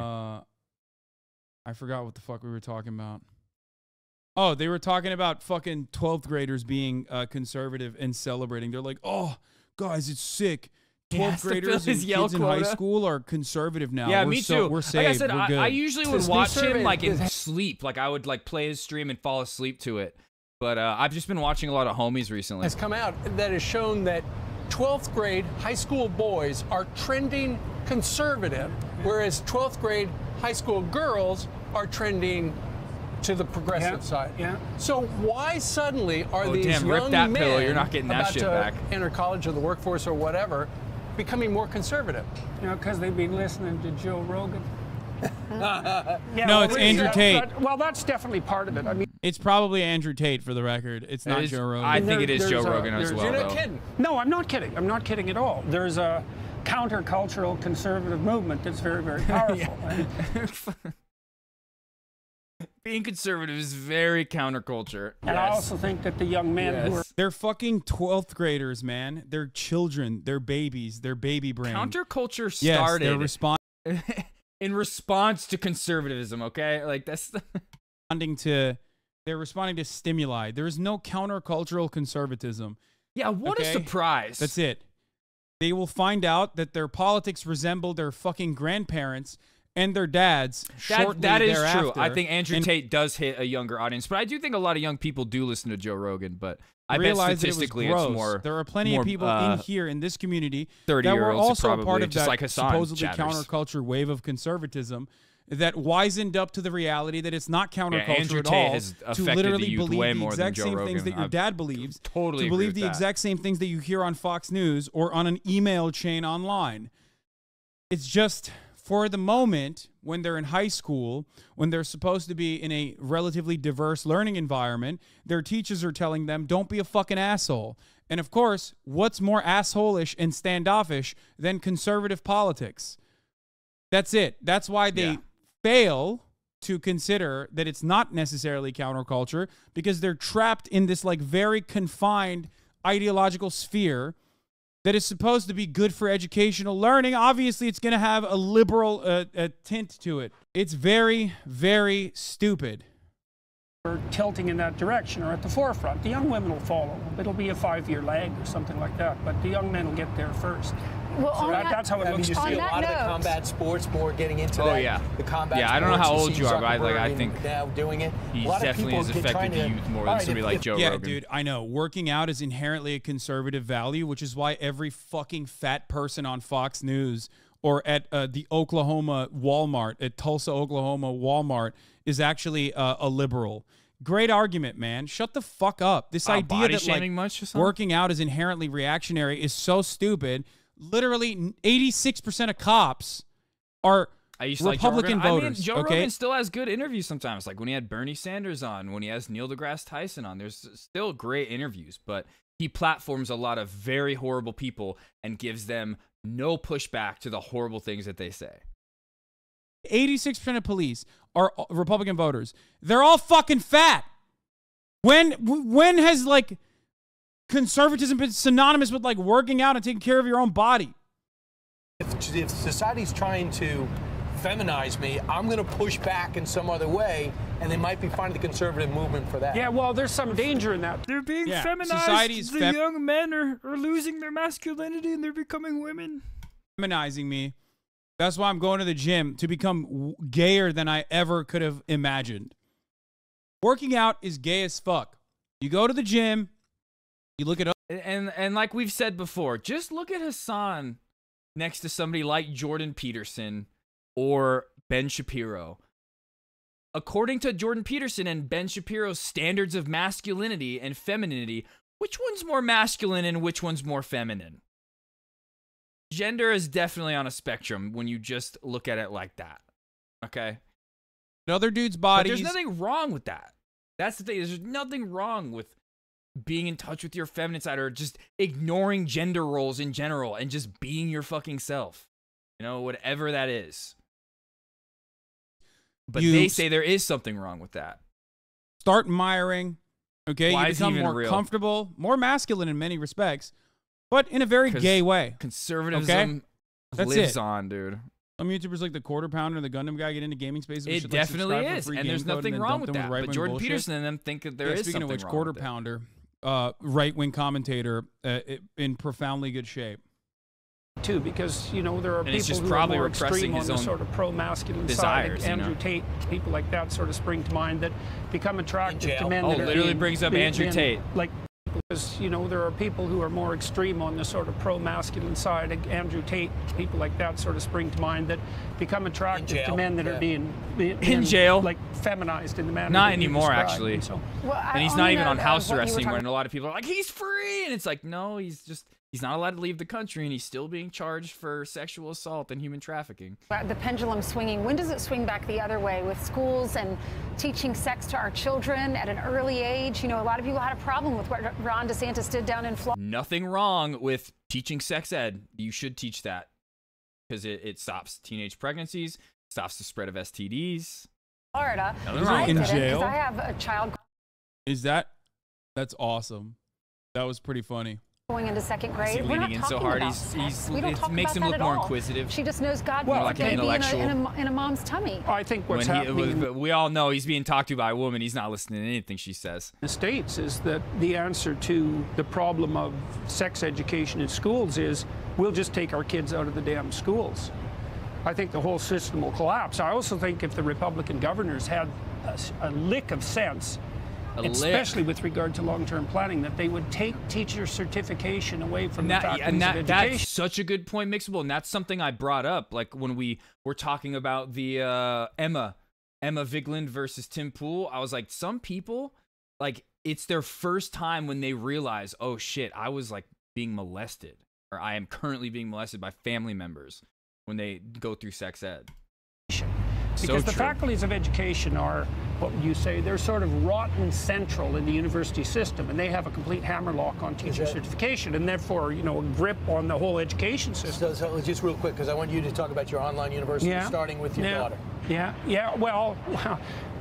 I forgot what the fuck we were talking about. Oh, they were talking about fucking 12th graders being conservative and celebrating. They're like, oh, guys, it's sick. 12th graders and kids in high school are conservative now. Yeah, We're me so, too. We're saved. Like I said, we're good. I usually would watch him like in sleep. Like I would like play his stream and fall asleep to it. But I've just been watching a lot of homies recently. Has come out that has shown that 12th grade high school boys are trending conservative, whereas 12th grade high school girls are trending to the progressive side. Yeah. So why suddenly are these damn, rip young that men pillow. You're not getting that about shit to back. enter college or the workforce or whatever becoming more conservative? You know, because they've been listening to Joe Rogan. No, it's Andrew Tate. Well, that's definitely part of it. I mean, It's probably Andrew Tate for the record. It's not Joe Rogan. I think it is Joe Rogan as well. You're not kidding. No, I'm not kidding. I'm not kidding at all. There's a countercultural conservative movement that's very, very powerful. Being conservative is very counterculture. And I also think that the young men who are... They're fucking 12th graders, man. They're children. They're babies. They're baby brain. Counterculture started in response to conservatism, okay? Like, that's they're responding to stimuli. There is no countercultural conservatism. Yeah, what a surprise. That's it. They will find out that their politics resemble their fucking grandparents and their dads. That is thereafter. true. I think Andrew Tate does hit a younger audience, but I do think a lot of young people do listen to Joe Rogan. But I bet statistically it's more. There are plenty of people in here in this community that were 30-year-olds also probably, part of just that like Hassan supposedly chatters. counterculture wave of conservatism that wisened up to the reality that it's not counterculture Andrew at Tate all has to affected literally the youth believe way the more than exact Joe same Rogan. things that your I dad believes, totally to agree believe with the that. exact same things that you hear on Fox News or on an email chain online. It's just for the moment when they're in high school, when they're supposed to be in a relatively diverse learning environment, their teachers are telling them, don't be a fucking asshole. And of course, what's more asshole-ish and standoffish than conservative politics? That's it. That's why they fail to consider that it's not necessarily counterculture, because they're trapped in this like very confined ideological sphere that is supposed to be good for educational learning. Obviously, it's going to have a liberal tint to it. It's very, very stupid. We're tilting in that direction or at the forefront. The young women will follow. It'll be a 5-year lag or something like that, but the young men will get there first. Well, so that's how it looks. You see a lot of the combat sports more getting into that. Oh, yeah. The combat I don't know how old you are, but I think now doing it. He definitely has affected the youth more than somebody like Joe Rogan. Yeah, dude, I know. Working out is inherently a conservative value, which is why every fucking fat person on Fox News or at the Oklahoma Walmart, at Tulsa, Oklahoma Walmart, is actually a liberal. Great argument, man. Shut the fuck up. This idea that like working out is inherently reactionary is so stupid. Literally 86% of cops are Republican voters. I mean, Joe Rogan still has good interviews sometimes, like when he had Bernie Sanders on, when he has Neil deGrasse Tyson on. There's still great interviews, but he platforms a lot of very horrible people and gives them no pushback to the horrible things that they say. 86% of police are Republican voters. They're all fucking fat. When has like conservatism been synonymous with like working out and taking care of your own body? If society's trying to feminize me, I'm going to push back in some other way, and they might be finding the conservative movement for that. Yeah, well, there's some danger in that. They're being feminized. Society's the young men are losing their masculinity and they're becoming women. Feminizing me. That's why I'm going to the gym, to become gayer than I ever could have imagined. Working out is gay as fuck. You go to the gym, you look at and like we've said before, just look at Hassan next to somebody like Jordan Peterson or Ben Shapiro. According to Jordan Peterson and Ben Shapiro's standards of masculinity and femininity, which one's more masculine and which one's more feminine? Gender is definitely on a spectrum when you just look at it like that. Okay? Other dudes' bodies. But there's nothing wrong with that. That's the thing. There's nothing wrong with being in touch with your feminine side or just ignoring gender roles in general and just being your fucking self. You know, whatever that is. But they say there is something wrong with that. Start miring. Okay? Why you become more comfortable, more masculine in many respects, but in a very gay way. Conservatism lives on, dude. Some YouTubers like the Quarter Pounder and the Gundam guy get into gaming spaces. It definitely is, and there's nothing wrong with that. But Jordan Peterson and them think that there is something wrong with it. Speaking of which, Quarter Pounder, right-wing commentator, in profoundly good shape. Too, because you know there are people just who probably are more repressing extreme his on the own sort of pro-masculine side. Like Andrew Tate, people like that sort of spring to mind that become attractive to men. Oh, that are literally brings up Andrew Tate. Like, because you know there are people who are more extreme on the sort of pro-masculine side. Like Andrew Tate, people like that sort of spring to mind that become attractive to men that are being in jail, like feminized in the manner. Not anymore, actually. So, and he's not even on house arrest anymore. And a lot of people are like, he's free, and it's like, no, he's just He's not allowed to leave the country, and he's still being charged for sexual assault and human trafficking. The pendulum swinging. When does it swing back the other way with schools and teaching sex to our children at an early age? You know, a lot of people had a problem with what Ron DeSantis did down in Florida. Nothing wrong with teaching sex ed. You should teach that because it stops teenage pregnancies, stops the spread of STDs. Florida. Nothing wrong. In jail? Because I have a child That's awesome. That was pretty funny. going into second grade. We're leaning in so hard. It makes him look more inquisitive. She just knows God Well, was like a an baby intellectual. in a mom's tummy. I think what's happening But we all know he's being talked to by a woman. He's not listening to anything she says. in the States is that the answer to the problem of sex education in schools is we'll just take our kids out of the damn schools. I think the whole system will collapse. I also think if the Republican governors had a lick of sense, especially with regard to long-term planning, that they would take teacher certification away from the faculties of education. That's such a good point, Mixable, and that's something I brought up, like when we were talking about the Emma Vigeland versus Tim Pool. I was like, some people, like, it's their first time when they realize, oh shit, I was like being molested, or I am currently being molested by family members when they go through sex ed. Because the faculties of education are, what would you say, they're sort of rotten central in the university system, and they have a complete hammerlock on teacher certification, and therefore, you know, a grip on the whole education system. So just real quick, because I want you to talk about your online university, starting with your daughter. Well,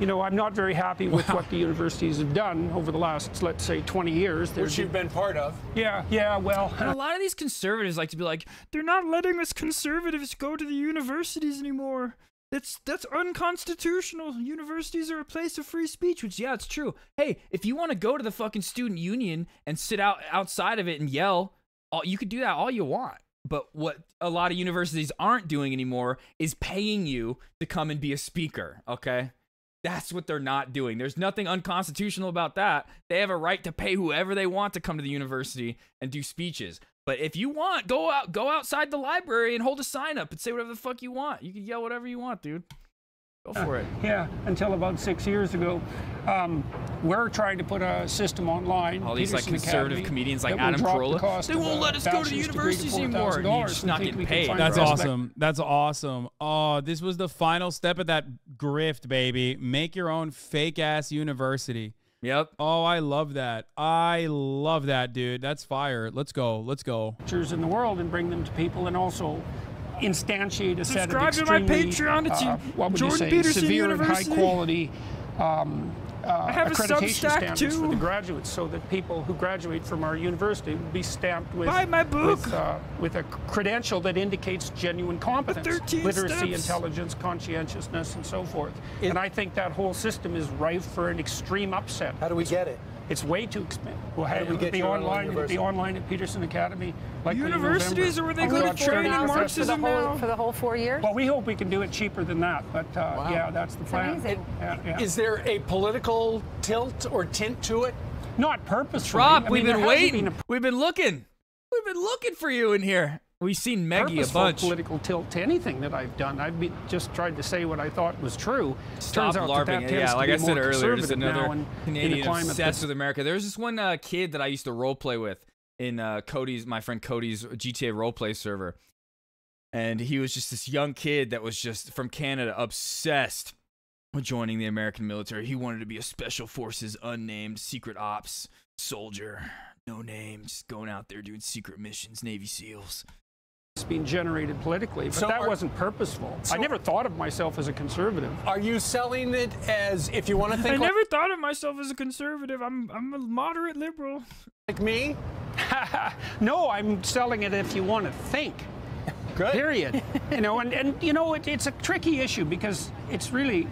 you know, I'm not very happy with what the universities have done over the last, let's say, 20 years. Which you've been part of. Well. And a lot of these conservatives like to be like, they're not letting us conservatives go to the universities anymore. That's unconstitutional. Universities are a place of free speech. Which, yeah, it's true. Hey, if you want to go to the fucking student union and sit outside of it and yell, you could do that all you want. But what a lot of universities aren't doing anymore is paying you to come and be a speaker, okay? That's what they're not doing. There's nothing unconstitutional about that. They have a right to pay whoever they want to come to the university and do speeches. But if you want, go outside the library and hold a sign up and say whatever the fuck you want. You can yell whatever you want, dude. Go for it. Yeah, until about 6 years ago. We're trying to put a system online. All these like conservative comedians like Adam Carolla, they won't let us go to the universities anymore. You're just not getting paid. That's awesome. That's awesome. Oh, this was the final step of that grift, baby. Make your own fake ass university. Yep. Oh, I love that. I love that, dude. That's fire. Let's go. Let's go. In the world and bring them to people, and also instantiate a set of Subscribe to my extremely, Patreon. It's what would Jordan you say, Peterson severe University. and high quality I have a accreditation Substack standards too. for the graduates, so that people who graduate from our university will be stamped with Buy my book. with a credential that indicates genuine competence, 13 literacy, steps. intelligence, conscientiousness, and so forth. And I think that whole system is rife for an extreme upset. How do we get it? It's way too expensive. Well, How do we get be your own online. It'll university? be online at Peterson Academy. Universities are where they go to train in Marxism now. For the whole 4 years? Well, we hope we can do it cheaper than that, but yeah, that's the plan. amazing. Yeah. Is there a political tilt or tint to it? Not purposefully. Trop, I we've mean, been there hasn't waiting. been We've been looking. We've been looking for you in here. We've seen Meggie a purposeful bunch. political tilt to anything that I've done. I've just tried to say what I thought was true. Stop Turns out LARPing. that Yeah, tends to like be I said more earlier, just conservative now another in the Canadian climate obsessed that's- with America. There was this one kid that I used to role play with in my friend Cody's GTA roleplay server. And he was just this young kid that was just from Canada, obsessed with joining the American military. He wanted to be a special forces, unnamed, secret ops soldier. No name, just going out there doing secret missions, Navy SEALs. It's being generated politically, but that wasn't purposeful. I never thought of myself as a conservative. Are you selling it as, if you want to think I never thought of myself as a conservative. I'm a moderate liberal. like me? No, I'm selling it if you want to think. Good. Period. You know, and you know, it's a tricky issue because it's really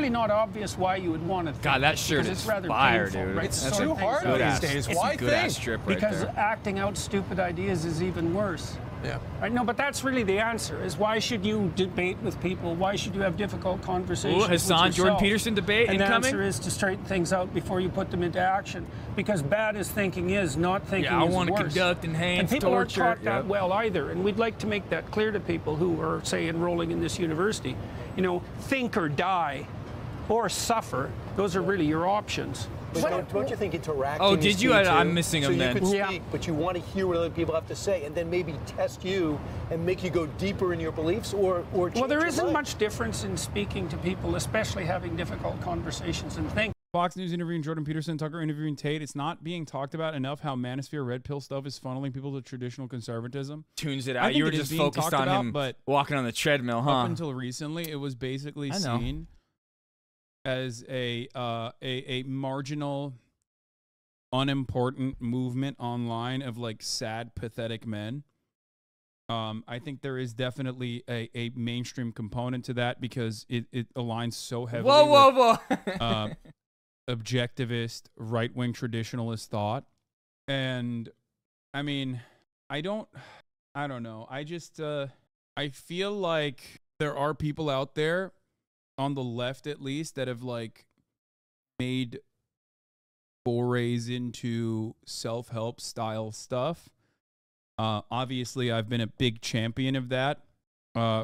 not obvious why you would want to think. God, that shirt because is it's rather fire, painful, dude. right? It's That's too a hard good these ass- days. It's Why a good ass think? strip right Because there. acting out stupid ideas is even worse. Yeah. Right? No, but that's really the answer, is why should you debate with people? Why should you have difficult conversations Ooh, Hassan, with Jordan yourself? Peterson debate and incoming? the answer is to straighten things out before you put them into action. Because bad as thinking is, not thinking Yeah, I is want to worse. conduct enhanced And people torture. aren't taught that Yep. well either. And we'd like to make that clear to people who are, say, enrolling in this university. You know, think or die or suffer. Those are really your options. But don't you think interacting? Oh, did you? I'm missing so them then. You could speak, but you want to hear what other people have to say, and then maybe test you and make you go deeper in your beliefs, or change well, there your isn't mind. much difference in speaking to people, especially having difficult conversations and think. Fox News interviewing Jordan Peterson, Tucker interviewing Tate. It's not being talked about enough how manosphere red pill stuff is funneling people to traditional conservatism. Tunes it out. You were just focused on him but walking on the treadmill, huh? Up until recently, it was basically seen as a marginal, unimportant movement online of like sad, pathetic men. I think there is definitely a mainstream component to that because it aligns so heavily with objectivist, right-wing traditionalist thought. And I mean, I don't know. I just, I feel like there are people out there on the left, at least, that have like made forays into self-help style stuff. Obviously, I've been a big champion of that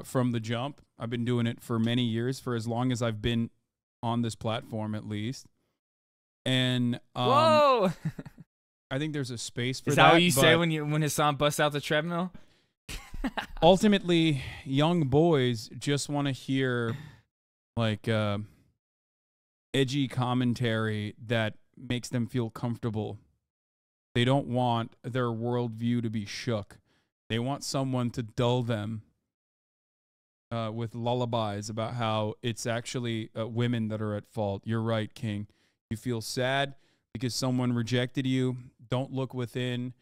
from the jump. I've been doing it for many years, for as long as I've been on this platform, at least. And whoa, I think there's a space for that. Is that what you say when Hassan busts out the treadmill? Ultimately, young boys just want to hear like edgy commentary that makes them feel comfortable. They don't want their worldview to be shook. They want someone to dull them with lullabies about how it's actually women that are at fault. You're right, King. You feel sad because someone rejected you. Don't look within.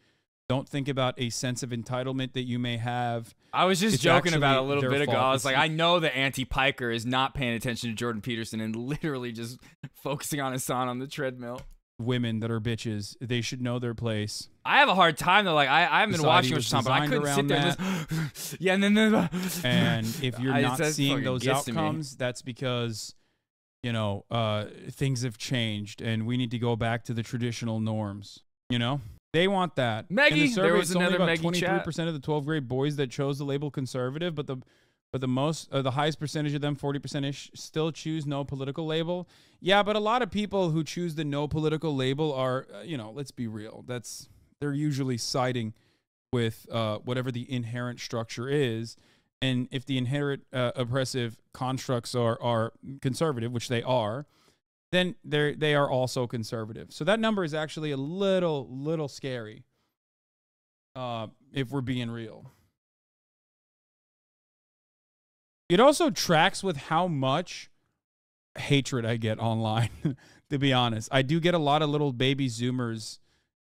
Don't think about a sense of entitlement that you may have. I was just joking about it a little their bit ago. fault. I was like, I know the anti-piker is not paying attention to Jordan Peterson and literally just focusing on Hassan on the treadmill. Women that are bitches, they should know their place. I have a hard time though. Like I haven't been watching much time, but I couldn't sit there and listen. Yeah, and then and if you're not seeing those gets to me. outcomes, that's because you know things have changed, and we need to go back to the traditional norms. You know, they want that. Maggie, in the survey, there was it's only another about Maggie chat. 23% of the 12th grade boys that chose the label conservative, but the highest percentage of them, 40%ish, still choose no political label. Yeah, but a lot of people who choose the no political label are, you know, let's be real. They're usually siding with whatever the inherent structure is. And if the inherent oppressive constructs are conservative, which they are, then they are also conservative. So that number is actually a little scary if we're being real. It also tracks with how much hatred I get online, to be honest. I do get a lot of little baby Zoomers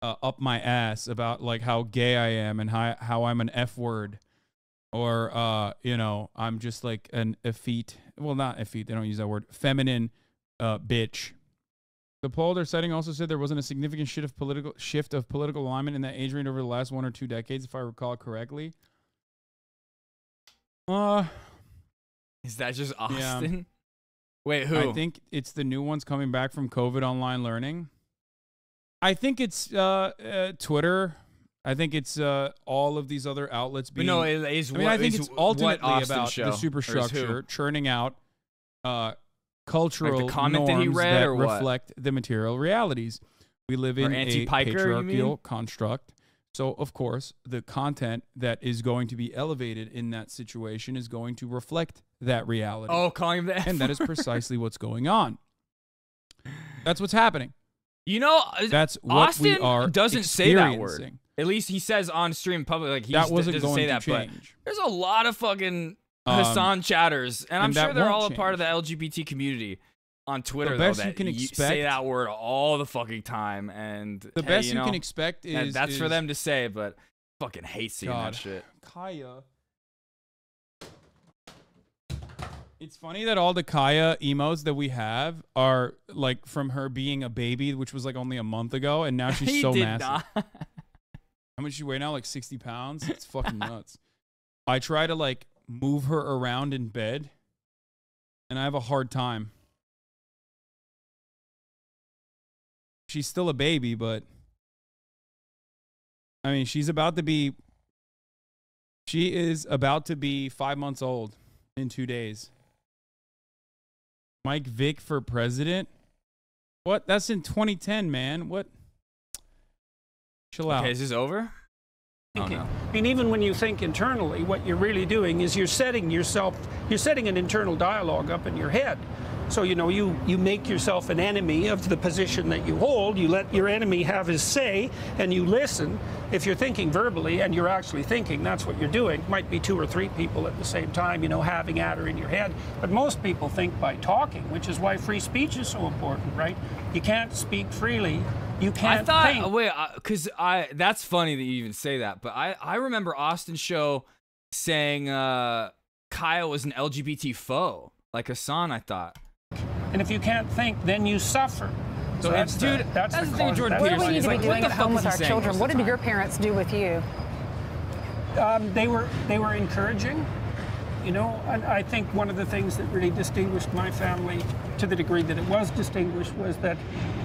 up my ass about like how gay I am and how I'm an F word. Or, you know, I'm just like an effete, well, not effete, they don't use that word, feminine bitch. The poll they're citing also said there wasn't a significant shift of political alignment in that age range over the last 1 or 2 decades, if I recall correctly. Is that just Austin? Yeah. Wait, who? I think it's the new ones coming back from COVID online learning. I think it's Twitter. I think it's all of these other outlets being. But no, I think it's ultimately about show, the superstructure churning out cultural like the comment norms that he read that or what? reflect the material realities. We live in a anti-piker, you patriarchal mean? construct. So, of course, the content that is going to be elevated in that situation is going to reflect that reality. Oh, calling him that. And that is precisely what's going on. That's what's happening. You know, that's what Austin we are doesn't say that word. experiencing. At least he says on stream public, like he That wasn't doesn't going say to that. change. But there's a lot of fucking Hassan chatters, and I'm and sure that they're won't all a change. part of the LGBT community on Twitter. The best though, you can say expect- that word all the fucking time, and The hey, best you you know, can expect is that's for is- them to say, but I fucking hate seeing God. that shit. Kaya. It's funny that all the Kaya emotes that we have are like from her being a baby, which was like only a month ago, and now she's He so did massive. not. How much she weigh now? Like 60 pounds? It's fucking nuts. I try to like move her around in bed, and I have a hard time. She's still a baby, but I mean, she is about to be 5 months old in 2 days. Mike Vick for president? What? That's in 2010, man. What? Chill out. Okay, is this over? Oh, no. I mean, even when you think internally, what you're really doing is you're setting an internal dialogue up in your head. So, you know, you make yourself an enemy of the position that you hold. You let your enemy have his say, and you listen. If you're thinking verbally and you're actually thinking, that's what you're doing. Might be 2 or 3 people at the same time, you know, having at her in your head. But most people think by talking, which is why free speech is so important, right? You can't speak freely. You can't think. Wait, because that's funny that you even say that, but I remember Austin Show saying Kyle was an LGBT foe, like Hassan, I thought. And if you can't think, then you suffer. So that's dude, that's the thing with Jordan What do Peterson. we need to be Like, what doing the at fuck home is with he our saying children? What did your parents do with you? They were encouraging. You know, I think one of the things that really distinguished my family, to the degree that it was distinguished, was that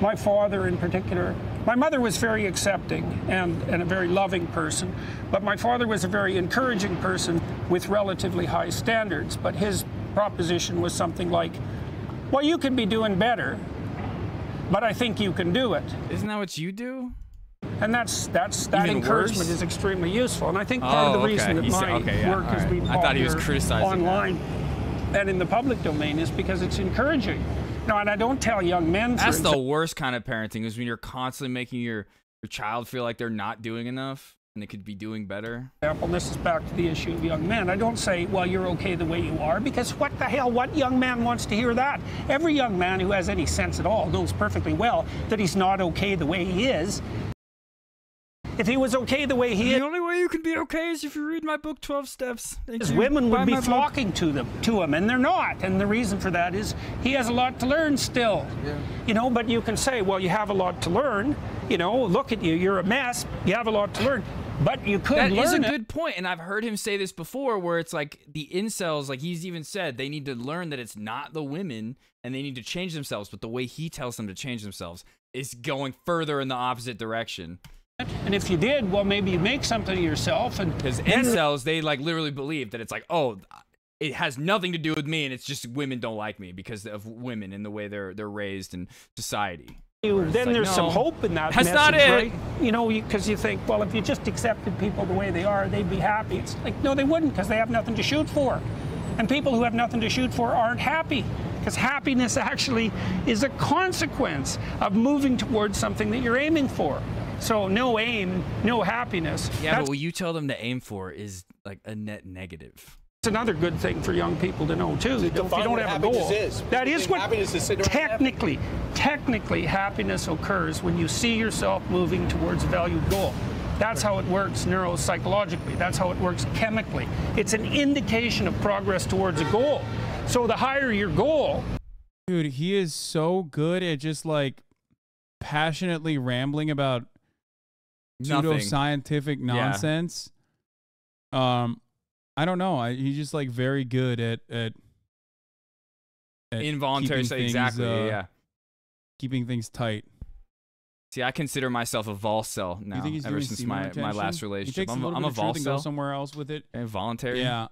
my father in particular, my mother was very accepting and a very loving person, but my father was a very encouraging person with relatively high standards. But his proposition was something like, well, you could be doing better, but I think you can do it. Isn't that what you do? And that Even encouragement worse? is extremely useful. And I think part of the reason that my work has been I thought he was popular criticizing online and in the public domain is because it's encouraging. No, and I don't tell young men. That's the worst kind of parenting, is when you're constantly making your child feel like they're not doing enough and they could be doing better. And this is back to the issue of young men. I don't say, well, you're okay the way you are, because what the hell, what young man wants to hear that? Every young man who has any sense at all knows perfectly well that he's not okay the way he is. If he was okay the way he is, the only way you can be okay is if you read my book, 12 Steps. Women would be flocking to him, and they're not. And the reason for that is he has a lot to learn still. Yeah. You know, but you can say, well, you have a lot to learn. You know, look at you, you're a mess. You have a lot to learn. But you could learn it. That is a good point, and I've heard him say this before, where it's like the incels, like he's even said, they need to learn that it's not the women, and they need to change themselves, but the way he tells them to change themselves is going further in the opposite direction. And if you did, well, maybe you make something of yourself. And because incels, they like literally believe that it's like, oh, it has nothing to do with me, and it's just women don't like me because of women and the way they're raised in society. Then like, there's no, some hope in that that's message, not it. right? You know, because you think, well, if you just accepted people the way they are, they'd be happy. It's like, no, they wouldn't, because they have nothing to shoot for. And people who have nothing to shoot for aren't happy, because happiness actually is a consequence of moving towards something that you're aiming for. So no aim, no happiness. Yeah, but what you tell them to aim for is like a net negative. It's another good thing for young people to know too. If you don't have a goal, that is what technically happiness occurs when you see yourself moving towards a valued goal. That's how it works neuropsychologically. That's how it works chemically. It's an indication of progress towards a goal. So the higher your goal. Dude, he is so good at just like passionately rambling about pseudo-scientific nonsense. Yeah. I don't know. He's just like very good at involuntary. Exactly. Yeah. Keeping things tight. See, I consider myself a Volcel now. Ever since my last relationship, I'm a Volcel. And go somewhere else with it. Involuntary. Yeah.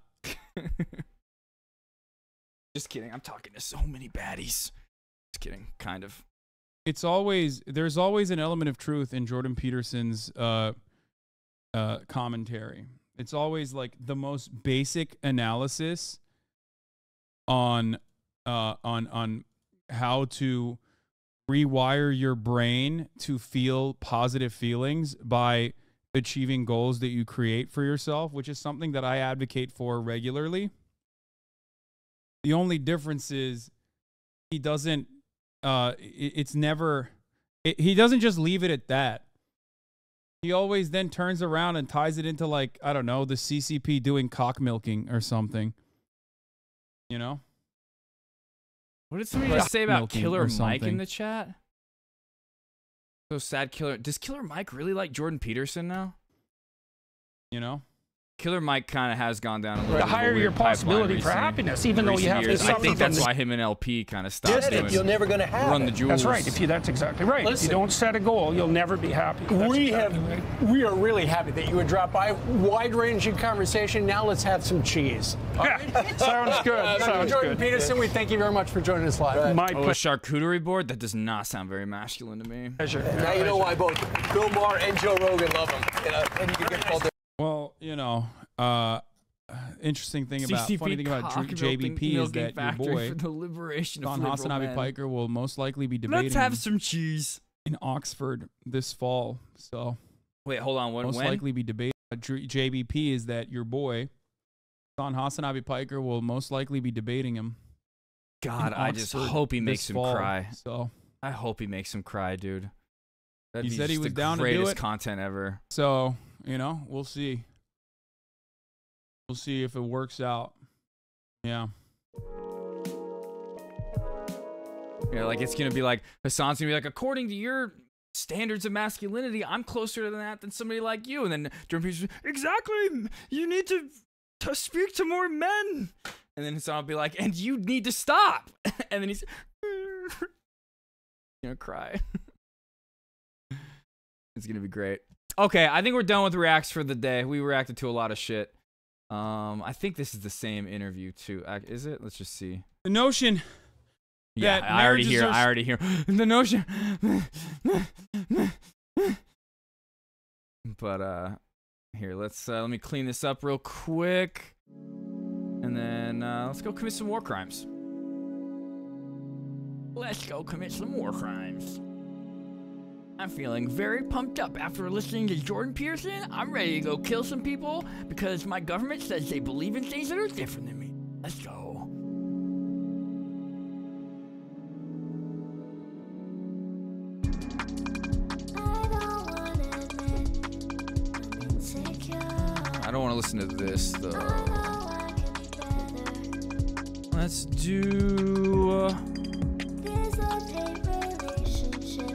Just kidding. I'm talking to so many baddies. Just kidding. Kind of. There's always an element of truth in Jordan Peterson's commentary. It's always like the most basic analysis on how to rewire your brain to feel positive feelings by achieving goals that you create for yourself, which is something that I advocate for regularly. The only difference is he doesn't he doesn't just leave it at that. He always then turns around and ties it into, like, I don't know, the CCP doing cock milking or something. You know? What did somebody just say about Killer Mike in the chat? So sad. Does Killer Mike really like Jordan Peterson now? You know? Killer Mike kind of has gone down a little bit. The higher your possibility for happiness, even though you have to suffer. I think that's why him and LP kind of stopped doing. You're never going to have Run the jewels. That's right. That's exactly right. Listen, if you don't set a goal, you'll never be happy. We are really happy that you would drop by. Wide-ranging conversation. Now let's have some cheese. Sounds good. Sounds Jordan good. Peterson, we thank you very much for joining us live. My a charcuterie board? That does not sound very masculine to me. pleasure. Now you know why both Bill Maher and Joe Rogan love him. You know, and you can get called. Well, you know, interesting thing about funny thing about JBP is that your boy for the liberation of Don liberal Hasanabi men. Piker will most likely be debating. Let's have some cheese in Oxford this fall. So wait, hold on. Most likely be debating. JBP is that your boy Don Hasanabi Piker will most likely be debating him. God, I just hope he makes him cry. So I hope he makes him cry, dude. That'd he be said he just was the down to do greatest it. content ever. So you know, we'll see. We'll see if it works out. Yeah. Yeah, like it's gonna be like Hassan's gonna be like, according to your standards of masculinity, I'm closer to that than somebody like you. And then Jordan Peterson, exactly. You need to speak to more men. And then Hassan will be like, and you need to stop. And then he's gonna cry. It's gonna be great. Okay, I think we're done with reacts for the day. We reacted to a lot of shit. I think this is the same interview too. Is it? Let's just see. The notion. Yeah, I already hear. The notion. But here, let me clean this up real quick, and then let's go commit some war crimes. Let's go commit some war crimes. I'm feeling very pumped up after listening to Jordan Peterson. I'm ready to go kill some people because my government says they believe in things that are different than me. Let's go. I don't want to listen to this though. Let's do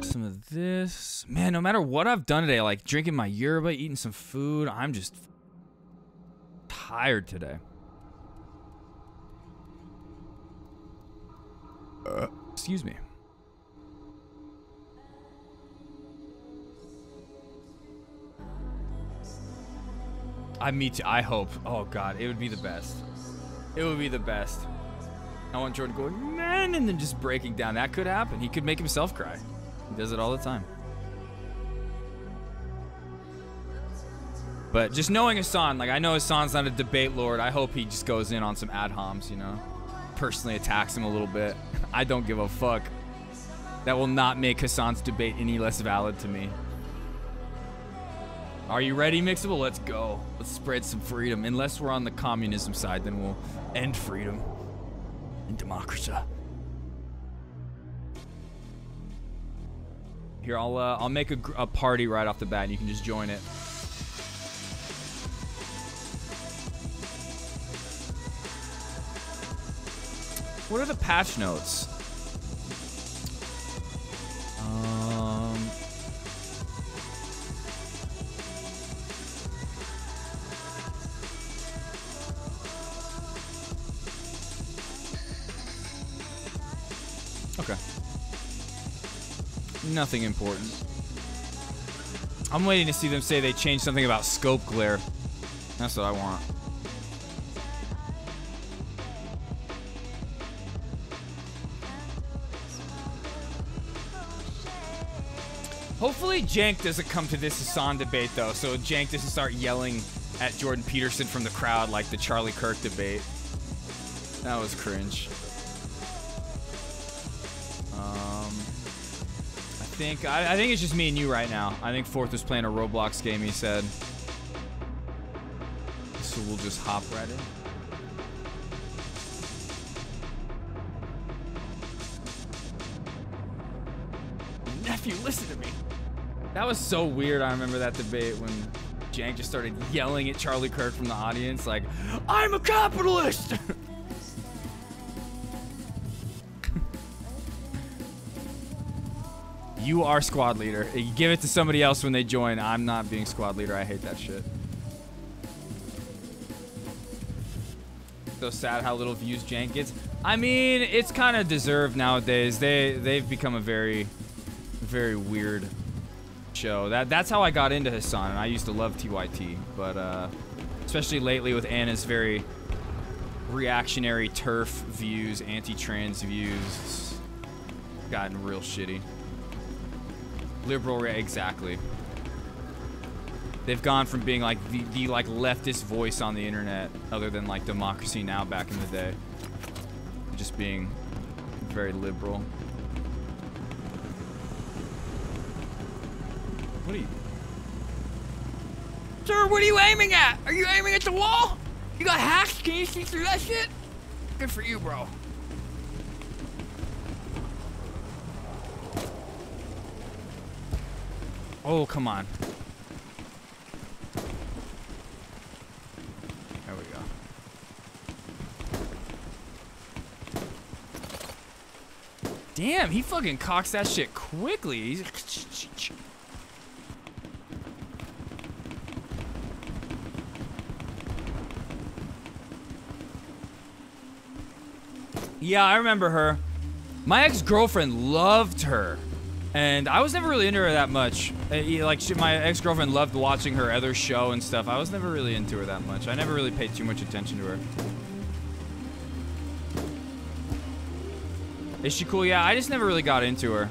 some of this. Man, no matter what I've done today, like drinking my yerba, eating some food, I'm just tired today. Excuse me. Me too. I hope. Oh God, it would be the best. It would be the best. I want Jordan going, man, and then just breaking down. That could happen. He could make himself cry. He does it all the time. But just knowing Hassan, like I know Hassan's not a debate lord. I hope he just goes in on some ad homs, you know, personally attacks him a little bit. I don't give a fuck. That will not make Hassan's debate any less valid to me. Are you ready, Mixable? Let's go. Let's spread some freedom. Unless we're on the communism side, then we'll end freedom and democracy. Here, I'll make a party right off the bat, and you can just join it. What are the patch notes? Okay. Nothing important. I'm waiting to see them say they changed something about scope glare. That's what I want. Hopefully Jank doesn't come to this Hassan debate though, so Jank doesn't start yelling at Jordan Peterson from the crowd like the Charlie Kirk debate. That was cringe. I think it's just me and you right now. I think Fourth was playing a Roblox game, he said. So we'll just hop right in. Nephew, listen to me. That was so weird. I remember that debate when Jank just started yelling at Charlie Kirk from the audience like, I'm a capitalist! You are squad leader. You give it to somebody else when they join. I'm not being squad leader. I hate that shit. though. Sad how little views Jank gets. I mean, it's kind of deserved nowadays. They've become a very, very weird show. That's how I got into Hassan, and I used to love TYT, but especially lately with Anna's very reactionary turf views, anti-trans views, it's gotten real shitty. Liberal, exactly. They've gone from being like the like leftist voice on the internet, other than like Democracy Now! Back in the day, just being very liberal. What are you? Sir, what are you aiming at? Are you aiming at the wall? You got hacks? Can you see through that shit? Good for you, bro. Oh, come on. There we go. Damn, he fucking cocks that shit quickly. He's yeah, I remember her. My ex-girlfriend loved her. And I was never really into her that much. My ex-girlfriend loved watching her other show and stuff. I was never really into her that much. I never really paid too much attention to her. Is she cool? Yeah, I just never really got into her.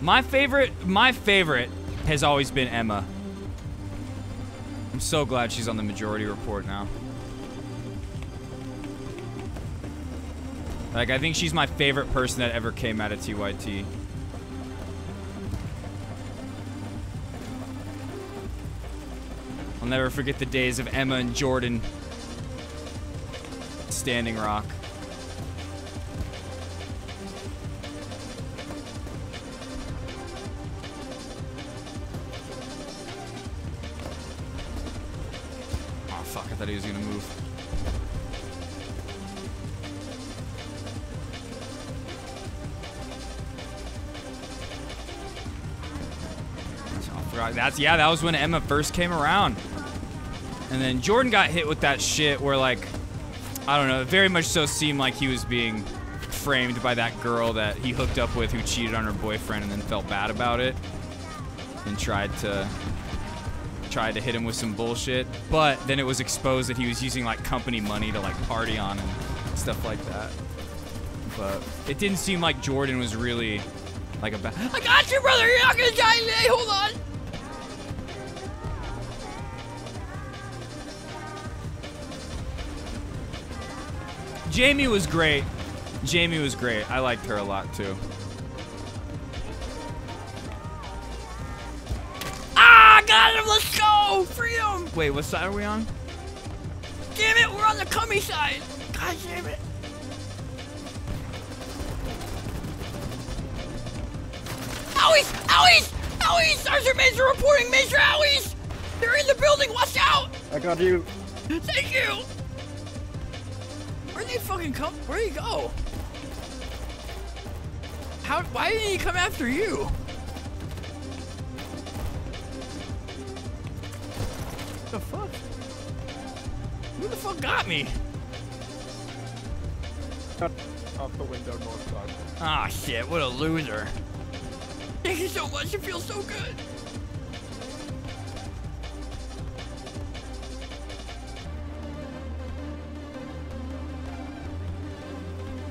My favorite has always been Emma. I'm so glad she's on the Majority Report now. Like, I think she's my favorite person that ever came out of TYT. I'll never forget the days of Emma and Jordan Standing Rock. I thought he was gonna move. Oh, I forgot. That was when Emma first came around. And then Jordan got hit with that shit where, like, I don't know, it very much so seemed like he was being framed by that girl that he hooked up with who cheated on her boyfriend and then felt bad about it and tried to hit him with some bullshit, but then it was exposed that he was using like company money to like party on and stuff like that. But it didn't seem like Jordan was really like a bad. I got you, brother. You're not gonna die today. Hold on. Jamie was great. Jamie was great. I liked her a lot too. Got him, let's go! Freedom! Wait, what side are we on? Damn it, we're on the cummy side! God damn it. Owies! Owies! Owies! Sergeant Major reporting Major Owies! They're in the building, watch out! I got you. Thank you! Where'd they fucking come? Where'd he go? Why didn't he come after you? What the fuck? Who the fuck got me? Out the window north side. Ah, shit, what a loser. Thank you so much, it feels so good.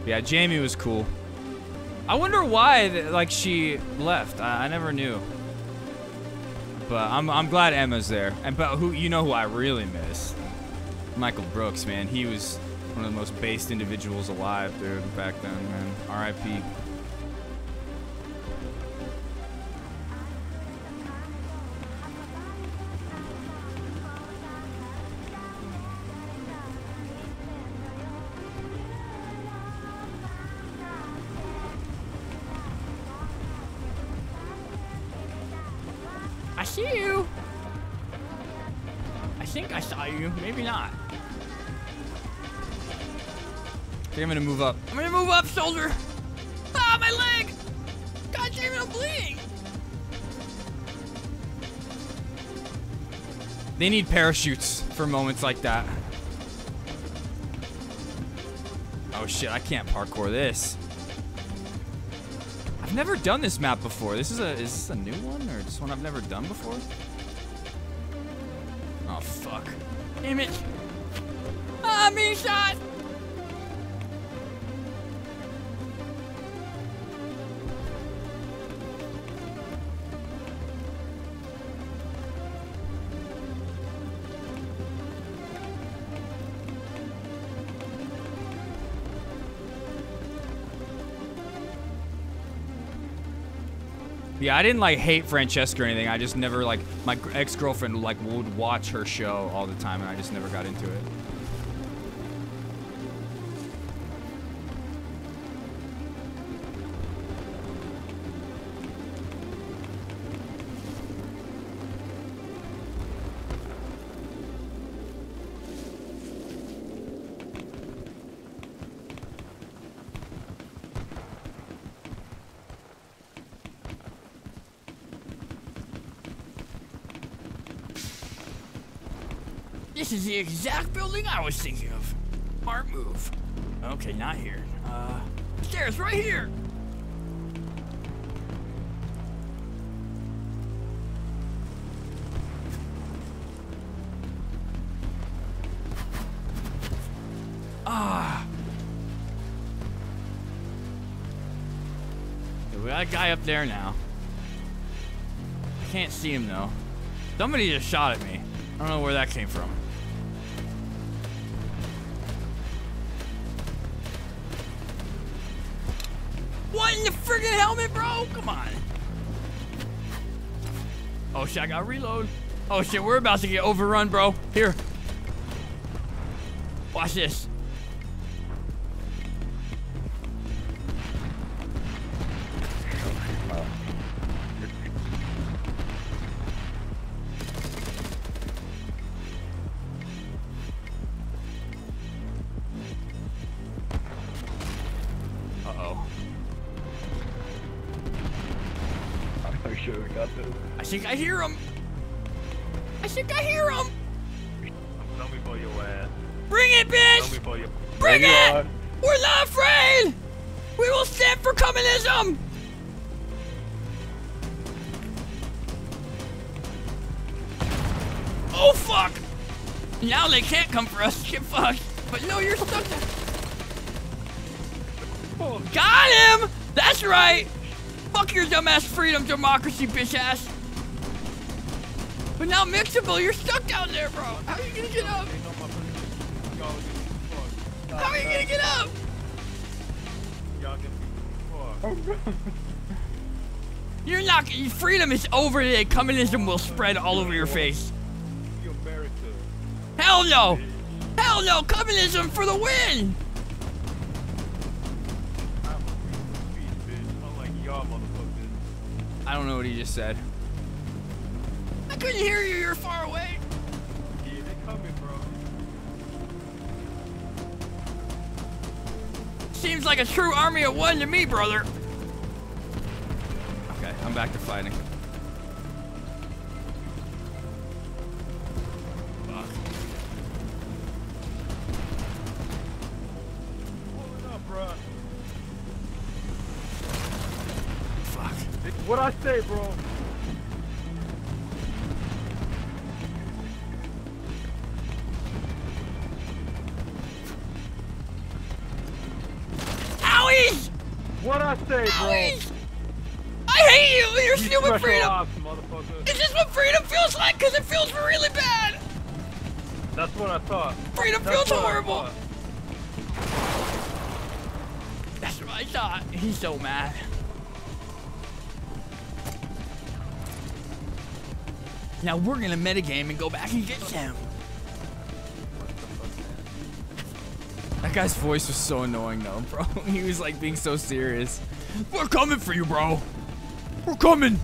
Yeah, Jamie was cool. I wonder why, like, she left. I never knew. But I'm glad Emma's there. And but you know who I really miss? Michael Brooks, man. He was one of the most based individuals alive, dude, back then, man. R.I.P. I see you. I think I saw you. Maybe not. I think I'm gonna move up. I'm gonna move up, soldier. Ah, my leg. God damn it, I'm bleeding. They need parachutes for moments like that. Oh shit, I can't parkour this. I've never done this map before. Is this a new one or just one I've never done before? Oh fuck. Damn it. Ah, me shot. Yeah, I didn't like hate Francesca or anything. I just never like, my ex-girlfriend like would watch her show all the time and I just never got into it. This is the exact building I was thinking of. Smart move. Okay, not here. Stairs right here. Ah. We got a guy up there now. I can't see him though. Somebody just shot at me. I don't know where that came from. What in the friggin' helmet, bro? Come on. Oh shit, I gotta reload. Oh shit, we're about to get overrun, bro. Here. Watch this. I think I hear him. I think I hear him. Tell me for your ass. Bring it, bitch. Bring it. We're not afraid. We will stand for communism. Oh, fuck. Now they can't come for us. Get fucked. But no, you're stuck there. Got him. That's right. Fuck your dumbass freedom democracy, bitch ass. But now Mixable, you're stuck down there, bro. How are you gonna get up? How are you gonna get up? You're not. Freedom is over today. Communism will spread all over your face. Hell no. Hell no. Communism for the win. I don't know what he just said. I couldn't hear you. You're far away. Yeah, they coming, bro. Seems like a true army of one to me, brother. Okay, I'm back to fighting. Fuck. Pulling up, bro. Fuck. What I say, bro? Owies! What I say, bro? Owies! I hate you! You're stupid special freedom! ops, motherfucker. Is this what freedom feels like? Because it feels really bad! That's what I thought. Freedom That's feels what I horrible! thought. That's what I thought. He's so mad. Now we're gonna metagame and go back and get him. That guy's voice was so annoying though, bro. He was like being so serious. We're coming for you, bro. We're coming.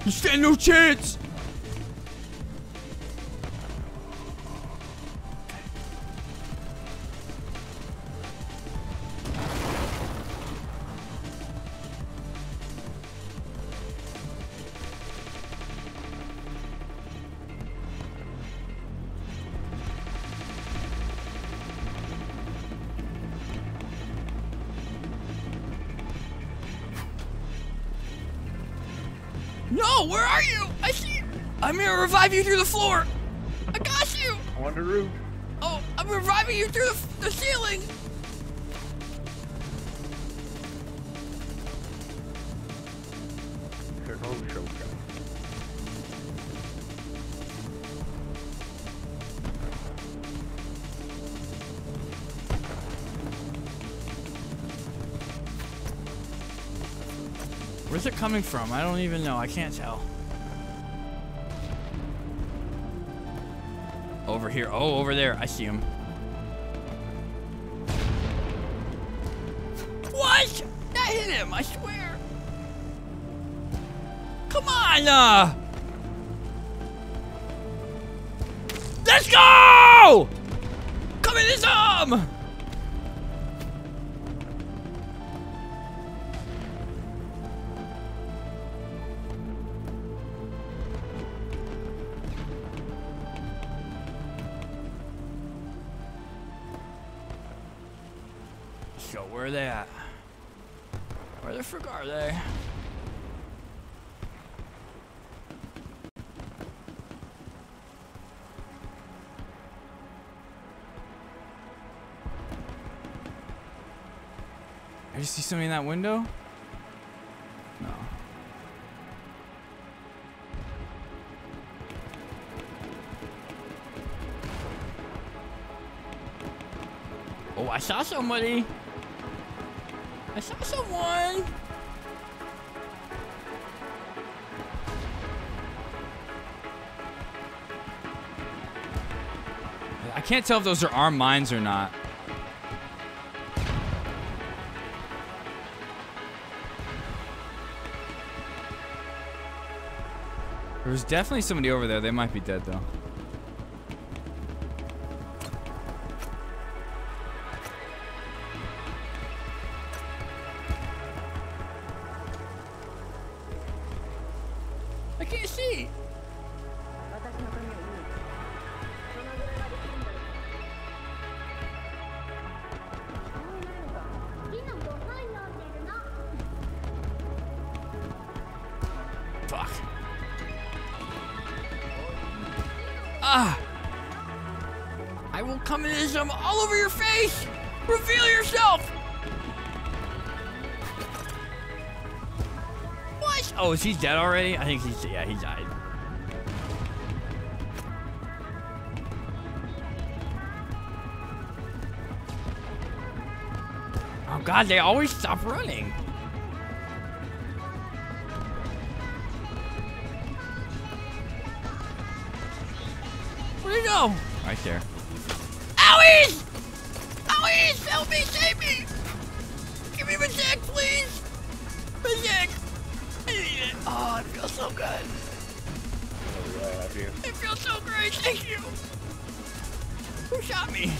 You stand no chance. go? Where are you? I see you. I'm gonna revive you through the floor. I got you. On the roof. Oh, I'm reviving you through the ceiling. Where's it coming from? I don't even know. I can't tell. Over here. Oh, over there. I see him. What? That hit him, I swear. Come on, let's go! Come in his arm! So where are they at? Where the frick are they? Did you see somebody in that window? No. Oh, I saw somebody. I saw someone. I can't tell if those are armed mines or not. There's definitely somebody over there. They might be dead though. I can't see. Fuck. Ah! I will come in some all over your face. Reveal yourself. What? Oh, is he dead already? I think he's, yeah, he died. Oh God, they always stop running. Where'd he go? Right there. Owies! Owies! Help me! Save me! Give me Majek, please! Majek! I need it. Oh, it feels so good. It feels so great. Thank you. Who shot me?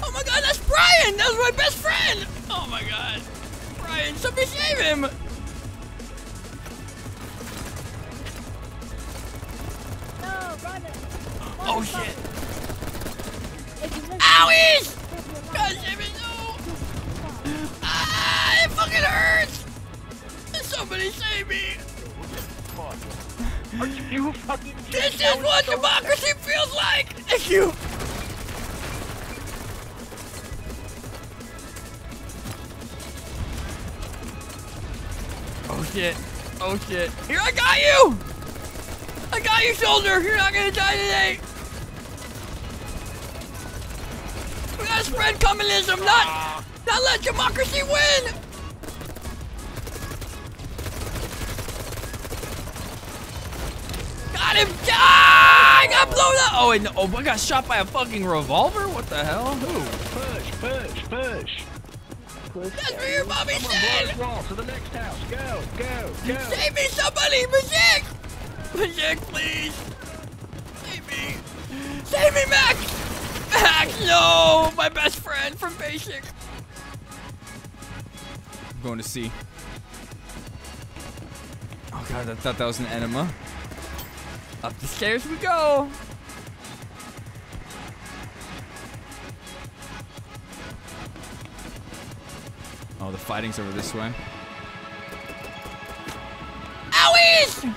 Oh my God, that's Brian! That was my best friend! Oh my God. Brian, somebody save him! Oh shit. Owies! God damn it, no! Ah, it fucking hurts! Somebody save me! Are you fucking This is what democracy feels like! Thank you! Oh shit. Oh shit. Here, I got you! I got you, soldier! You're not gonna die today! We gotta spread communism, not let democracy win! Got him! Ah, I got blown up! Oh, and oh, I got shot by a fucking revolver? What the hell? Who? Push. That's what your mommy said! Wall to the next house. Go. Save me, somebody! Majek! Majek, please! Save me! Save me, Max! Max, no! My best friend from basic. I'm going to C. Oh god, I thought that was an enema. Up the stairs we go. Oh, the fighting's over this way. Owies!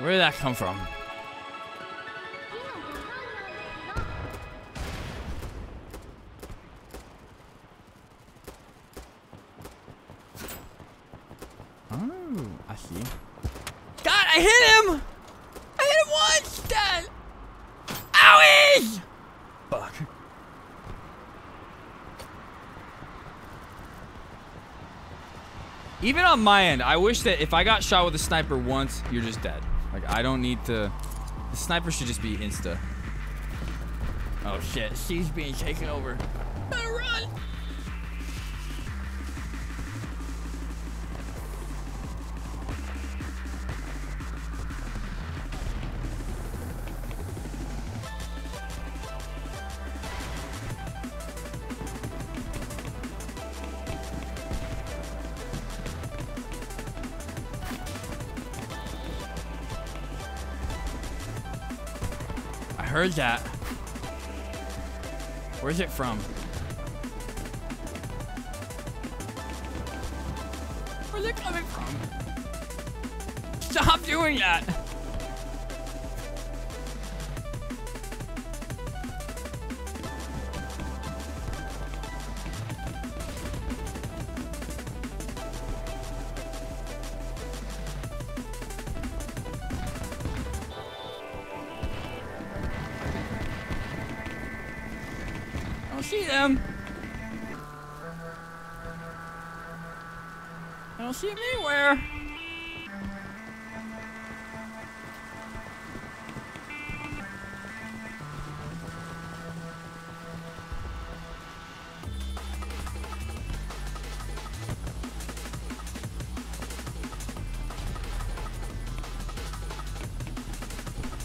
Where did that come from? Oh, I see. God, I hit him! I hit him once, Dad! Owies! Fuck. Even on my end, I wish that if I got shot with a sniper once, you're just dead. Like, I don't need to... The sniper should just be insta. Oh shit, C's being taken over. Gotta run! I heard that. Where's it from? Where's it coming from? Stop doing that! I don't see them. I don't see them anywhere.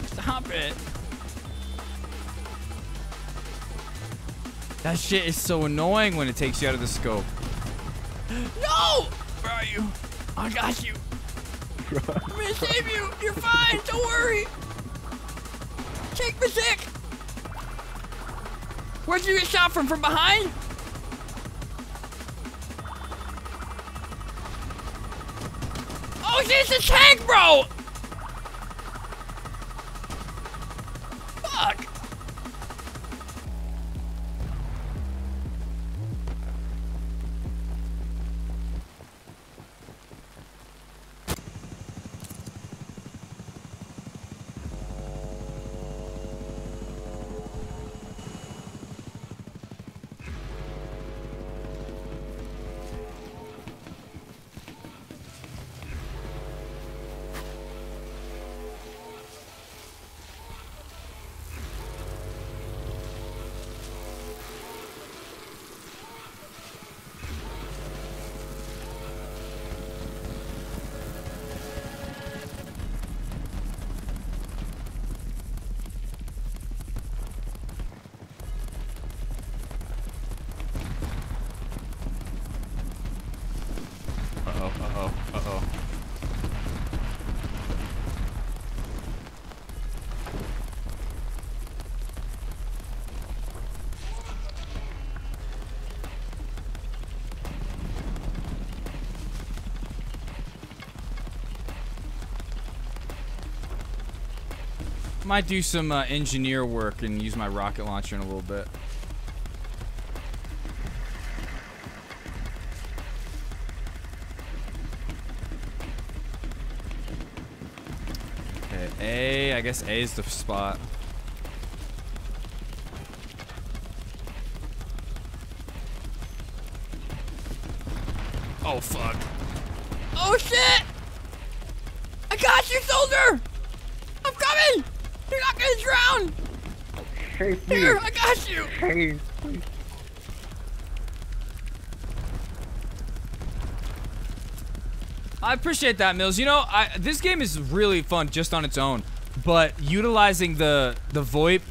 Stop it. That shit is so annoying when it takes you out of the scope. No! Where are you? I got you. I'm gonna save you. You're fine. Don't worry. Take me sick. Where'd you get shot from? From behind? Oh, shit, it's a tank, bro! Fuck. Uh-oh. Might do some engineer work and use my rocket launcher in a little bit. Okay, A, I guess A is the spot. Oh, fuck. Oh, shit! I got you, soldier! I'm coming! You're not gonna drown! Chase me. Here, I got you. Chase. I appreciate that, Mills. You know, this game is really fun just on its own, but utilizing the VoIP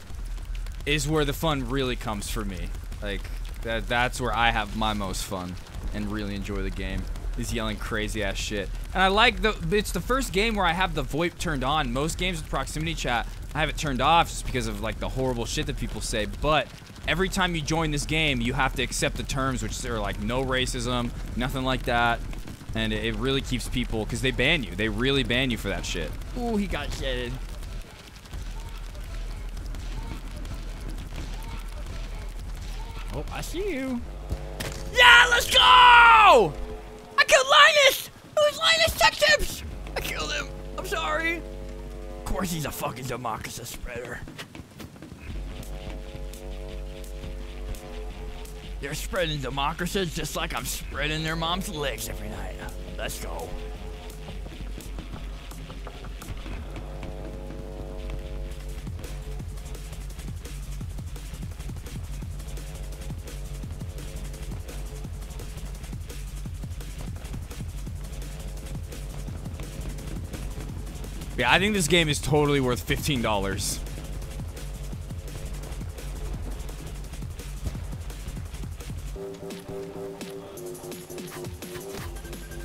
is where the fun really comes for me. Like, that's where I have my most fun and really enjoy the game, is yelling crazy ass shit. And I like it's the first game where I have the VoIP turned on. Most games with proximity chat, I have it turned off just because of like the horrible shit that people say. But every time you join this game, you have to accept the terms, which are like no racism, nothing like that. And it really keeps people, because they ban you. They really ban you for that shit. Ooh, he got shedded. Oh, I see you. Yeah, let's go! I killed Linus! It was Linus Tech Tips! I killed him. I'm sorry. Of course he's a fucking democracy spreader. They're spreading democracies just like I'm spreading their mom's legs every night. Let's go. Yeah, I think this game is totally worth $15.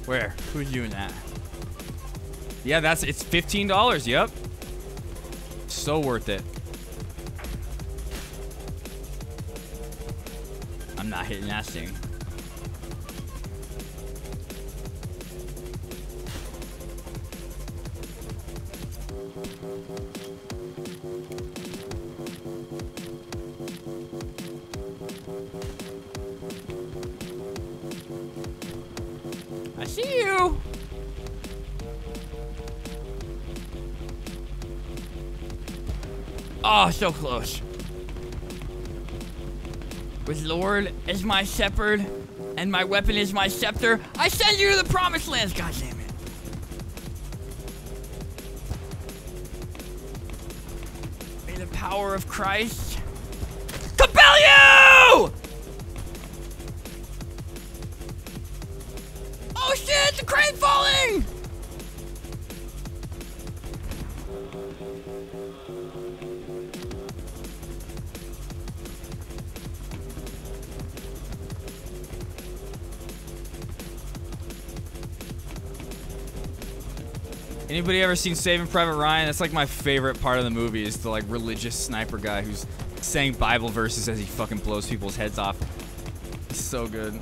Where? Who's doing that? Yeah, it's $15. Yep. So worth it. I'm not hitting that thing. I see you. Oh, so close. With Lord as my shepherd and my weapon is my scepter, I send you to the promised lands, goddammit. May the power of Christ compel you! Oh shit, the crane falling! Anybody ever seen Saving Private Ryan? That's like my favorite part of the movie, is the like religious sniper guy who's saying Bible verses as he fucking blows people's heads off. It's so good.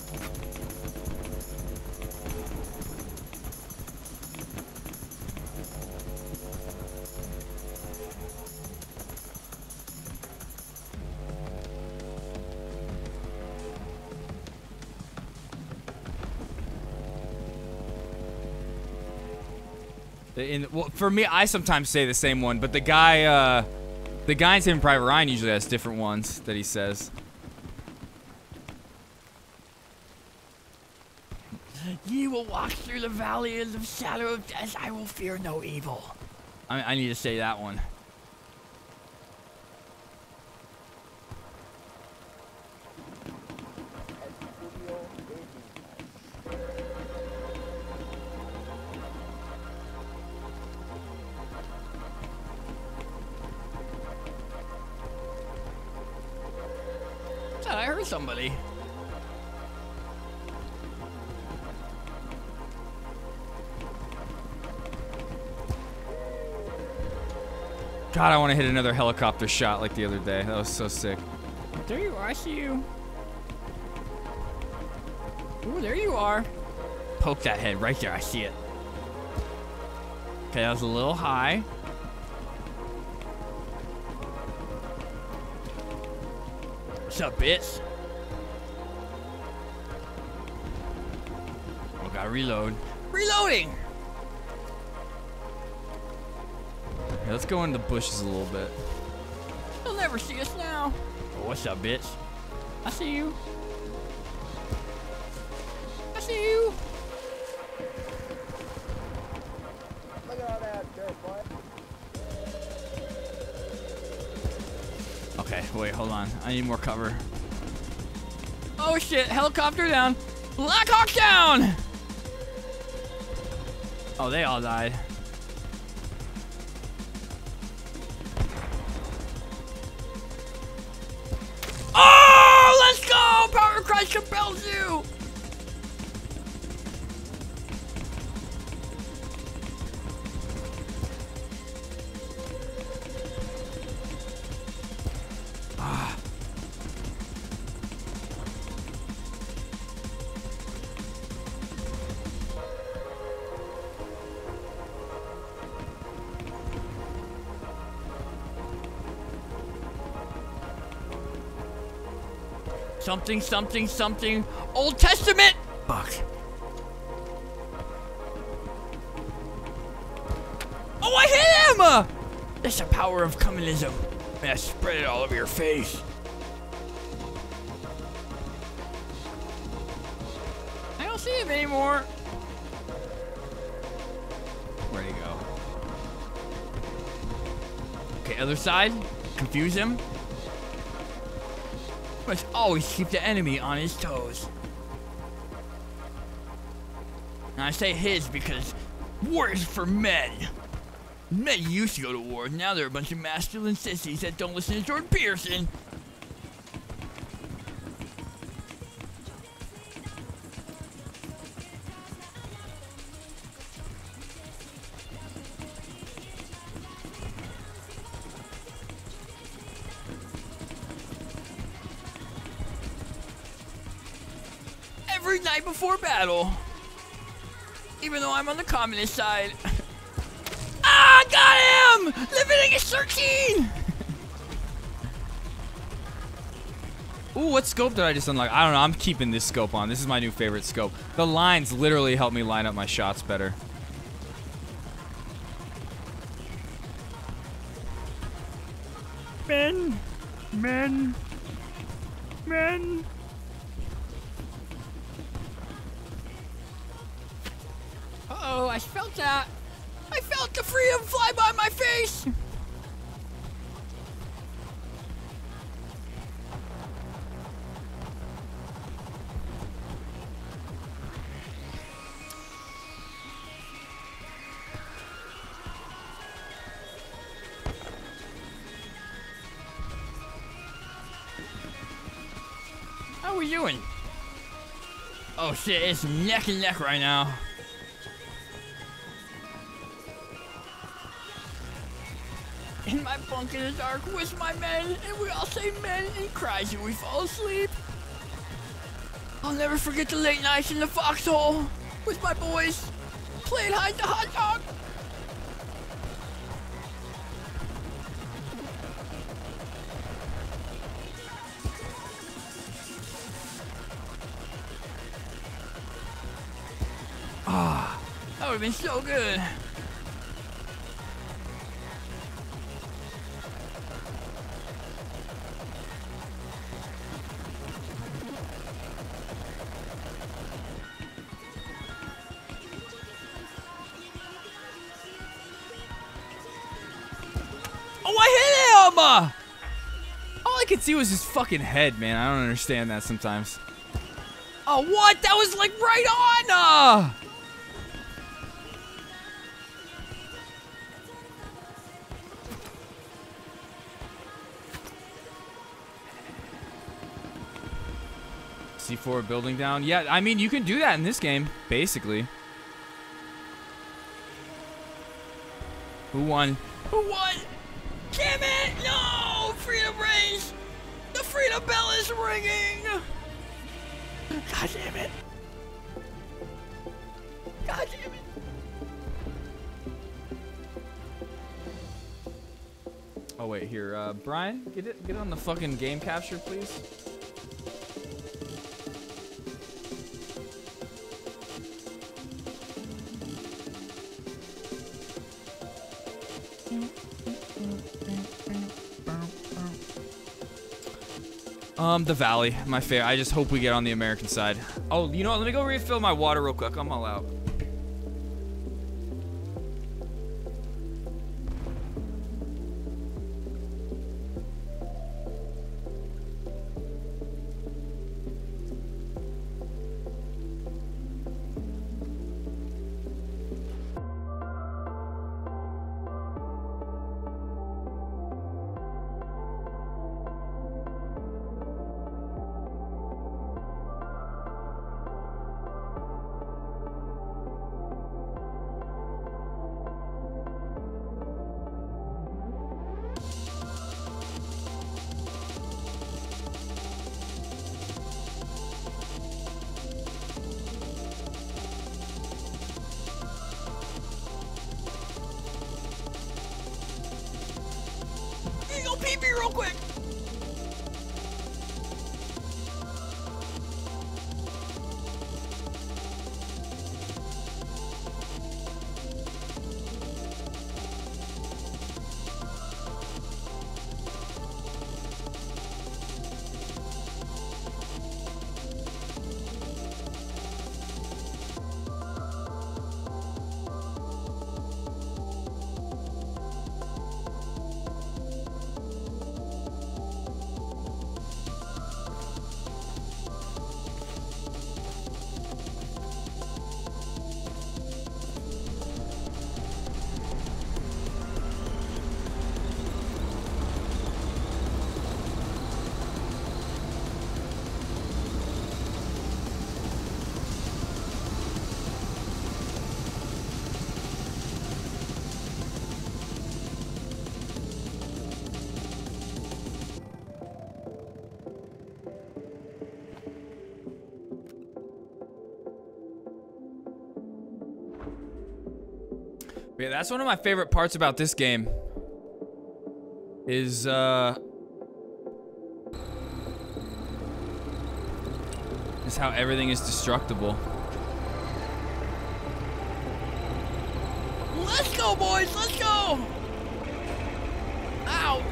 Well, for me, I sometimes say the same one, but the guy in Saving Private Ryan usually has different ones that he says. Ye will walk through the valley of the shadow of death. I will fear no evil. I need to say that one. I heard somebody. God, I want to hit another helicopter shot like the other day. That was so sick. There you are. I see you. Ooh, there you are. Poke that head right there. I see it. Okay, that was a little high. What's up, bitch? Oh, gotta reload. Reloading! Yeah, let's go in the bushes a little bit. They'll never see us now. Oh, what's up, bitch? I see you. I see you. Look at all that dirt, boy. Okay. Wait, hold on. I need more cover. Oh shit, helicopter down. Black Hawk down! Oh, they all died. Oh, let's go! Power Christ compels you! Ah. Something, something, something. Old Testament! Fuck. Oh, I hit him! That's the power of communism. Man, spread it all over your face. I don't see him anymore. Where'd he go? Okay, other side. Confuse him. Must always keep the enemy on his toes. And I say his because war is for men. Men used to go to war. Now they're a bunch of masculine sissies that don't listen to Jordan Peterson. Every night before battle. Even though I'm on the communist side. Ah, got him! Leviticus 13! Ooh, what scope did I just unlock? I don't know, I'm keeping this scope on. This is my new favorite scope. The lines literally help me line up my shots better. Men. Men. Men. Uh-oh, I felt that. I felt the freedom fly by my face. How are we doing? Oh shit, it's neck and neck right now. In my bunk in the dark with my men, and we all say men and cries and we fall asleep. I'll never forget the late nights in the foxhole with my boys, playing hide the hot dog. Ah, that would have been so good. Oh, I hit him! All I could see was his fucking head, man. I don't understand that sometimes. Oh, what? That was like right on! C4 building down. Yeah, I mean, you can do that in this game, basically. Who won? Who won? Damn it! No! Freedom reigns! The freedom bell is ringing! God damn it. God damn it. Oh, wait, here. Brian, get on the fucking game capture, please. The Valley, my favorite. I just hope we get on the American side. Oh, you know what? Let me go refill my water real quick. I'm all out. TV real quick. Yeah, that's one of my favorite parts about this game. Is how everything is destructible. Let's go, boys. Let's go. Ow.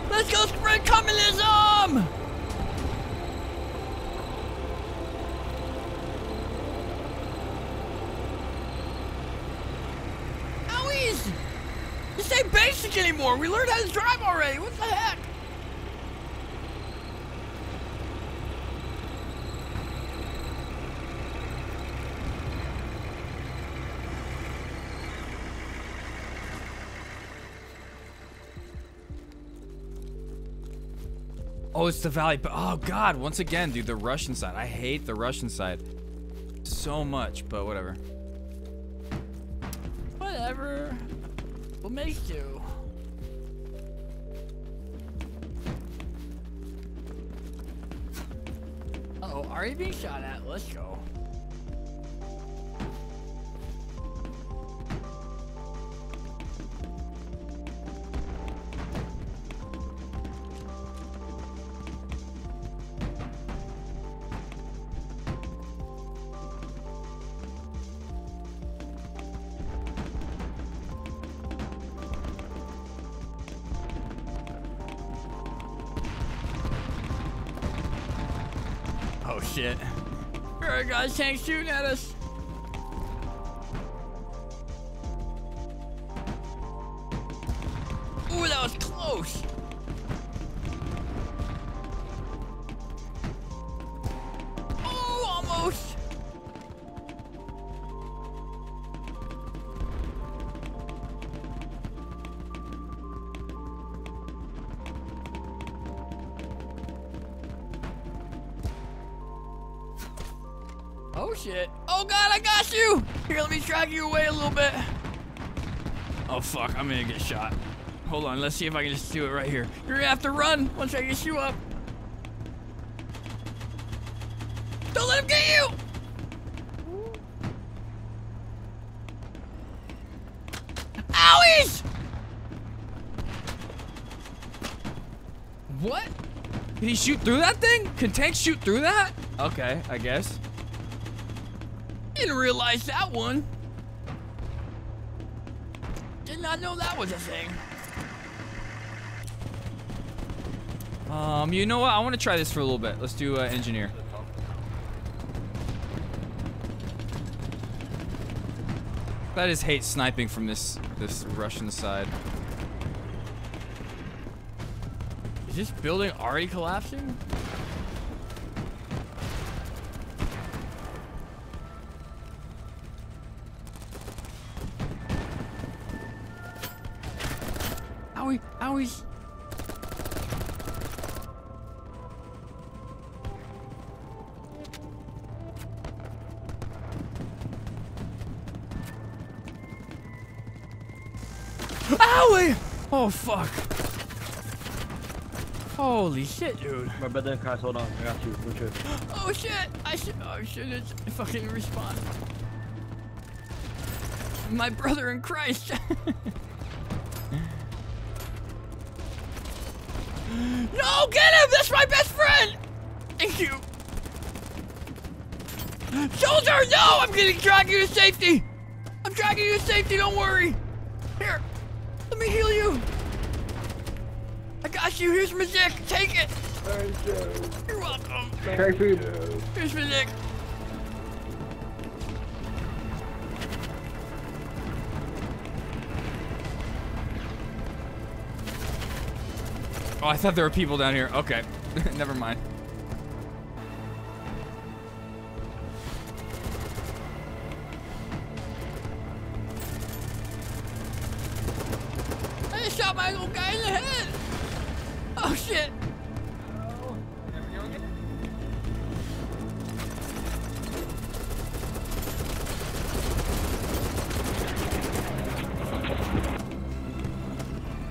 Let's go spread communism. Owies. This ain't basic anymore. We learned how to drive already. What the heck? Oh, it's the valley. But oh god, once again, dude, the Russian side. I hate the Russian side so much, but whatever. Whatever. We'll make do. Uh-oh, are you being shot at? Let's go. Oh shit. Alright guys, tank's shooting at us. Ooh, that was close. Oh, almost. Oh shit. Oh god, I got you! Here, let me drag you away a little bit. Oh fuck, I'm gonna get shot. Hold on, let's see if I can just do it right here. You're gonna have to run once I get you up. Don't let him get you! Owies! What? Did he shoot through that thing? Can tanks shoot through that? Okay, I guess. Didn't realize that one. Did not know that was a thing. You know what? I want to try this for a little bit. Let's do engineer. I just hate sniping from this Russian side. Is this building already collapsing? Owie, owies. Owie! Oh fuck. Holy shit, dude. My brother in Christ, hold on. I got you. We're good. Oh shit! I shouldn't fucking respond. My brother in Christ. No, get him! That's my best friend! Thank you. Soldier, no! I'm gonna drag you to safety! I'm dragging you to safety, don't worry! Here, let me heal you! I got you, here's my Zik, take it! Thank you. You're welcome. Thank you. Here's my Zik. Oh, I thought there were people down here. Okay, never mind. I just shot my little guy in the head! Oh shit!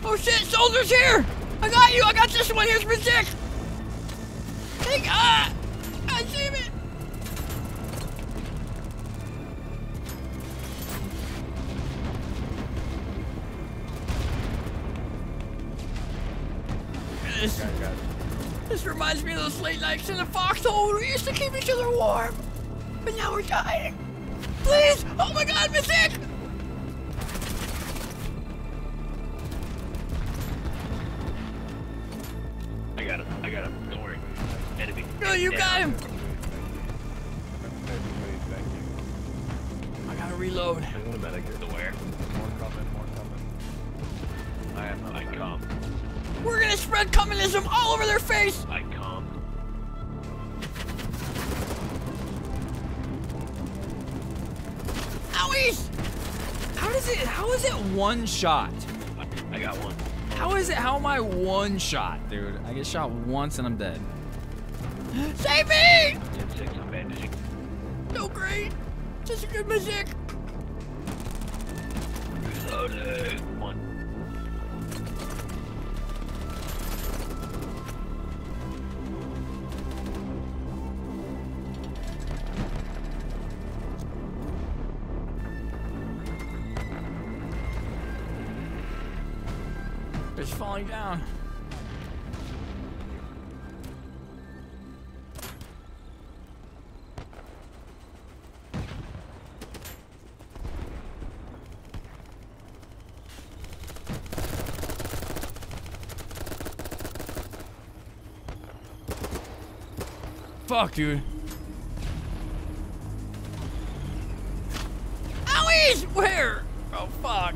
Oh shit, soldiers here! I got you, I got this one, here's my Zik! Take, God damn it! This reminds me of those late nights in the foxhole where we used to keep each other warm. But now we're dying. Please! Oh my god, my Zik! I got him. Don't worry. Enemy. No, you got him! I gotta reload. I'm gonna medic it. Where? More coming. I come. We're gonna spread communism all over their face! I come. Owies! How is it one shot? I got one. How am I one shot, dude? I get shot once and I'm dead. Save me! Get 6, I'm bandaging. So great. Such a good music. Reloading. 1. It's falling down. Fuck, dude. Owies! Where? Oh, fuck.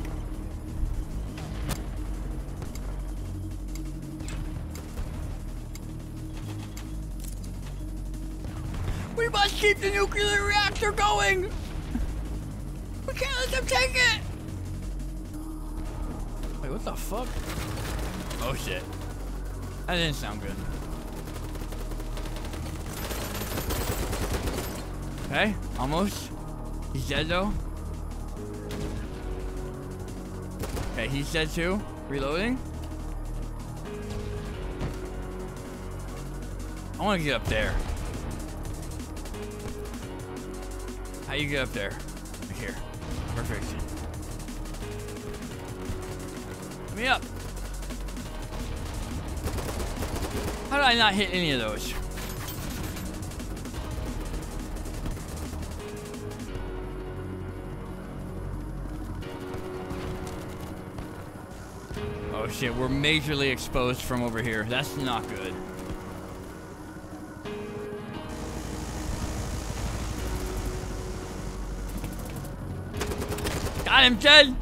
We must keep the nuclear reactor going! We can't let them take it! Wait, what the fuck? Oh shit. That didn't sound good. Okay, almost. He's dead though. Okay, he's dead too. Reloading. I want to get up there. How you get up there? Right here. Perfect. Let me up. How did I not hit any of those? Oh shit, we're majorly exposed from over here. That's not good. Got him, dead!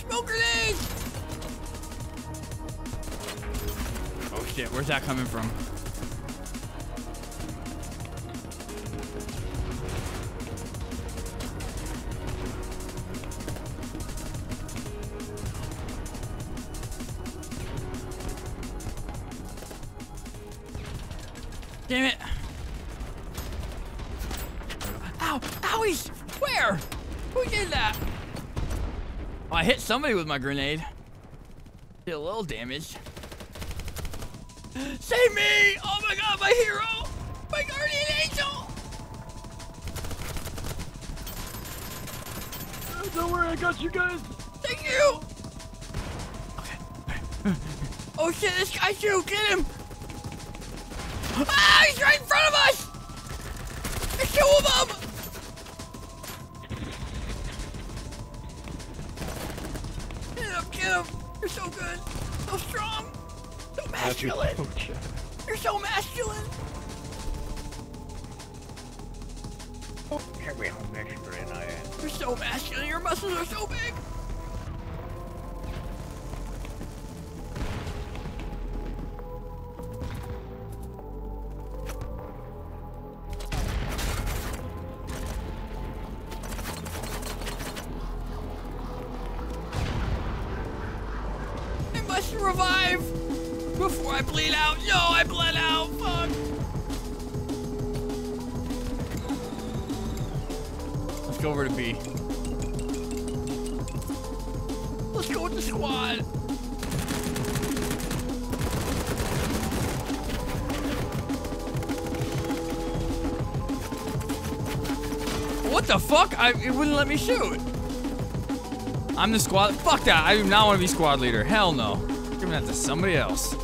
Smoke grenades! Oh shit, where's that coming from? Damn it. Ow! Owies! Where? Who did that? Oh, I hit somebody with my grenade. Did a little damage. Save me! Oh my god, my hero! My guardian angel! Don't worry, I got you guys. Thank you! Okay. Oh shit, this guy too! Get him! Ah, he's right in front of us! There's two of them! Get him! You're so good! So strong! So masculine! You're so masculine! Carry home extra and I am. You're so masculine, your muscles are so big! I must revive before I bleed out. No, I bled out. Fuck. Let's go over to B. Let's go with the squad. What the fuck? It wouldn't let me shoot. I'm the squad. Fuck that. I do not want to be squad leader. Hell no. Giving that to somebody else.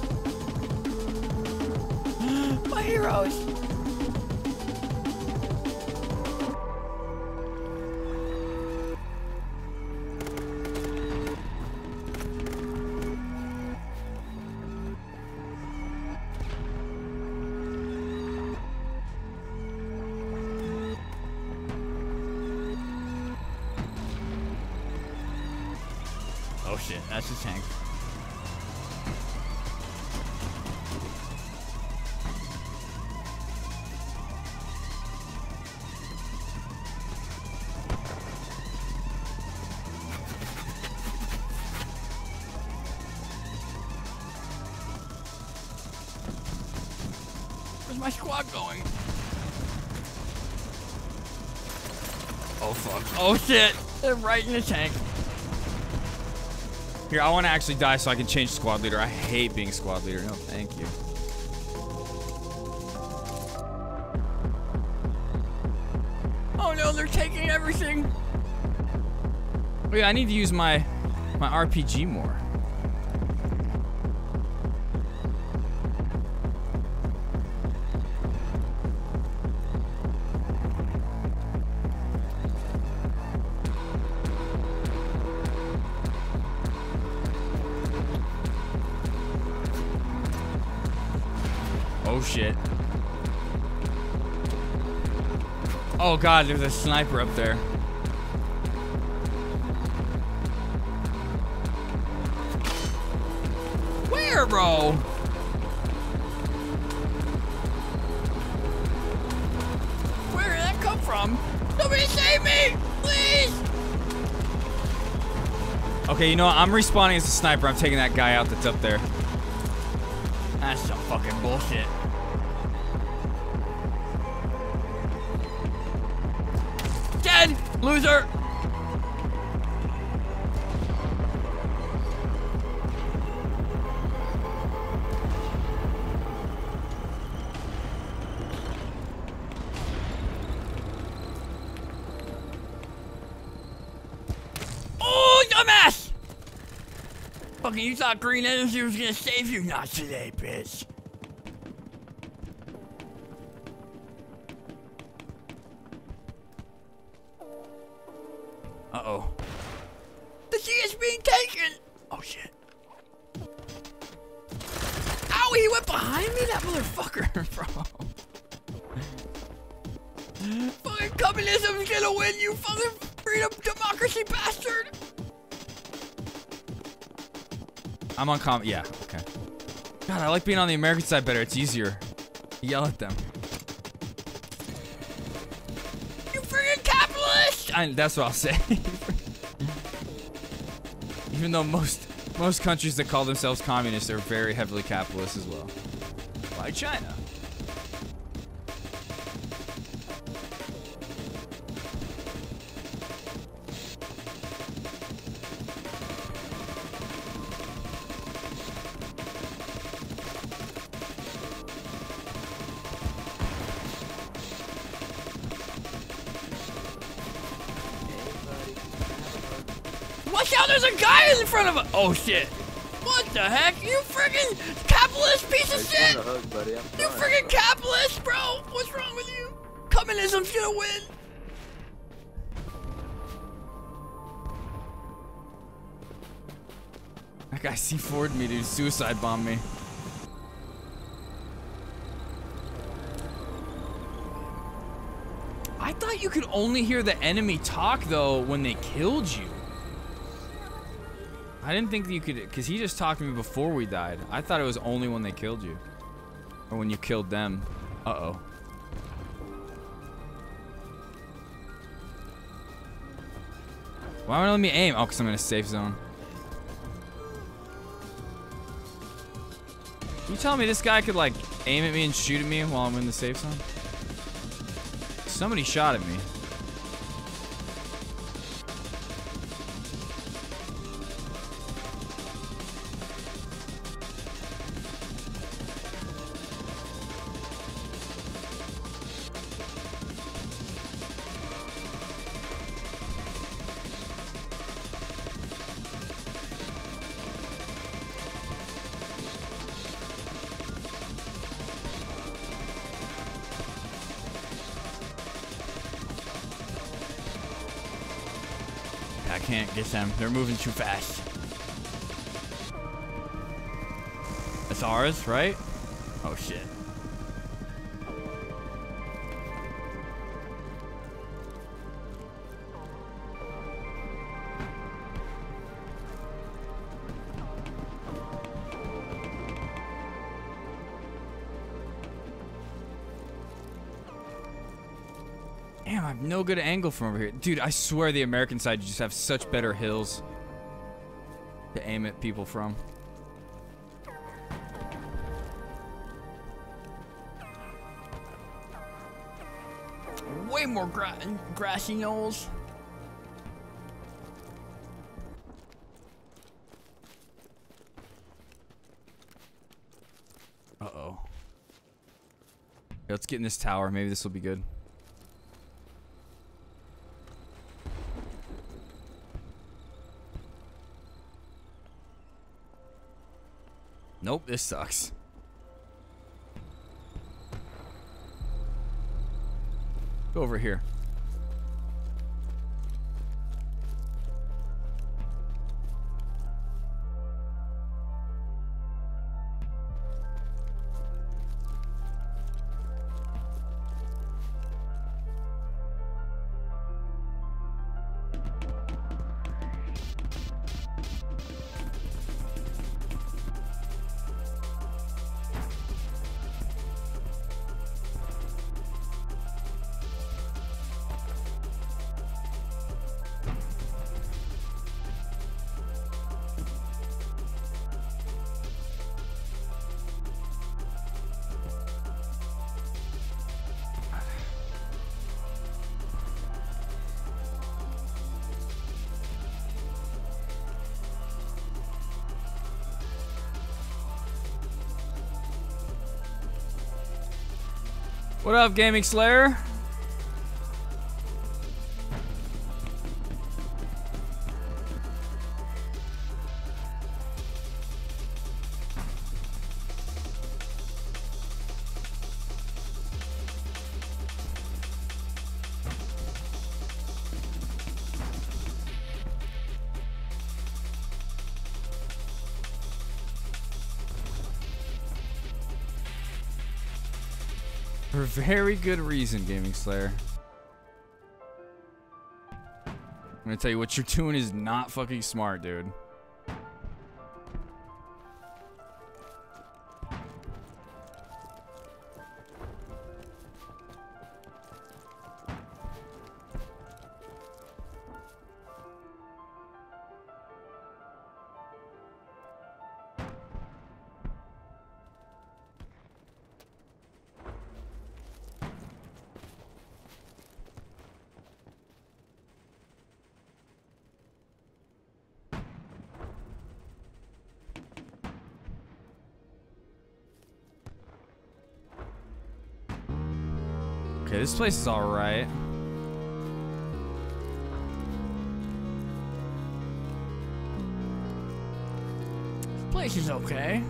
My heroes. Oh shit, that's a tank. Where's my squad going? Oh fuck. Oh shit! They're right in the tank. Here, I want to actually die so I can change squad leader. I hate being squad leader. No, thank you. Oh no, they're taking everything. Oh yeah, I need to use my RPG more. Oh shit. Oh god, there's a sniper up there. Where, bro? Where did that come from? Somebody save me, please! Okay, you know what? I'm respawning as a sniper. I'm taking that guy out that's up there. That's some fucking bullshit. Dead! Loser! Oh, dumbass! Fucking, you thought green energy was gonna save you? Not today, bitch. Uh-oh. The G is being taken! Oh, shit. Ow, he went behind me? That motherfucker, bro. Fucking communism's gonna win, you fucking freedom democracy bastard! I'm on yeah, okay. God, I like being on the American side better. It's easier. Yell at them. You freaking capitalist! That's what I'll say. Even though most countries that call themselves communist are very heavily capitalist as well. Like China. Watch out, there's a guy in front of us! Oh shit. What the heck? You friggin' capitalist piece of shit! You friggin' capitalist, bro! What's wrong with you? Communism's gonna win! That guy C4'd me, dude. Suicide bombed me. I thought you could only hear the enemy talk, though, when they killed you. I didn't think that you could, because he just talked to me before we died. I thought it was only when they killed you. Or when you killed them. Uh-oh. Why won't it let me aim? Oh, because I'm in a safe zone. You telling me this guy could, like, aim at me and shoot at me while I'm in the safe zone? Somebody shot at me. I can't get them. They're moving too fast. That's ours, right? Oh shit. Damn, I have no good angle from over here. Dude, I swear the American side, you just have such better hills to aim at people from. Way more grassy knolls. Uh-oh. Let's get in this tower. Maybe this will be good. Nope, this sucks. Go over here. What up, Gaming Slayer? For very good reason, Gaming Slayer. I'm gonna tell you what you're doing is not fucking smart, dude. Okay, this place is alright. place is okay.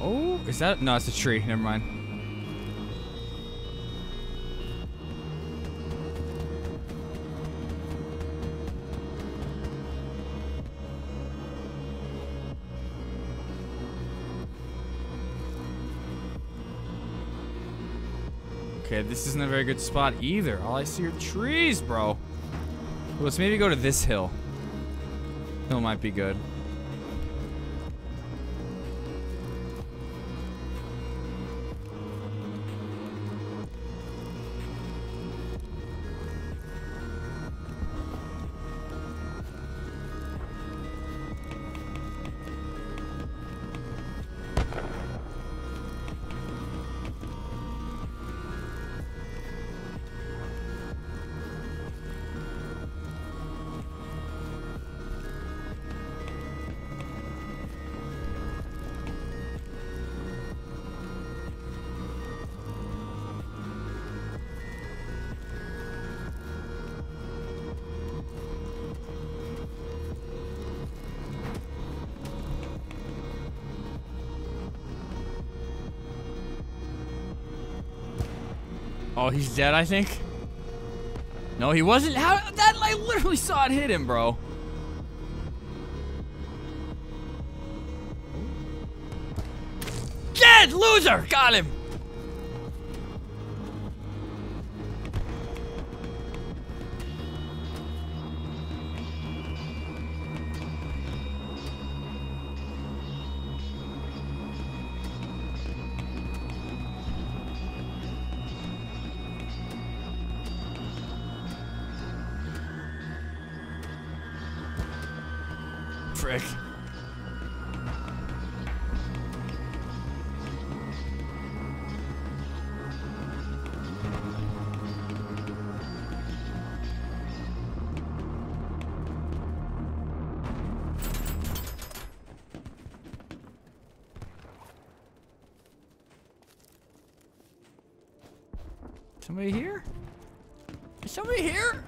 Oh, is that? No, it's a tree. Never mind. Okay, this isn't a very good spot either. All I see are trees, bro. Let's maybe go to this hill. Hill might be good. Oh, he's dead, I think. No, he wasn't. How that? I literally saw it hit him, bro. Dead loser. Got him. Frick. Somebody here? Is somebody here?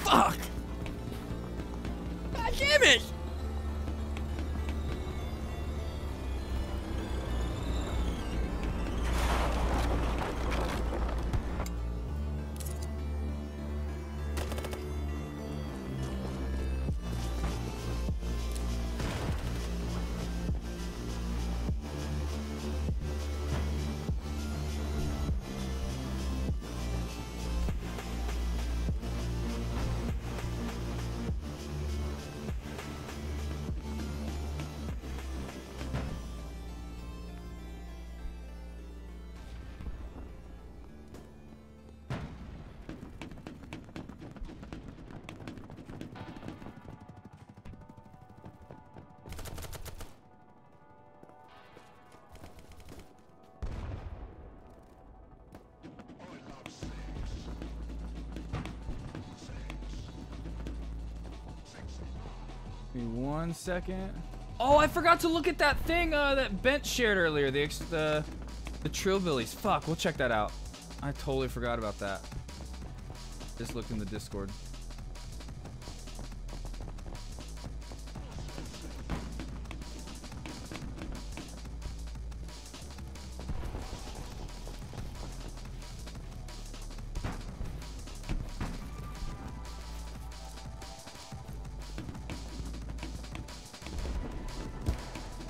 Fuck! God damn it! Give me 1 second. Oh, I forgot to look at that thing that Bent shared earlier. The Trillbillies. Fuck, we'll check that out. I totally forgot about that. Just looked in the Discord.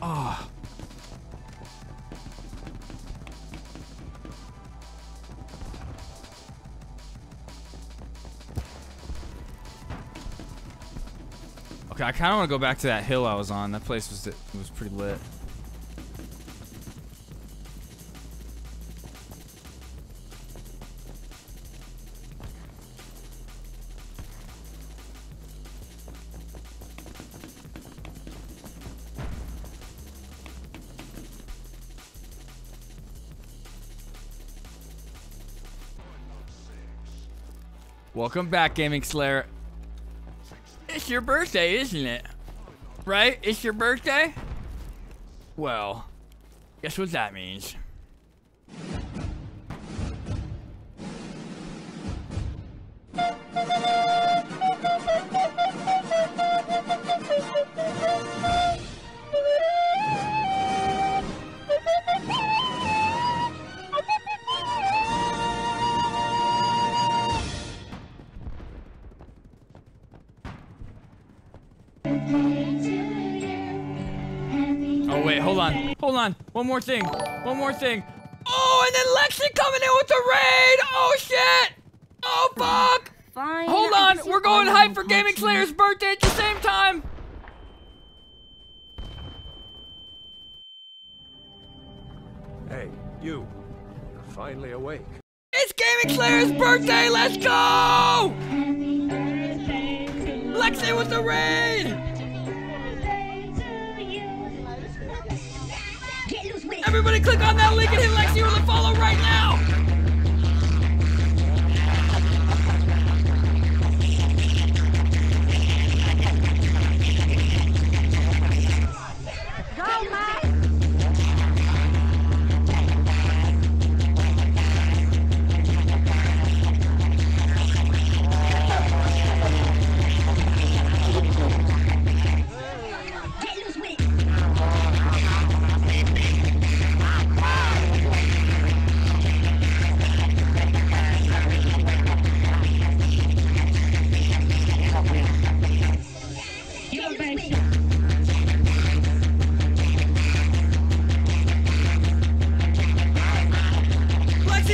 Ah. I kind of want to go back to that hill I was on. That place was pretty lit. Welcome back, Gaming Slayer. It's your birthday, isn't it? Right? It's your birthday? Well, guess what that means. Oh wait, hold on. Hold on. One more thing. One more thing. Oh, and then Lexi coming in with the raid! Oh shit! Oh fuck! Fine. Hold on, we're going hype for Gaming Slayer's birthday at the same time! Hey, you. You're finally awake. It's Gaming Slayer's birthday, let's go! Lexi with the raid! Everybody click on that link and hit Lexi with a follow right now!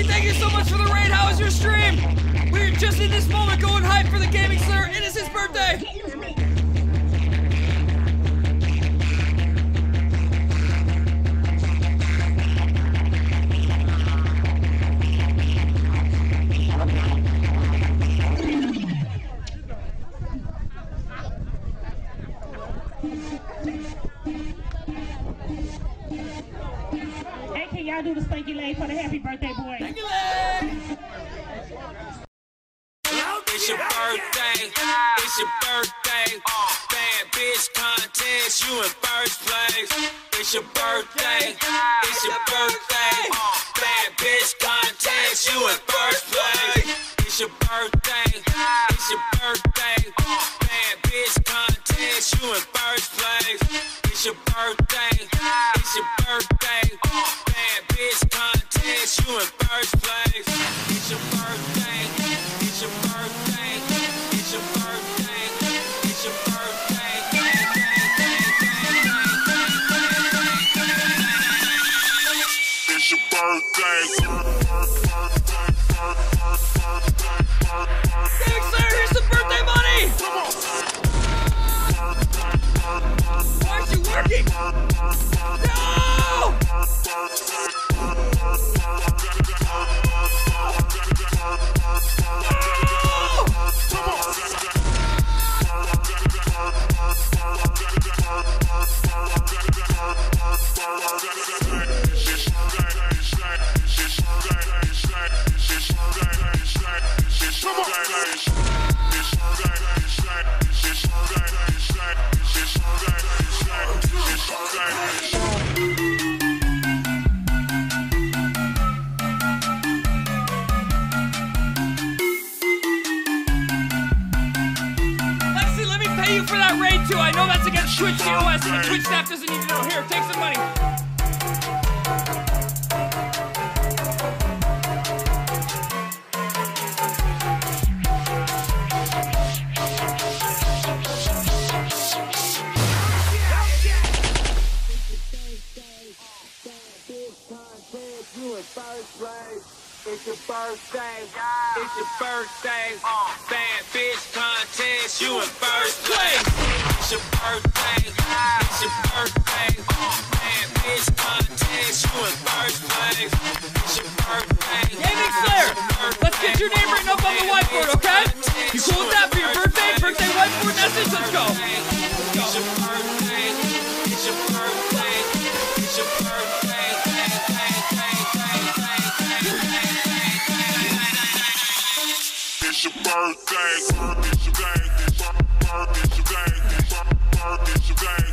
Thank you so much for the raid. How was your stream? We're just in this moment going hype for the Gaming Slayer. It is his birthday. Hey, can y'all do the stanky leg for the happy birthday boy? Stanky leg! It's your birthday, it's your birthday. Bad bitch contest, you in first place. It's your birthday, it's your birthday. Bad bitch contest, you in first place. It's your birthday, it's your birthday. Bad bitch contest, you in first place. It's your birthday, it's your birthday. Bad bitch contest, you in first place. It's your birthday, it's your birthday. It's your birthday, it's your birthday. It's your birthday. Gaming Slayer, here's some birthday money! Why is she working? No! Lexi, let me pay you for that raid too. I know that's against Twitch TOS, but Twitch staff doesn't need to know. Here, take some money. It's your birthday, it's your birthday. Bad bitch contest, you in first place. It's your birthday. It's your birthday. Bad bitch contest. You in first place. It's your birthday. Gaming Slayer, let's get your name written up on the whiteboard, okay? You cool with that for your birthday? Birthday whiteboard message? Let's go. It's your birthday. It's your birthday. It's your birthday. It's your birthday. It's your day. It's your day. It's your day.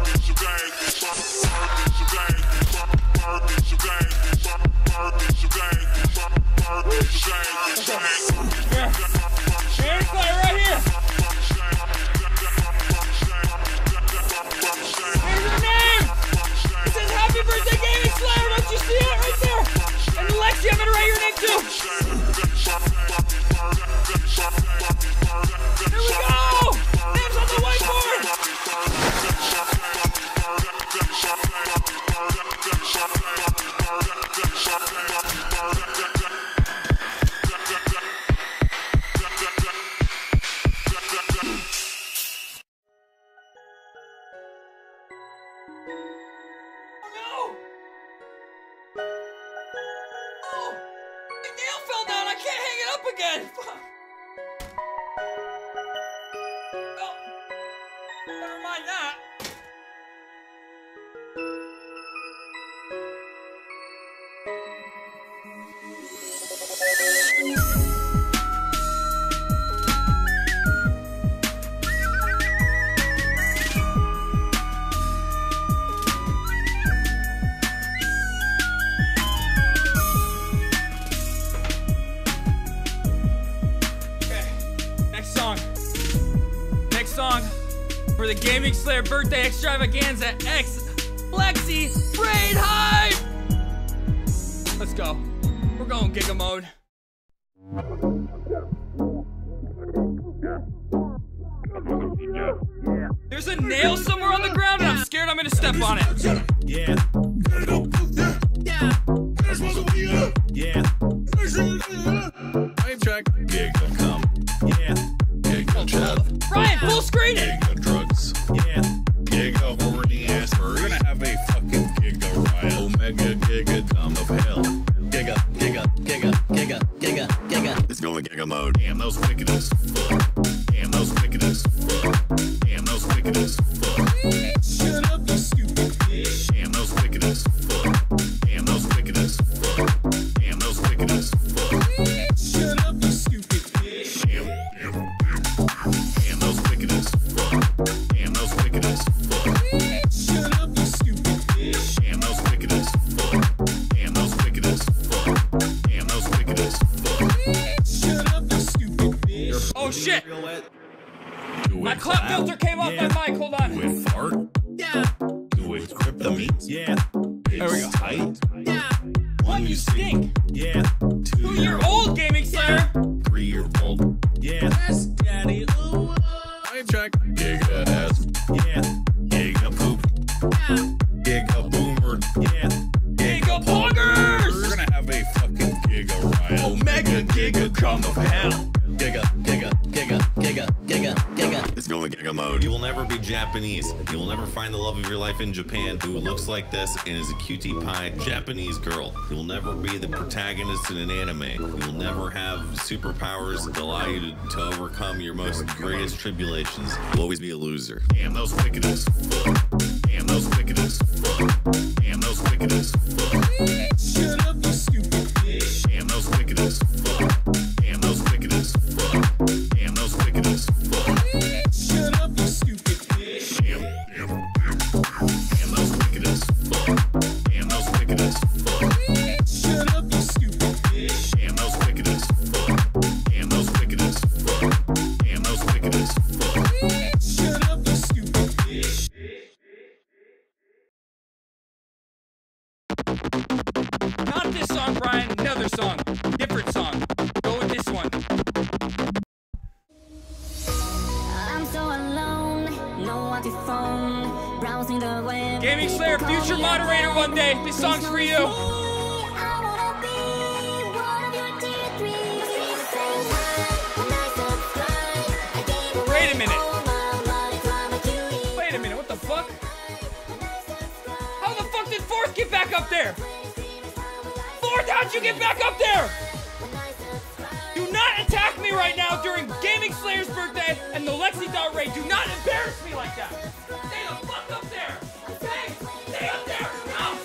It's your day. It's your day. Gaming Slayer right here. Here's your name. It says happy birthday, Gaming Slayer. Don't you see it right there? And Lexi, I'm gonna write your name too. Here we go. Names on the whiteboard. Again. Oh, never mind that. Song for the Gaming Slayer birthday extravaganza X Lexi Braid Hype. Let's go. We're going Giga mode. There's a nail somewhere on the ground and I'm scared I'm gonna step on it. Yeah. Yeah. I track. Giga come. Yeah. Giga chat. Brian, full screen it! Giga drugs. Yeah. Giga horny ass. We're gonna have a fucking giga riot. Omega giga dumb of hell. Giga, giga, giga, giga, giga, giga. It's going giga mode. Damn, those wicked as fuck. Damn, those wicked as fuck. Damn, those wicked as fuck. Shut up, you stupid bitch. Damn, those wicked as fuck. Damn, those wicked as fuck. Damn, those wicked as fuck. Shut up, you stupid bitch. Damn, those wicked as fuck. Damn, those wicked as fuck. Shut up, you stupid bitch. Damn, those wicked as fuck. Damn, those wicked as fuck. Damn, those wicked as fuck. Shut up, you stupid bitch. Oh shit! My clap filter came off my mic. Hold on. Do it fart? Yeah. Do it crypto means? Yeah. There we go. Tight? Yeah. One, you stink. Yeah. 2-year-old Gaming Slayer. 3-year-old. Yeah. That's daddy. Ooh. I track. Giga ass. Yeah. Giga poop. Yeah. Giga boomer. Yeah. Giga poggers. We're gonna have a fucking giga riot. Omega giga come of hell. Giga, giga, giga, giga, giga, giga. It's going giga mode. You will never be Japanese. You will never find the love of your life in Japan who looks like this and is a cutie pie Japanese girl. You will never be the protagonist in an anime. You will never have superpowers that allow you to overcome your most greatest tribulations. You'll always be a loser. Damn, those wicked as fuck. Damn, those wicked as fuck. Damn, those wicked as fuck. Shut up, you stupid bitch. Damn, those wicked as fuck. Damn, those wicked as fuck. Damn, those wicked as fuck. Shut up, you stupid bitch. Damn, those wicked as fuck. Damn, those wicked as fuck. Shut up, you stupid bitch. Damn, those wicked as fuck. Damn, those wicked as fuck. Damn, those wicked as fuck. Shut up, you stupid bitch. Not this song, Brian. Another song. Different song. Go with this one. I'm so alone, no one to phone, browsing the web. Gaming Slayer, future moderator one day. This song's for you. Wait a minute. Fourth, get back up there! Fourth, how'd you get back up there? Do not attack me right now during Gaming Slayer's birthday and the Lexi.Ray. Do not embarrass me like that. Stay the fuck up there. Okay? Stay up there. No.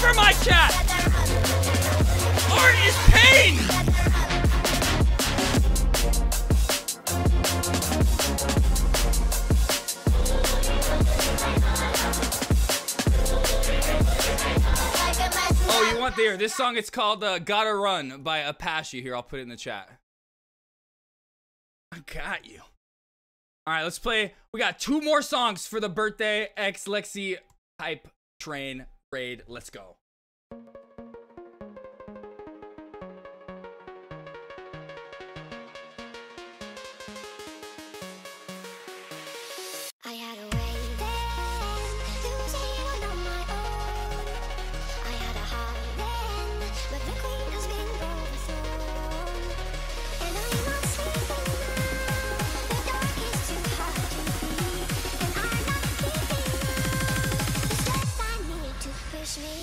For my chat! heart is pain! Oh, you want the ear? This song, it's called Gotta Run by Apache. Here, I'll put it in the chat. I got you. All right, let's play. We got 2 more songs for the birthday X Lexi hype train raid. Let's go. I had a way then, losing on my own. I had a heart then, but the queen has been overthrown. And I'm not sleeping now, the dark is too hard to breathe. And I'm not keeping up the strength I need to push me.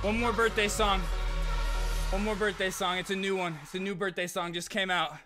One more birthday song. One more birthday song. It's a new one. It's a new birthday song. Just came out.